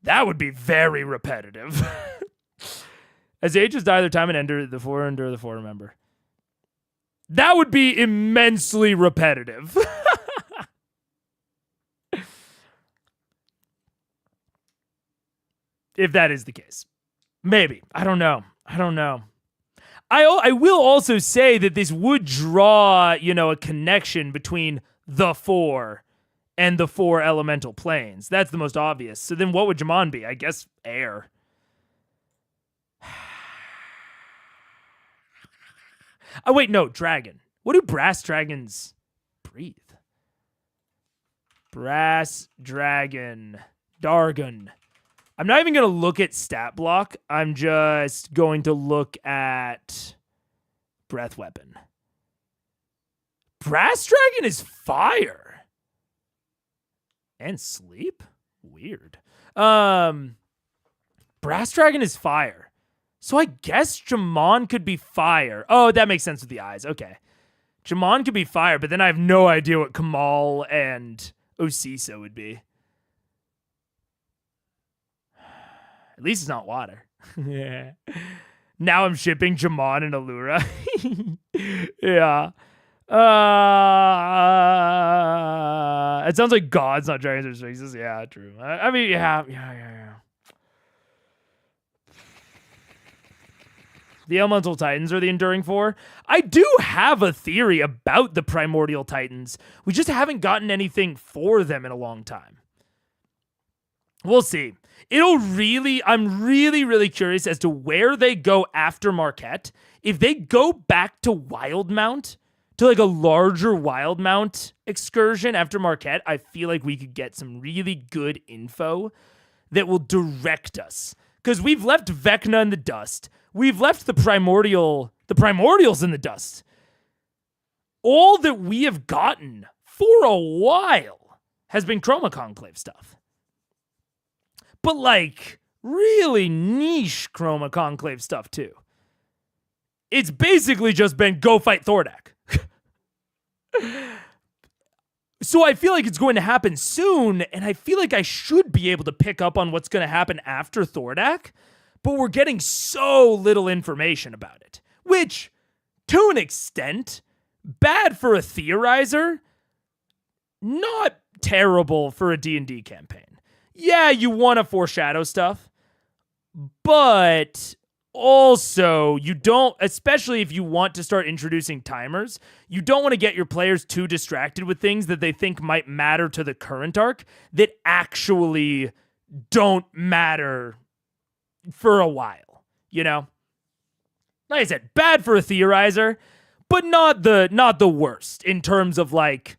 That would be very repetitive. As the ages die, their time and endure the 4, remember. That would be immensely repetitive. If that is the case. Maybe. I don't know. I will also say that this would draw, a connection between the 4 and the 4 elemental planes. That's the most obvious. So then what would J'mon be? I guess air. Oh, wait, no, dragon. What do brass dragons breathe? Brass dragon. Dargon. I'm not even going to look at stat block. I'm just going to look at breath weapon. Brass dragon is fire. And sleep? Weird. Brass dragon is fire. So I guess J'mon could be fire. Oh, that makes sense with the eyes. Okay. J'mon could be fire, but then I have no idea what Kamal and Osisa would be. At least it's not water. Yeah. Now I'm shipping J'mon and Allura. Yeah. It sounds like gods, not dragons or sphinxes. Yeah, true. I mean, yeah. The Elemental Titans are the Enduring 4. I do have a theory about the Primordial Titans. We just haven't gotten anything for them in a long time. We'll see. I'm really curious as to where they go after Marquette. If they go back to Wildmount, to like a larger Wildmount excursion after Marquette, I feel like we could get some really good info that will direct us. Because we've left Vecna in the dust. We've left the primordials in the dust. All that we have gotten for a while has been Chroma Conclave stuff. But like really niche Chroma Conclave stuff too. It's basically just been go fight Thordak. So I feel like it's going to happen soon, and I feel like I should be able to pick up on what's going to happen after Thordak, but we're getting so little information about it, which, to an extent, bad for a theorizer, not terrible for a D&D campaign. Yeah, you want to foreshadow stuff, but also you don't, especially if you want to start introducing timers, you don't want to get your players too distracted with things that they think might matter to the current arc that actually don't matter for a while, you know? Like I said, bad for a theorizer, but not the worst in terms of like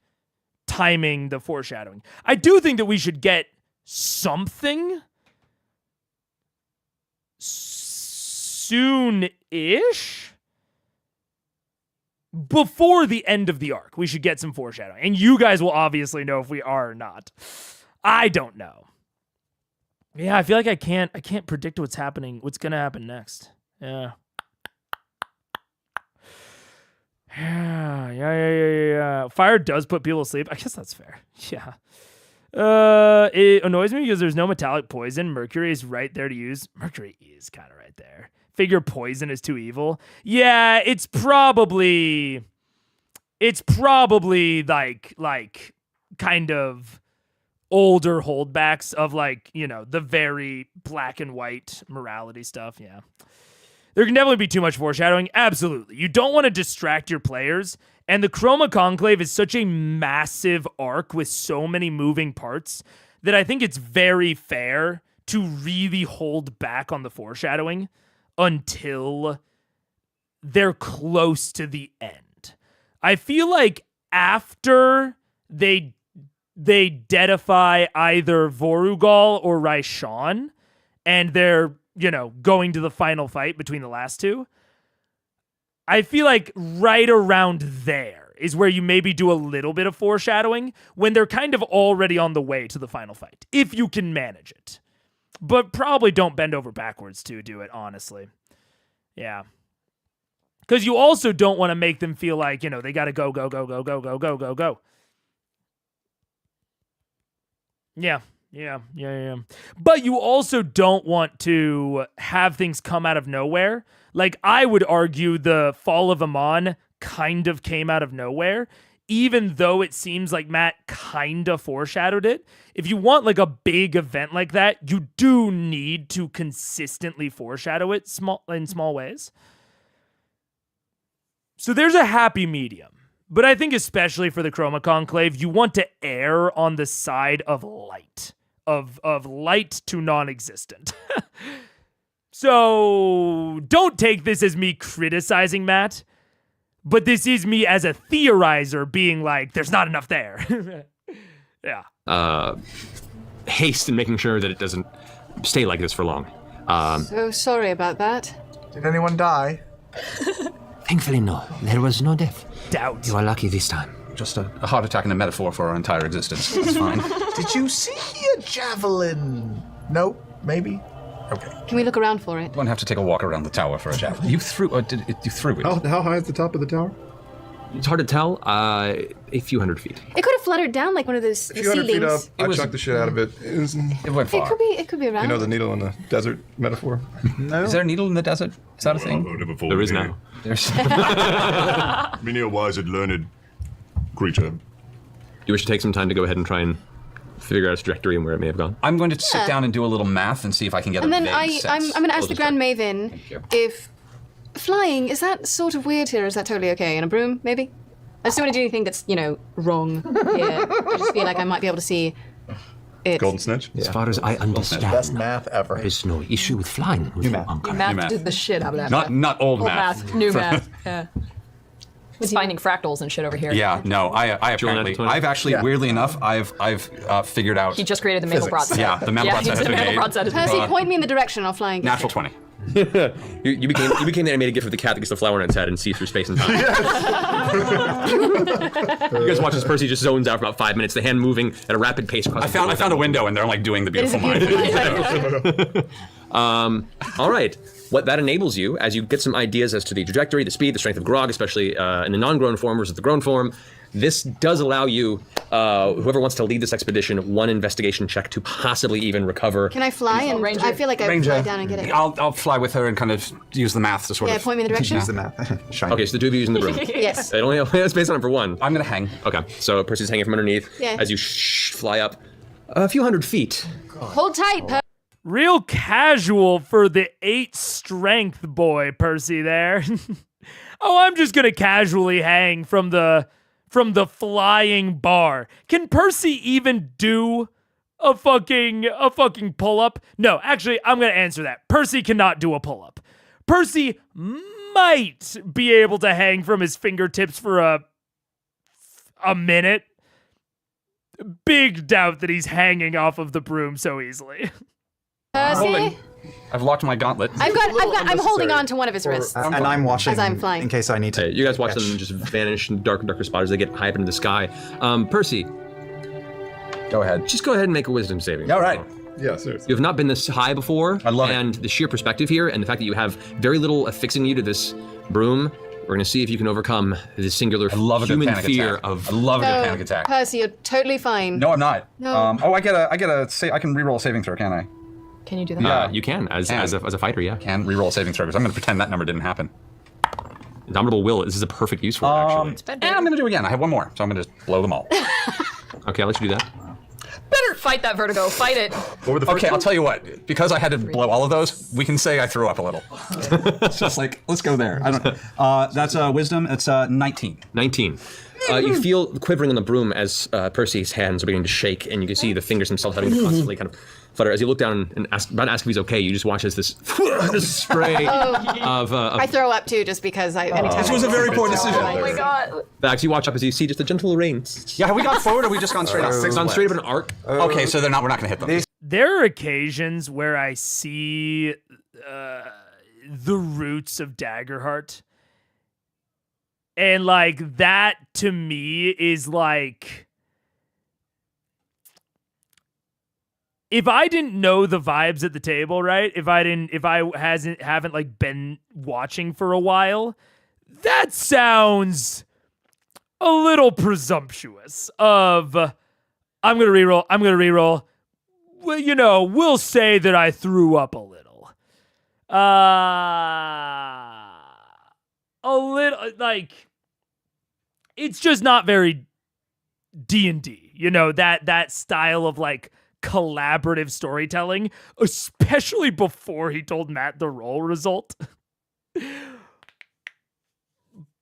timing the foreshadowing. I do think that we should get something soon-ish before the end of the arc. We should get some foreshadowing, and you guys will obviously know if we are or not. I don't know. Yeah, I feel like I can't predict what's gonna happen next. Yeah. Yeah. Fire does put people to sleep. I guess that's fair. Yeah. It annoys me because there's no metallic poison. Mercury is right there to use. Mercury is kind of right there. Figure poison is too evil. Yeah, it's probably like kind of older holdbacks of like, you know, the very black and white morality stuff. Yeah. There can definitely be too much foreshadowing. Absolutely. You don't want to distract your players. And the Chroma Conclave is such a massive arc with so many moving parts that I think it's very fair to really hold back on the foreshadowing until they're close to the end. I feel like after they deadify either Vorugal or RAISHAN, and they're, you know, going to the final fight between the last two, I feel like right around there is where you maybe do a little bit of foreshadowing when they're kind of already on the way to the final fight, if you can manage it. But probably don't bend over backwards to do it, honestly. Yeah. Because you also don't want to make them feel like, you know, they got to go. Yeah. But you also don't want to have things come out of nowhere. Like, I would argue the Fall of Amon kind of came out of nowhere, even though it seems like Matt kind of foreshadowed it. If you want like a big event like that, you do need to consistently foreshadow it in small ways. So there's a happy medium. But I think especially for the Chroma Conclave, you want to err on the side of light. Of light to non-existent. So don't take this as me criticizing Matt, but this is me as a theorizer being like, there's not enough there. Yeah. Haste in making sure that it doesn't stay like this for long. So sorry about that. Did anyone die? Thankfully, no. There was no death. Doubt. You are lucky this time. Just a heart attack and a metaphor for our entire existence. It's fine. Did you see a javelin? Nope. Maybe. Okay. Can we look around for it? One have to take a walk around the tower for a javelin. You threw it. How high is the top of the tower? It's hard to tell. A few hundred feet. It could have fluttered down like one of those A few hundred feet up, ceilings. I chucked the shit out of it. It went far. It could be around. You know the needle in the desert metaphor? No. Is there a needle in the desert? Is that a thing? There is now. There's. Many a wise and learned creature. Do you wish to take some time to go ahead and try and figure out its trajectory and where it may have gone? I'm going to sit down and do a little math and see if I can get And a then vague sense. I'm going to ask the Grand Maven if flying, is that sort of weird here? Or is that totally okay? In a broom, maybe? I just don't want to do anything that's, you know, wrong here. I just feel like I might be able to see it. Golden Snitch? As far as I understand, Best math ever. there is no issue with flying with your uncle. Math did the shit out of that. Not old math. Old math. New math. Yeah. It's finding fractals and shit over here. Yeah, no, I apparently, I've actually, weirdly enough, I've figured out. He just created the Mandelbrot set. Yeah, the Mandelbrot set has been made. Percy, point me in the direction. I'll fly and get Natural it. 20. you became the animated gift of the cat that gets the flower on its head and sees through space and time. You guys watch as Percy just zones out for about 5 minutes, the hand moving at a rapid pace. I found a window and they're like doing the beautiful mind. All right. What that enables you, as you get some ideas as to the trajectory, the speed, the strength of Grog, especially in the non-grown form versus the grown form, this does allow you, whoever wants to lead this expedition, one investigation check to possibly even recover. Can I fly? And I feel like I would fly down and get it. I'll fly with her and kind of use the math to sort of. Yeah, point me in the direction. Use the math. Okay, so the two of you using the room. Yes. It only has space on it for one. I'm going to hang. Okay, so Percy's hanging from underneath as you fly up a few hundred feet. Hold tight, Percy. Real casual for the 8 strength boy, Percy there. Oh, I'm just gonna casually hang from the flying bar. Can Percy even do a fucking pull-up? No, actually, I'm gonna answer that. Percy cannot do a pull-up. Percy might be able to hang from his fingertips for a minute. Big doubt that he's hanging off of the broom so easily. Percy? I've locked my gauntlet. I'm holding on to one of his wrists. And I'm watching as I'm flying. in case I need to. You guys watch them just vanish in darker and darker spots as they get high up into the sky. Percy. Go ahead. Just go ahead and make a wisdom saving. All right. Yeah, seriously. You have not been this high before. I love it. And the sheer perspective here and the fact that you have very little affixing you to this broom, we're going to see if you can overcome this singular human fear of. I love a good No, panic attack. Percy, you're totally fine. No, I'm not. No. I can reroll a saving throw, can't I? Can you do that? Yeah, you can as a fighter. Yeah, can reroll a saving throw because I'm going to pretend that number didn't happen. Indomitable will. This is a perfect use for it, actually. And I'm going to do it again. I have one more, so I'm going to just blow them all. Okay, I'll let you do that. Better Fight that vertigo. Fight it. Okay, I'll tell you what. Because I had to blow all of those, we can say I threw up a little. It's just like, let's go there. I don't. That's wisdom. It's 19. 19. You feel quivering on the broom as Percy's hands are beginning to shake, and you can see the fingers themselves having to constantly kind of flutter. As you look down and about to ask if he's okay, you just watch as this spray of I throw up too, just because anytime. This was a very poor decision. Oh my god. Bax, you watch up as you see just the gentle rains. Yeah, have we gone forward or have we just gone straight up? It's gone straight up an arc. Okay, so we're not going to hit them. There are occasions where I see the roots of Daggerheart. And like that to me is like, if I didn't know the vibes at the table, right? If I haven't like been watching for a while, that sounds a little presumptuous of I'm going to reroll. Well, you know, we'll say that I threw up a little. A little, like, it's just not very D&D, you know, that style of like collaborative storytelling, especially before he told Matt the roll result.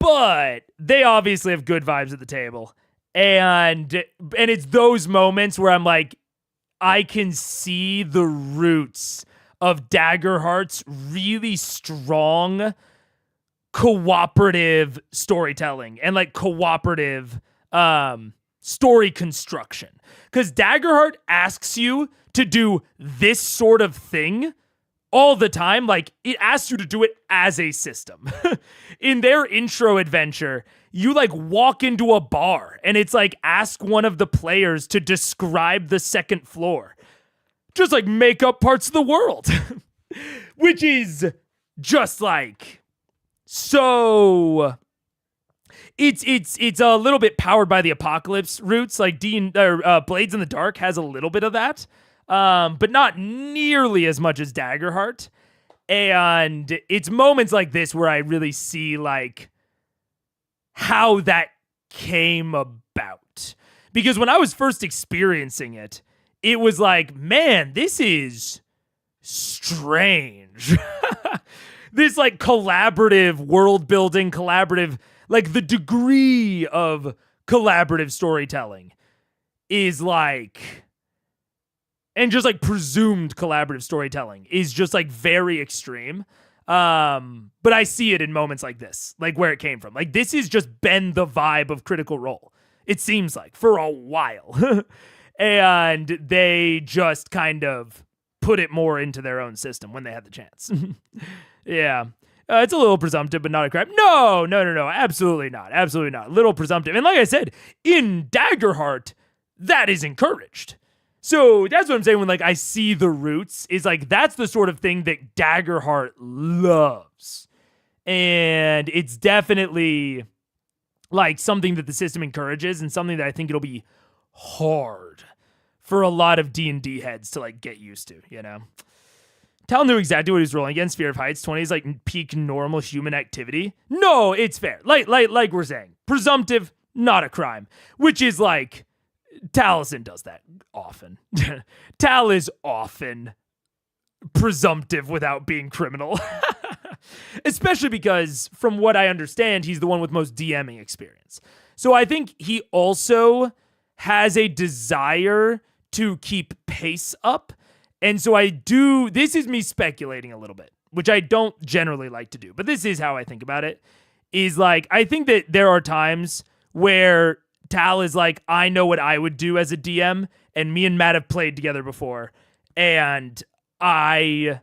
But they obviously have good vibes at the table, and it's those moments where I'm like, I can see the roots of Daggerheart's really strong cooperative storytelling and like cooperative story construction. Because Daggerheart asks you to do this sort of thing all the time. Like, it asks you to do it as a system. In their intro adventure, you like walk into a bar and it's like, ask one of the players to describe the second floor. Just like make up parts of the world. Which is just like, so it's a little bit powered by the apocalypse roots. Like Blades in the Dark has a little bit of that, but not nearly as much as Daggerheart. And it's moments like this where I really see like how that came about. Because when I was first experiencing it, it was like, man, this is strange. This like collaborative world building, collaborative, like the degree of collaborative storytelling is like, and just like presumed collaborative storytelling is just like very extreme. But I see it in moments like this, like where it came from. Like this has just been the vibe of Critical Role, it seems like, for a while. And they just kind of put it more into their own system when they had the chance. Yeah. It's a little presumptive, but not a crap. No. Absolutely not. Absolutely not. Little presumptive. And like I said, in Daggerheart, that is encouraged. So that's what I'm saying when like I see the roots, is like that's the sort of thing that Daggerheart loves. And it's definitely like something that the system encourages, and something that I think it'll be hard for a lot of D&D heads to like get used to, you know? Tal knew exactly what he was rolling against. Fear of Heights 20 is like peak normal human activity. No, it's fair. Like we're saying, presumptive, not a crime, which is like Taliesin does that often. Tal is often presumptive without being criminal. Especially because, from what I understand, he's the one with most DMing experience. So I think he also has a desire to keep pace up. And so this is me speculating a little bit, which I don't generally like to do, but this is how I think about it, is like, I think that there are times where Tal is like, I know what I would do as a DM, and me and Matt have played together before, and I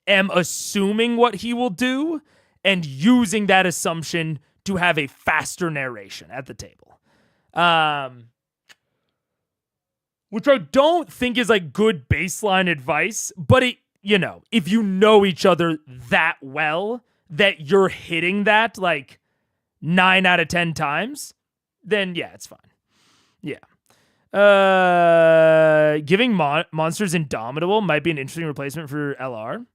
am assuming what he will do and using that assumption to have a faster narration at the table. Which I don't think is like good baseline advice, but it, you know, if you know each other that well, that you're hitting that like 9 out of 10 times, then yeah, it's fine. Yeah. Giving monsters Indomitable might be an interesting replacement for LR.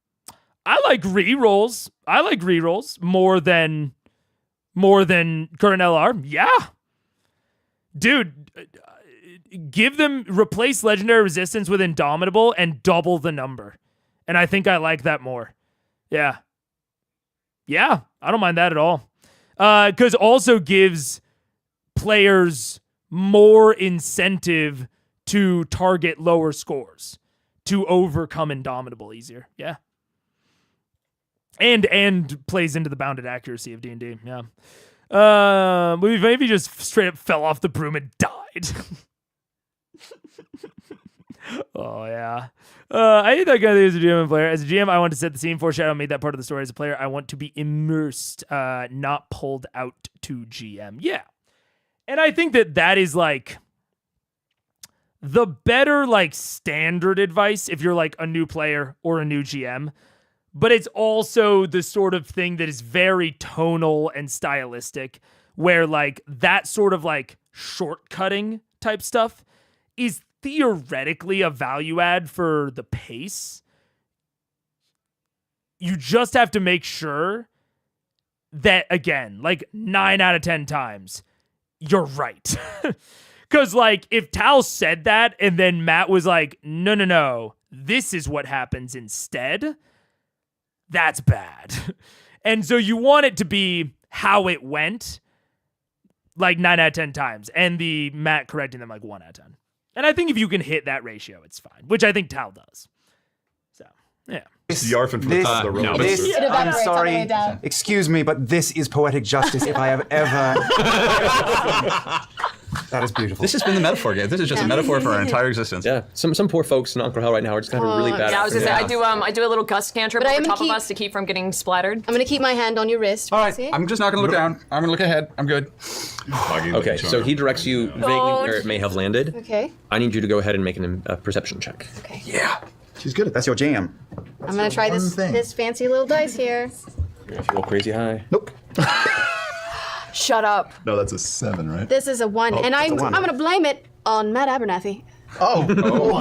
I like rerolls. more than current LR. Yeah. Dude, replace legendary resistance with indomitable and double the number. And I think I like that more. Yeah. Yeah, I don't mind that at all. Because also gives players more incentive to target lower scores, to overcome indomitable easier. Yeah. And plays into the bounded accuracy of D&D. Yeah. We maybe just straight up fell off the broom and died. Oh, yeah. I hate that guy that is a GM and player. As a GM, I want to set the scene, foreshadow, made that part of the story. As a player, I want to be immersed, not pulled out to GM. Yeah. And I think that is like the better like standard advice if you're like a new player or a new GM. But it's also the sort of thing that is very tonal and stylistic, where like that sort of like shortcutting type stuff is theoretically a value add for the pace. You just have to make sure that, again, like 9 out of 10 times, you're right. Because like if Tal said that and then Matt was like, no, this is what happens instead, that's bad. And so you want it to be how it went like 9 out of 10 times, and the Matt correcting them like 1 out of 10. And I think if you can hit that ratio, it's fine, which I think Tal does. So, yeah. Yarfin from the top of the road. I'm sorry, excuse me, but this is poetic justice if I have ever... That is beautiful. This has been the metaphor game. This is just a metaphor for our entire existence. Yeah, some poor folks in Uncle Hell right now are just kind of really bad. Yeah, I was gonna say I do a little gust cantrip over top of us to keep from getting splattered. I'm gonna keep my hand on your wrist. All right, I'm just not gonna look down. I'm gonna look ahead. I'm good. Okay, so he directs you vaguely where it may have landed. Okay. I need you to go ahead and make a perception check. Okay. Yeah. She's good at That's your jam. I'm gonna try this fancy little dice here. If you roll crazy high. Nope. Shut up. No, that's a 7, right? This is a 1, and I'm gonna blame it on Matt Abernathy. Oh.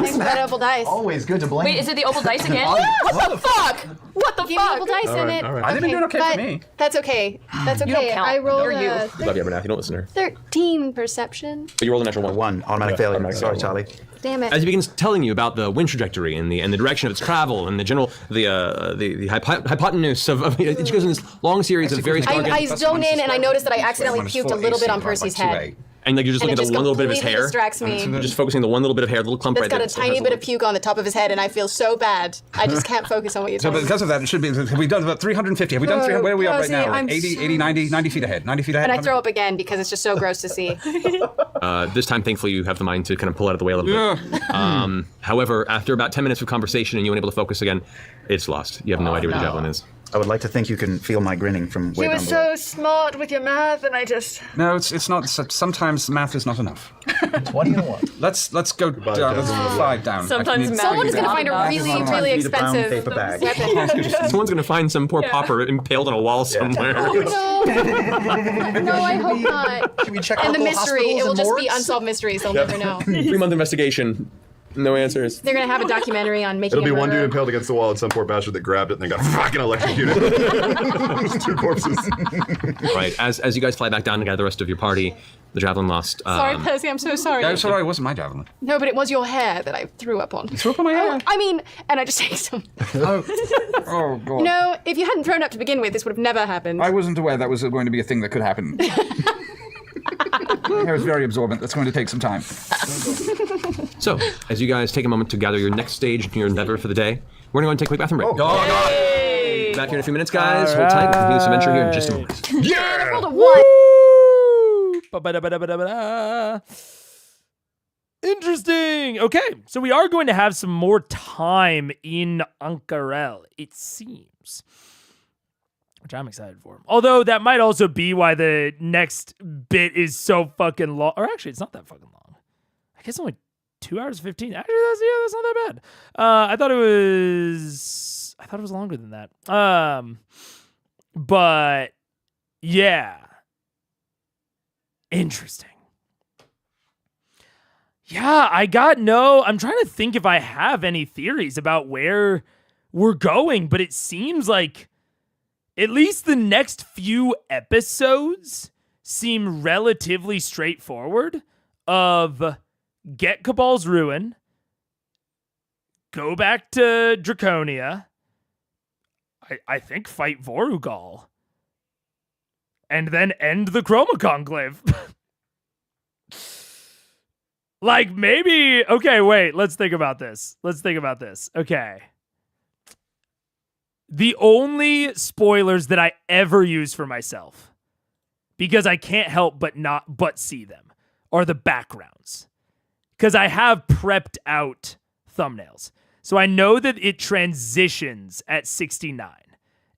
Incredible dice. Always good to blame. Wait, is it the opal dice again? What the fuck? What the Give fuck? opal dice in it. I think you're doing okay for me. That's okay. That's okay. You don't count. I rolled You're you. a Love you, Abernathy. Don't listen to her. 13 perception. But you rolled a natural 1. 1. Automatic failure. Sorry, Charlie. Damn it. As he begins telling you about the wind trajectory and the direction of its travel and the general the hypotenuse of it goes in this long series of various. I zone in and I noticed that I accidentally puked a little bit on Percy's head. And like you're just looking at the one little bit of his hair. Distracts me. You're just focusing on the one little bit of hair, the little clump right there. That's got a tiny bit of puke on the top of his head, and I feel so bad. I just can't focus on what you're So saying. because of that, it should be, have we done about 350? Have we done 300? Where are we at right now? I'm 80, 90 feet ahead. 90 feet ahead. And I throw up again because it's just so gross to see. This time, thankfully, you have the mind to kind of pull out of the way a little bit. However, after about 10 minutes of conversation and you unable to focus again, it's lost. You have no idea where the javelin is. I would like to think you can feel my grinning from way You were down below. so smart with your math, and I just... No, it's not. Sometimes math is not enough. 20 and 1. Let's go down. Let's 5 down. Sometimes math Someone's going to find a not really, enough. really Need a brown expensive paper bag. weapon. Someone's going to find some poor pauper impaled on a wall somewhere. Oh, no. No, I hope not. Should we check And the local mystery, hospitals it will and just be morgues? unsolved mysteries. They'll never know. 3-month investigation. No answers. They're going to have a documentary on making It'll be a one dude murderer. impaled against the wall and some poor bastard that grabbed it and then got fucking electrocuted. There's 2 corpses. Right. As you guys fly back down to gather the rest of your party, the javelin lost. Sorry, Percy, I'm so sorry. Yeah, sorry, it wasn't my javelin. No, but it was your hair that I threw up on. You threw up on my hair? I mean, and I just take some. Oh, God. No, if you hadn't thrown up to begin with, this would have never happened. I wasn't aware that was going to be a thing that could happen. Hair is very absorbent. That's going to take some time. So, as you guys take a moment to gather your next stage in your endeavor for the day, we're going to go and take a quick bathroom break. Back here in a few minutes, guys. Hold tight. We'll continue this adventure here in just a moment. I rolled a 1. Ba-ba-da-ba-da-ba-da-ba. Interesting. Okay, so we are going to have some more time in Ankarel, it seems. Which I'm excited for. Although that might also be why the next bit is so fucking long. Or actually, it's not that fucking long. I guess only 2 hours 15. Actually, that's not that bad. I thought it was longer than that. But yeah. Interesting. Yeah, I'm trying to think if I have any theories about where we're going, but it seems like at least the next few episodes seem relatively straightforward of get Cabal's Ruin, go back to Draconia, I think fight Vorugal, and then end the Chroma Conclave. Like, maybe... Okay, wait. Let's think about this. Okay. The only spoilers that I ever use for myself, because I can't help but see them, are the backgrounds. Because I have prepped out thumbnails. So I know that it transitions at 69.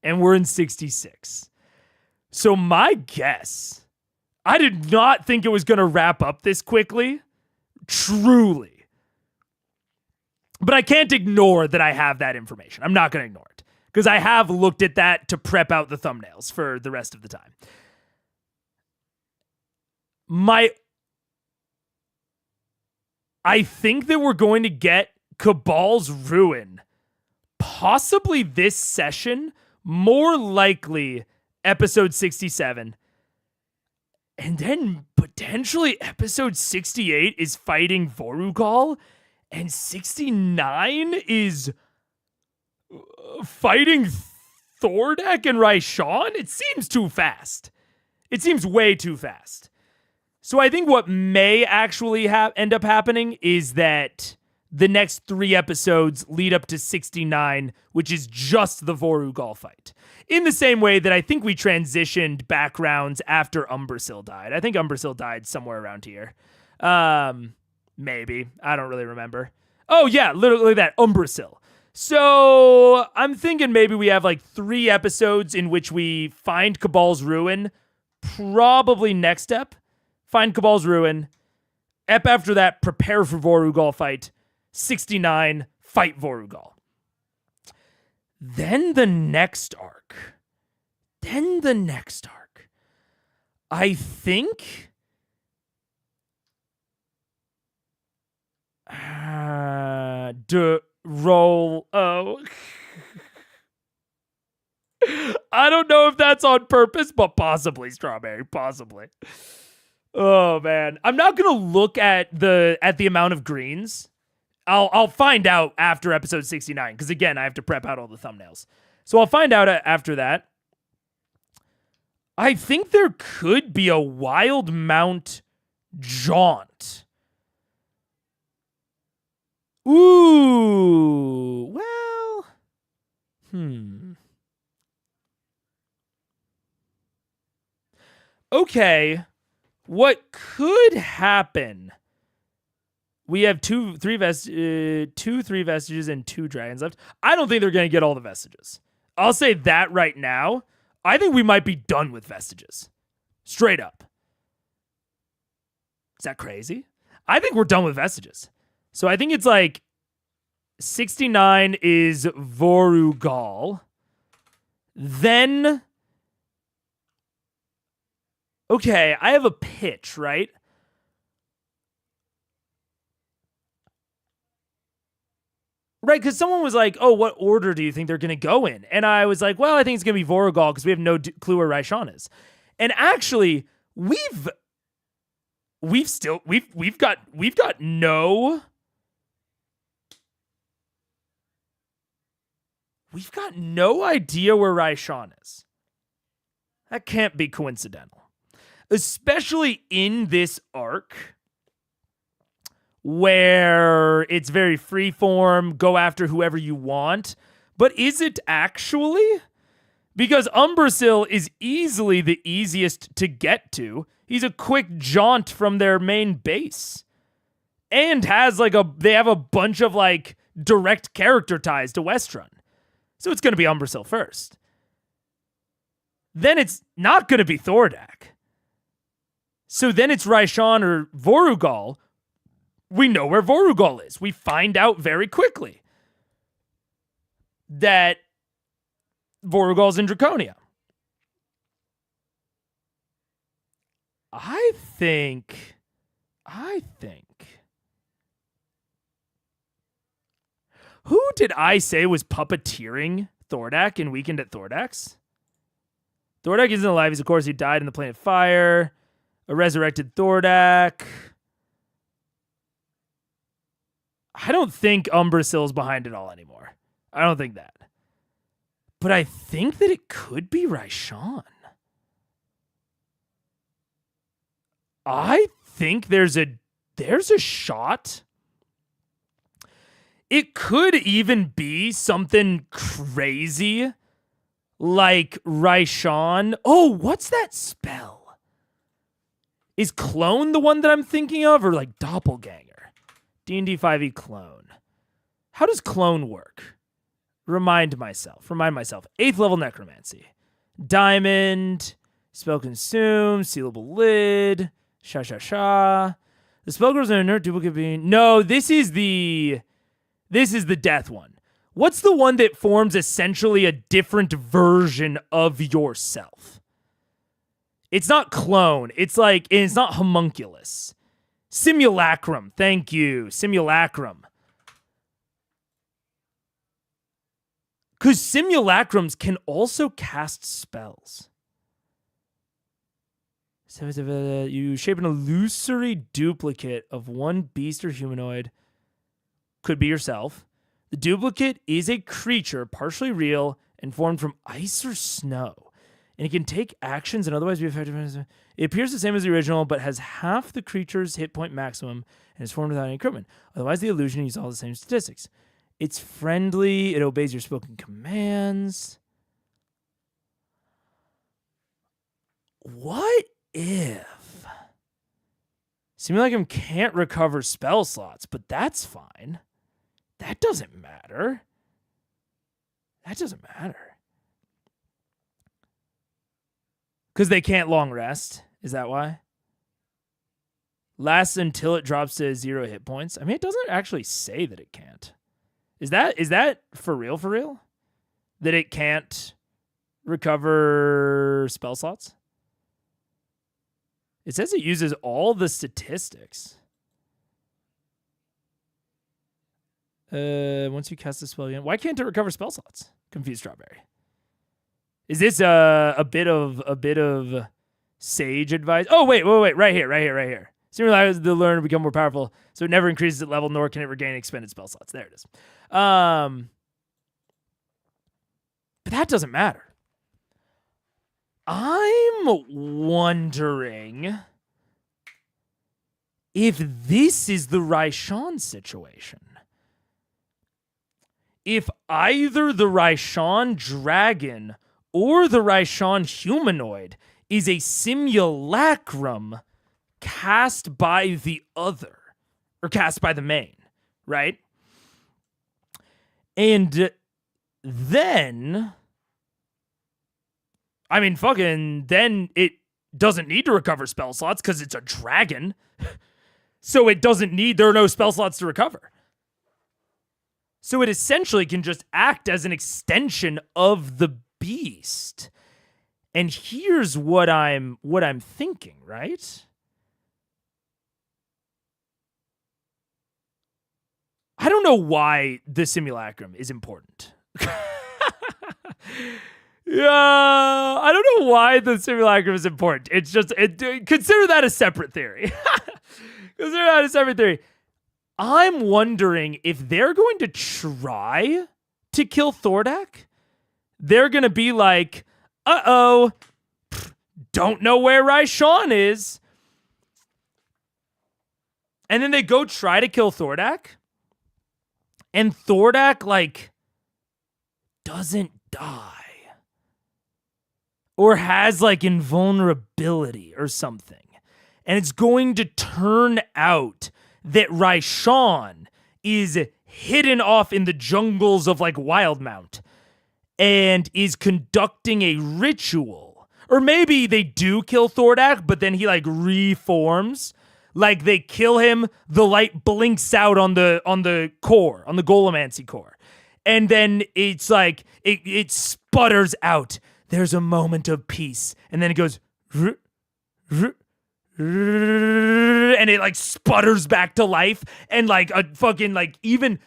And we're in 66. So my guess... I did not think it was going to wrap up this quickly. Truly. But I can't ignore that I have that information. I'm not going to ignore it. Because I have looked at that to prep out the thumbnails for the rest of the time. I think that we're going to get Cabal's Ruin. Possibly this session. More likely episode 67. And then potentially episode 68 is fighting Vorugal. And 69 is fighting Thordak and RAISHAN? It seems too fast. It seems way too fast. So I think what may actually end up happening is that the next 3 episodes lead up to 69, which is just the Vorugal fight. In the same way that I think we transitioned backgrounds after Umbrasyl died. I think Umbrasyl died somewhere around here. Maybe. I don't really remember. Oh, yeah, literally that, Umbrasyl. So I'm thinking maybe we have like 3 episodes in which we find Cabal's Ruin. Probably next ep. Find Cabal's Ruin. Ep after that, prepare for Vorugal fight. 69, fight Vorugal. Then the next arc. I think... roll... Oh. I don't know if that's on purpose, but possibly, Strawberry. Possibly. Oh, man. I'm not going to look at the amount of greens. I'll find out after episode 69, because again, I have to prep out all the thumbnails. So I'll find out after that. I think there could be a Wild Mount jaunt. Ooh, well, Okay, what could happen? We have 3 vestiges and 2 dragons left. I don't think they're going to get all the vestiges. I'll say that right now. I think we might be done with vestiges. Straight up. Is that crazy? I think we're done with vestiges. So I think it's like 69 is Vorugal. Then, okay, I have a pitch, right? Right, because someone was like, oh, what order do you think they're going to go in? And I was like, well, I think it's going to be Vorugal because we have no clue where RAISHAN is. And actually, we've got no idea where RAISHAN is. That can't be coincidental. Especially in this arc where it's very freeform, go after whoever you want. But is it actually? Because Umbrasyl is easily the easiest to get to. He's a quick jaunt from their main base. And has they have a bunch of direct character ties to Westrun. So it's going to be Umbrasyl first. Then it's not going to be Thordak. So then it's RAISHAN or Vorugal. We know where Vorugal is. We find out very quickly that Vorugal's in Draconia. I think. Who did I say was puppeteering Thordak in Weekend at Thordak's? Thordak isn't alive. He's, of course, he died in the Plane of Fire. A resurrected Thordak. I don't think Umbrasyl's behind it all anymore. I don't think that. But I think that it could be RAISHAN. I think there's a shot. It could even be something crazy like RAISHAN. Oh, what's that spell? Is clone the one that I'm thinking of, or like doppelganger? D&D 5e clone. How does clone work? Remind myself. 8th level necromancy. Diamond. Spell consume. Sealable lid. Sha. The spell grows an inert duplicate being. No, this is the death one. What's the one that forms essentially a different version of yourself? It's not clone. It's not homunculus. Simulacrum. Thank you. Simulacrum. Because simulacrums can also cast spells. So you shape an illusory duplicate of one beast or humanoid. Could be yourself. The duplicate is a creature, partially real, and formed from ice or snow. And it can take actions and otherwise be effective. It appears the same as the original, but has half the creature's hit point maximum and is formed without any equipment. Otherwise, the illusion uses all the same statistics. It's friendly. It obeys your spoken commands. What if Simulacrum can't recover spell slots, but that's fine. That doesn't matter. Because they can't long rest. Is that why? Lasts until it drops to 0 hit points. I mean, it doesn't actually say that it can't. Is that for real? That it can't recover spell slots? It says it uses all the statistics. Once you cast the spell again, why can't it recover spell slots? Confused Strawberry. Is this a bit of sage advice? Oh wait, right here. Simulacrum allows the learner to become more powerful, so it never increases at level, nor can it regain expended spell slots. There it is. But that doesn't matter. I'm wondering if this is the RAISHAN situation. If either the RAISHAN dragon or the RAISHAN humanoid is a simulacrum cast by the other, or cast by the main, right? And then, I mean, then it doesn't need to recover spell slots because it's a dragon. So there are no spell slots to recover. So it essentially can just act as an extension of the beast. And here's what I'm thinking, right? I don't know why the simulacrum is important. Yeah, I don't know why the simulacrum is important. It's just, consider that a separate theory. I'm wondering if they're going to try to kill THORDAK. They're going to be like, don't know where RAISHAN is. And then they go try to kill THORDAK. And THORDAK, doesn't die. Or has, invulnerability or something. And it's going to turn out that RAISHAN is hidden off in the jungles of, Wildmount. And is conducting a ritual. Or maybe they do kill THORDAK, but then he, reforms. They kill him, the light blinks out on the core, on the Golomancy core. And then it's it sputters out. There's a moment of peace. And then it goes, and it sputters back to life. And a fucking even,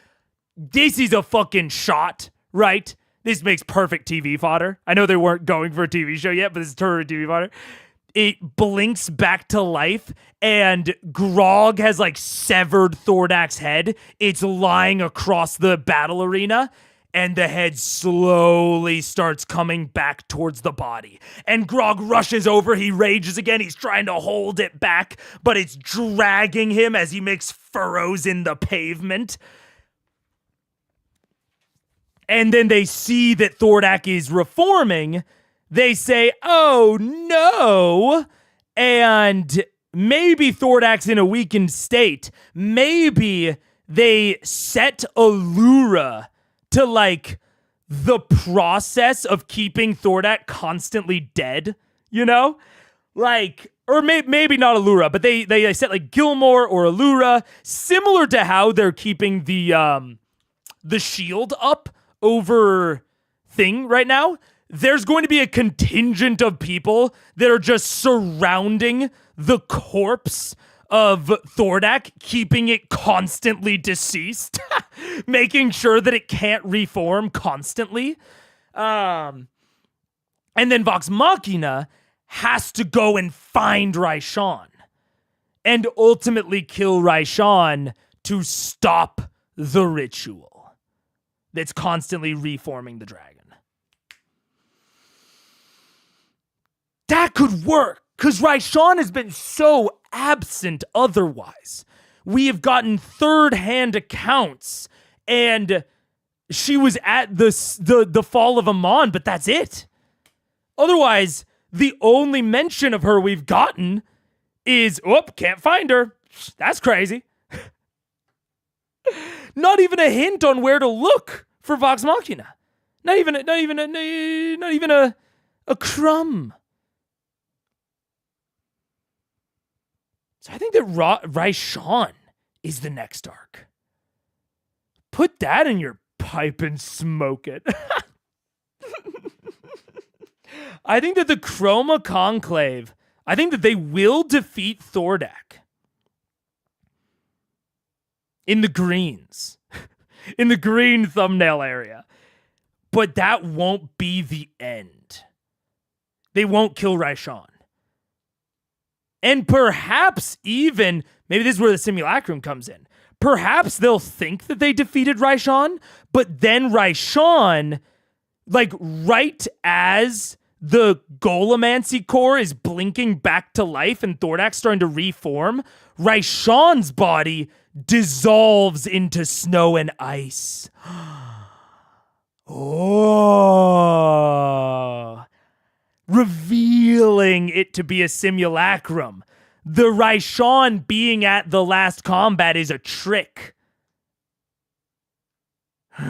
this is a fucking shot, right? This makes perfect TV fodder. I know they weren't going for a TV show yet, but this is totally TV fodder. it blinks back to life, and Grog has like severed Thordak's head. It's lying across the battle arena, and the head slowly starts coming back towards the body. And Grog rushes over, he rages again, he's trying to hold it back, but it's dragging him as he makes furrows in the pavement. And then they see that Thordak is reforming. They say, oh no, and maybe Thordak's in a weakened state. Maybe they set Allura to like the process of keeping Thordak constantly dead, you know? Like, or maybe not Allura, but they set like Gilmore or Allura, similar to how they're keeping the shield up over Thing right now. There's going to be a contingent of people that are just surrounding the corpse of Thordak, keeping it constantly deceased, making sure that it can't reform constantly. And then Vox Machina has to go and find RAISHAN and ultimately kill RAISHAN to stop the ritual that's constantly reforming the dragon. That could work, because RAISHAN has been so absent otherwise. We have gotten third-hand accounts, and she was at the fall of Amon, but that's it. Otherwise, the only mention of her we've gotten is, can't find her. That's crazy. Not even a hint on where to look for Vox Machina. Not even a crumb. So I think that RAISHAN is the next arc. Put that in your pipe and smoke it. I think that the Chroma Conclave, I think that they will defeat Thordak. In the greens. In the green thumbnail area. But that won't be the end. They won't kill RAISHAN. And perhaps even, maybe this is where the simulacrum comes in. Perhaps they'll think that they defeated RAISHAN, but then RAISHAN, like right as the Golomancy core is blinking back to life and Thordak's starting to reform, RAISHAN's body dissolves into snow and ice. Oh. Revealing it to be a simulacrum. The RAISHAN being at the last combat is a trick. And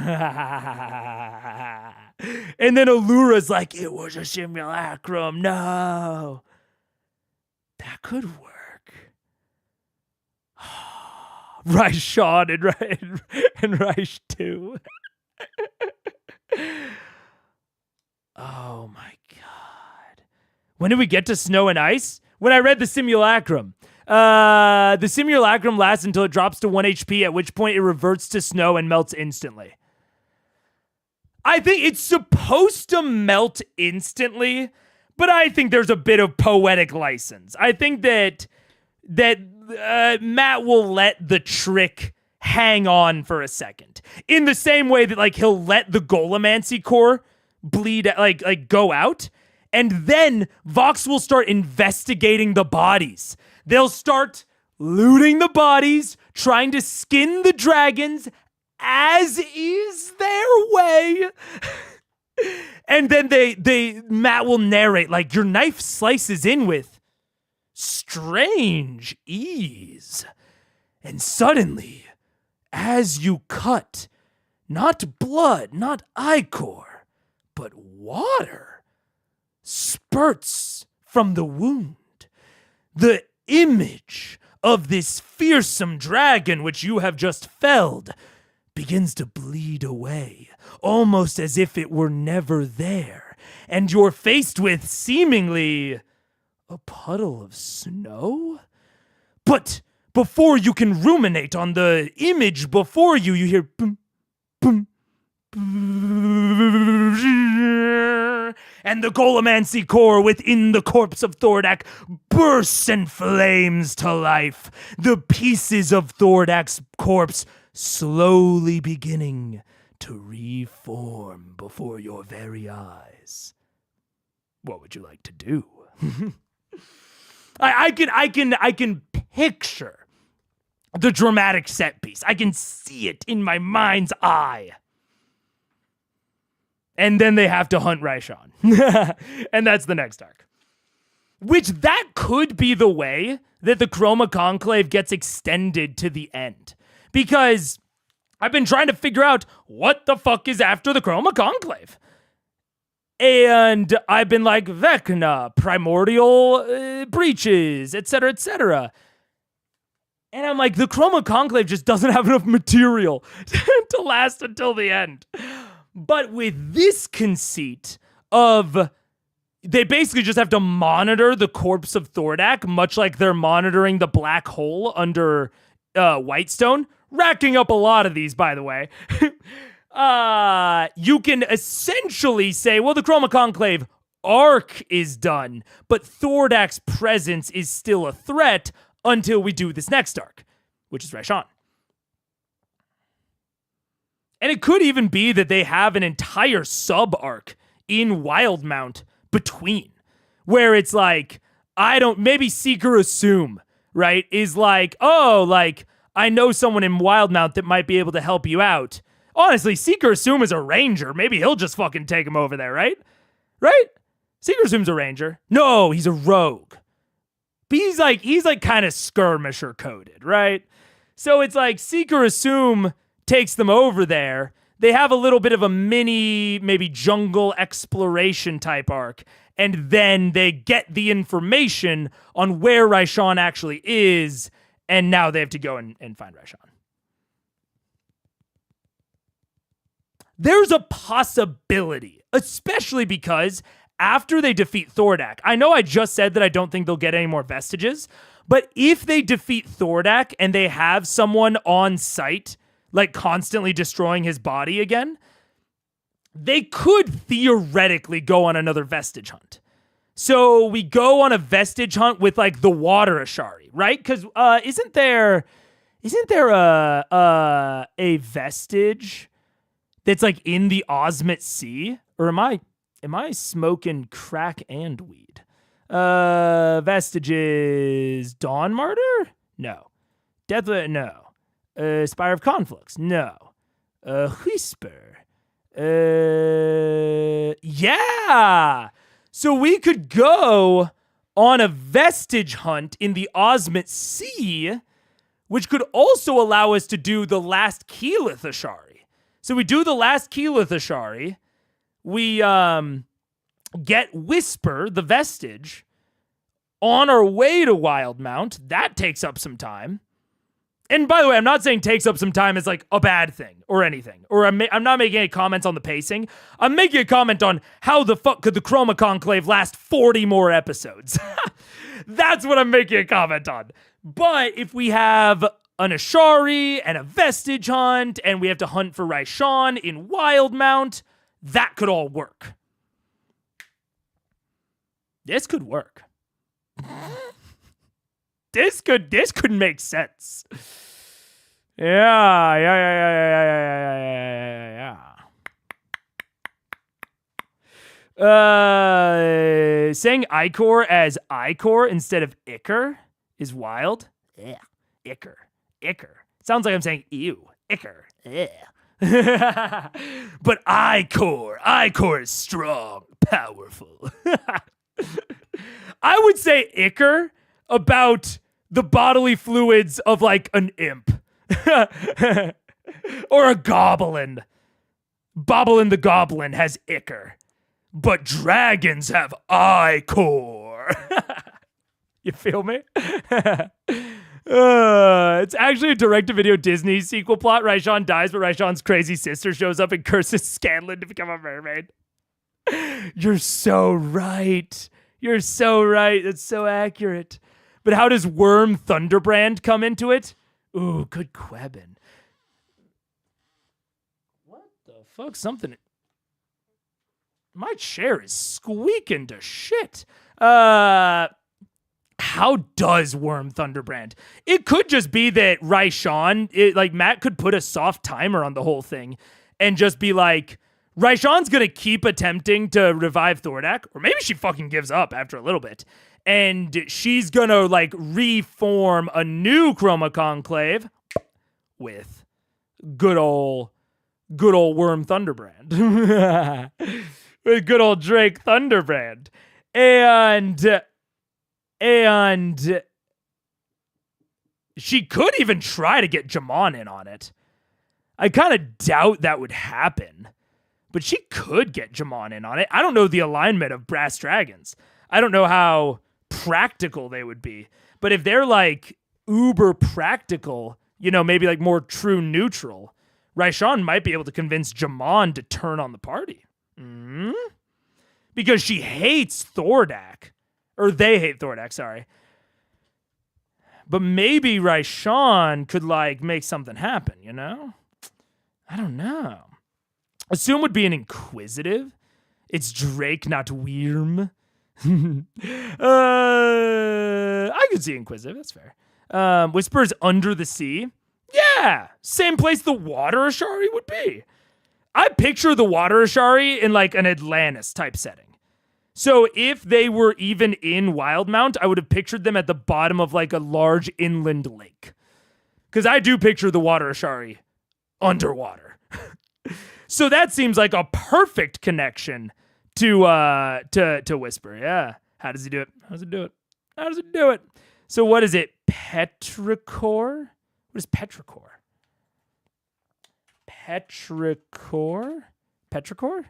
then Allura's like, it was a simulacrum. No. That could work. RAISHAN and Raish 2. Oh my God. When did we get to snow and ice? When I read the simulacrum. The simulacrum lasts until it drops to 1 HP, at which point it reverts to snow and melts instantly. I think it's supposed to melt instantly, but I think there's a bit of poetic license. I think that Matt will let the trick hang on for a second. In the same way that like he'll let the Golomancy core bleed, like go out. And then Vox will start investigating the bodies. They'll start looting the bodies, trying to skin the dragons, as is their way. And then Matt will narrate, like, your knife slices in with strange ease. And suddenly, as you cut, not blood, not ichor, but water spurts from the wound. The image of this fearsome dragon which you have just felled begins to bleed away, almost as if it were never there, and you're faced with seemingly a puddle of snow? But before you can ruminate on the image before you, you hear boom, boom, boom, and the Golomancy core within the corpse of Thordak bursts and flames to life, the pieces of Thordak's corpse slowly beginning to reform before your very eyes. What would you like to do? I can picture the dramatic set piece. I can see it in my mind's eye. And then they have to hunt RAISHAN. And that's the next arc. Which that could be the way that the Chroma Conclave gets extended to the end. Because I've been trying to figure out what the fuck is after the Chroma Conclave. And I've been like, Vecna, primordial breaches, etc., etc. And I'm like, the Chroma Conclave just doesn't have enough material to last until the end. But with this conceit of they basically just have to monitor the corpse of Thordak, much like they're monitoring the black hole under Whitestone, racking up a lot of these, by the way. You can essentially say, well, the Chroma Conclave arc is done, but Thordak's presence is still a threat until we do this next arc, which is RAISHAN. And it could even be that they have an entire sub-arc in Wildmount between, where it's like, maybe Seeker Assume, right, is like, oh, like, I know someone in Wildmount that might be able to help you out. Honestly, Seeker Assume is a ranger. Maybe he'll just fucking take him over there, right? Right? Seeker Assume's a ranger. No, he's a rogue. But he's like kind of skirmisher coded, right? So it's like Seeker Assume takes them over there. They have a little bit of a mini, maybe jungle exploration type arc. And then they get the information on where RAISHAN actually is. And now they have to go and find RAISHAN. There's a possibility, especially because after they defeat Thordak, I know I just said that I don't think they'll get any more vestiges, but if they defeat Thordak and they have someone on site, like constantly destroying his body again, they could theoretically go on another vestige hunt. So we go on a vestige hunt with like the water Ashari, right? Because isn't there a vestige that's like in the Osmit Sea? Or am I smoking crack and weed? Vestiges, Dawn Martyr? No. Death, no. Spire of Conflicts? No. Whisper? Yeah! So we could go on a vestige hunt in the Osmit Sea, which could also allow us to do the last Keyleth Ashari. So we do the last Keyleth Ashari. We get Whisper, the vestige, on our way to Wildmount. That takes up some time. And by the way, I'm not saying takes up some time as like a bad thing or anything. Or I'm not making any comments on the pacing. I'm making a comment on how the fuck could the Chroma Conclave last 40 more episodes. That's what I'm making a comment on. But if we have an Ashari and a vestige hunt and we have to hunt for RAISHAN in Wildmount, that could all work. This could work. This could make sense. Yeah. Saying Icor as Icor instead of Icker is wild. Yeah, Icker. Sounds like I'm saying ew. Icker. Yeah. But Icor is strong, powerful. I would say Icker about the bodily fluids of like an imp or a goblin. Boblin the Goblin has Icker, but dragons have Icor. You feel me? It's actually a direct-to-video Disney sequel plot. RAISHAN dies, but RAISHAN's crazy sister shows up and curses Scanlan to become a mermaid. You're so right. That's so accurate. But how does Worm Thunderbrand come into it? Ooh, good Quebin. What the fuck? Something. My chair is squeaking to shit. How does Worm Thunderbrand? It could just be that RAISHAN, like Matt could put a soft timer on the whole thing and just be like, RAISHAN's gonna keep attempting to revive THORDAK, or maybe she fucking gives up after a little bit, and she's gonna like reform a new Chroma Conclave with good old Worm Thunderbrand. With good old Drake Thunderbrand. And she could even try to get J'Mon in on it. I kind of doubt that would happen. But she could get J'Mon in on it. I don't know the alignment of Brass Dragons. I don't know how practical they would be. But if they're like uber practical, you know, maybe like more true neutral, RAISHAN might be able to convince J'Mon to turn on the party. Because she hates THORDAK. Or they hate THORDAK, sorry. But maybe RAISHAN could like make something happen, you know? I don't know. Assume would be an inquisitive. It's Drake, not Wyrm. I could see inquisitive, that's fair. Whispers under the sea. Yeah, same place the water Ashari would be. I picture the water Ashari in like an Atlantis type setting. So if they were even in Wildmount, I would have pictured them at the bottom of like a large inland lake. Because I do picture the water Ashari underwater. So that seems like a perfect connection to Whisper. Yeah. How does he do it? How does it do it? So what is it? Petrichor? What is Petrichor? Petrichor?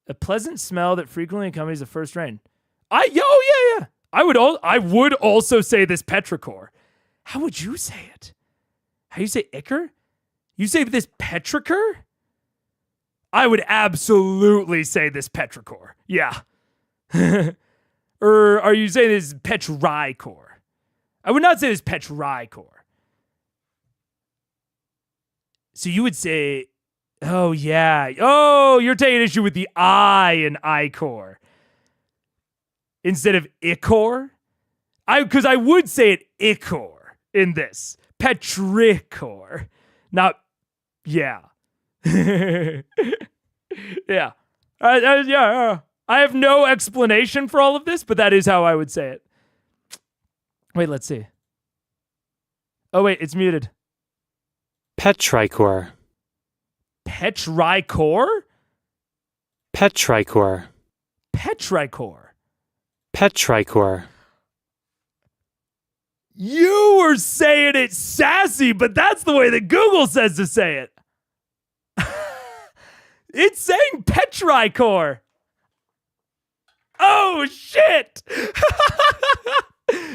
A pleasant smell that frequently accompanies the first rain. Yeah. I would also say this Petrichor. How would you say it? How you say Ichor? You say this Petrichor? I would absolutely say this Petrichor. Yeah. Or are you saying this Petrichor? I would not say this Petrichor. So you would say, oh yeah. Oh, you're taking issue with the I in Ichor. Instead of Ichor? Because I would say it Ichor in this. Petrichor. Not, yeah. Yeah. Yeah. I have no explanation for all of this, but that is how I would say it. Wait, let's see. Oh, wait, it's muted. Petrichor. Petrichor? Petrichor. Petrichor. Petrichor. You were saying it sassy, but that's the way that Google says to say it. It's saying Petrichor. Oh, shit.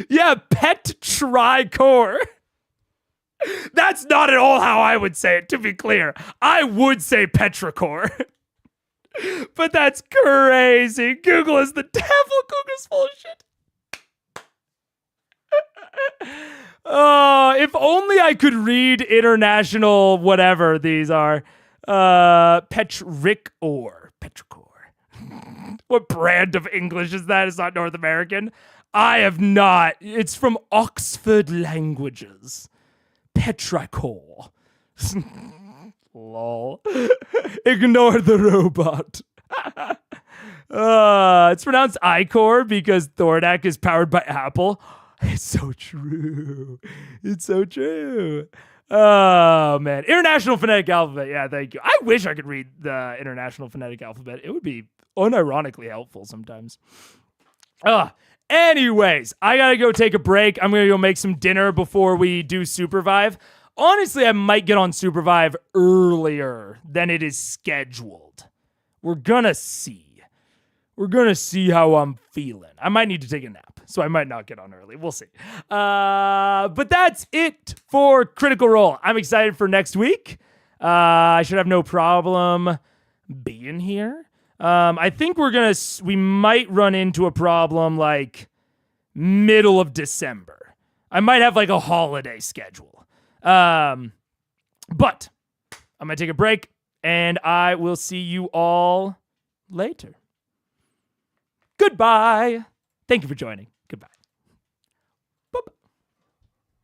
Yeah, Petrichor. That's not at all how I would say it, to be clear. I would say Petrichor. But that's crazy. Google is the devil. Google's full of shit. Oh, if only I could read international whatever these are. Petrichor. What brand of English is that? It's not North American. I have not. It's from Oxford Languages. Petrichor. Lol. Ignore the robot. It's pronounced Ichor because THORDAK is powered by Apple. It's so true. It's so true. Oh, man. International Phonetic Alphabet. Yeah, thank you. I wish I could read the International Phonetic Alphabet. It would be unironically helpful sometimes. Anyways, I gotta go take a break. I'm gonna go make some dinner before we do Supervive. Honestly, I might get on Supervive earlier than it is scheduled. We're gonna see. We're gonna see how I'm feeling. I might need to take a nap, so I might not get on early. We'll see. But that's it for Critical Role. I'm excited for next week. I should have no problem being here. I think we might run into a problem like middle of December. I might have like a holiday schedule. But I'm gonna take a break. And I will see you all later. Goodbye. Thank you for joining. Goodbye.